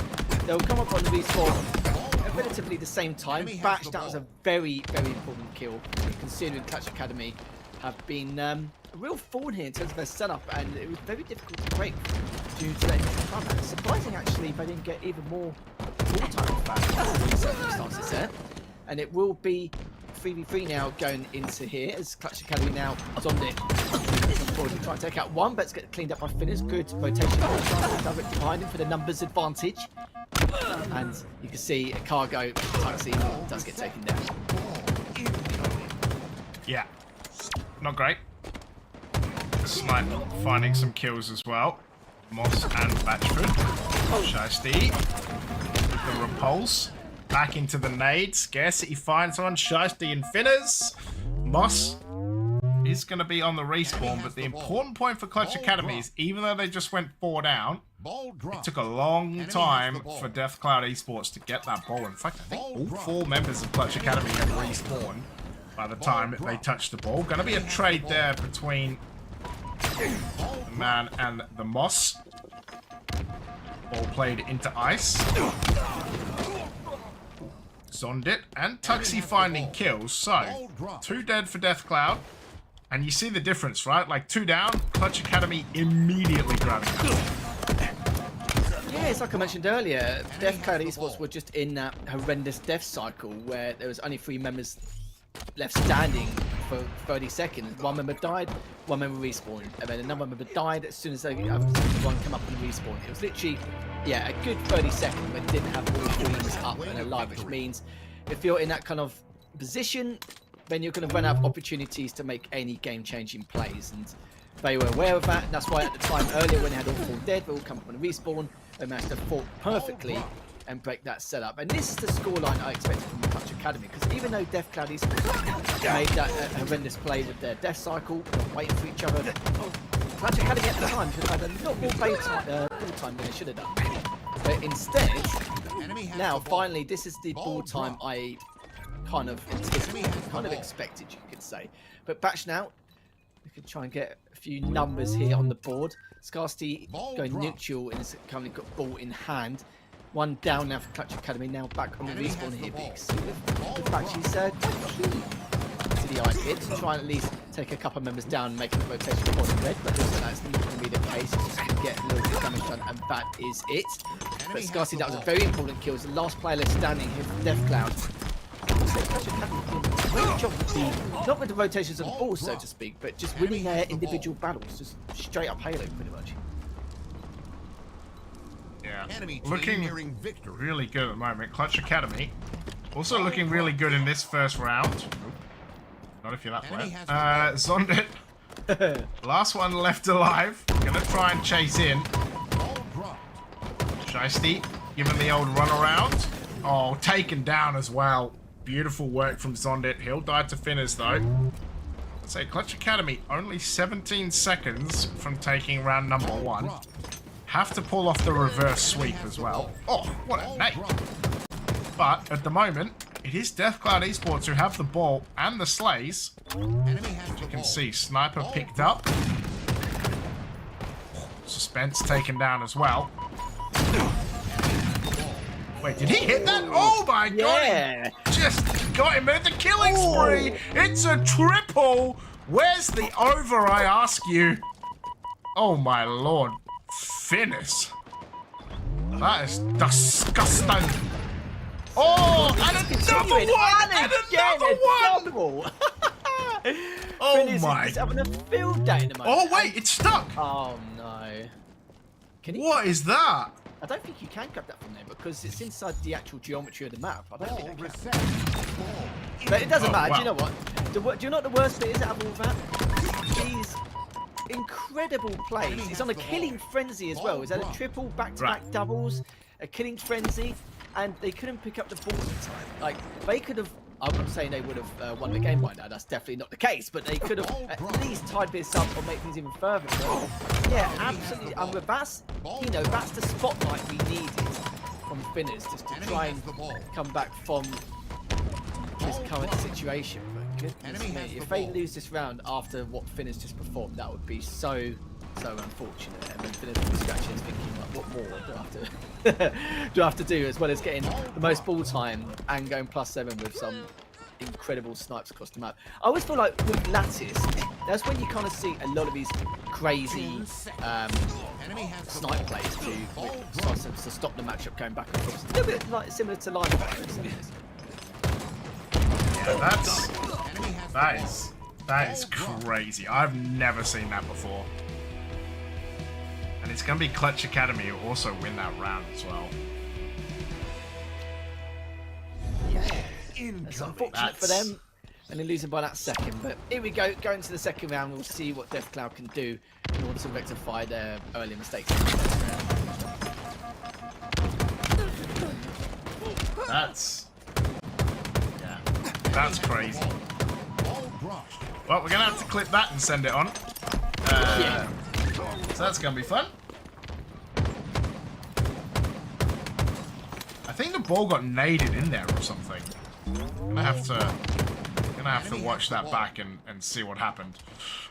they'll come up on the respawn at relatively the same time. Batch, that was a very, very important kill, considering Clutch Academy have been a real thorn here in terms of their setup, and it was very difficult to break due to their initial combat. It's surprising actually they didn't get even more full time back in circumstances there. And it will be 3v3 now going into here as Clutch Academy now is on it. Forward to try and take out one, but it's getting cleaned up by Finners. Good rotation directly behind him for the numbers advantage. And you can see a cargo Tuxie does get taken down. Yeah. Not great. Snipe finding some kills as well. Moss and Batchford. Shiesty with the repulse. Back into the nade. Scarcity finds one. Shiesty and Finners. Moss is going to be on the respawn, but the important point for Clutch Academy is even though they just went 4 down, Ball it dropped. took a long Enemy has time the ball. for Death Cloud Esports to get that ball. In fact, I think all 4 members of Clutch Academy had respawned by the time that they touched the ball. Going to be a trade there between the man and the Moss. Ball played into ice. Zondit and Tuxie finding kills. So, 2 dead for Death Cloud. And you see the difference, right? Like 2 down, Clutch Academy immediately grabbing that. Yeah, it's like I mentioned earlier, Death Cloud Esports were just in that horrendous death cycle where there was only 3 members left standing for 30 seconds. 1 member died, 1 member respawned, and then another member died as soon as they one come up and respawn. It was literally, yeah, a good 30 seconds when they didn't have all 3 members up and alive, which means if you're in that kind of position, then you're going to run out of opportunities to make any game-changing plays. And they were aware of that. That's why at the time earlier when they had all 4 dead, they all come up and respawn. They managed to fought perfectly and break that setup. And this is the scoreline I expected from the Clutch Academy, because even though Death Cloud Esports made that horrendous play with their death cycle, waiting for each other, Clutch Academy at the time should have had a lot more ball time than they should have done. But instead, now finally, this is the ball time I kind of expected, you could say. But Batch now, we can try and get a few numbers here on the board. Scarcity going neutral and has currently got ball in hand. One down now for Clutch Academy, now back on the respawn here. But you can see with Batchy's quite keen to the idea to try and at least take a couple of members down and make a rotation on red, but looks like that's not going to be the case. It's just going to get a little bit of damage done, and that is it. But Scarcity, that was a very important kill. It's the last player left standing here for Death Cloud. Great job with the, not with the rotations of the ball, so to speak, but just winning their individual battles, just straight up Halo, pretty much. Yeah, looking really good at the moment. Clutch Academy also looking really good in this first round. Oop. Not if you're that player. Zondit, last one left alive. Gonna try and chase in. Shiesty, giving the old run around. Oh, taken down as well. Beautiful work from Zondit. He'll die to Finners though. Let's say Clutch Academy only 17 seconds from taking round number 1. Have to pull off the reverse sweep as well. Oh, what a nade. But at the moment, it is Death Cloud Esports who have the ball and the slays. As you can see, Sniper picked up. Suspense taken down as well. Wait, did he hit that? Oh my god! He just got him at the killing spree! It's a triple! Where's the over, I ask you? Oh my lord. Finis. That is disgusting. Oh, and another one! And another one! Oh my. He's having a field day in the moment. Oh wait, it's stuck! Oh no. Can he? What is that? I don't think you can grab that from there because it's inside the actual geometry of the map. I don't think that can. But it doesn't matter. Wow. Do you know what? Do you know what the worst bit is out of all of that? These incredible plays. He's on a killing frenzy as well. Is that a triple back-to-back doubles, a killing frenzy, and they couldn't pick up the ball in time. Like they could have. I'm not saying they would have won the game by now. That's definitely not the case. But they could have at least tied this up or make things even further. But yeah, absolutely. But that's that's the spotlight we needed from Finners just to try and come back from this current situation. But goodness me, if they lose this round after what Finners just performed, that would be so unfortunate. And then Finners was scratching his thinking, like, what more do I have to do as well as getting the most ball time and going +7 with some incredible snipes across the map. I always feel like with Lattice, that's when you kind of see a lot of these crazy snipe plays to stop the matchup going back and forth. A little bit like similar to live fire. Yeah, that is crazy. I've never seen that before. And it's going to be Clutch Academy who also win that round as well. Yeah, it's unfortunate for them, and they're losing by that second. But here we go, going to the second round. We'll see what Death Cloud can do in order to rectify their early mistakes. That's crazy. Well, we're going to have to clip that and send it on. So that's going to be fun. I think the ball got naded in there or something. Gonna have to watch that back and see what happened.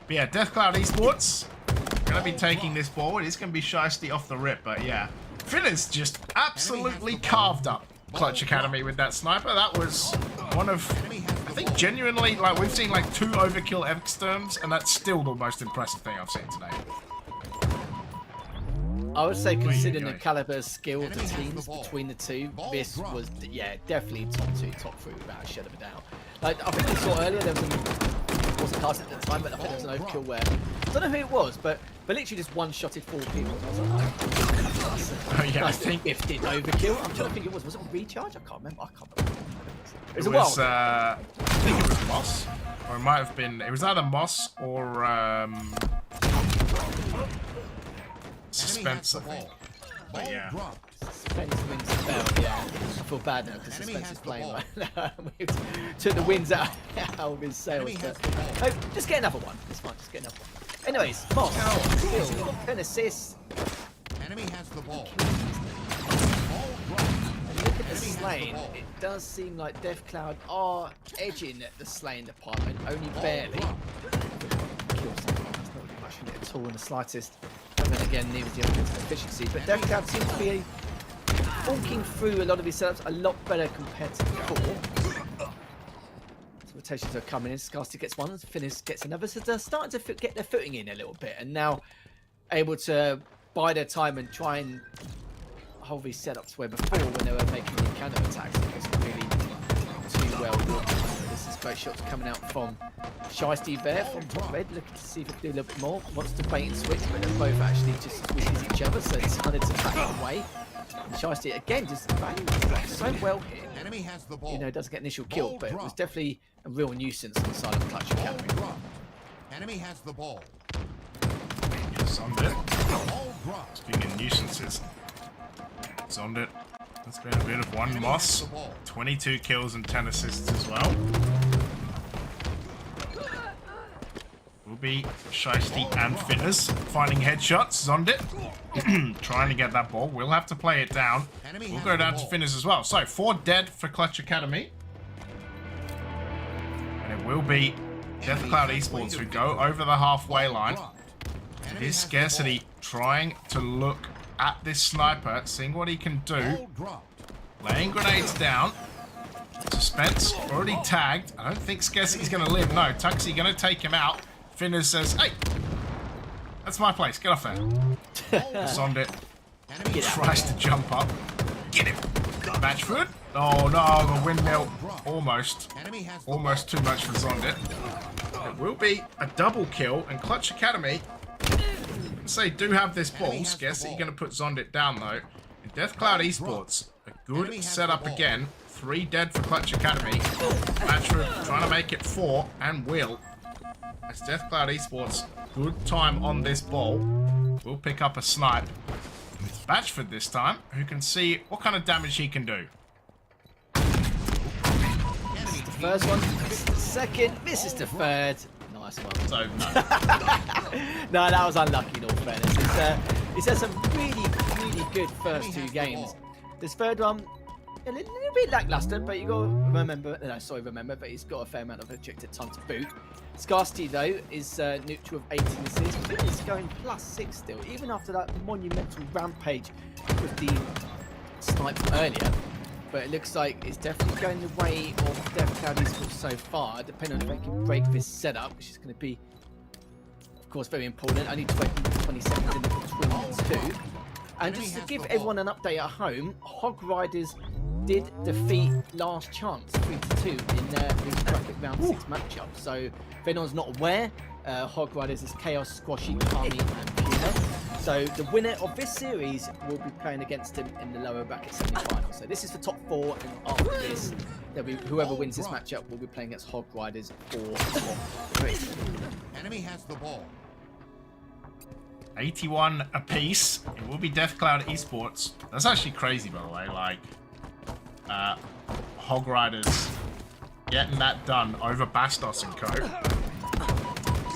But yeah, Death Cloud Esports gonna be taking this ball. It is gonna be Shiesty off the rip, but yeah. Finners just absolutely carved up Clutch Academy with that sniper. That was one of, I think genuinely, like we've seen like 2 overkill Exterms, and that's still the most impressive thing I've seen today. I would say, considering the caliber skill of the teams between the two, this was, definitely top 2, top 3 without a shadow of a doubt. Like, I think we saw earlier, there was it wasn't cast at the time, but I think there was an overkill where, I don't know who it was, but literally just one-shotted 4 people. I was like, yeah, I think gifted overkill. I'm trying to think it was it a recharge? I can't remember. It was I think it was Moss, or it might have been, it was either Moss or, Suspense, I think. But yeah. Spence wins the belt. Yeah, I feel bad now because Enemy Spence has is the playing ball. right. We took the wins out of his sails. Enemy has But, the ball. oh, just get another one. It's fine. Just get another one. Anyways, Moss, kill, 10 assists. Enemy has the ball. Look at the slain. It does seem like Death Cloud are edging at the slain department, only barely. Kill something. That's not rushing it at all in the slightest. And then again, neither the other efficiency. But Death Cloud seems to be walking through a lot of his setups a lot better compared to before. So rotations are coming in. Scarcity gets one, Finnis gets another. So they're starting to get their footing in a little bit, and now able to buy their time and try and hold these setups where before when they were making the counter attacks it wasn't really too well done. This is great shots coming out from Shiesty there from top red, looking to see if they can do a little bit more. Wants to bait and switch, but they're both actually just squeezes each other, so decided to back away. And Shiesty again just banging so well here. Enemy has the ball. You know, doesn't get initial kill, Ball but it was dropped. definitely a real nuisance on the side of Clutch Ball Academy. dropped. Enemy has the ball. Zoned it. Ball dropped. Speaking of nuisances. Zoned it. That's been a bit of one. Enemy Moss. has the ball. 22 kills and 10 assists as well. Will be Shiesty and Finners finding headshots. Zoned it. Trying to get that ball. We'll have to play it down. Enemy We'll has go the down to ball. Finners as well. So 4 dead for Clutch Academy. And it will be Death Cloud Esports who go over the halfway line. Dropped. Enemy His has the scarcity trying to look at this sniper, seeing what he can ball. do. Ball dropped. Laying grenades down. Suspense already tagged. I don't think Scarcity's going to live. No, Tuxie going to take him out. Finners says, hey, that's my place. Get off there. Zoned it. Enemy Tries to jump up. Get him. Batchford. Oh no, the windmill. Almost. Enemy has the Almost too much for Zoned it. It will be a double kill, and Clutch Academy, say, do have this ball. Enemy has the Scarcity ball. going to put Zoned it down though. And Death Cloud Esports, a Enemy good has setup the ball. again. 3 dead for Clutch Academy. Batchford trying to make it 4, and will. As Death Cloud Esports, good time on this ball. We'll pick up a snipe. It's Batchford this time, who can see what kind of damage he can do. First one, this is the second, this is the third. Nice one. So, no. No, that was unlucky in all fairness. It's had some really good first 2 games. This third one, a little bit lackluster, but you got to remember, but he's got a fair amount of ejected time to boot. Scarcity, though, is neutral of 18 assists. He's going +6 still, even after that monumental rampage with the snipe earlier. But it looks like it's definitely going the way of Death Cloud Esports so far, depending on if they can break this setup, which is going to be, of course, very important. Only 20 seconds in between the 2. And just to give everyone an update at home, Hog Riders did defeat Last Chance 3-2 in their bracket round 6 matchup. So if anyone's not aware, Hog Riders is Chaos, Squashy, Kami, and Puma. So the winner of this series will be playing against him in the lower bracket semi-final. So this is for top 4, and after this, there'll be whoever wins this matchup will be playing against Hog Riders for top 3. Enemy has the ball. 81 apiece. It will be Death Cloud Esports. That's actually crazy, by the way. Like, Hog Riders getting that done over Bastos and co.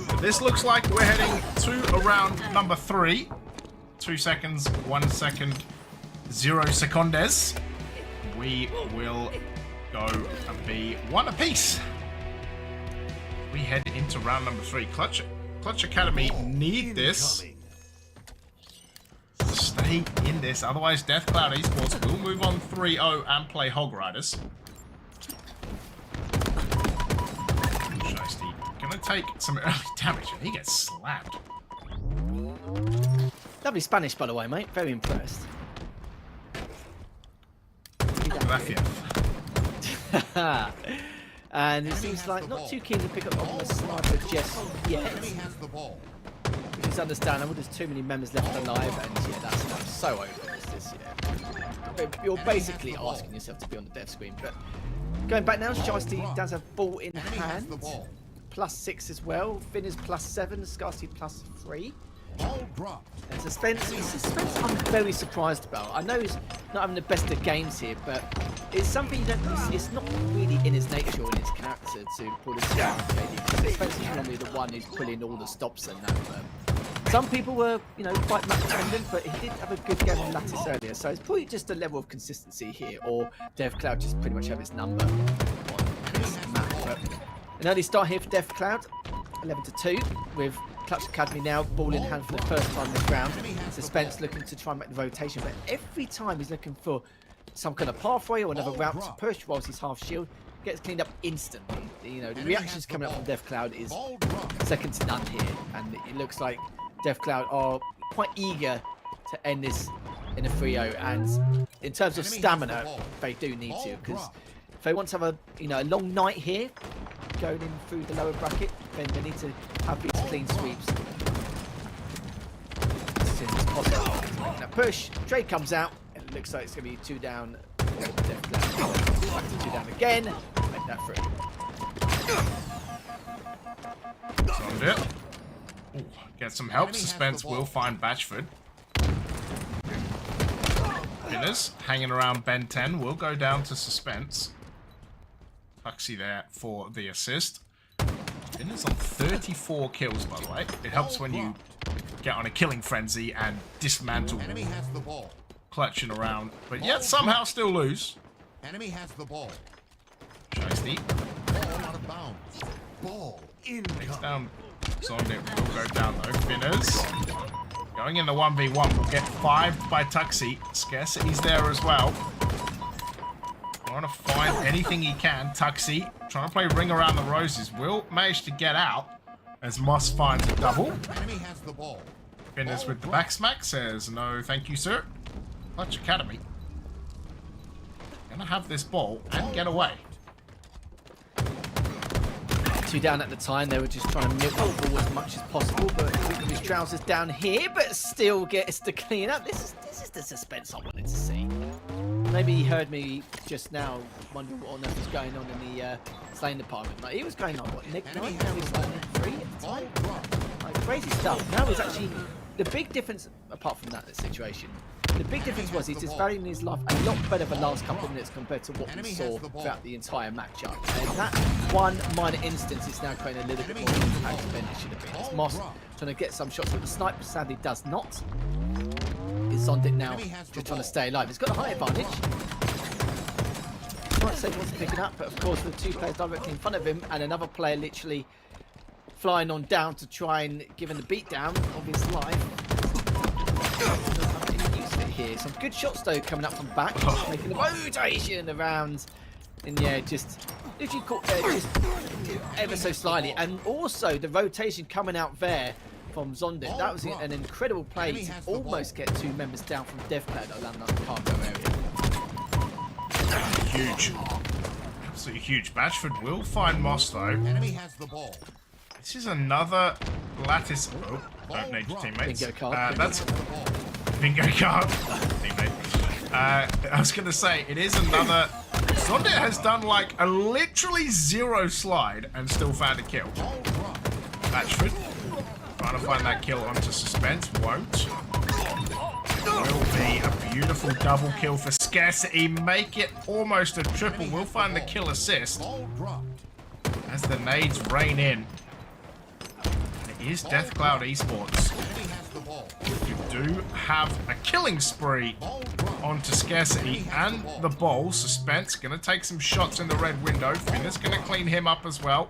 But this looks like we're heading to around number 3. 2 seconds, 1 second, 0 secondes. We will go and be 1 apiece. We head into round number 3. Clutch Academy need this. Stay in this, otherwise Death Cloud Esports will move on 3-0 and play Hog Riders. Shiesty gonna take some early damage and he gets slammed. Lovely Spanish, by the way, mate. Very impressed. Gracias. And it seems like not too keen to pick up on the sniper just yet. Enemy has the ball. Which is understandable. There's too many members left alive, and yeah, that's so over this year. But you're basically asking yourself to be on the death screen. But going back now, Shiesty does have ball in Enemy has hand. the ball. +6 as well. Finn is +7. Scarcity +3. Ball dropped. And Suspense I'm very surprised about. I know he's not having the best of games here, but it's something that it's not really in his nature or in his character to pull this down. Suspense is normally the one who's pulling all the stops and that. But some people were, you know, quite map dependent, but he did have a good game on Lattice earlier, so it's probably just a level of consistency here, or DevCloud just pretty much have his number on this map. But an early start here for DevCloud, 11-2 with Clutch Academy now, ball in hand for the first time on the ground. Suspense looking to try and make the rotation, but every time he's looking for some kind of pathway or another route to push whilst he's half shield, gets cleaned up instantly. You know, the reactions coming up from DevCloud is second to none here, and it looks like DevCloud are quite eager to end this in a 3-0, and in terms of stamina, they do need to, because if they want to have a long night here, going in through the lower bracket, then they need to have these clean sweeps as soon as possible. He's making that push. Trade comes out, and it looks like it's going to be 2 down. Back to 2 down again. Make that through. Solid it. Ooh, get some help. Suspense will find Batchford. Winners hanging around Ben 10 will go down to Suspense. Tuxie there for the assist. Winners on 34 kills, by the way. It helps when you get on a killing frenzy and dismantle Enemy has the ball. clutching around, but yet somehow still lose. Enemy has the ball. Shiesty Ball out of bounds. Ball in. takes down Zondit, will go down though. Winners going in the 1v1 will get 5'd by Tuxie. Scarcity's there as well. Trying to find anything he can. Tuxie trying to play Ring Around the Roses. Will manage to get out as Moss finds a double. Enemy has the ball. Winners with the back smack says, no thank you, sir. Clutch Academy gonna have this ball and get away. 2 down at the time, they were just trying to milk the ball as much as possible, but quick with his trousers down here, but still gets to clean up. This is the Suspense I wanted to see. Maybe he heard me just now, wondering what on earth was going on in the slaying department. Like, he was going on, what, Nick 9? Now he's like Nick 3 at the time? Like, crazy stuff. Now he's actually... The big difference, apart from that situation, the big difference was he's just valuing his life a lot better the last couple of minutes compared to what we saw throughout the entire matchup. And that one minor instance is now creating a little bit more impact than it should have been. It's Moss trying to get some shots, but the sniper sadly does not. Is Zondit now just trying to stay alive. He's got a high advantage. Might say he wasn't picking up, but of course with 2 players directly in front of him and another player literally flying on down to try and give him the beatdown of his life. Here. Some good shots though coming up from back, making the rotation around in the air, just literally caught there just ever so slightly, and also the rotation coming out there from Zondit. That was an incredible play to almost get 2 members down from DevCloud around that cargo area. Huge. Absolutely huge. Batchford will find Moss though. Enemy has the ball. This is another Lattice. Oh, don't need your teammates. Bingo card. That's bingo card. Teammate. I was going to say, it is another... Zondit has done like a literally 0 slide and still found a kill. Batchford trying to find that kill onto Suspense. Won't. Will be a beautiful double kill for Scarcity. Make it almost a triple. We'll find the kill assist Ball dropped. as the nades rain in. It is DeathCloud Esports. Enemy has the ball. You do have a killing spree Ball dropped. onto Scarcity and the ball. Suspense gonna take some shots in the red window. Finner's gonna clean him up as well.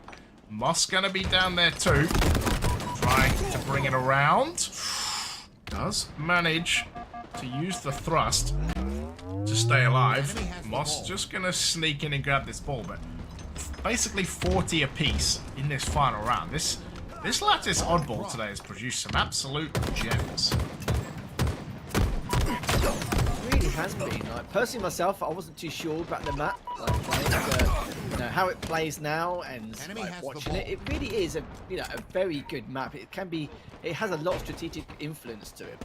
Moss gonna be down there too, trying to bring it around. Does manage to use the thrust to stay alive. Moss just gonna sneak in and grab this ball, but basically 40 apiece in this final round. This Lattice oddball today has produced some absolute gems. It really has been. Like, personally myself, I wasn't too sure about the map, like playing, how it plays now, and like, watching it. It really is a a very good map. It has a lot of strategic influence to it.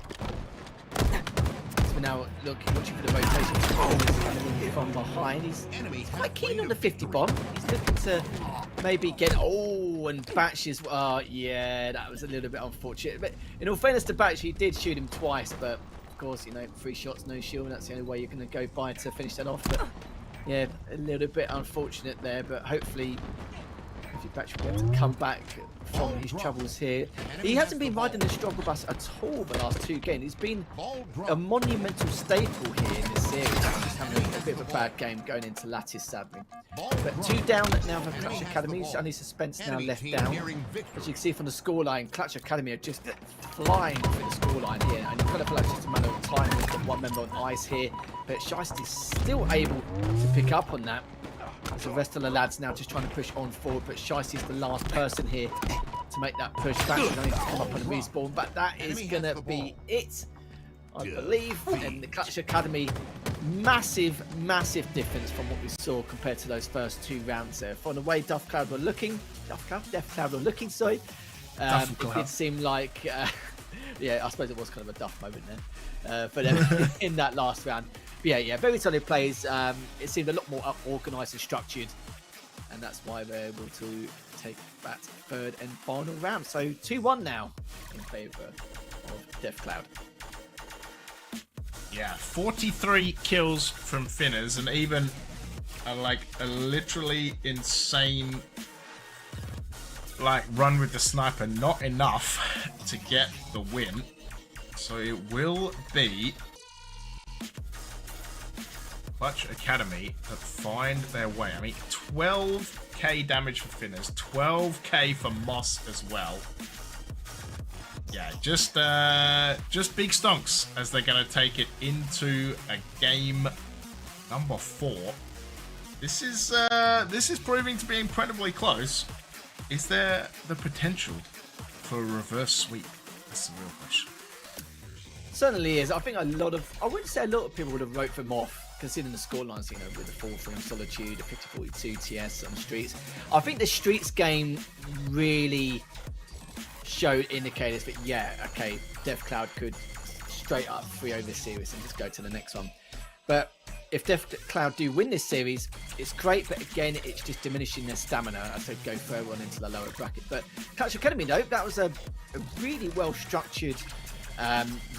we're now watching for the rotation. He's coming in from behind. He's quite keen on the 50 bomb. He's looking to maybe get. Oh, and Batch is. Yeah, that was a little bit unfortunate. But in all fairness to Batch, he did shoot him twice. But of course, 3 shots, no shield. That's the only way you're going to go by to finish that off. But yeah, a little bit unfortunate there. But hopefully Batch will be able to come back from his troubles here. He hasn't been riding the struggle bus at all the last 2 games. He's been a monumental staple here in this series. He's just having a bit of a bad game going into Lattice, sadly. But 2 down now for Clutch Academy. Only Suspense now left down. As you can see from the scoreline, Clutch Academy are just flying through the scoreline here. And you kind of feel like it's just a matter of time. We've got 1 member on ice here. But Sheisty's still able to pick up on that. As the rest of the lads now just trying to push on forward, but Sheisty's the last person here to make that push back. He's going to come up on a respawn, but that is going to be it, I believe. And the Clutch Academy, massive difference from what we saw compared to those first 2 rounds there. From the way Death Cloud were looking, sorry. It did seem like, yeah, I suppose it was kind of a Duff moment there. But in that last round. Yeah, very solid plays. It seemed a lot more organised and structured, and that's why we're able to take that 3rd and final round. So 2-1 now in favour of Death Cloud. Yeah, 43 kills from Finners, and even a literally insane run with the sniper. Not enough to get the win. So it will be Clutch Academy that find their way. I mean, 12k damage for Finners, 12k for Moss as well. Yeah, just big stonks as they're going to take it into a game number 4. This is proving to be incredibly close. Is there the potential for a reverse sweep? That's the real question. Certainly is. I think I wouldn't say a lot of people would have wrote them off, considering the scorelines, with the 4-3 Solitude, the 50-42 TS on the Streets. I think the Streets game really showed indicators that, yeah, okay, Death Cloud could straight up 3-0 this series and just go to the next one. But if Death Cloud do win this series, it's great, but again, it's just diminishing their stamina as they go further on into the lower bracket. But Clutch Academy, though, that was a really well-structured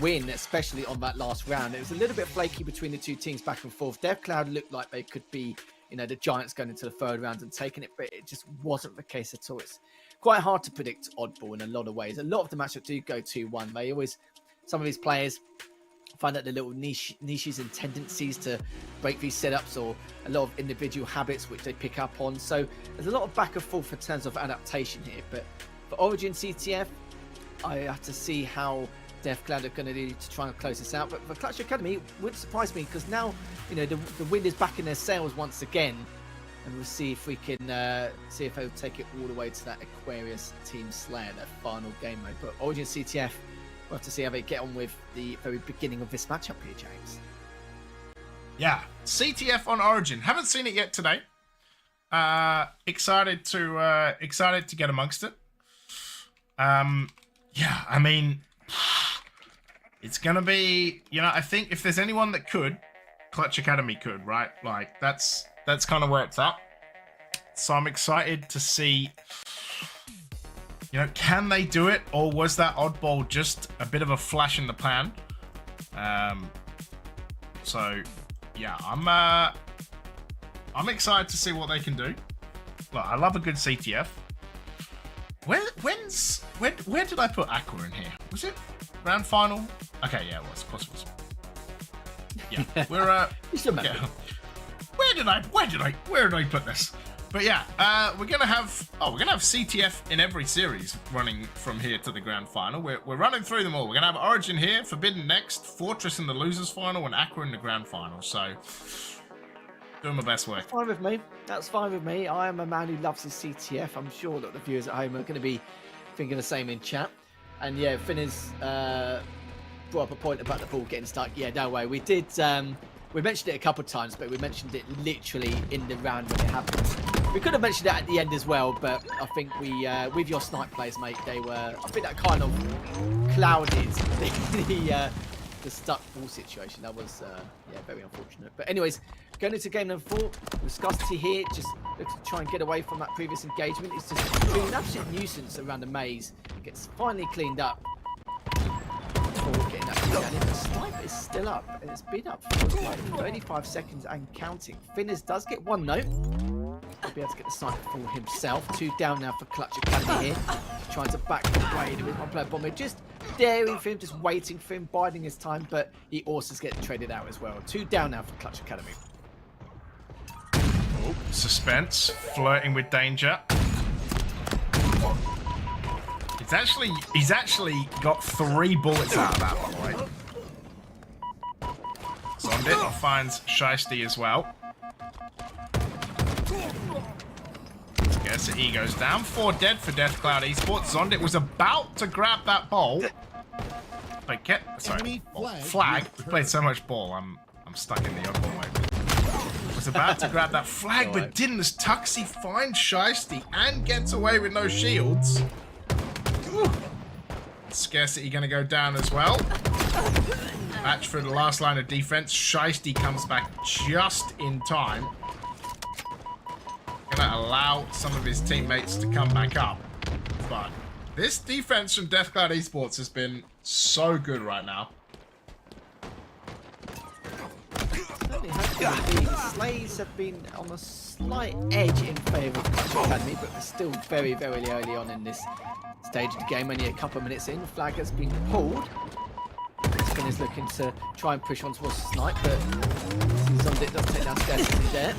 win, especially on that last round. It was a little bit flaky between the 2 teams back and forth. Death Cloud looked like they could be, the Giants going into the 3rd round and taking it, but it just wasn't the case at all. It's quite hard to predict Oddball in a lot of ways. A lot of the matchups do go 2-1. Some of these players find out the little niches and tendencies to break these setups, or a lot of individual habits which they pick up on. So there's a lot of back and forth in terms of adaptation here. But for Origin CTF, I have to see how Death Cloud are going to do to try and close this out. But for Clutch Academy, it wouldn't surprise me, because now the wind is back in their sails once again, and we'll see if we can see if they'll take it all the way to that Aquarius Team Slayer, that final game mode. But Origin CTF, we'll have to see how they get on with the very beginning of this matchup here, James. Yeah, CTF on Origin. Haven't seen it yet today. Excited to get amongst it. Yeah, I mean, it's gonna be, I think if there's anyone that could, Clutch Academy could, right? Like that's kind of where it's at. So I'm excited to see, can they do it, or was that Oddball just a bit of a flash in the pan? So yeah, I'm excited to see what they can do. Look, I love a good CTF. Where did I put Aqua in here? Was it round final? Okay, yeah, it was. Of course it was. Yeah, we're You still remember. yeah. Where did I put this? But yeah, we're gonna have CTF in every series running from here to the grand final. We're running through them all. We're gonna have Origin here, Forbidden next, Fortress in the losers final, and Aqua in the grand final. So doing my best work. Fine with me. That's fine with me. I am a man who loves his CTF. I'm sure that the viewers at home are going to be thinking the same in chat. And yeah, Finn has brought up a point about the ball getting stuck. Yeah, no way. We did. We mentioned it a couple of times, but we mentioned it literally in the round when it happened. We could have mentioned it at the end as well, but I think we, with your snipe plays, mate, they were. I think that kind of clouded the the stuck ball situation. That was, yeah, very unfortunate. But anyways, going into game number 4, with Scarcity here, just looks to try and get away from that previous engagement. It's just being an absolute nuisance around the maze. Gets finally cleaned up. Before getting that kill down in. The sniper is still up, and it's been up for like 35 seconds and counting. Finners does get one note. He'll be able to get the sniper for himself. 2 down now for Clutch Academy here. Trying to back away with one player bomber. Just daring for him, just waiting for him, biding his time, but he also is getting traded out as well. 2 down now for Clutch Academy. Oh, suspense, flirting with danger. He's actually got 3 bullets out of that, by the way. Zondit finds Shiesty as well. Scarcity goes down. 4 dead for Death Cloud Esports. Zondit was about to grab that ball. But Enemy flag. We played so much ball, I'm stuck in the oddball mode. Was about to grab that flag, but didn't, as Tuxie finds Shiesty and gets away with no shields. Ooh. Scarcity gonna go down as well. Match for the last line of defense. Shiesty comes back just in time. Gonna allow some of his teammates to come back up. But this defense from Death Cloud Esports has been so good right now. The Slays have been on a slight edge in favour of Clutch Academy, but we're still very, very early on in this stage of the game. Only a couple of minutes in, the flag has been pulled. Finn is looking to try and push on towards the snipe, but Zondit does take down Scarcity there.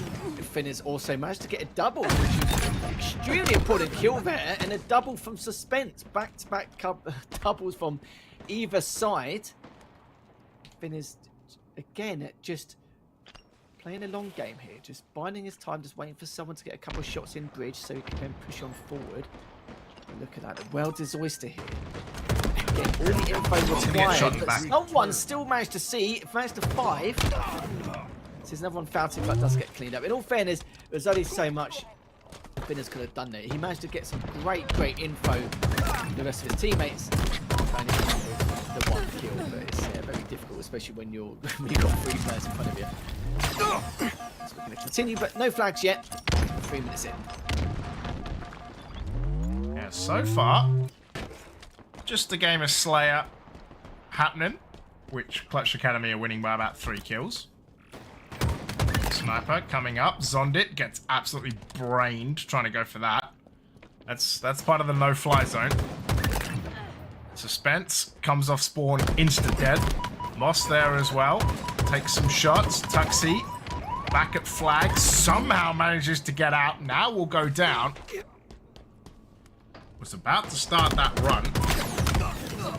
Finn has also managed to get a double, which is an extremely important kill there, and a double from Suspense. Back-to-back doubles from either side. Finn is, again, just playing a long game here, just biding his time, just waiting for someone to get a couple of shots in bridge so he can then push on forward. And look at that, the world is oyster here. Again, all the info required, but someone still managed to see, managed to 5. There's another one fountain, but does get cleaned up. In all fairness, there's only so much Finners could have done there. He managed to get some great info from the rest of his teammates. Only the 1 kill, but it's very difficult, especially when you've got 3 players in front of you. So we're going to continue, but no flags yet. 3 minutes in. Yeah, so far, just a game of Slayer happening, which Clutch Academy are winning by about 3 kills. Sniper coming up. Zondit gets absolutely brained trying to go for that. That's part of the no-fly zone. Suspense comes off spawn, insta-dead. Moss there as well. Takes some shots. Tuxie back at flag. Somehow manages to get out. Now will go down. Was about to start that run.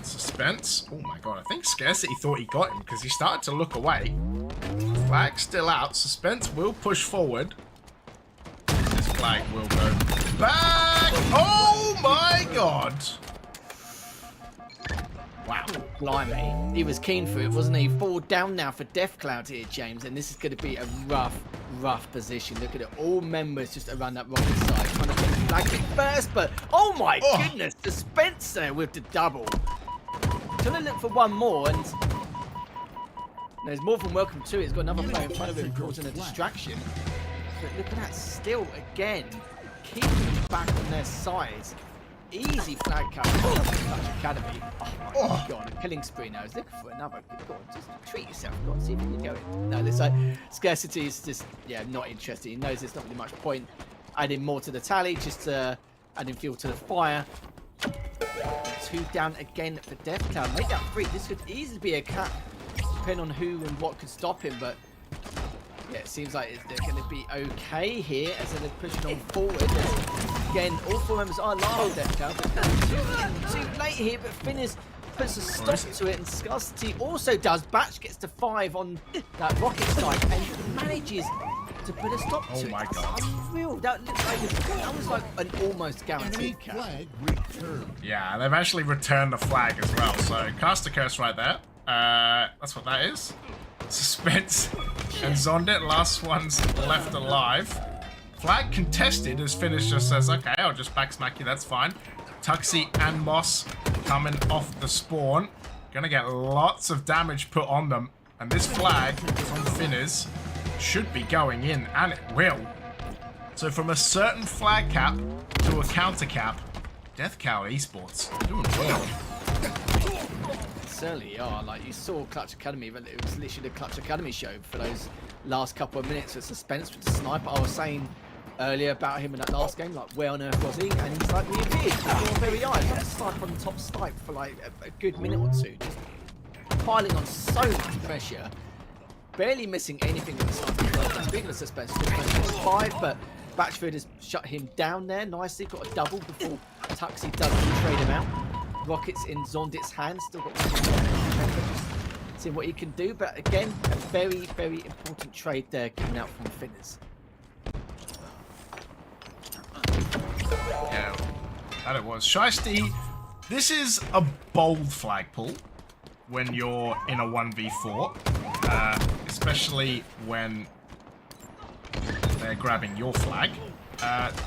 Suspense. Oh my god, I think Scarcity thought he got him because he started to look away. Flag still out. Suspense will push forward. This flag will go back. Oh my god. Wow. Blimey. He was keen for it, wasn't he? 4 down now for Death Cloud here, James, and this is going to be a rough position. Look at it. All members just around that rocket side. Trying to get flag it first, but oh my goodness. Suspense there with the double. Trying to look for one more, and there's more than welcome to it. He's got another player in front of him causing a distraction. But look at that, still again, keeping them back on their sides. Easy flag cover from Clutch Academy. Oh my god, a killing spree now. He's looking for another. Go on, just treat yourself. Go on, see if you can go in. No, there's like Scarcity is just, yeah, not interested. He knows there's not really much point adding more to the tally, just adding fuel to the fire. 2 down again for Death Cloud. Make that 3. This could easily be a cap, depending on who and what could stop him, but yeah, it seems like they're going to be okay here as they're pushing on forward. Again, all 4 members are alive, Death Cloud, but too late here, but Finners puts a stop to it, and Scarcity also does. Batch gets to 5 on that rocket side and manages to put a stop to it. Oh my god. Unreal. That was like an almost Enemy guaranteed cap. flag returned. Yeah, they've actually returned the flag as well. So cast a curse right there. That's what that is. Suspense and Zondit, last one's left alive. Flag contested as Finish just says, okay, I'll just backsmack you, that's fine. Tuxie and Moss coming off the spawn. Gonna get lots of damage put on them. And this flag from Finners should be going in, and it will. So from a certain flag cap to a counter cap, Death Cloud Esports doing well. Certainly are. Like you saw Clutch Academy, but it was literally the Clutch Academy show for those last couple of minutes of suspense with the sniper. I was saying earlier about him in that last game, like where on earth was he? And he's like reappeared before very eyes. Like sniper on the top snipe for like a good minute or two, just piling on so much pressure, barely missing anything in the sniper. Speaking of suspense, 5, but Batchford has shut him down there nicely. Got a double before Tuxi does trade him out. Rockets in Zondit's hands, still got seeing what he can do, but again, a very, very important trade there coming out from Finners. Yeah, that it was. Shiesty, this is a bold flag pull when you're in a 1v4, especially when they're grabbing your flag.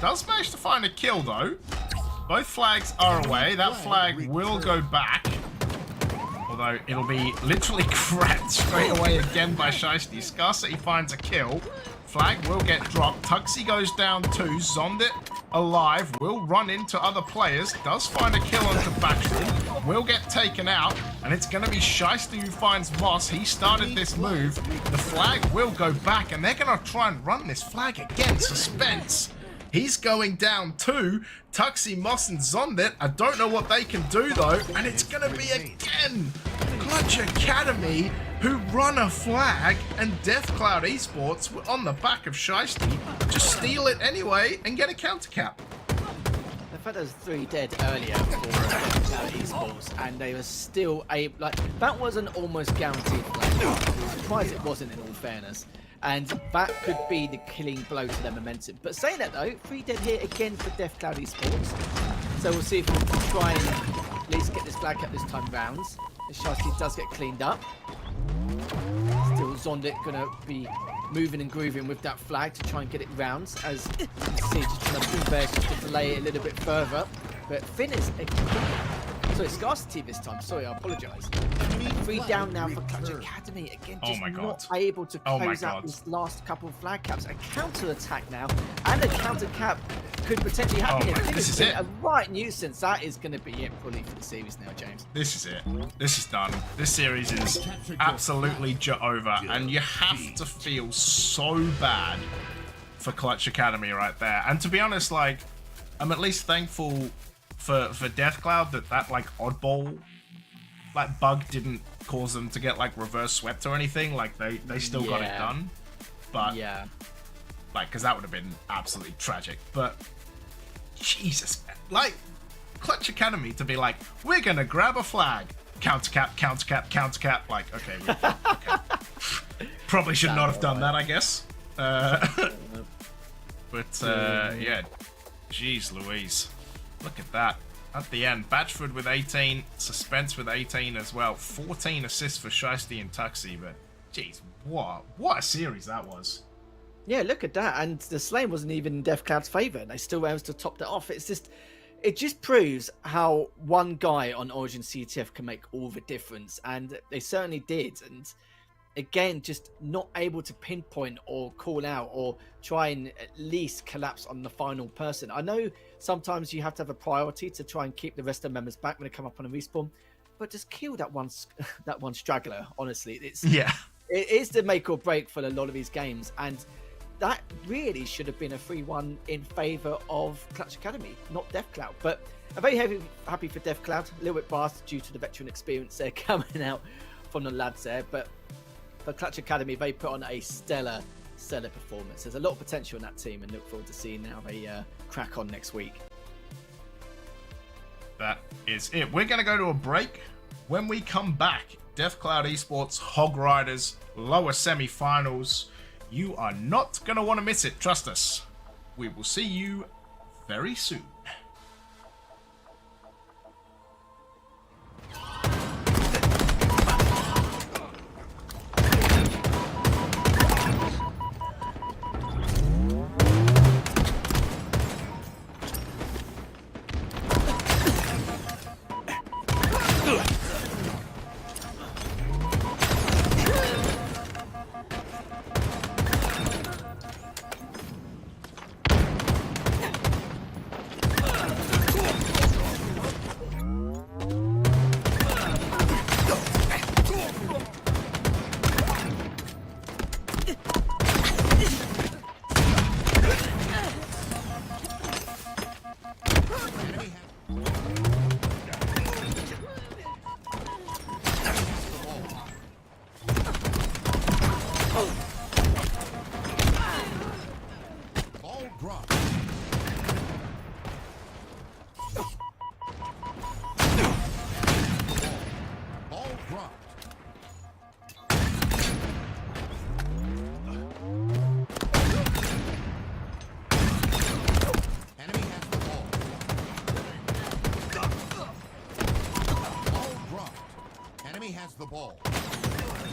Does manage to find a kill though. Both flags are away. That flag will go back. Although it'll be literally grabbed straight away again by Shiesty. Scarcity finds a kill. Flag will get dropped. Tuxi goes down too. Zondit alive. Will run into other players. Does find a kill onto Batchford. Will get taken out. And it's going to be Shiesty who finds Moss. He started this move. The flag will go back. And they're going to try and run this flag again. Suspense. He's going down too. Tuxi, Moss, and Zondit. I don't know what they can do though. And it's going to be again Clutch Academy who run a flag, and Death Cloud Esports were on the back of Shiesty. Just steal it anyway and get a counter cap. The fact there was 3 dead earlier for Death Cloud Esports, and they were still able, like, that was an almost guaranteed flag. I'm surprised it wasn't, in all fairness. And that could be the killing blow to their momentum. But saying that though, 3 dead here again for Death Cloud Esports. So we'll see if we can try and at least get this flag cap this time round. The Shiesty does get cleaned up. Still Zondit gonna be moving and grooving with that flag to try and get it round. As you can see, just trying to move there to delay it a little bit further. But Finners again. Sorry, Scarcity this time. Sorry, I apologise. 3 down now for Clutch Academy. Again, just not able to close out these last couple of flag caps. A counter-attack now, and a counter-cap could potentially happen here. This is it. A right nuisance. That is going to be it probably for the series now, James. This is it. This is done. This series is absolutely over, and you have to feel so bad for Clutch Academy right there. And to be honest, like, I'm at least thankful for Death Cloud that like oddball like bug didn't cause them to get like reverse swept or anything. Like they still got it done, but yeah, like, because that would have been absolutely tragic. But Jesus, man. Like Clutch Academy to be like, we're gonna grab a flag, counter cap, counter cap, counter cap. Like, okay, okay. Probably should not have done that, I guess. But yeah, jeez Louise. Look at that. At the end, Batchford with 18, Suspense with 18 as well. 14 assists for Shiesty and Tuxi, but jeez, what a series that was. Yeah, look at that. And the Slain wasn't even in Death Cloud's favour, and they still were able to top that off. It just proves how one guy on Origin CTF can make all the difference, and they certainly did. And again, just not able to pinpoint or call out or try and at least collapse on the final person. I know sometimes you have to have a priority to try and keep the rest of the members back when they come up on a respawn, but just kill that one straggler. Honestly, it is the make or break for a lot of these games, and that really should have been a 3-1 in favour of Clutch Academy, not Death Cloud. But I'm very happy for Death Cloud. A little bit biased due to the veteran experience there coming out from the lads there, but for Clutch Academy, they put on a stellar performance. There's a lot of potential in that team, and look forward to seeing how they crack on next week. That is it. We're going to go to a break. When we come back, Death Cloud Esports, Hog Riders, lower semi-finals. You are not going to want to miss it. Trust us. We will see you very soon. dropped. Ball dropped. Enemy has the ball. Ball dropped. Enemy has the ball. Enemy has the ball.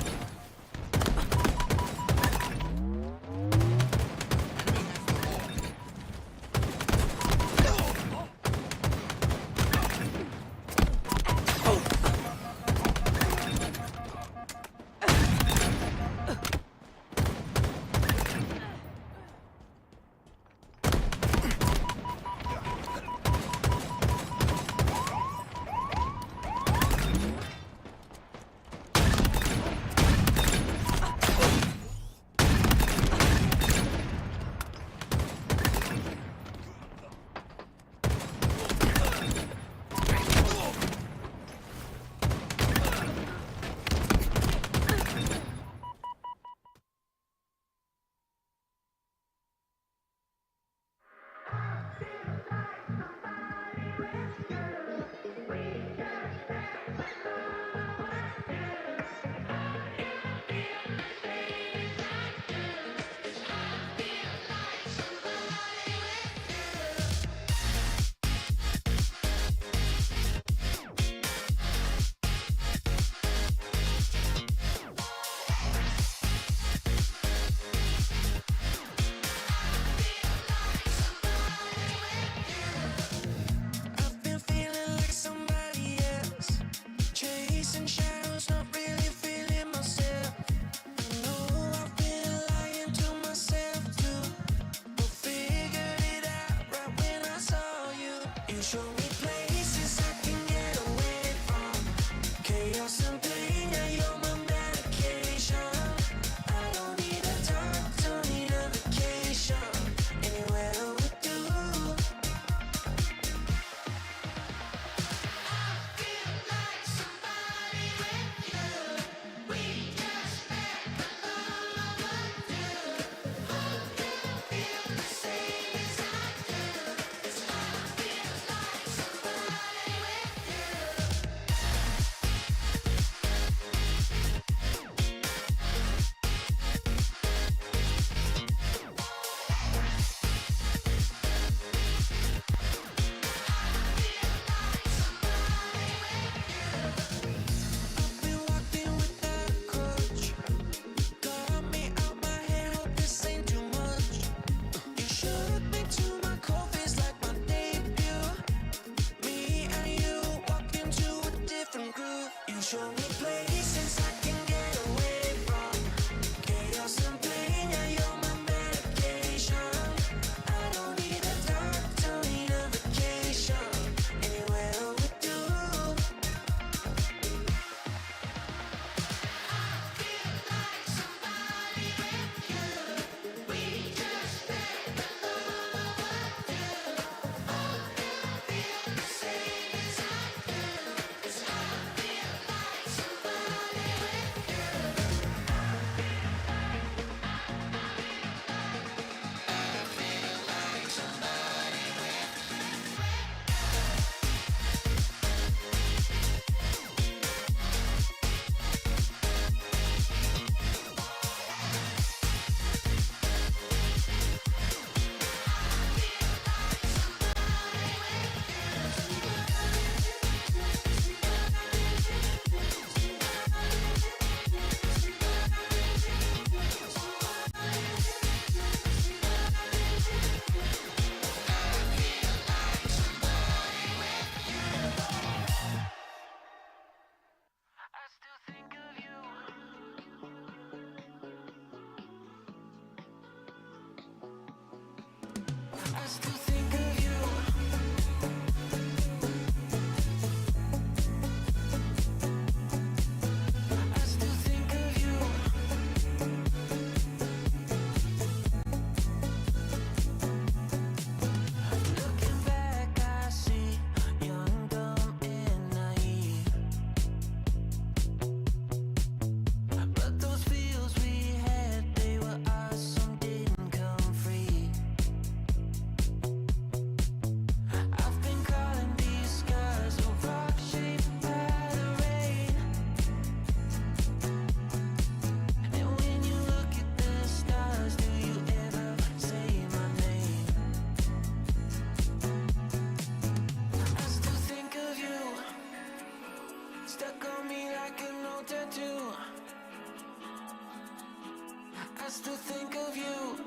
still think of you.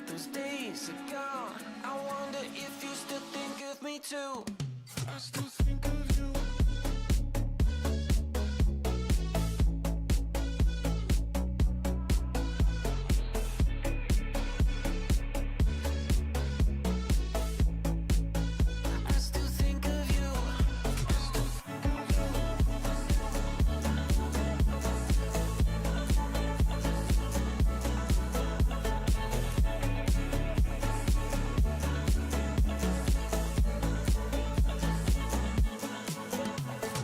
Those days are gone. I wonder if you still think of me too. I still think of you. I still think of you.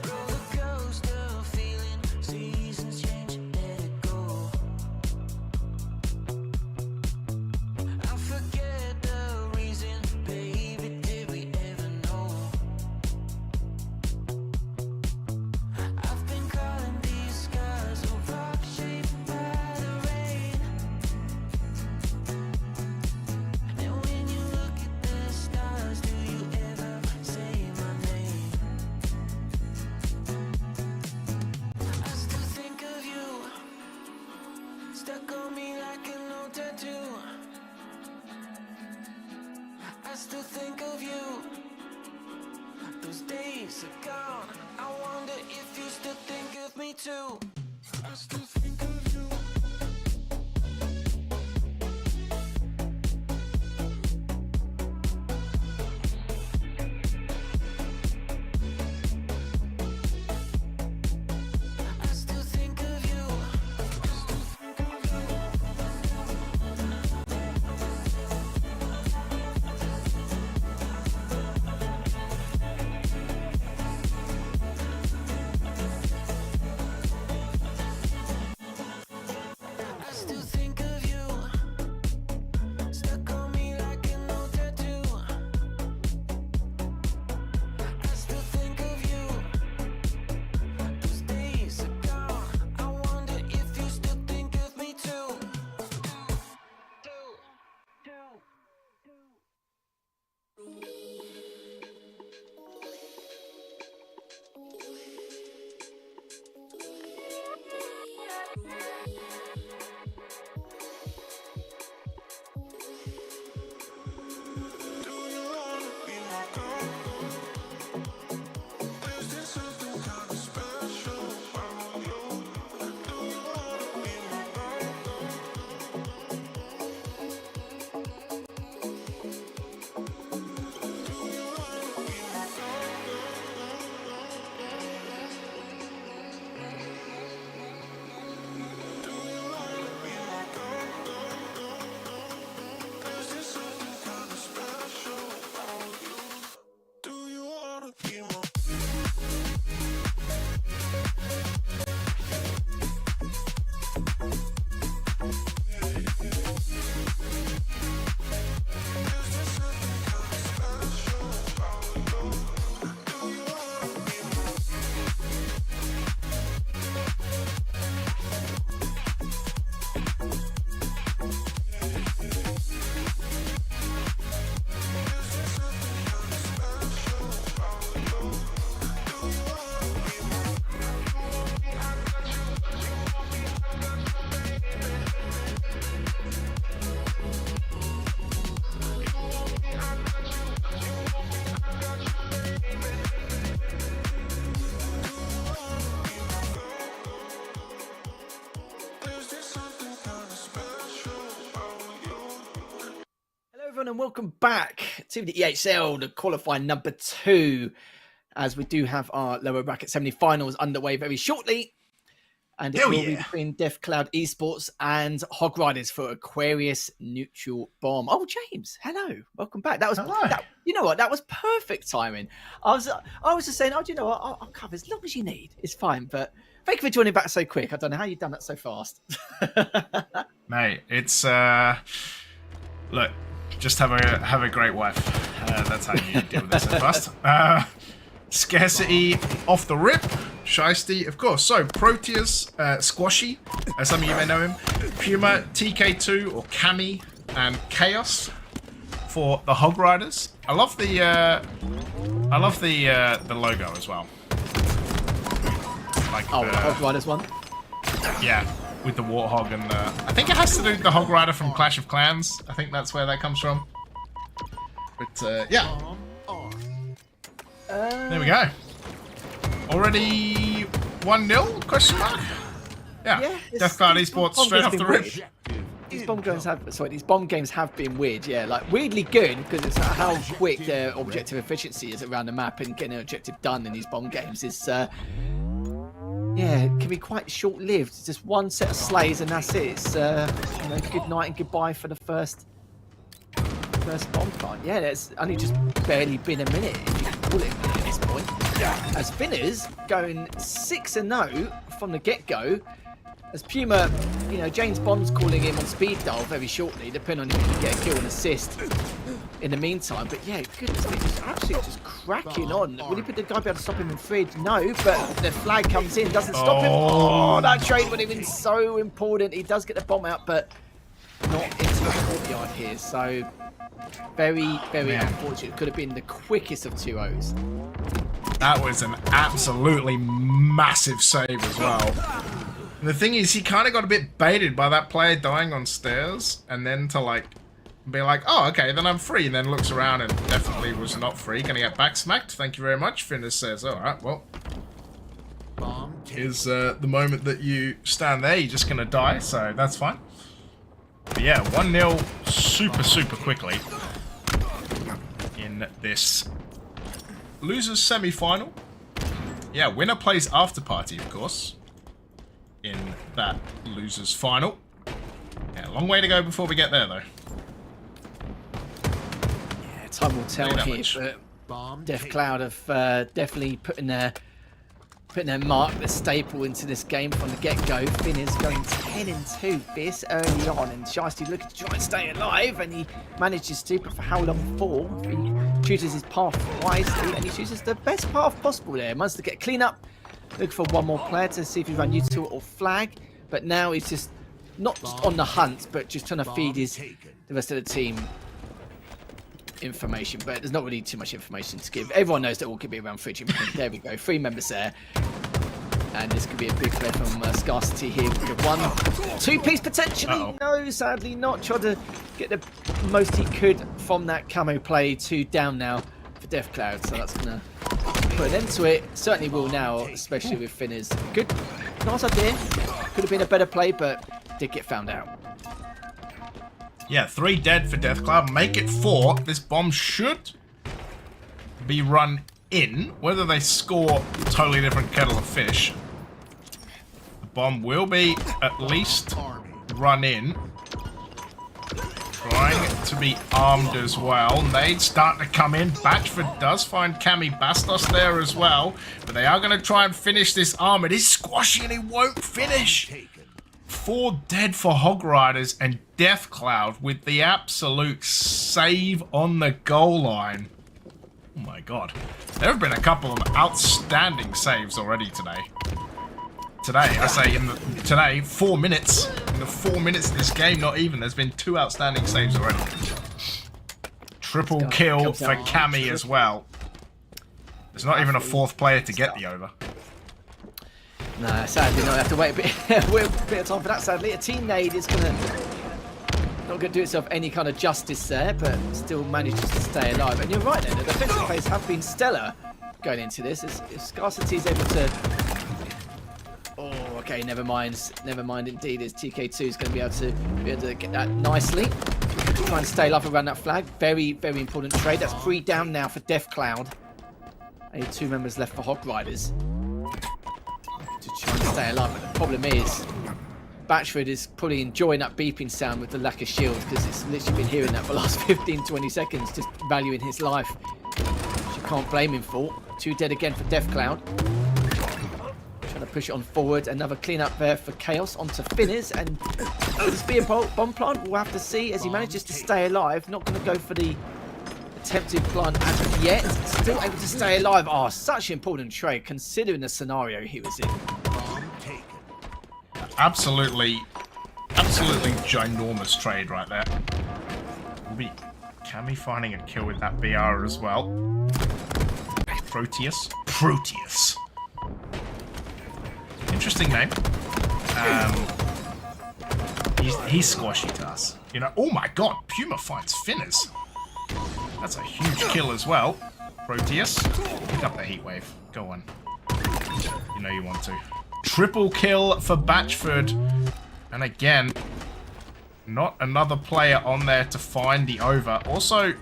Roller coaster feeling, seasons change, let it go. I forget the reason, baby, did we ever know? I've been calling these skies a rock shaped by the rain. And when you look at the stars, do you ever say my name? I still think of you, stuck on me like an old tattoo. I still think of you. Those days are gone. I wonder if you still think of me too. I still think of you. I still think of you. I still think of you, stuck on me like an old tattoo. I still think of you. Those days are gone. I wonder if you still think of me too. Do you wanna be my girl? Is there something kinda special about you? Do you wanna be my girl? Do you wanna be my girl? Do you wanna be my girl? Is there something kinda special about you? Do you wanna be my Is there something kinda special about you? Do you wanna be my Is there something kinda special about you? Do you wanna be my Is there something kinda special about you? Hello, everyone, and welcome back to the EHL, the qualifying number 2, as we do have our lower bracket semi-finals underway very shortly. And it Hell will be yeah. between Death Cloud Esports and Hog Riders for Aquarius Neutral Bomb. Oh, James, hello, welcome back. That was, Hello. you know what, that was perfect timing. I was just saying, oh, do you know what, I'll cover as long as you need. It's fine, but thank you for joining back so quick. I don't know how you've done that so fast. Mate, it's look, just have a great wife. That's how you deal with this so fast. Scarcity off the rip. Shiesty, of course. So, Proteus, Squashy, as some of you may know him. Puma, TK2, or Cami, and Chaos for the Hog Riders. I love the logo as well. Like Oh, the Hog Riders one. yeah, with the Warthog, and I think it has to do with the Hog Rider from Clash of Clans. I think that's where that comes from. But yeah, there we go. Already 1-0? Question mark? Yeah. Deathcloud Esports straight off the rip. These bomb games have been weird, yeah. Like weirdly good because it's how quick their objective efficiency is around the map and getting an objective done in these bomb games is yeah, it can be quite short-lived. It's just one set of slays and that's it. It's you know, good night and goodbye for the first bomb plant. Yeah, there's only just barely been a minute, if you can call it a minute at this point. As Finners going 6-0 from the get-go. As Puma, you know, James Bond's calling him on speed dial very shortly, depending on if he can get a kill and assist in the meantime. But yeah, goodness me, just absolutely just cracking on. Will he put the guy be able to stop him in fridge? No, but the flag comes in, doesn't stop him. Oh, that trade would have been so important. He does get the bomb out, but not into the courtyard here. So very, very unfortunate. Could have been the quickest of 2-0s. That was an absolutely massive save as well. And the thing is, he kind of got a bit baited by that player dying on stairs, and then to like be like, oh, okay, then I'm free, and then looks around and definitely was not free. Gonna get back smacked. Thank you very much. Finners says, all right, well, is the moment that you stand there, you're just gonna die, so that's fine. But yeah, 1-0 super quickly in this losers semi-final. Yeah, winner plays after party, of course, in that losers final. Yeah, long way to go before we get there, though. Yeah, time will tell here, but Deathcloud have definitely putting their mark, the staple into this game from the get-go. Finn is going 10-2 this early on, and Shiesty looking to try and stay alive, and he manages to, but for how long for? He chooses his path wisely, and he chooses the best path possible there. He wants to get a clean up, look for one more player to see if he run you to it or flag, but now he's just not just on the hunt, but just trying to feed the rest of the team information. But there's not really too much information to give. Everyone knows that all could be around fridge. There we go, 3 members there, and this could be a big play from Scarcity here with the 1-2 piece potentially. No, sadly not. Tried to get the most he could from that camo play. 2 down now for Deathcloud, so that's gonna put an end to it. Certainly will now, especially with Finners. Good, nice idea. Could have been a better play, but did get found out. Yeah, 3 dead for Deathcloud. Make it 4. This bomb should be run in. Whether they score a totally different kettle of fish, the bomb will be at least run in. Trying to be armed as well. Nades starting to come in. Batchford does find Cami Bastos there as well. But they are going to try and finish this arm. It is squashing and he won't finish. 4 dead for Hog Riders, and Deathcloud with the absolute save on the goal line. Oh my god. There have been a couple of outstanding saves already today. I say today, 4 minutes. In the 4 minutes of this game, not even, there's been 2 outstanding saves already. Triple kill for Cami as well. There's not even a 4th player to get the over. No, sadly not. I have to wait a bit of time for that, sadly. A team nade is not going to do itself any kind of justice there, but still manages to stay alive. And you're right there, the defensive plays have been stellar going into this. If Scarcity is able to... Oh, okay, never mind. Never mind indeed, as TK2 is going to be able to get that nicely. Try and stay alive around that flag. Very, very important trade. That's 3 down now for Deathcloud. Only 2 members left for Hog Riders to try and stay alive. But the problem is, Batchford is probably enjoying that beeping sound with the lack of shield, because it's literally been hearing that for the last 15-20 seconds, just valuing his life, which you can't blame him for. 2 dead again for Deathcloud. Trying to push it on forward. Another clean up there for Chaos onto Finners, and will this be a bomb plant? We'll have to see as he manages to stay alive. Not going to go for the attempted plant as of yet. Still able to stay alive. Oh, such an important trade considering the scenario he was in. Absolutely ginormous trade right there. Will be Cami finding a kill with that BR as well. Proteus. Interesting name. he's squashy to us. You know, oh my god, Puma finds Finners. That's a huge kill as well. Proteus, pick up the heat wave. Go on. You know you want to. Triple kill for Batchford. And again, not another player on there to find the over. Also,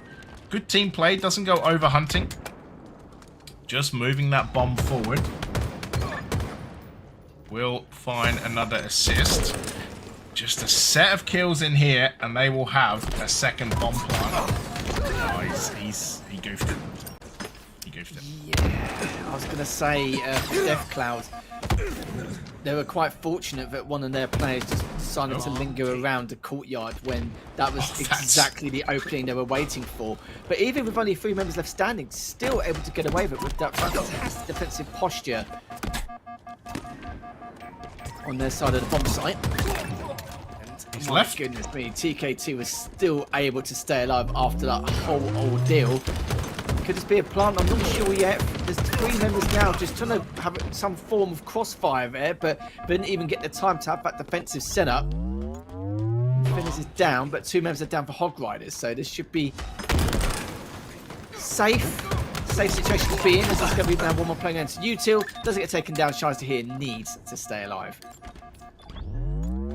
good team play. Doesn't go over hunting. Just moving that bomb forward. Will find another assist. Just a set of kills in here, and they will have a second bomb plant. Oh, he goofed it. He goofed it. Yeah, I was going to say, Death Cloud, they were quite fortunate that one of their players just decided to linger around the courtyard when that was exactly the opening they were waiting for. But even with only 3 members left standing, still able to get away with it with that fantastic defensive posture on their side of the bomb site. He's My left. goodness me, TK2 was still able to stay alive after that whole ordeal. Could this be a plant? I'm not sure yet. There's 3 members now just trying to have some form of crossfire there, but didn't even get the time to have that defensive setup. Finners is down, but 2 members are down for Hog Riders, so this should be safe situation to be in. This is going to be now one more playing against Util. Doesn't get taken down. Shies to here needs to stay alive.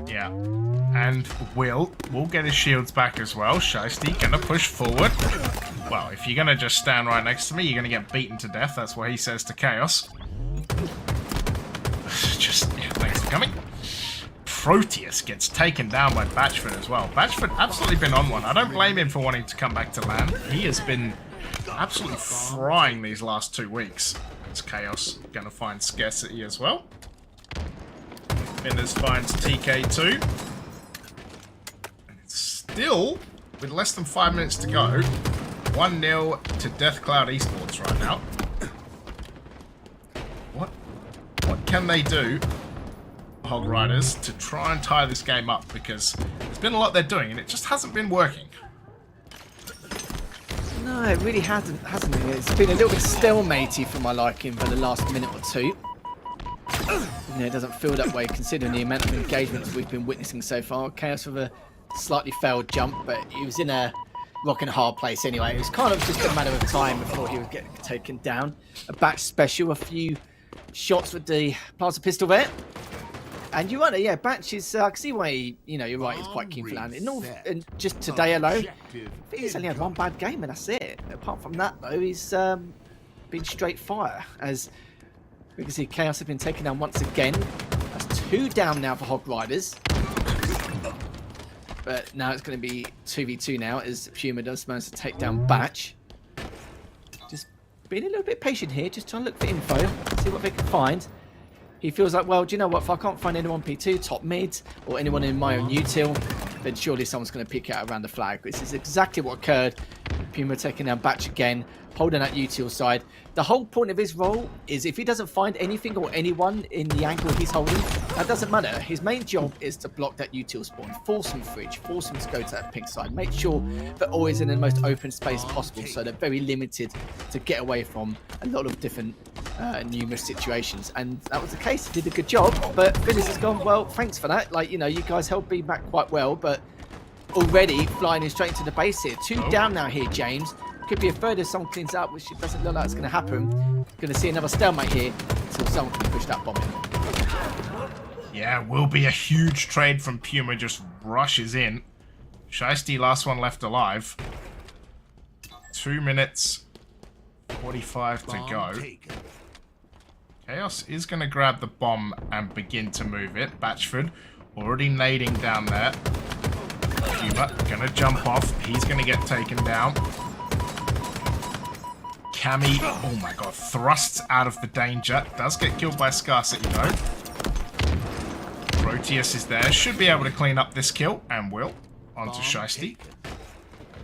Yeah. And Will get his shields back as well. Shiesty gonna push forward. Well, if you're gonna just stand right next to me, you're gonna get beaten to death. That's what he says to Chaos. Just, yeah, thanks for coming. Proteus gets taken down by Batchford as well. Batchford absolutely been on one. I don't blame him for wanting to come back to land. He has been absolutely frying these last 2 weeks. It's Chaos gonna find Scarcity as well. Finners finds TK2. Still, with less than 5 minutes to go, 1-0 to Death Cloud Esports right now. What can they do, Hog Riders, to try and tie this game up? Because there's been a lot they're doing, and it just hasn't been working. No, it really hasn't it? It's been a little bit stalematey for my liking for the last minute or two. You know, it doesn't feel that way considering the amount of engagements we've been witnessing so far. Chaos with a slightly failed jump, but he was in a rock and a hard place anyway. It was kind of just a matter of time before he would get taken down. A batch special, a few shots with the plasma pistol there. And you're right, yeah, Batch is, I can see why, you're right, he's quite keen for landing. And just today alone, I think he's only had 1 bad game and that's it. Apart from that, though, he's been straight fire. As we can see, Chaos has been taken down once again. That's 2 down now for Hog Riders. But now it's going to be 2v2 now as Puma does manage to take down Batch. Just being a little bit patient here, just trying to look for info, see what they can find. He feels like, well, do you know what, if I can't find anyone P2, top mid, or anyone in my own util, then surely someone's going to pick out around the flag. This is exactly what occurred. Puma taking down Batch again, holding that util side. The whole point of his role is if he doesn't find anything or anyone in the angle he's holding, that doesn't matter. His main job is to block that util spawn, force him fridge, force him to go to that pink side, make sure they're always in the most open space possible, so they're very limited to get away from a lot of different numerous situations. And that was the case. He did a good job, but Phyllis has gone, well, thanks for that. Like, you guys held me back quite well, but already flying in straight into the base here. 2 down now here, James. Could be a third if someone cleans up, which it doesn't look like it's going to happen. Going to see another stalemate here until someone can push that bomb in. Yeah, will be a huge trade from Puma, just rushes in. Shiesty, last one left alive. 2 minutes, 45 to go. Chaos is going to grab the bomb and begin to move it. Batchford already nading down there. Puma going to jump off. He's going to get taken down. Cammy, oh my god, thrusts out of the danger. Does get killed by Scarcity though. Proteus is there. Should be able to clean up this kill. And will. Onto Shiesty.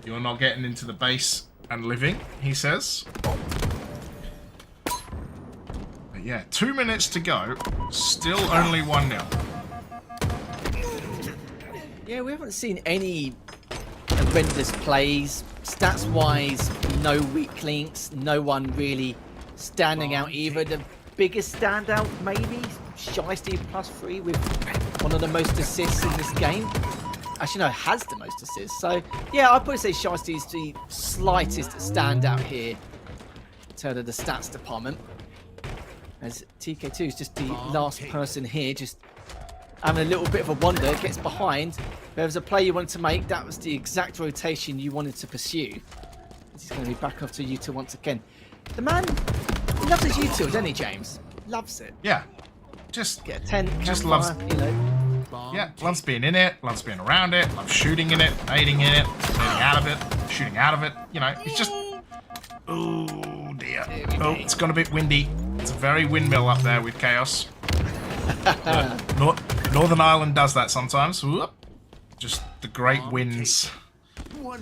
You're not getting into the base and living, he says. But yeah, 2 minutes to go. Still only 1-0. Yeah, we haven't seen any horrendous plays. Stats-wise, no weak links, no one really standing out either. The biggest standout, maybe, Shiesty +3 with one of the most assists in this game. Actually, no, has the most assists. So, yeah, I'd probably say Shiesty is the slightest standout here in terms of the stats department. As TK2 is just the last person here, just having a little bit of a wonder, gets behind. If there was a play you wanted to make, that was the exact rotation you wanted to pursue. He's going to be back off to U2 once again. The man loves his U2, doesn't he, James? Loves it. Yeah. Just Get a 10, just campfire, loves- you know. Yeah, loves being in it, loves being around it, loves shooting in it, nading in it, nading out of it, shooting out of it. You know, it's just... Oh, dear. Oh, it's gone a bit windy. It's a very windmill up there with Chaos. Northern Ireland does that sometimes. Whoop. Just the great winds.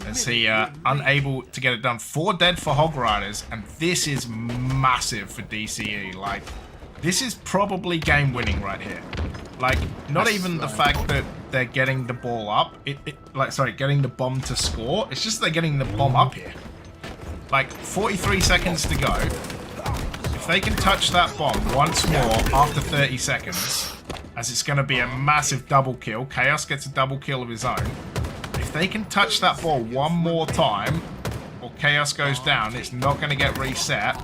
As he unable to get it done. 4 dead for Hog Riders, and this is massive for DCE. Like, this is probably game winning right here. Like, not even the fact that they're getting the ball up. Getting the bomb to score. It's just they're getting the bomb up here. Like, 43 seconds to go. If they can touch that bomb once more after 30 seconds, as it's going to be a massive double kill. Chaos gets a double kill of his own. If they can touch that ball one more time, or Chaos goes down, it's not going to get reset.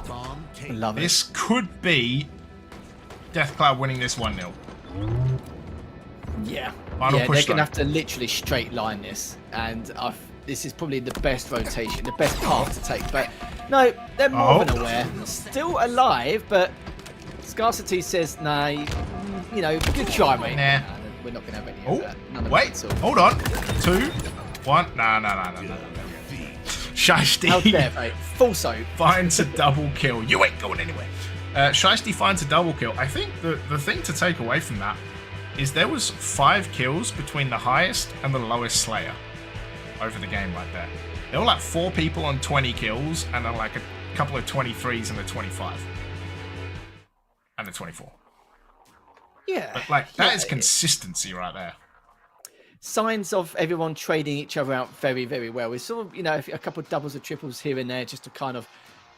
Love it. This could be Deathcloud winning this 1-0. Yeah. Final Yeah, push they're going to though. have to literally straight line this. And this is probably the best rotation, the best path to take. But no, they're more than aware. Still alive, but Scarcity says, nah, you know, good try, mate. Nah. We're not going to have any Oh, of that. None of wait, it at all. hold on. 2, 1. No. Shiesty. How dare they? Falso. Finds a double kill. You ain't going anywhere. Shiesty finds a double kill. I think the thing to take away from that is there was 5 kills between the highest and the lowest Slayer over the game right there. There were like 4 people on 20 kills and then like a couple of 23s and a 25. And a 24. Yeah. But like, that yeah, is consistency right there. signs of everyone trading each other out very, very well. We saw, you know, a couple of doubles or triples here and there just to kind of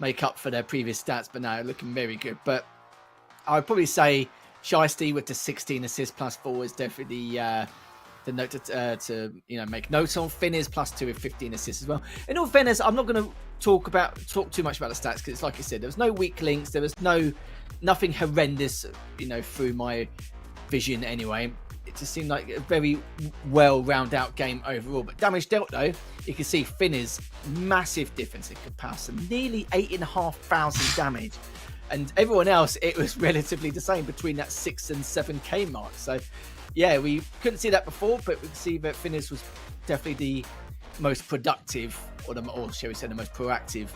make up for their previous stats, but now looking very good. But I would probably say Shiesty with the 16 assists plus 4 is definitely the note to you know, make notes on. Finn is plus 2 with 15 assists as well. In all fairness, I'm not going to talk too much about the stats because, like I said, there was no weak links. There was nothing horrendous, you know, through my vision anyway. It just seemed like a very well round out game overall. But damage dealt though, you can see Finner's massive difference in comparison, nearly 8,500 damage. And everyone else, it was relatively the same between that 6 and 7k mark. So yeah, we couldn't see that before, but we can see that Finner's was definitely the most productive, or shall we say the most proactive,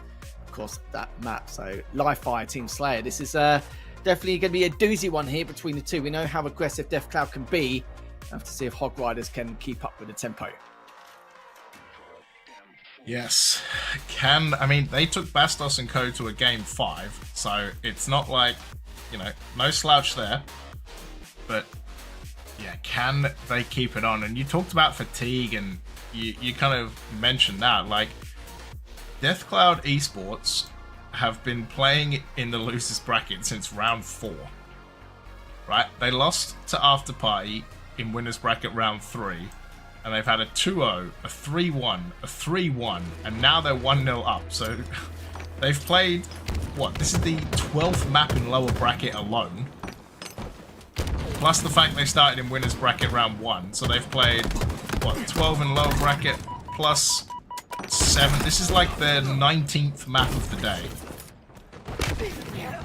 of course, that map. So live fire Team Slayer, this is definitely going to be a doozy one here between the two. We know how aggressive Deathcloud can be. I have to see if Hog Riders can keep up with the tempo. Yes. I mean, they took Bastos and Co to a game 5, so it's not like, you know, no slouch there. But yeah, can they keep it on? And you talked about fatigue, and you kind of mentioned that. Like, Deathcloud Esports have been playing in the losers bracket since round 4. Right? They lost to After Party in winners bracket round 3. And they've had a 2-0, a 3-1, a 3-1, and now they're 1-0 up. So they've played, what, this is the 12th map in lower bracket alone. Plus the fact they started in winners bracket round 1. So they've played, what, 12 in lower bracket plus 7. This is like their 19th map of the day.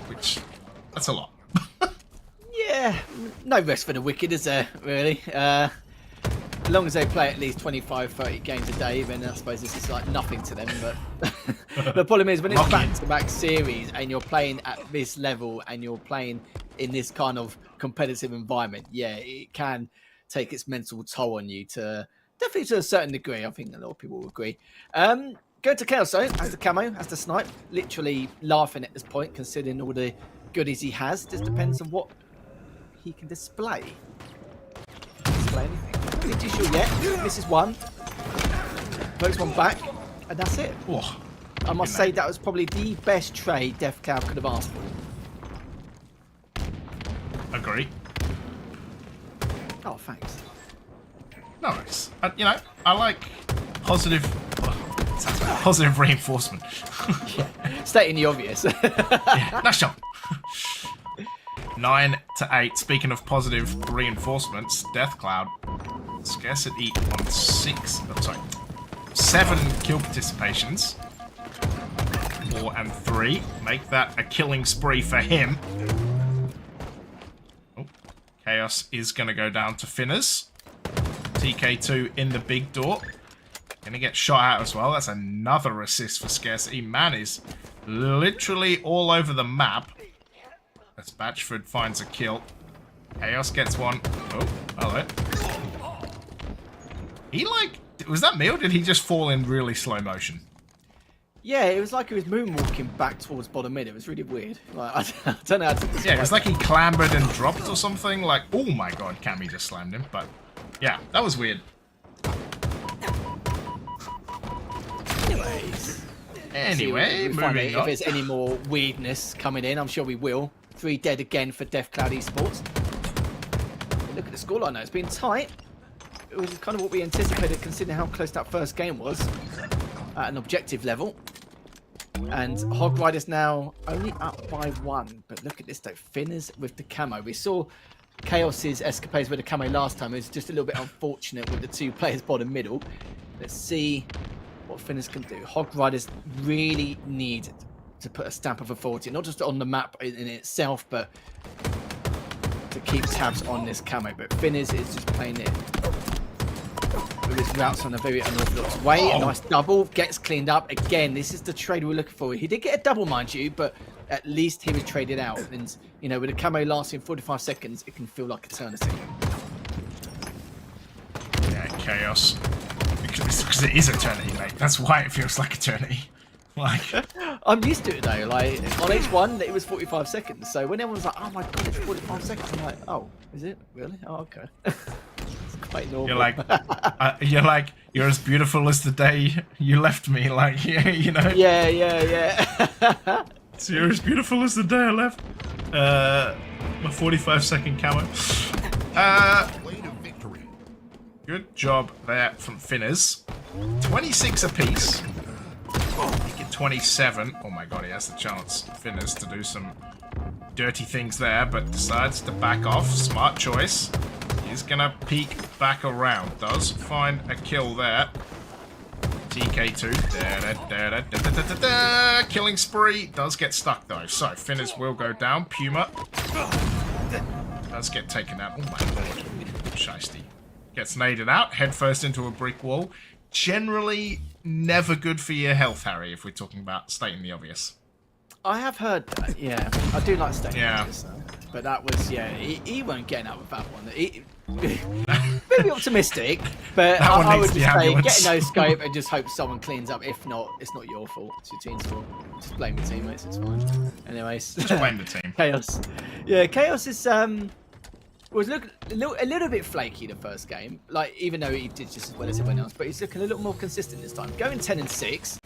Which, that's a lot. Yeah, no rest for the wicked, is there, really? As long as they play at least 25, 30 games a day, then I suppose this is like nothing to them. But the problem is when it's back-to-back series and you're playing at this level and you're playing in this kind of competitive environment, yeah, it can take its mental toll on you definitely to a certain degree. I think a lot of people will agree. Go to Chaos though, as the camo, as the snipe, literally laughing at this point, considering all the goodies he has. Just depends on what he can display. Display anything. Not too sure yet. This is one. Pokes one back, and that's it. Oh, I must say that was probably the best trade Deathcloud could have asked for. agree. Oh, thanks. Nice. You know, I like positive... sounds like positive reinforcement. Stating the obvious. Yeah, nice job. 9 to 8. Speaking of positive reinforcements, Death Cloud. Scarcity on 7 kill participations. 4 and 3. Make that a killing spree for him. Oh, Chaos is going to go down to Finners. TK2 in the big door. Going to get shot out as well. That's another assist for Scarcity. Man is literally all over the map. As Batchford finds a kill. Chaos gets one. Oh, hello. He was that me or did he just fall in really slow motion? Yeah, it was like he was moonwalking back towards bottom mid. It was really weird. Like, I don't know how to describe Yeah, it was like he clambered and dropped or something. Like, oh my god, Cammy just slammed him. But yeah, that was weird. Anyway, moving on. If there's any more weirdness coming in, I'm sure we will. 3 dead again for Death Cloud Esports. But look at the scoreline now. It's been tight. It was kind of what we anticipated considering how close that first game was at an objective level. And Hog Rider's now only up by 1. But look at this though. Finners with the camo. We saw Chaos's escapades with the camo last time. It was just a little bit unfortunate with the 2 players bottom middle. Let's see what Finners can do. Hog Riders really need to put a stamp of authority, not just on the map in itself, but to keep tabs on this camo. But Finners is just playing it with his routes on a very unorthodox way. A nice double, gets cleaned up. Again, this is the trade we're looking for. He did get a double, mind you, but at least he was traded out. And, you know, with a camo lasting 45 seconds, it can feel like eternity. Yeah, Chaos. Because it is eternity, mate. That's why it feels like eternity. Like, I'm used to it though. Like on H1, it was 45 seconds. So when everyone's like, "Oh my god, it's 45 seconds," I'm like, "Oh, is it really? Oh, okay." It's quite normal. You're like, you're as beautiful as the day you left me. Like, you know. Yeah. So you're as beautiful as the day I left. My 45-second camo. Way to victory. Good job there from Finners. 26 apiece. Make it 27. Oh my god, he has the chance, Finners, to do some dirty things there, but decides to back off. Smart choice. He's gonna peek back around. Does find a kill there. TK2. Killing spree. Does get stuck though. So Finners will go down. Puma does get taken out. Oh my lord. Shiesty. Gets naded out. Head first into a brick wall. Generally never good for your health, Harry, if we're talking about stating the obvious. I have heard that. Yeah, I do like staying. Yeah. But that was he won't get out with that one. Maybe optimistic, but I would just say get a no scope and just hope someone cleans up. If not, it's not your fault. It's your team's fault. Just blame your teammates. It's fine. Anyways, Just blame the team. Chaos. Yeah, Chaos is was a little bit flaky the first game. Like even though he did just as well as everyone else, but he's looking a little more consistent this time. Going 10 and 6.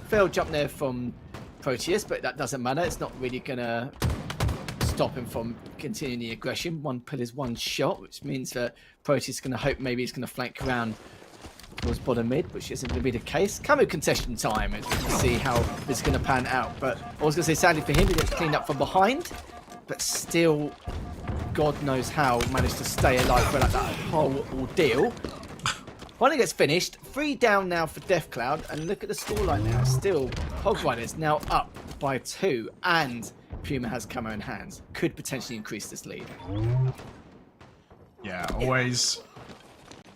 Failed jump there from Proteus, but that doesn't matter. It's not really gonna stop him from continuing the aggression. One pull is one shot, which means that Proteus is going to hope maybe he's going to flank around towards bottom mid, which isn't going to be the case. Camo contestation time, as we can see how this is going to pan out. But I was going to say, sadly for him, he gets cleaned up from behind, but still, God knows how, managed to stay alive throughout that whole ordeal. Finally gets finished. 3 down now for Death Cloud, and look at the scoreline now. Still, Hog Rider's now up by 2, and Puma has camo in hands. Could potentially increase this lead. Yeah, always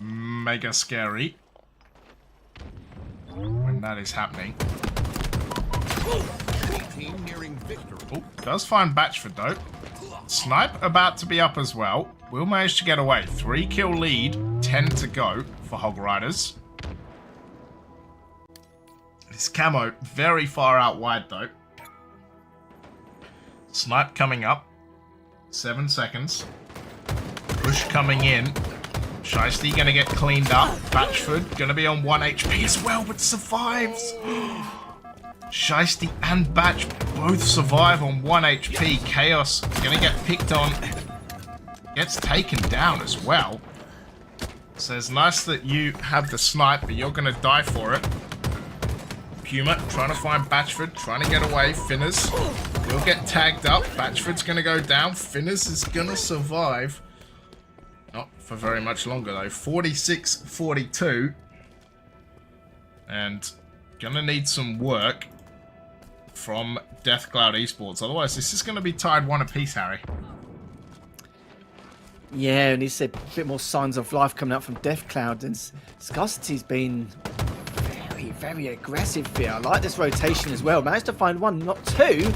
mega scary when that is happening. Team nearing victory. Oh, does find Batchford though. Snipe about to be up as well. Will manage to get away. 3 kill lead, 10 to go for Hog Riders. This camo very far out wide though. Snipe coming up. 7 seconds. Push coming in. Shiesty gonna get cleaned up. Batchford gonna be on 1 HP as well, but survives. Shiesty and Batch both survive on 1 HP. Chaos gonna get picked on. Gets taken down as well. So it's nice that you have the snipe, but you're going to die for it. Puma trying to find Batchford, trying to get away. Finners, he'll get tagged up. Batchford's going to go down. Finners is going to survive. Not for very much longer, though. 46-42. And going to need some work from Deathcloud Esports. Otherwise, this is going to be tied one apiece, Harry. Yeah, and he said a bit more signs of life coming out from Deathcloud, and Scarcity's been very, very aggressive here. I like this rotation as well. Managed to find one, not two,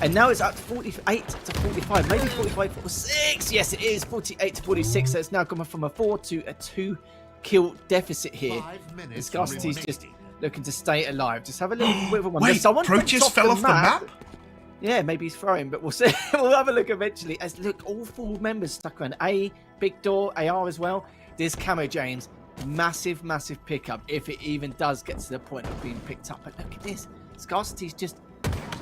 and now it's up to 48 to 45, maybe 45 46. Yes, it is 48 to 46. So it's now gone from a 4 to a 2 kill deficit here. 5 minutes And Scarcity's remaining. just looking to stay alive. Just have a little bit of a one. Wait, There's someone Proteus top fell off the map? Yeah, maybe he's throwing, but we'll see. We'll have a look eventually. As look, all 4 members stuck around. A, Big Door, AR as well. This Camo James, massive, massive pickup if it even does get to the point of being picked up. But look at this. Scarcity's just...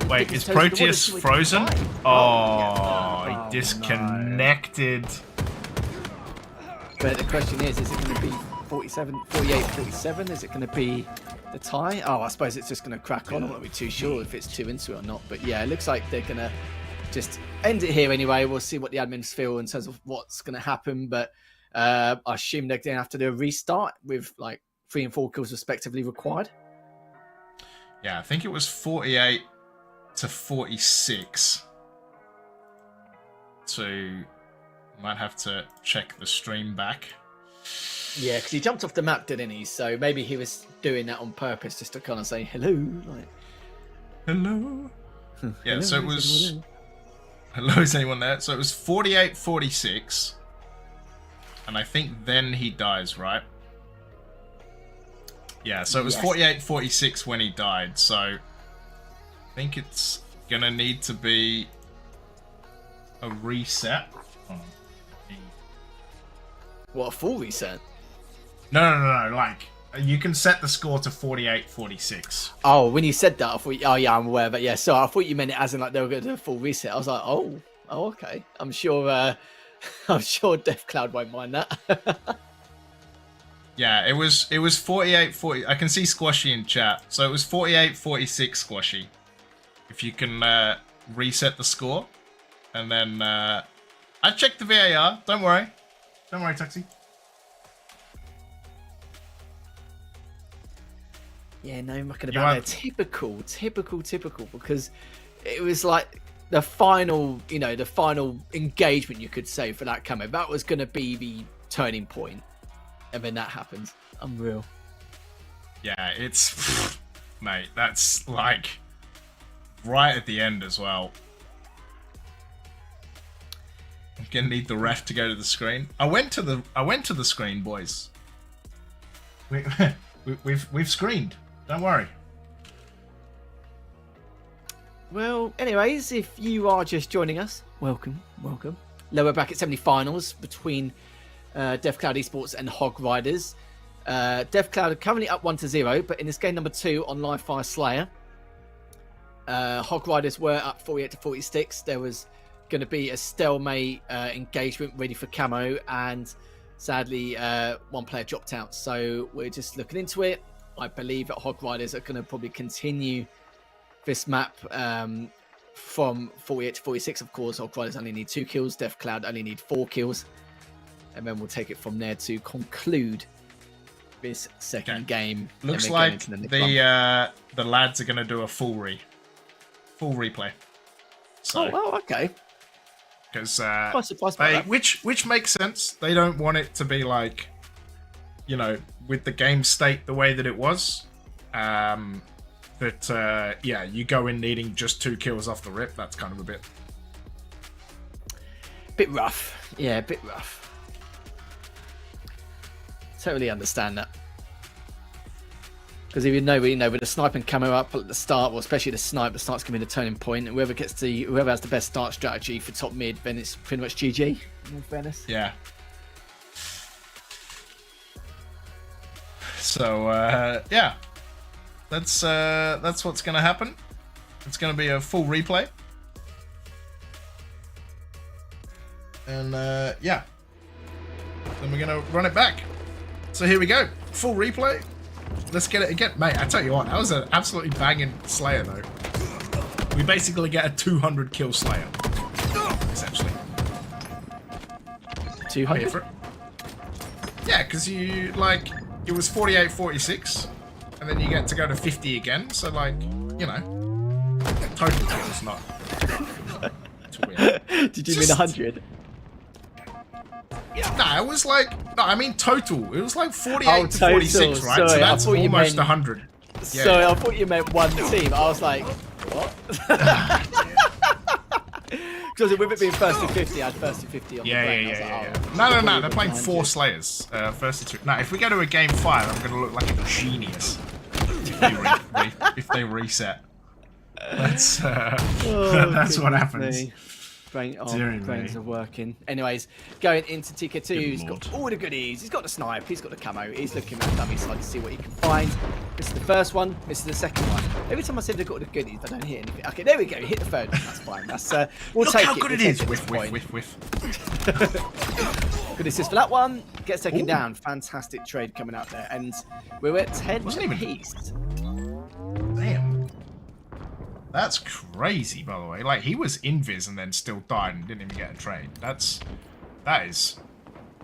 Wait, is Proteus frozen? Oh, he disconnected. But the question is it going to be 47, 48, 47? Is it going to be the tie? Oh, I suppose it's just going to crack on. I'm not really too sure if it's 2 into it or not. But yeah, it looks like they're going to just end it here anyway. We'll see what the admins feel in terms of what's going to happen. But I assume they're going to have to do a restart with like 3 and 4 kills respectively required. Yeah, I think it was 48 to 46. So might have to check the stream back. Yeah, because he jumped off the map, didn't he? So maybe he was doing that on purpose just to kind of say hello. Like, Hello. Yeah, hello, so it is was... anyone Hello, is anyone there? So it was 48-46. And I think then he dies, right? Yeah, so it was Yes. 48-46 when he died. So I think it's going to need to be a reset. Hold on. What, a full reset? No. Like, you can set the score to 48-46. Oh, when you said that, I thought, oh yeah, I'm aware. But yeah, so I thought you meant it as in like they were going to do a full reset. I was like, oh, okay. I'm sure Deathcloud won't mind that. Yeah, it was 48-40. I can see Squashy in chat. So it was 48-46 Squashy. If you can reset the score. And then I checked the VAR. Don't worry. Don't worry, Taxi. Yeah, no mucking You about want- there. Typical, because it was like the final, the final engagement, you could say, for that camo. That was going to be the turning point. And then that happens. Unreal. Yeah, it's... Mate, that's like right at the end as well. I'm gonna need the ref to go to the screen. I went to the screen, boys. We've screened. Don't worry. Well, anyways, if you are just joining us, welcome. Lower bracket semi-finals between Deathcloud Esports and Hog Riders. Deathcloud are currently up 1-0, but in this game number 2 on Live Fire Slayer, Hog Riders were up 48-46. There was going to be a stalemate engagement ready for camo, and sadly, one player dropped out. So we're just looking into it. I believe that Hog Riders are going to probably continue this map from 48-46. Of course, Hog Riders only need 2 kills. Deathcloud only need 4 kills. And then we'll take it from there to conclude this second game. Looks and then go like into the next one. the lads are gonna do a full replay. So, Oh, okay. because Quite surprised by that. which makes sense. They don't want it to be like, with the game state the way that it was. But yeah, you go in needing just 2 kills off the rip. That's kind of a Bit rough. Yeah, a bit rough. Totally understand that. Because even though with the snipe and camo up at the start, well, especially the start's going to be the turning point, and whoever has the best start strategy for top mid, then it's pretty much GG. In all fairness. Yeah. So yeah, that's what's going to happen. It's going to be a full replay, and yeah, then we're going to run it back. So here we go. Full replay. Let's get it again. Mate, I tell you what, that was an absolutely banging Slayer, though. We basically get a 200 kill Slayer. Essentially. 200? Here for it. Yeah, because you, like, it was 48-46, and then you get to go to 50 again, so, like, you know, total kills, not to win. Did you mean 100? No, it was like, no, I mean total. It was like 48 to total. 46, right? Sorry, so I that's thought you almost meant- 100. Yeah. Sorry, I thought you meant one team. I was like, what? Because with it being first to 50, I had first to 50 on the brain. I was like, oh, No, they're playing 4 Slayers. First to 2. Now, if we go to a game 5, I'm going to look like a genius if they reset. That's that's what happens. Me. Dear Brains me. are working. Anyways, going into TK2, Good he's lord. got all the goodies. He's got the snipe, he's got the camo, he's looking around dummy side to see what he can find. This is the first one, this is the second one. Every time I said they've got the goodies, I don't hit anything. Okay, there we go, hit the third one, that's fine. That's, we'll Look take how it. good we'll it take is. at this Whiff, point. whiff, whiff, whiff. Good assist for that one. Gets taken Ooh. down. Fantastic trade coming out there. And we're at 10 Wasn't even- apiece. Damn. That's crazy, by the way. Like, he was invis and then still died and didn't even get a trade. That is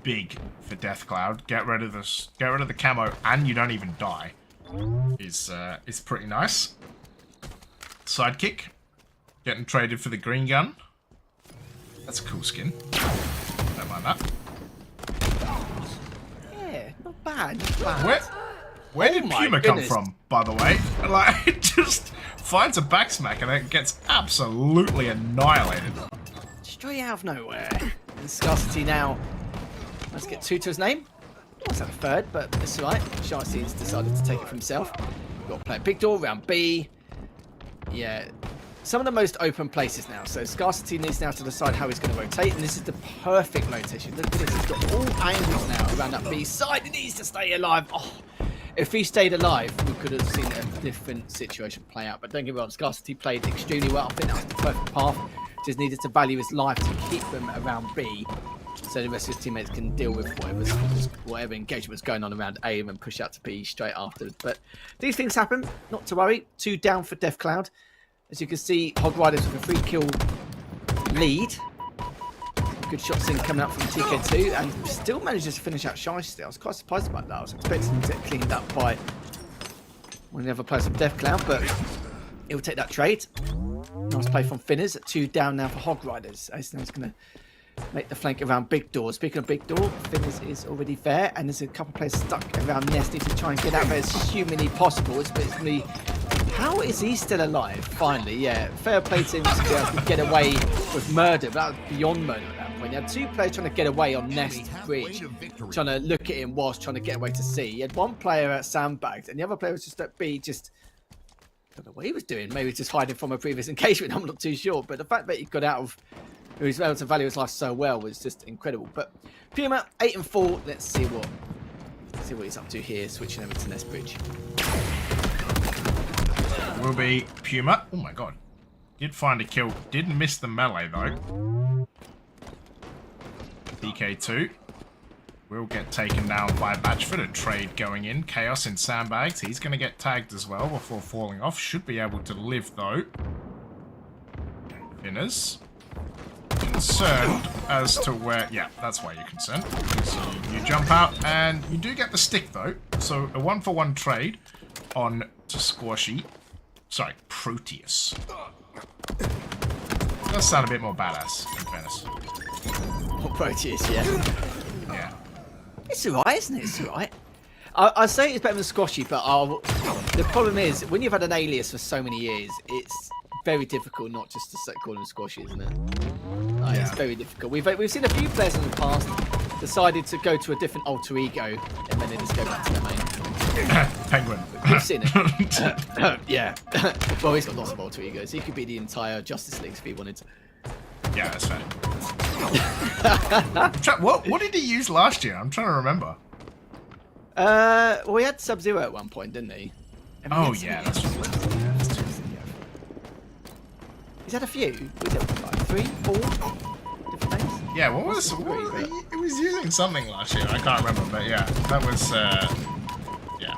big for Death Cloud. Get rid of the camo and you don't even die. Is pretty nice. Sidekick. Getting traded for the green gun. That's a cool skin. Don't mind that. Yeah, not bad. Not bad. Where Oh did my Puma goodness. come from, by the way? Like, it just finds a backsmack and then gets absolutely annihilated. Straight out of nowhere. And Scarcity now. Let's get 2 to his name. Almost had a third, but it's alright. Sharcy's decided to take it for himself. Got to play a big door around B. Yeah. Some of the most open places now. So Scarcity needs now to decide how he's going to rotate, and this is the perfect rotation. Look at this. He's got all angles now around that B side. He needs to stay alive. Oh, if he stayed alive, we could have seen a different situation play out. But don't get me wrong, Scarcity played extremely well. I think that was the perfect path. Just needed to value his life to keep him around B, so the rest of his teammates can deal with whatever engagement was going on around A and then push out to B straight afterwards. But these things happen, not to worry. 2 down for Death Cloud. As you can see, Hog Riders with a 3-kill lead. Good shots in coming out from TK2 and still manages to finish out Shiesty. I was quite surprised about that. I was expecting him to get cleaned up by one of the other players from Death Cloud, but he'll take that trade. Nice play from Finners. 2 down now for Hog Riders. Ace now is going to make the flank around Big Door. Speaking of Big Door, Finners is already there, and there's a couple of players stuck around Nesty to try and get out there as humanly possible. It's basically, how is he still alive? Finally, yeah. Fair play to him to be able to get away with murder, but that was beyond murder at that point. You had 2 players trying to get away on Nest Bridge, trying to look at him whilst trying to get away to C. You had 1 player at sandbagged, and the other player was just at B, just I don't know what he was doing. Maybe just hiding from a previous engagement. I'm not too sure. But the fact that he got out of, he was able to value his life so well was just incredible. But Puma 8 and 4. Let's see what he's up to here. Switching over to Nest Bridge. Will be Puma. Oh my god. Did find a kill. Didn't miss the melee though. DK2 will get taken down by Batchford. A trade going in. Chaos in sandbags. He's going to get tagged as well before falling off. Should be able to live though. Finners. Concerned as to where... Yeah, that's why you're concerned. So you jump out and you do get the stick though. So a 1-for-1 trade on to Squashy. Sorry, Proteus. Does sound a bit more badass, in fairness. What Proteus, yeah. Yeah. It's alright, isn't it? It's alright. I say it's better than Squashy, but the problem is, when you've had an alias for so many years, it's very difficult not just to call him Squashy, isn't it? Like, It's very difficult. We've seen a few players in the past decided to go to a different alter ego, and then they just go back to their main. Penguin. We've seen it. Yeah. Well, he's got lots of alter egos. He could be the entire Justice League if he wanted to. Yeah, that's fair. What did he use last year? I'm trying to remember. Well, he had Sub-Zero at one point, didn't he? Oh, yeah, that's true. He's had a few. Was it like 3, 4 different names? Yeah, what was it was using something last year. I can't remember, but yeah, that was yeah.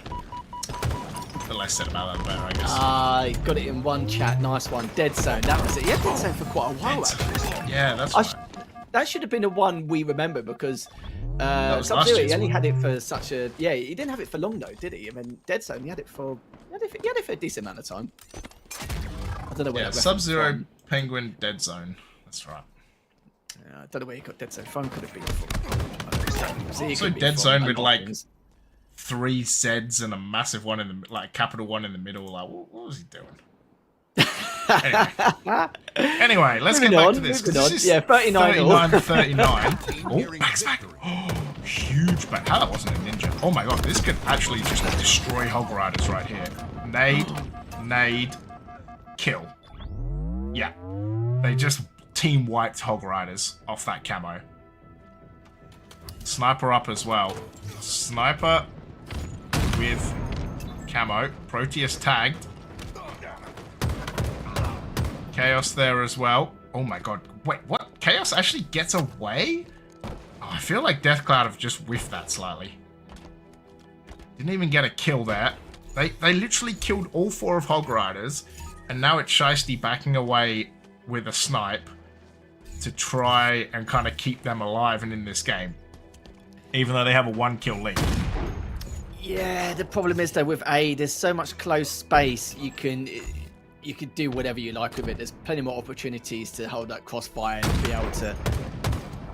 The less said about that, the better, I guess. Ah, got it in one chat. Nice one. Dead Zone. That was it. Yeah, Dead Zone for quite a while actually. Yeah, that's right. That should have been the one we remember because was last Sub-Zero, year's he only one. had it for such a he didn't have it for long though, did he? I mean, Dead Zone, he had it for a decent amount of time. I don't know where Yeah, that reference Sub-Zero, from. Penguin, Dead Zone. That's right. I don't know where you got Dead Zone from. Could have been from. See, it Also could be Dead from Zone a with, lot of like, things. 3 Zeds and a massive one in the capital one in the middle. Like, what was he doing? Anyway, let's get back to this. 'Cause moving this on. is Yeah, 39 all. 39. Oh, back. Oh, huge back. How that wasn't a ninja. Oh my god, this could actually just destroy Hog Riders right here. Nade, kill. Yeah. They just team wiped Hog Riders off that camo. Sniper up as well. Sniper with camo. Proteus tagged. Chaos there as well. Oh my god. Wait, what? Chaos actually gets away? Oh, I feel like Deathcloud have just whiffed that slightly. Didn't even get a kill there. They literally killed all 4 of Hog Riders, and now it's Shiesty backing away with a snipe to try and kind of keep them alive and in this game. Even though they have a 1-kill lead. Yeah, the problem is though with A, there's so much close space. You can do whatever you like with it. There's plenty more opportunities to hold that crossfire and be able to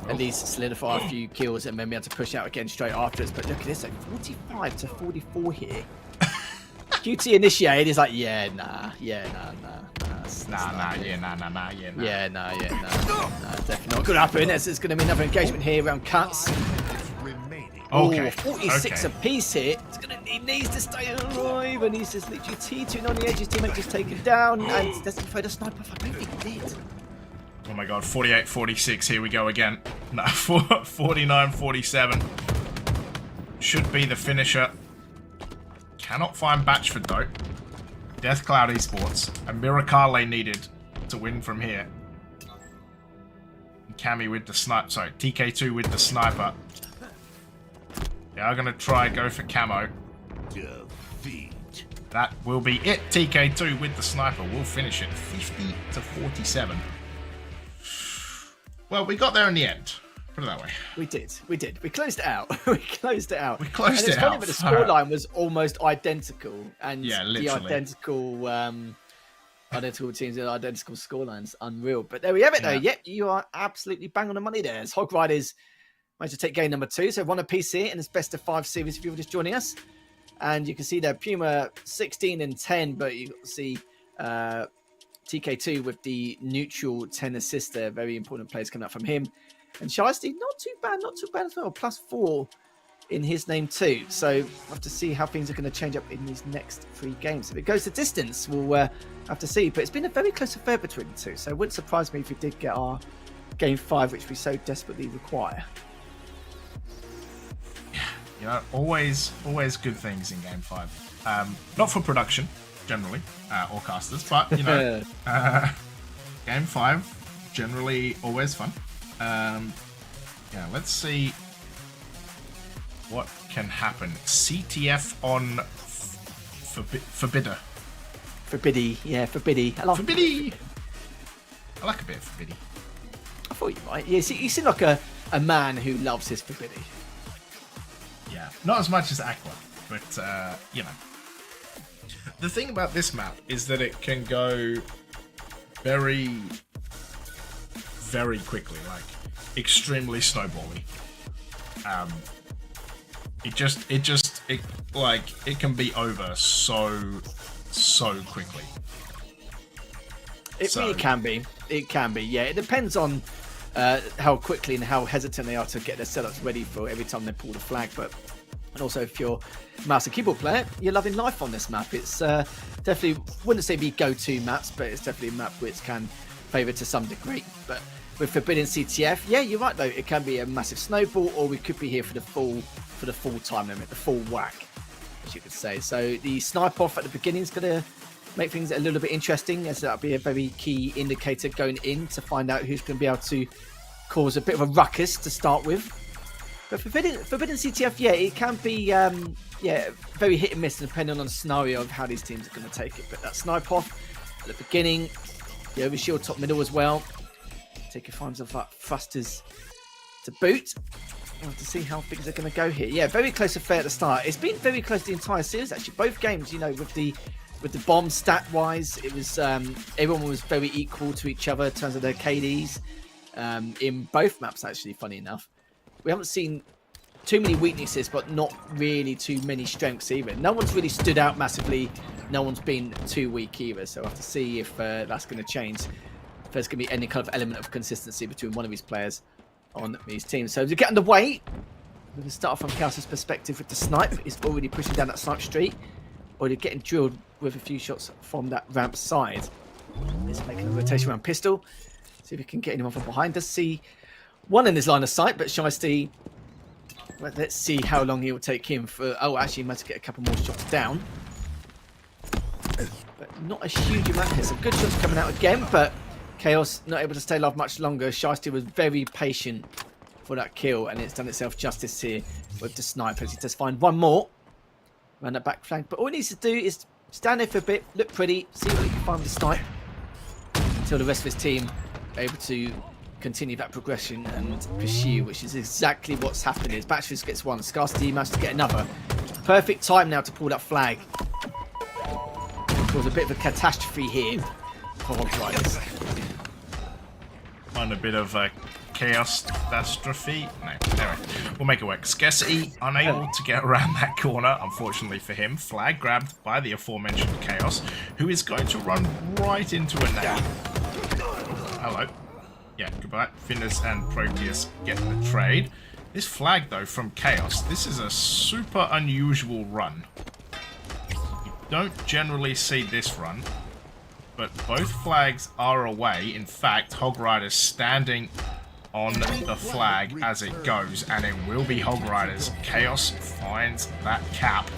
at least solidify a few kills and then be able to push out again straight afterwards. But look at this, like 45 to 44 here. QT initiated is like, nah, definitely not gonna happen. There's gonna be another engagement here around cuts. Okay. Ooh, 46 okay. apiece here. He needs to stay alive, and he's just literally T2 on the edge. His teammate just taken down, and doesn't throw the sniper. I don't think he did. Oh my god, 48-46, here we go again. No, 49-47. Should be the finisher. Cannot find Batchford though. Deathcloud Esports. A Miracale needed to win from here. Cammy with the sniper. Sorry, TK2 with the sniper. They are going to try go for camo. Defeat. That will be it. TK2 with the sniper will finish it 50-47. Well, we got there in the end. Put it that way. We did. We closed it out. We closed it out. We closed and it's it funny, out. but the scoreline was almost identical, and Yeah, the literally. identical teams and identical scorelines, unreal. But there we have it, though. Yeah. Yep, you are absolutely bang on the money there. As Hog Riders managed to take game number 2, so 1 apiece here in this best of 5 series. If you were just joining us, and you can see there Puma 16 and 10, but you see TK2 with the neutral 10 assist there. Very important plays coming up from him. And Shiesty, not too bad as well. +4 in his name too. So we'll have to see how things are going to change up in these next 3 games. If it goes to distance, we'll have to see. But it's been a very close affair between the two. So it wouldn't surprise me if we did get our game 5, which we so desperately require. You know, always good things in Game 5. Not for production, generally, or casters, but, you know, Game 5, generally always fun. Yeah, let's see what can happen. CTF on Forbidder. Forbiddy, yeah, Forbiddy. I love Forbiddy! I like a bit of Forbiddy. I thought you might. Yeah, you seem like a man who loves his Forbiddy. Yeah, not as much as Aqua, but, you know. The thing about this map is that it can go very quickly, like extremely snowbally. It can be over so quickly. It really can be. It can be. Yeah, it depends on how quickly and how hesitant they are to get their setups ready for every time they pull the flag. But and also, if you're a mouse and keyboard player, you're loving life on this map. It's definitely, wouldn't say be go-to maps, but it's definitely a map which can favour to some degree. But with Forbidden CTF, yeah, you're right though. It can be a massive snowball, or we could be here for the full time limit, the full whack, as you could say. So the snipe off at the beginning is going to make things a little bit interesting, as that'll be a very key indicator going in to find out who's going to be able to cause a bit of a ruckus to start with. But Forbidden CTF, yeah, it can be very hit and miss depending on the scenario of how these teams are going to take it. But that snipe off at the beginning, the overshield top middle as well. Taking finds of that thrusters to boot. We'll have to see how things are going to go here. Yeah, very close affair at the start. It's been very close the entire series, actually. Both games, you know, with the bomb stat-wise, it was everyone was very equal to each other in terms of their KDs in both maps, actually, funny enough. We haven't seen too many weaknesses, but not really too many strengths either. No one's really stood out massively. No one's been too weak either. So we'll have to see if that's going to change. If there's going to be any kind of element of consistency between one of these players on these teams. So to get underway, we can start from Chaos's perspective with the snipe. He's already pushing down that snipe street. Already getting drilled with a few shots from that ramp side. He's making a rotation around pistol. See if he can get anyone from behind. Does see one in his line of sight, but Shiesty, well, let's see how long it will take him for... Oh, actually, he might get a couple more shots down. But not a huge amount here. Some good shots coming out again, but Chaos not able to stay alive much longer. Shiesty was very patient for that kill, and it's done itself justice here with the sniper. He does find one more around that back flank, but all he needs to do is stand there for a bit, look pretty, see what he can find with the snipe, until the rest of his team are able to continue that progression and pursue, which is exactly what's happened. Is Batchfist gets one, Scarcity managed to get another. Perfect time now to pull that flag. Cause a bit of a catastrophe here for Riders. On a bit of a chaos catastrophe. No, anyway, we'll make it work. Scarcity unable to get around that corner, unfortunately for him. Flag grabbed by the aforementioned Chaos, who is going to run right into a nade. Hello. Yeah, goodbye. Finners and Proteus getting the trade. This flag, though, from Chaos, this is a super unusual run. You don't generally see this run, but both flags are away. In fact, Hog Rider's standing on the flag as it goes, and it will be Hog Riders. Chaos finds that cap.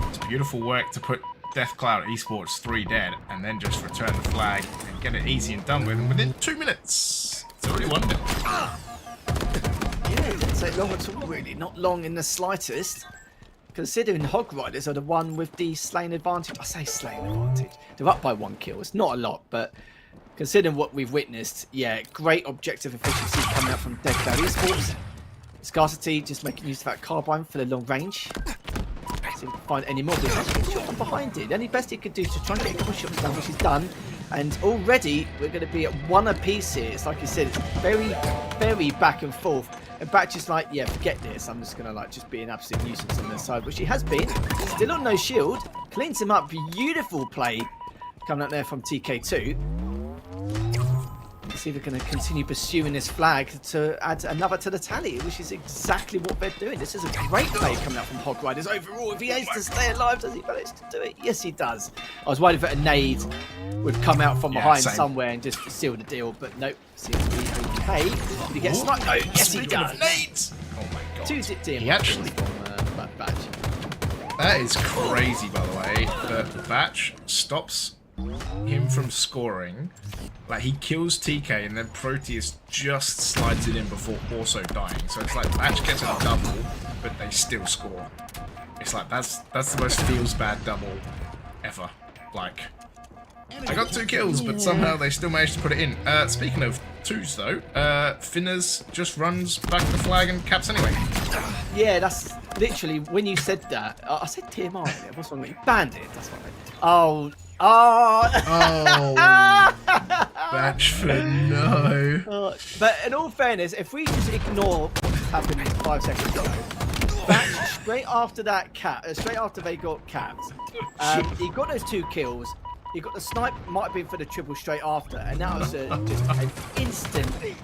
It's beautiful work to put Deathcloud Esports 3 dead, and then just return the flag and get it easy and done with, and within 2 minutes, it's already 1-0. Yeah, it didn't take long at all, really. Not long in the slightest. Considering Hog Riders are the one with the slain advantage. I say slain advantage. They're up by 1 kill. It's not a lot, but considering what we've witnessed, yeah, great objective efficiency coming out from Deathcloud Esports. Scarcity just making use of that carbine for the long range. See if we can find any more. There's actually a shot from behind it. The only best he could do is to try and get a couple of shots down, which he's done. And already we're going to be at 1 apiece here. It's like you said, it's very, very back and forth. And Batch is like, yeah, forget this. I'm just going to like just be an absolute nuisance on this side, which he has been. Still on no shield. Cleans him up. Beautiful play coming out there from TK2. See if we're going to continue pursuing this flag to add another to the tally, which is exactly what they're doing. This is a great play coming out from Hog Riders overall. If he aims to stay alive, does he manage to do it? Yes, he does. I was worried that a nade would come out from behind somewhere and just seal the deal, but nope, seems to be okay. Did he get sniped? No, yes, he does. Nades! Oh my god. 2-zip to him. He actually... from Batch. That is crazy, by the way, that Batch stops him from scoring. Like, he kills TK and then Proteus just slides it in before also dying. So it's like Batch gets a double, but they still score. It's like, that's the most feels bad double ever. Like, I got 2 kills, but somehow they still managed to put it in. Speaking of 2s though, Finners just runs back the flag and caps anyway. Yeah, that's literally, when you said that, I said TMR. What's wrong with you? Bandit, that's what I meant. Oh, Batchford, no. But in all fairness, if we just ignore what happened 5 seconds ago, Batch, straight after that straight after they got capped, he got those 2 kills. He got the snipe, might have been for the triple straight after, and that was just an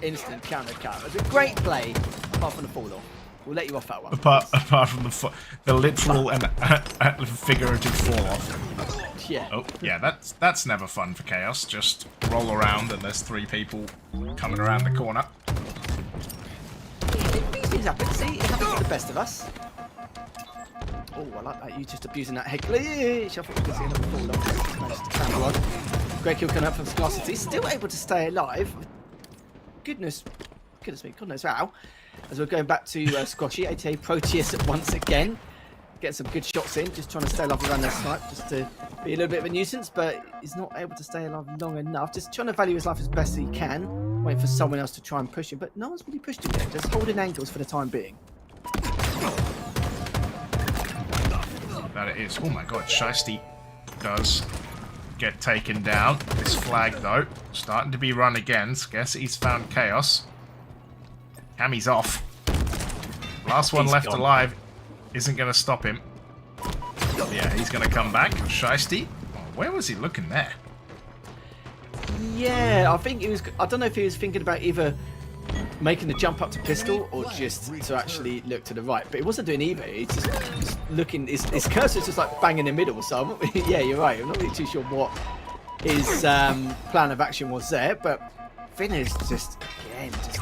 instant counter cap. It was a great play, apart from the fall off. We'll let you off that one. Apart from the literal and figurative fall off. Yeah. Oh, yeah, that's never fun for Chaos. Just roll around and there's 3 people coming around the corner. These things happen. See, it happens to the best of us. Oh, I like that. You just abusing that head glitch. I thought we could see another fall off. Managed to clamber on. Great kill coming up from Scarcity. Still able to stay alive. Goodness goodness me, God knows how. As we're going back to Squashy, aka Proteus once again. Get some good shots in, just trying to stay alive around their snipe, just to be a little bit of a nuisance, but he's not able to stay alive long enough. Just trying to value his life as best he can, waiting for someone else to try and push him, but no one's really pushed him yet, just holding angles for the time being. That it is. Oh my god, Shiesty does get taken down. This flag, though, starting to be run again. Scarcity's found Chaos. Cammy's off. Last one left alive. Isn't going to stop him. Yeah, he's going to come back. Shiesty. Oh, where was he looking there? Yeah, I think he was. I don't know if he was thinking about either making the jump up to pistol or just to actually look to the right, but he wasn't doing either. He's just looking. His cursor's just like bang in the middle. So yeah, you're right. I'm not really too sure what his plan of action was there, but Finn is just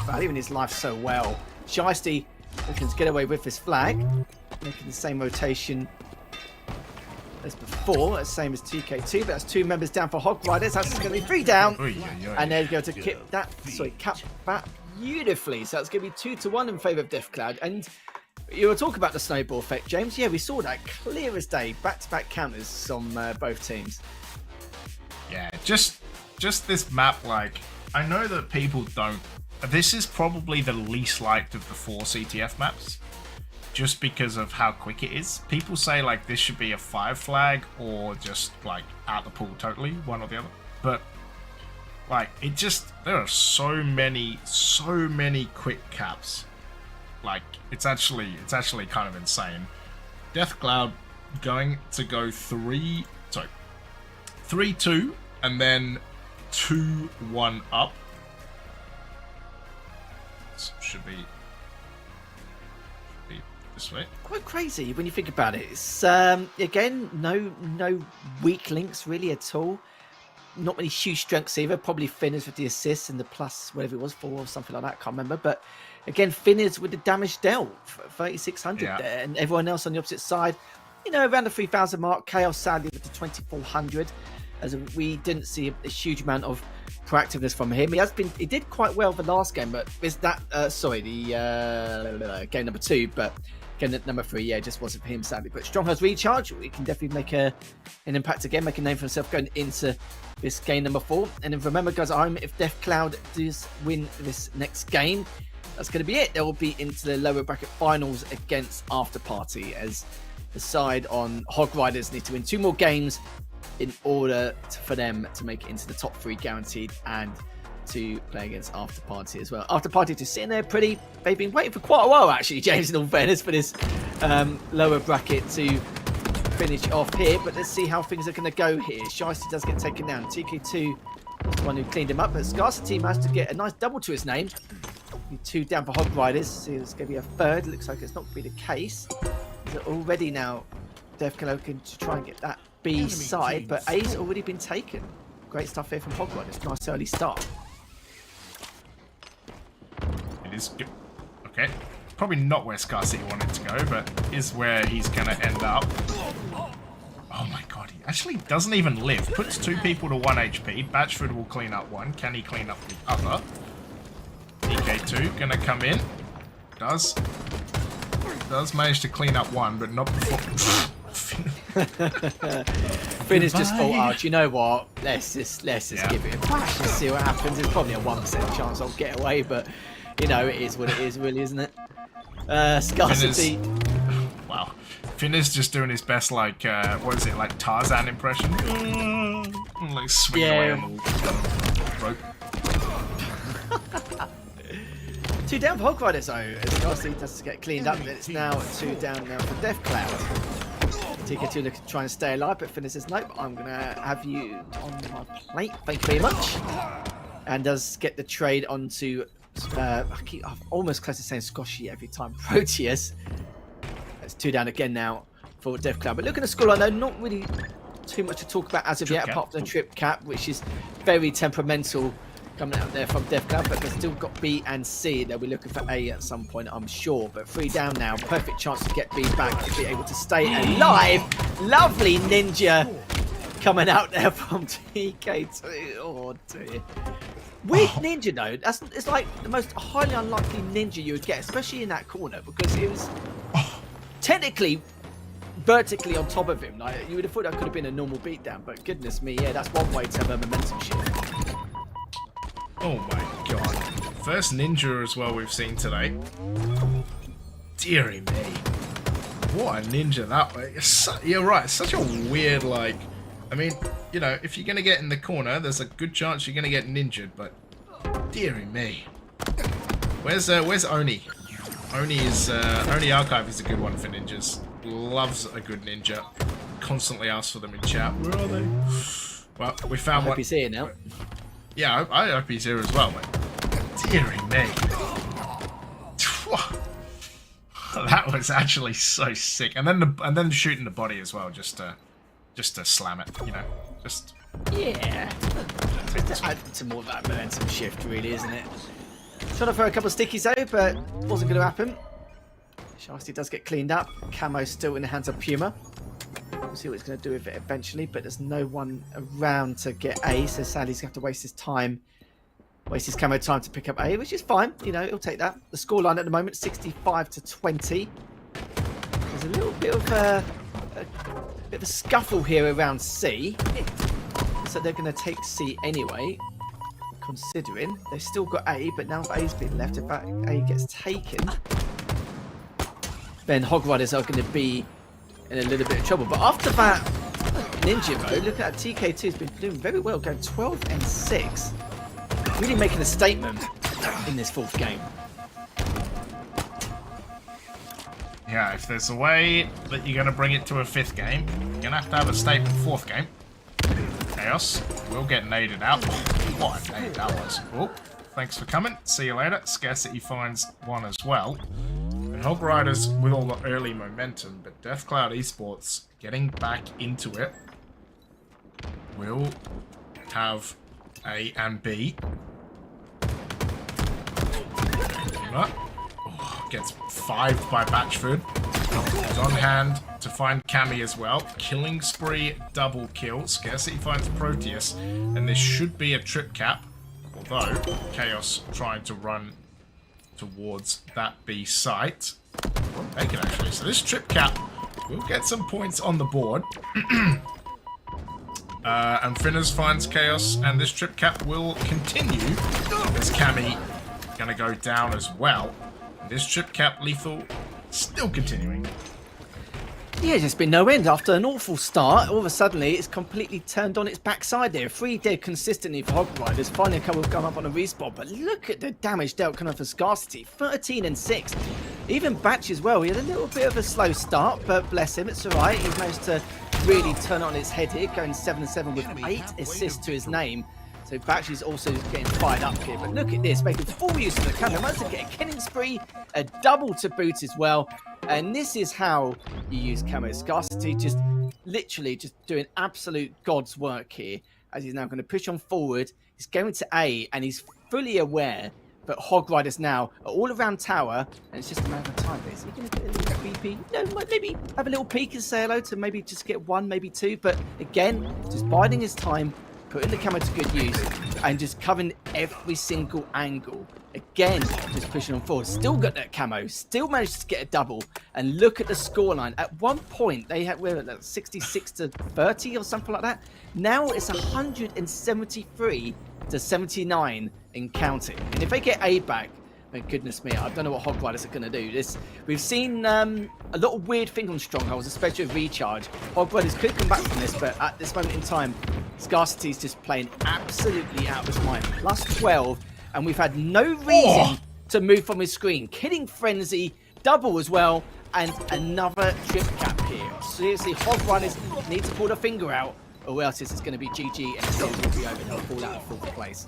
valuing his life so well. Shiesty looking to get away with his flag, making the same rotation as before, as same as TK2, but that's 2 members down for Hog Riders. That's going to be 3 down, and they're going to cap that beautifully. So that's going to be 2-1 in favour of DefCloud. And you were talking about the snowball effect, James. Yeah, we saw that clear as day, back-to-back counters on both teams. Yeah, just this map, like, I know that people don't. This is probably the least liked of the 4 CTF maps, just because of how quick it is. People say like this should be a 5 flag or just like out the pool totally, one or the other. But like it just, there are so many quick caps. Like it's actually kind of insane. DefCloud going to go 3-2 and then 2-1 up. This should be this way. Quite crazy when you think about it. It's again no weak links really at all. Not many huge strengths either. Probably Finners with the assists and the plus whatever it was 4 or something like that. Can't remember. But again, Finners with the damage dealt 3,600 there, and everyone else on the opposite side, you know, around the 3,000 mark. Chaos sadly with the 2,400, as we didn't see a huge amount of proactiveness from him. He did quite well the last game, but is that game number 2, but game number 3, yeah, just wasn't for him sadly. But Stronghold's recharge, we can definitely make an impact again, make a name for himself going into this game number 4. And then remember, guys at home, if DefCloud does win this next game, that's going to be it. They will be into the lower bracket finals against After Party, as the side on Hog Riders need to win 2 more games in order for them to make it into the top 3 guaranteed, and to play against After Party as well. After Party just sitting there pretty. They've been waiting for quite a while actually, James, in all fairness, for this lower bracket to finish off here. But let's see how things are going to go here. Shiesty does get taken down. TK2 is the one who cleaned him up, but Scarcity managed to get a nice double to his name. 2 down for Hog Riders. So it's going to be a 3rd. Looks like it's not going to be the case. So already now DefCloud looking to try and get that B side, but A's already been taken. Great stuff here from Hog Riders. Nice early start. It is good. Okay, probably not where Scarcity wanted to go, but is where he's going to end up. Oh my god, he actually doesn't even live. Puts 2 people to 1 HP. Batchford will clean up 1. Can he clean up the other? DK2 going to come in. Does manage to clean up 1, but not before. Finn has just thought, oh, do you know what? Let's just give it a bash and see what happens. There's probably a 1% chance I'll get away, but you know, it is what it is, really, isn't it? Scarcity. Wow. Finn is just doing his best, like, what is it, like Tarzan impression? Like swinging away on the rope. 2 down for Hog Riders, though. As Scarcity does get cleaned up, it's now 2 down now for DefCloud. TK2 looking to try and stay alive, but Finn says, nope, I'm going to have you on my plate. Thank you very much. And does get the trade onto, I'm almost close to saying Squashy every time, Proteus. That's 2 down again now for DefCloud. But looking at the scoreline, though, not really too much to talk about as of yet, apart from the trip cap, which is very temperamental coming out there from DefCloud, but they've still got B and C. They'll be looking for A at some point, I'm sure. But 3 down now, perfect chance to get B back, to be able to stay alive. Lovely ninja coming out there from TK2. Oh dear. With Ninja though, it's like the most highly unlikely Ninja you would get, especially in that corner, because it was technically vertically on top of him. Like you would have thought that could have been a normal beatdown, but goodness me, yeah, that's one way to have a momentum shift. Oh my god. First Ninja as well we've seen today. Deary me. What a Ninja that way. You're right, it's such a weird, like... I mean, you know, if you're going to get in the corner, there's a good chance you're going to get ninjaed, but... Deary me. Where's Oni? Oni Archive is a good one for ninjas. Loves a good ninja. Constantly asks for them in chat. Where are they? Well, we found I hope one. he's here now. Yeah, I hope he's here as well, mate. Deary me. That was actually so sick. And then shooting the body as well, just to slam it, you know. Just Yeah. To add to more of that momentum shift, really, isn't it? Trying to throw a couple of stickies out, but wasn't going to happen. Shasty does get cleaned up. Camo's still in the hands of Puma. We'll see what he's going to do with it eventually, but there's no one around to get A, so sadly he's going to have to waste his time. Waste his camo time to pick up A, which is fine. You know, he'll take that. The scoreline at the moment, 65-20. There's a little bit of a scuffle here around C. So they're going to take C anyway, considering they've still got A, but now A's been left. If that A gets taken, then Hog Riders are going to be in a little bit of trouble. But after that Ninja mode, look at that, TK2 has been doing very well, going 12-6. Really making a statement in this fourth game. yeah, if there's a way that you're going to bring it to a fifth game, you're going to have a statement fourth game. Chaos will get naded out. What a nade that was. Oh, thanks for coming. See you later. Scarcity finds one as well. And Hog Riders with all the early momentum, but Deathcloud Esports getting back into it will have A and B. Oh, gets 5'd by Batchford. He's on hand to find Cammy as well. Killing spree, double kill. Scarcity finds Proteus, and this should be a trip cap. Although Chaos trying to run towards that B site. They can actually. So this trip cap will get some points on the board. And Finners finds Chaos, and this trip cap will continue as Cammy gonna go down as well. This trip cap lethal still continuing. Yeah, there's been no end. After an awful start, all of a sudden it's completely turned on its backside there. 3 dead consistently for Hog Riders. Finally a couple have come up on a respawn, but look at the damage dealt kind of for Scarcity. 13-6. Even Batch as well. He had a little bit of a slow start, but bless him, it's alright. He's managed to really turn it on its head here, going 7-7 with 8 assists to his name. So Batch is also getting fired up here. But look at this, making full use of the camo. Managed to get a killing spree, a double to boot as well. And this is how you use camo. Scarcity just literally just doing absolute God's work here. As he's now going to push on forward. He's going to A, and he's fully aware that Hog Riders now are all around tower. And it's just a matter of time. Is he going to get a little BP? No, might maybe have a little peek and say hello to maybe just get 1, maybe 2. But again, just biding his time. Putting the camo to good use and just covering every single angle. Again, just pushing on forward. Still got that camo. Still managed to get a double. And look at the scoreline. At one point, they had 66-30 or something like that. Now it's 173-79 in counting. And if they get A back, my goodness me, I don't know what Hog Riders are going to do. We've seen a lot of weird things on Strongholds, especially with Recharge. Hog Riders could come back from this, but at this moment in time, Scarcity's just playing absolutely out of his mind. Plus 12, and we've had no reason to move from his screen. Killing Frenzy, double as well, and another trip cap here. Seriously, Hog Riders need to pull the finger out, or else it's going to be GG and the series will be over and they'll fall out of fourth place.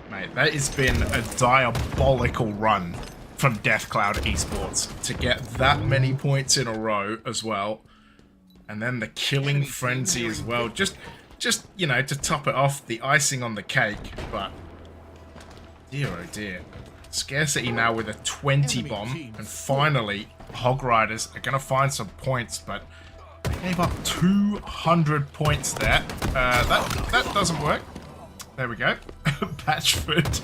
Mate, that has been a diabolical run from Deathcloud Esports to get that many points in a row as well. And then the killing frenzy as well. Just you know, to top it off, the icing on the cake. But, dear oh dear. Scarcity now with a 20 bomb. And finally, Hog Riders are going to find some points. But Gave up 200 points there. That doesn't work. There we go. Batchford.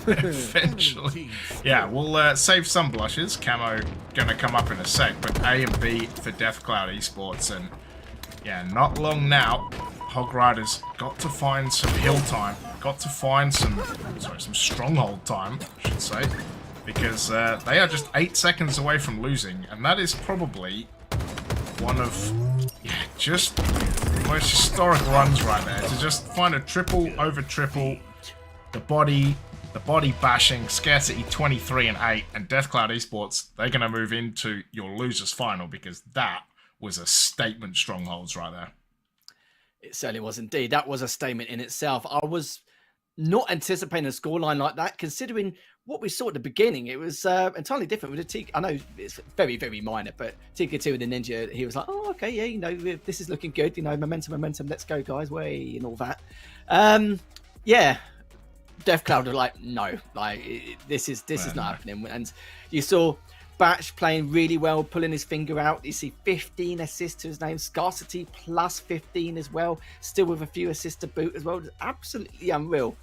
Eventually. Yeah, we'll save some blushes. Camo gonna come up in a sec, but A and B for Deathcloud Esports, and yeah, not long now. Hog Riders got to find some hill time, got to find some stronghold time, I should say, because they are just 8 seconds away from losing, and that is probably one of just the most historic runs right there. To just find a triple over triple, the body bashing, scarcity 23 and 8, and Deathcloud Esports, they're going to move into your losers final, because that was a statement strongholds right there. It certainly was indeed. That was a statement in itself. I was not anticipating a scoreline like that, considering what we saw at the beginning. It was entirely different with the TK. I know it's very, very minor, but TK2 and the Ninja, he was like, oh, okay, yeah, you know, this is looking good. You know, momentum, let's go, guys, way, and all that. Yeah. Deathcloud are like, no, like this is not happening. And you saw Batch playing really well, pulling his finger out. You see 15 assists to his name, Scarcity plus 15 as well, still with a few assists to boot as well. It's absolutely unreal.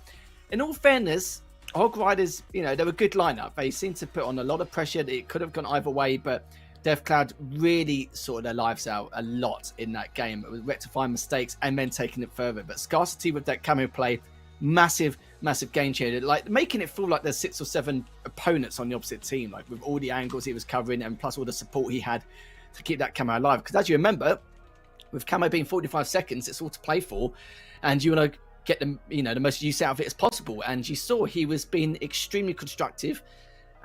In all fairness, Hog Riders, you know, they're a good lineup. They seem to put on a lot of pressure. It could have gone either way, but Deathcloud really sorted their lives out a lot in that game. It was rectifying mistakes and then taking it further. But Scarcity with that camo play, massive game changer, like making it feel like there's 6 or 7 opponents on the opposite team, like with all the angles he was covering and plus all the support he had to keep that camo alive. Because as you remember, with camo being 45 seconds, it's all to play for, and you want to get them, you know, the most use out of it as possible. And you saw he was being extremely constructive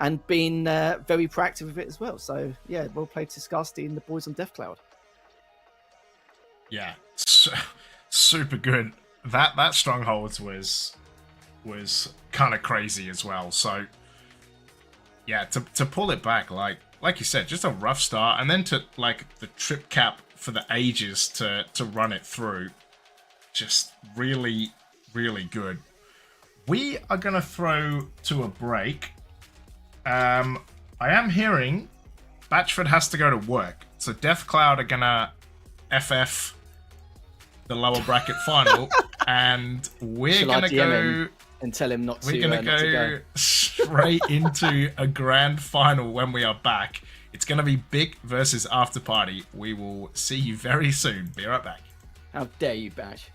and being very proactive with it as well. So yeah, well played to Scarcity and the boys on Deathcloud. Yeah, super good. That strongholds was kind of crazy as well. So yeah, to pull it back, like you said, just a rough start, and then to like the trip cap for the ages to run it through, just really, really good. We are gonna throw to a break. I am hearing Batchford has to go to work, so Deathcloud are gonna FF the lower bracket final, and we're gonna go and tell him not to. We're gonna go straight into a grand final when we are back. It's gonna be Big versus After Party. We will see you very soon. Be right back. How dare you, Bash?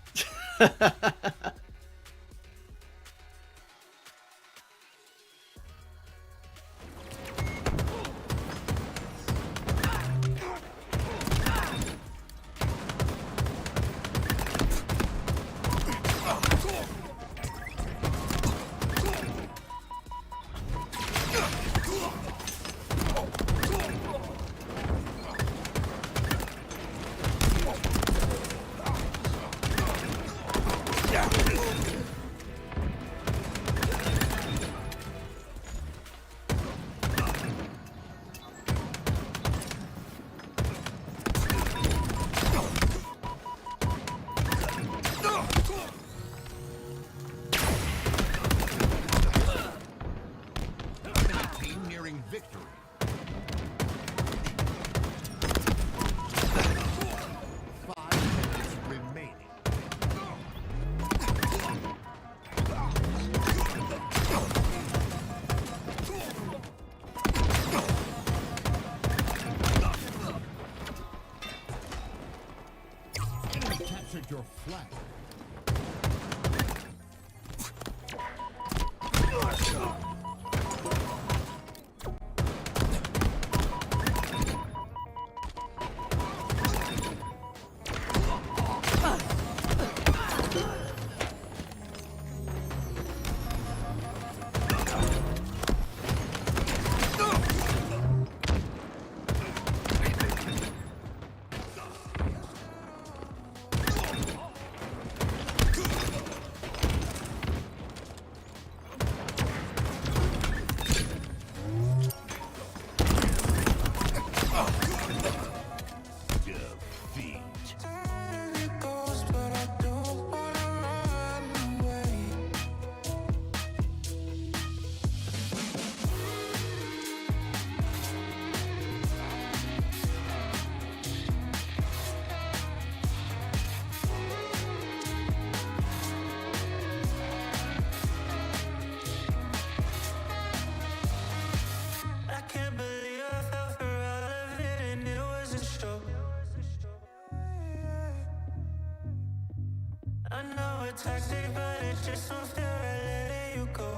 I know a tactic, but it just won't feel right letting you go.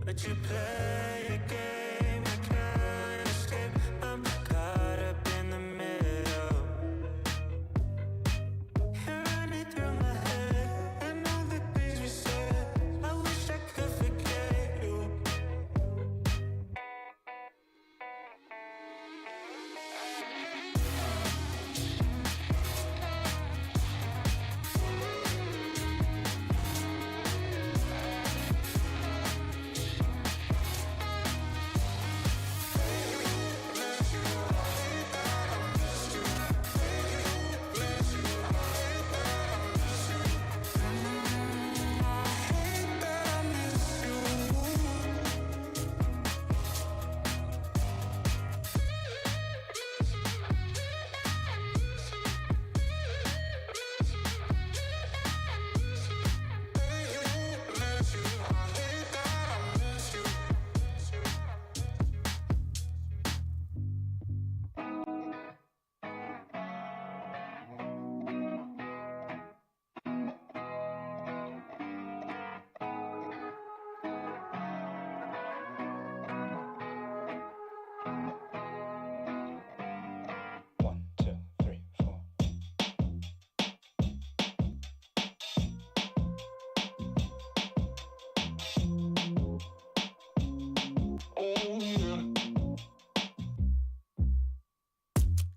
But you play a game, I can't escape. I'm caught up in the middle. You're running through my head, and all the things we said. I wish I could forget you.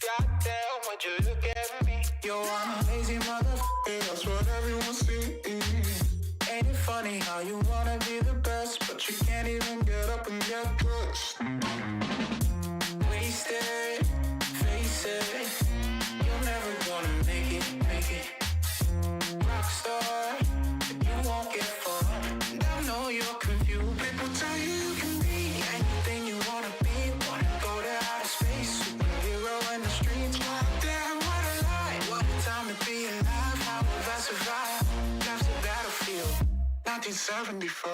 Goddamn, would you look at me? Yo, I'm a lazy motherfucker, that's what everyone sees. Ain't it funny how you wanna be the best, but you can't even get up and get dressed? Wasted, face it, you're never gonna make it. Rockstar, you won't get far. And I know you're confused. People tell you you can be anything you wanna be. Wanna go to outer space, superhero in the streets. Damn, what a lie, what a time to be alive. How have I survived? Left the battlefield, 1974.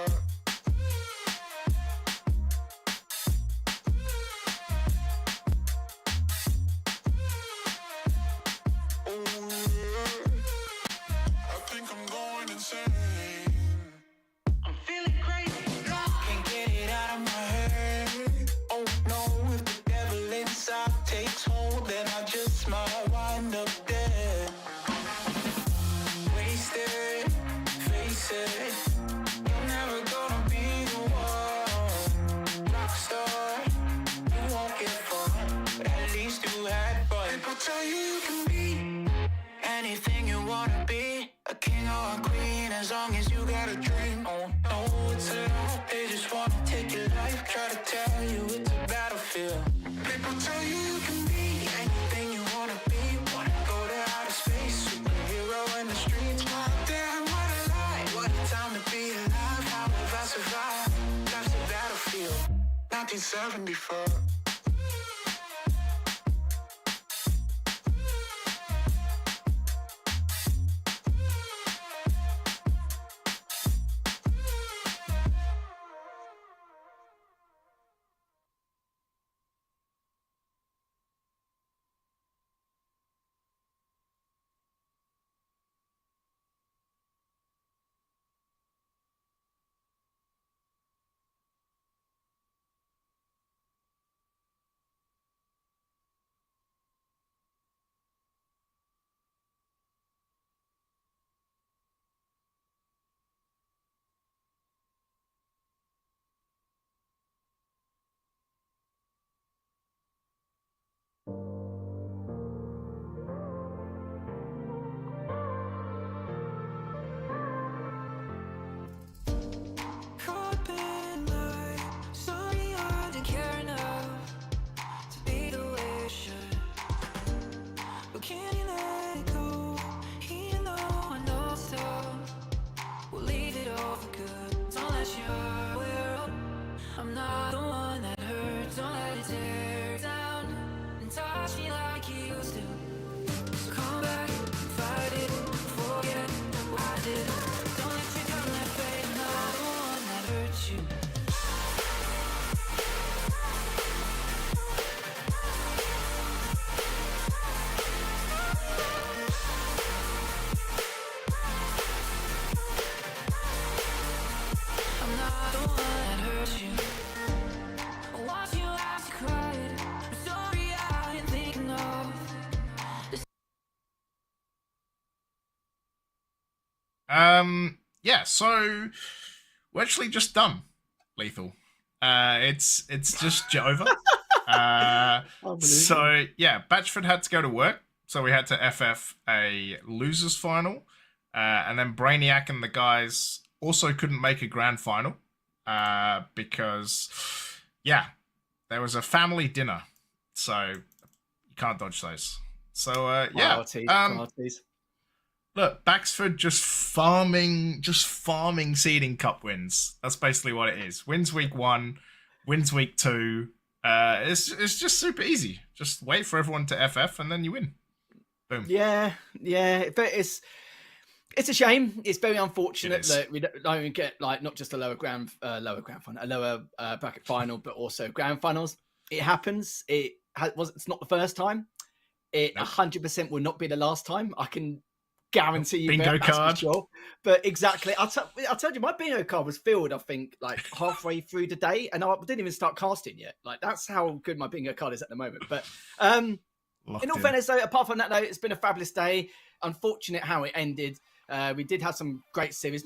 I think I'm going insane. I'm feeling crazy. Can't get it out of my head. Oh no, if the devil inside takes hold, then I just might wind up dead. Wasted, face it, you're never gonna be the one. Rockstar, you won't get far, but at least you had fun. People tell you you can be anything you wanna be, a king or a queen, as long as you got a dream. Oh no, it's a lot, they just wanna take your life, try to tell you it's a battlefield. People tell you you can be anything you wanna be, wanna go to outer space, superhero in the streets. Damn, what a lie, what a time to be alive. How have I survived? Left the battlefield, 1974. Yeah, so we're actually just done, Lethal. It's just over. So yeah, Batchford had to go to work, so we had to FF a losers final, and then Brainiac and the guys also couldn't make a grand final, because yeah, there was a family dinner, so you can't dodge those. So yeah, Priorities. look, Baxford just farming seeding cup wins. That's basically what it is. Wins week 1, wins week 2. It's just super easy. Just wait for everyone to FF and then you win. Boom. Yeah, but it's a shame. It's very unfortunate It is. that we don't get like not just a lower grand final, a lower bracket final, but also grand finals. It happens. It's not the first time. It 100% will not be the last time. I can guarantee you Bingo that, that's card. for sure. But exactly, I told you my bingo card was filled. I think like halfway through the day, and I didn't even start casting yet. Like that's how good my bingo card is at the moment. But in all fairness, though, apart from that, though, it's been a fabulous day. Unfortunate how it ended. We did have some great series.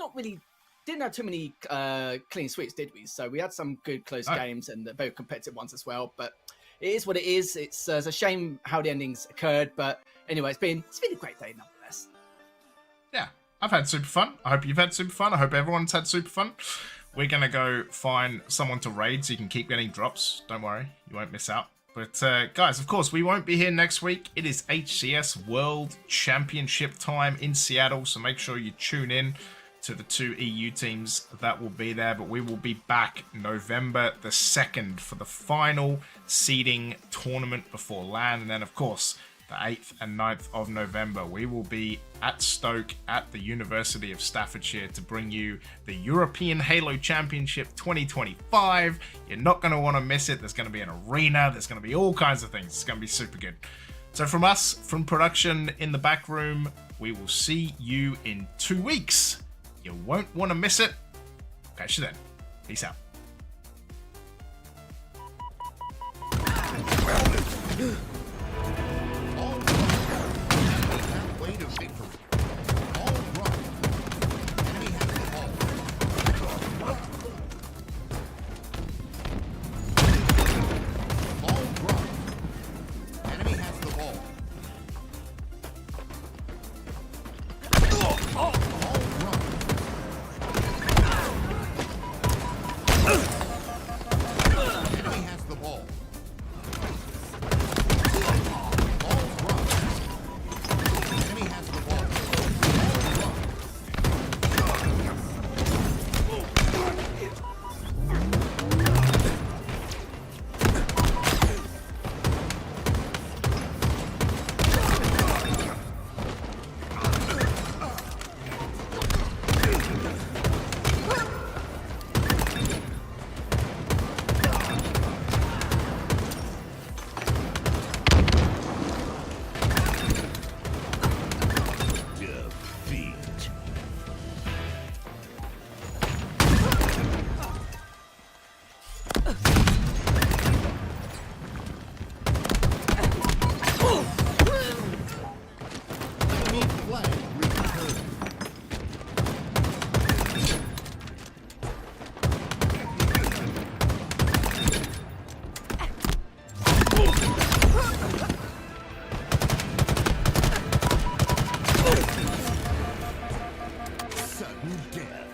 Didn't have too many clean sweeps, did we? So we had some good close games and very competitive ones as well. But it is what it is. It's a shame how the endings occurred. But anyway, it's been a great day nonetheless. Yeah, I've had super fun. I hope you've had super fun. I hope everyone's had super fun. We're going to go find someone to raid so you can keep getting drops. Don't worry, you won't miss out. But guys, of course, we won't be here next week. It is HCS World Championship time in Seattle, so make sure you tune in to the 2 EU teams that will be there. But we will be back November the 2nd for the final seeding tournament before LAN. And then, of course, the 8th and 9th of November, we will be at Stoke at the University of Staffordshire to bring you the European Halo Championship 2025. You're not going to want to miss it. There's going to be an arena. There's going to be all kinds of things. It's going to be super good. So from us, from production in the back room, we will see you in 2 weeks. You won't want to miss it. Catch you then. Peace out. Way to victory. All run. Enemy has the ball. All run. Enemy has the ball. All run. Enemy has the ball. All run. Enemy has the ball. Defeat. Enemy flag returned. Sudden death.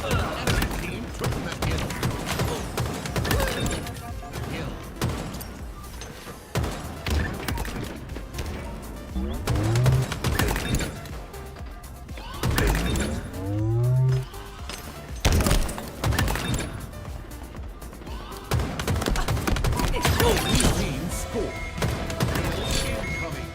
Enemy team took the kill. Kill. Blue team score. Kill incoming.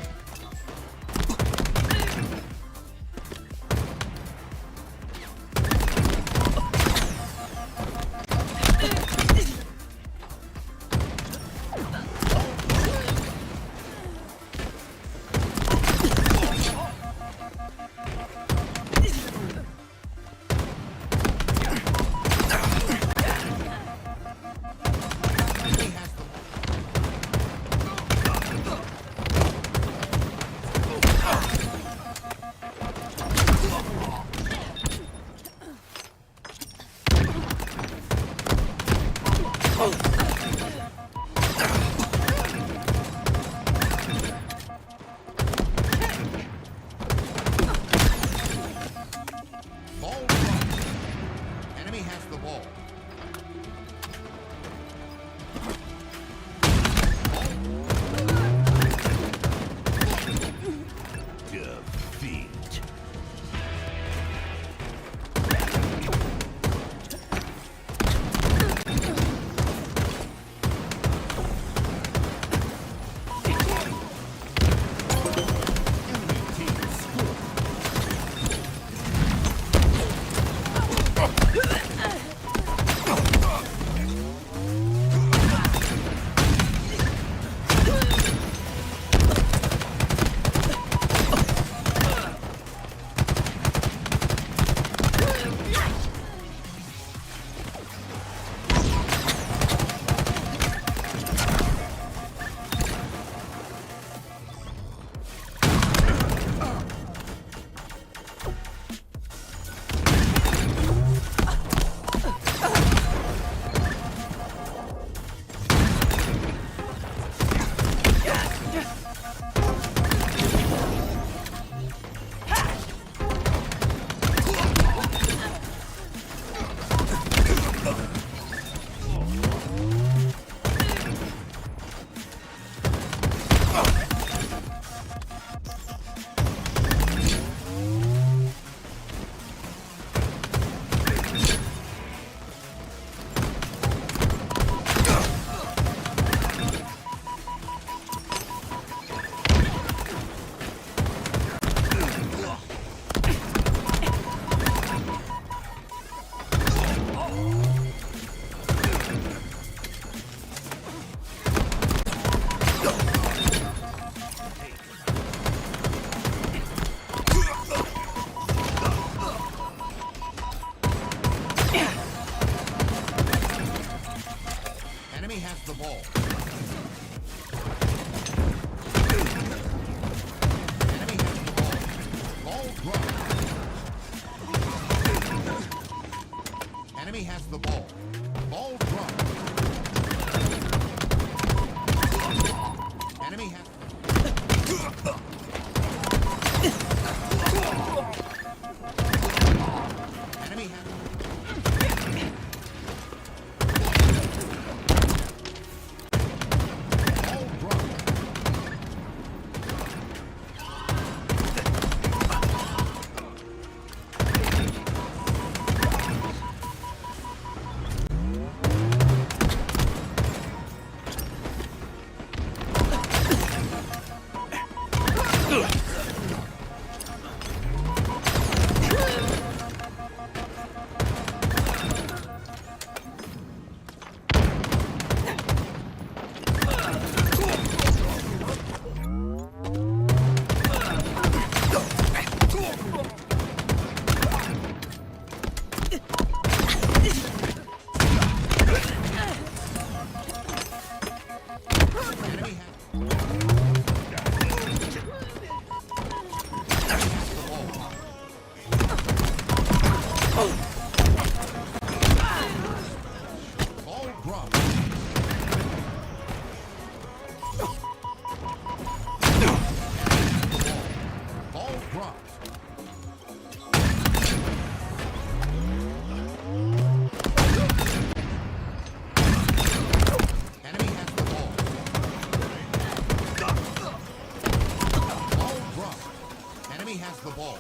the ball. Ball dropped. Enemy has. Enemy has. Ball dropped. Enemy has. Ball dropped. Ball dropped. Enemy has the ball. Ball dropped. Enemy has the ball.